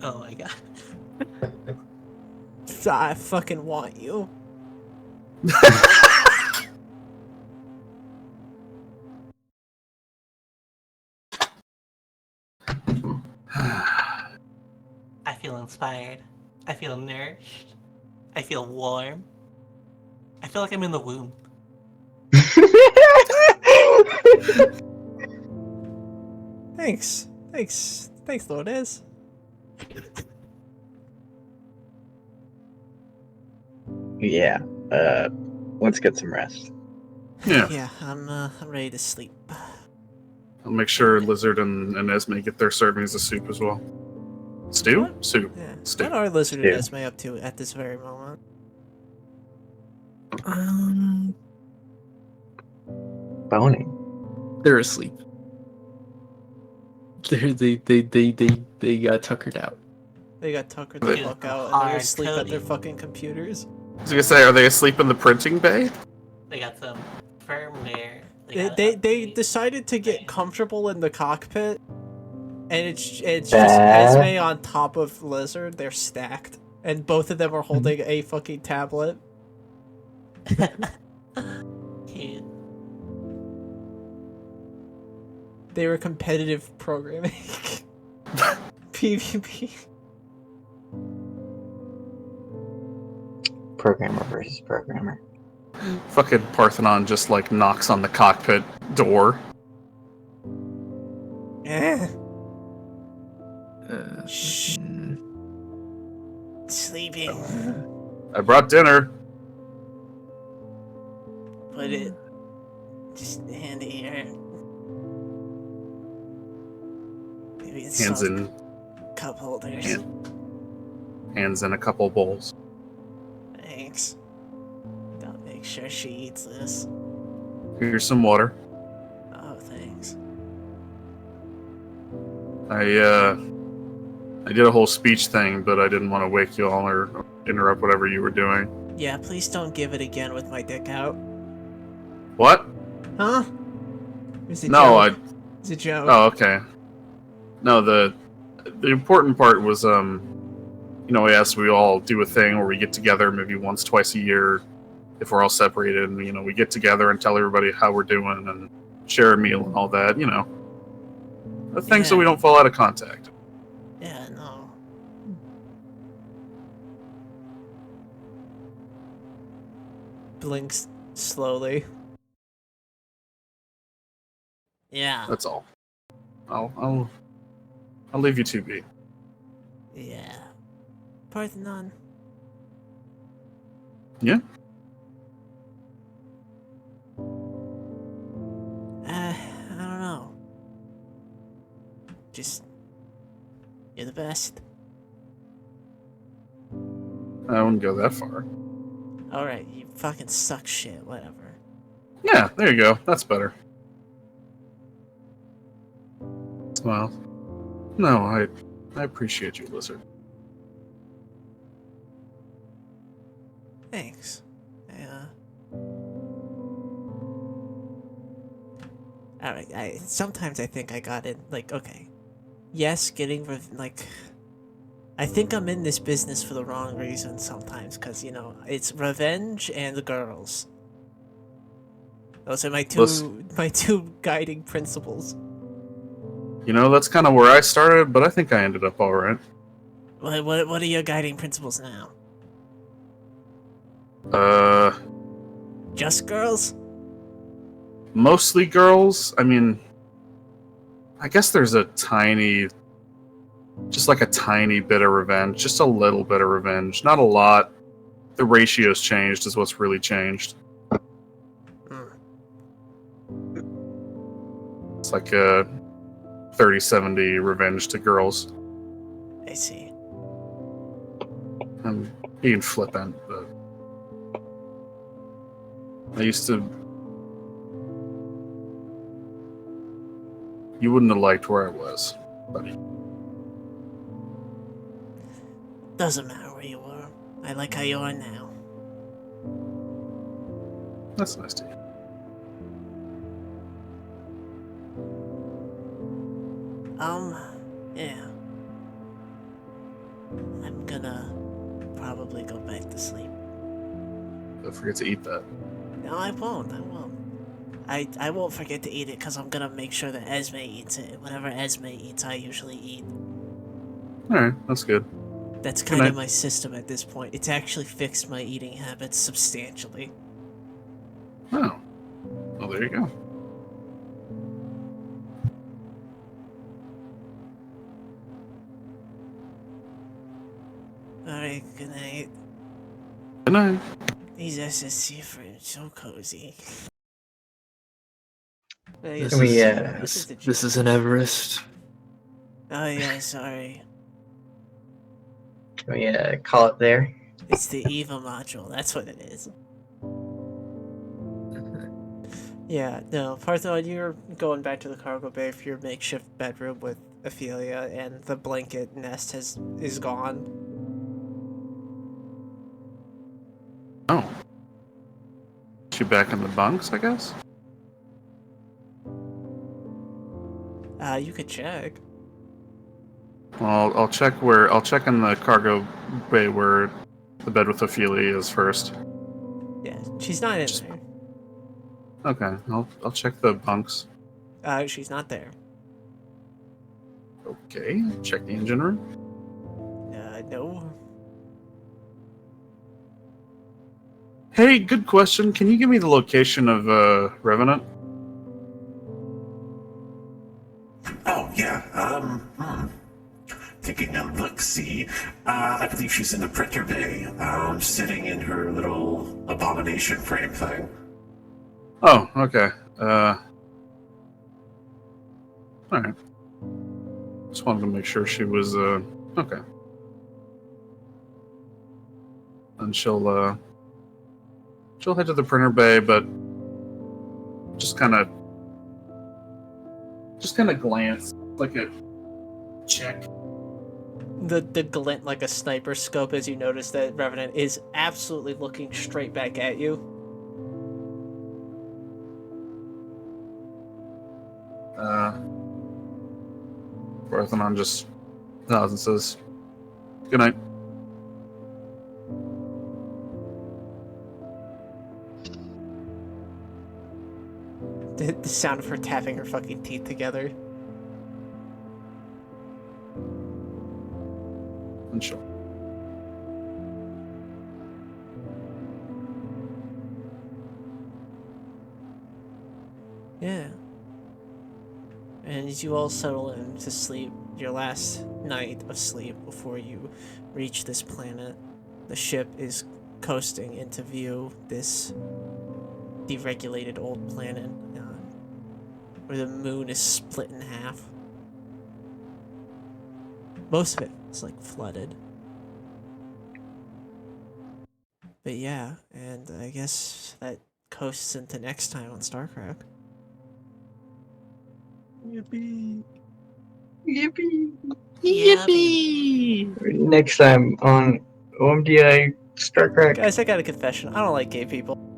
Speaker 4: Oh my god.
Speaker 8: I fucking want you.
Speaker 4: I feel inspired. I feel nourished. I feel warm. I feel like I'm in the womb.
Speaker 8: Thanks, Lourdes.
Speaker 2: Yeah. Let's get some rest.
Speaker 3: Yeah.
Speaker 8: Yeah, I'm ready to sleep.
Speaker 3: I'll make sure Lizard and Esme get their servings of soup as well. Stew?
Speaker 8: What?
Speaker 3: Soup.
Speaker 8: Yeah.
Speaker 3: Stew.
Speaker 8: What are Lizard and
Speaker 2: Yeah.
Speaker 8: Esme up to at this very moment?
Speaker 2: Boning.
Speaker 5: They're asleep. They got tuckered out.
Speaker 8: They got tuckered the
Speaker 3: Yeah.
Speaker 8: fuck out and they're
Speaker 4: Hard
Speaker 8: asleep at their
Speaker 4: coding.
Speaker 8: fucking computers.
Speaker 3: I was gonna say, are they asleep in the printing bay?
Speaker 4: They got some firmware.
Speaker 8: They decided to get comfortable in the cockpit, and it's just
Speaker 2: Bah.
Speaker 8: Esme on top of Lizard. They're stacked, and both of them are holding a fucking tablet.
Speaker 4: Cute.
Speaker 8: They were competitive programming. PvP.
Speaker 2: Programmer versus programmer.
Speaker 3: Fucking Parthenon just like knocks on the cockpit door.
Speaker 8: Eh.
Speaker 5: Uh,
Speaker 8: Shh.
Speaker 5: mm,
Speaker 8: Sleeping.
Speaker 3: I brought dinner.
Speaker 8: Put it. Just hand it here. Maybe it's
Speaker 3: Hands
Speaker 8: some
Speaker 3: in
Speaker 8: cup holders.
Speaker 3: Yeah. hands in a couple bowls.
Speaker 8: Thanks. Gotta make sure she eats this.
Speaker 3: Here's some water.
Speaker 8: Oh, thanks.
Speaker 3: I did a whole speech thing, but I didn't want to wake you all or interrupt whatever you were doing.
Speaker 8: Yeah, please don't give it again with my dick out.
Speaker 3: What?
Speaker 8: Huh? It's a
Speaker 3: No,
Speaker 8: joke. It's a joke.
Speaker 3: Oh, okay. No, the important part was, yes, we all do a thing where we get together maybe once, twice a year, if we're all separated and we get together and tell everybody how we're doing and share a meal and all that, the thing so we
Speaker 8: Yeah.
Speaker 3: don't fall out of contact.
Speaker 8: Yeah, no. Blinks slowly. Yeah.
Speaker 3: That's all. I'll leave you two be.
Speaker 8: Yeah. Parthenon.
Speaker 3: Yeah.
Speaker 8: I don't know. Just, you're the best.
Speaker 3: I wouldn't go that far.
Speaker 8: Alright, you fucking suck shit, whatever.
Speaker 3: Yeah, there you go. That's better. Well, no, I appreciate you, Lizard.
Speaker 8: Thanks. Yeah. Alright, sometimes I think I got it, like, okay. Yes, getting, I think I'm in this business for the wrong reason sometimes, because, it's revenge and the girls. Those are my two guiding principles.
Speaker 3: That's kind of where I started, but I think I ended up all right.
Speaker 8: What are your guiding principles now? Just girls?
Speaker 3: Mostly girls. I mean, I guess there's a tiny bit of revenge, just a little bit of revenge, not a lot. The ratio's changed is what's really changed. It's like a 30-70 revenge to girls.
Speaker 8: I see.
Speaker 3: I'm being flippant, but I used to. You wouldn't have liked where I was, buddy.
Speaker 8: Doesn't matter where you were. I like how you are now.
Speaker 3: That's nice to hear.
Speaker 8: Yeah. I'm gonna probably go back to sleep.
Speaker 3: Don't forget to eat that.
Speaker 8: No, I won't. I won't forget to eat it because I'm gonna make sure that Esme eats it. Whatever Esme eats, I usually eat.
Speaker 3: Alright, that's good.
Speaker 8: That's
Speaker 3: Good
Speaker 8: kind of
Speaker 3: night.
Speaker 8: my system at this point. It's actually fixed my eating habits substantially.
Speaker 3: Oh. Well, there you go.
Speaker 8: Alright, good night.
Speaker 3: Good night.
Speaker 8: These SSC friends so cozy.
Speaker 5: This
Speaker 2: Can we,
Speaker 5: is, this is an Everest.
Speaker 8: Oh yeah, sorry.
Speaker 2: Can we call it there?
Speaker 8: It's the EVA module, that's what it is. Yeah, no, Parthon, you're going back to the cargo bay for your makeshift bedroom with Ophelia, and the blanket nest is gone.
Speaker 3: Oh. She back in the bunks, I guess?
Speaker 8: You could check.
Speaker 3: Well, I'll check in the cargo bay where the bed with Ophelia is first.
Speaker 8: Yeah, she's not in there.
Speaker 3: Okay, I'll check the bunks.
Speaker 8: She's not there.
Speaker 3: Okay, check the engine room.
Speaker 8: No.
Speaker 3: Hey, good question. Can you give me the location of Revenant?
Speaker 7: Oh, yeah. Taking a look-see. I believe she's in the printer bay, sitting in her little abomination frame thing.
Speaker 3: Oh, okay. Alright. Just wanted to make sure she was, okay. And she'll head to the printer bay, but just kind of glance, like a check.
Speaker 8: The glint like a sniper scope as you notice that Revenant is absolutely looking straight back at you.
Speaker 3: Parthenon just nods and says, "Good night."
Speaker 1: The sound of her tapping her fucking teeth together.
Speaker 3: And sure.
Speaker 1: Yeah. And as you all settle in to sleep, your last night of sleep before you reach this planet, the ship is coasting into view this deregulated old planet where the moon is split in half. Most of it is like flooded. But yeah, and I guess that coasts into next time on StarCraft.
Speaker 2: Yippee!
Speaker 8: Yippee!
Speaker 2: Next time on OMDI StarCraft.
Speaker 1: Guys, I got a confession. I don't like gay people.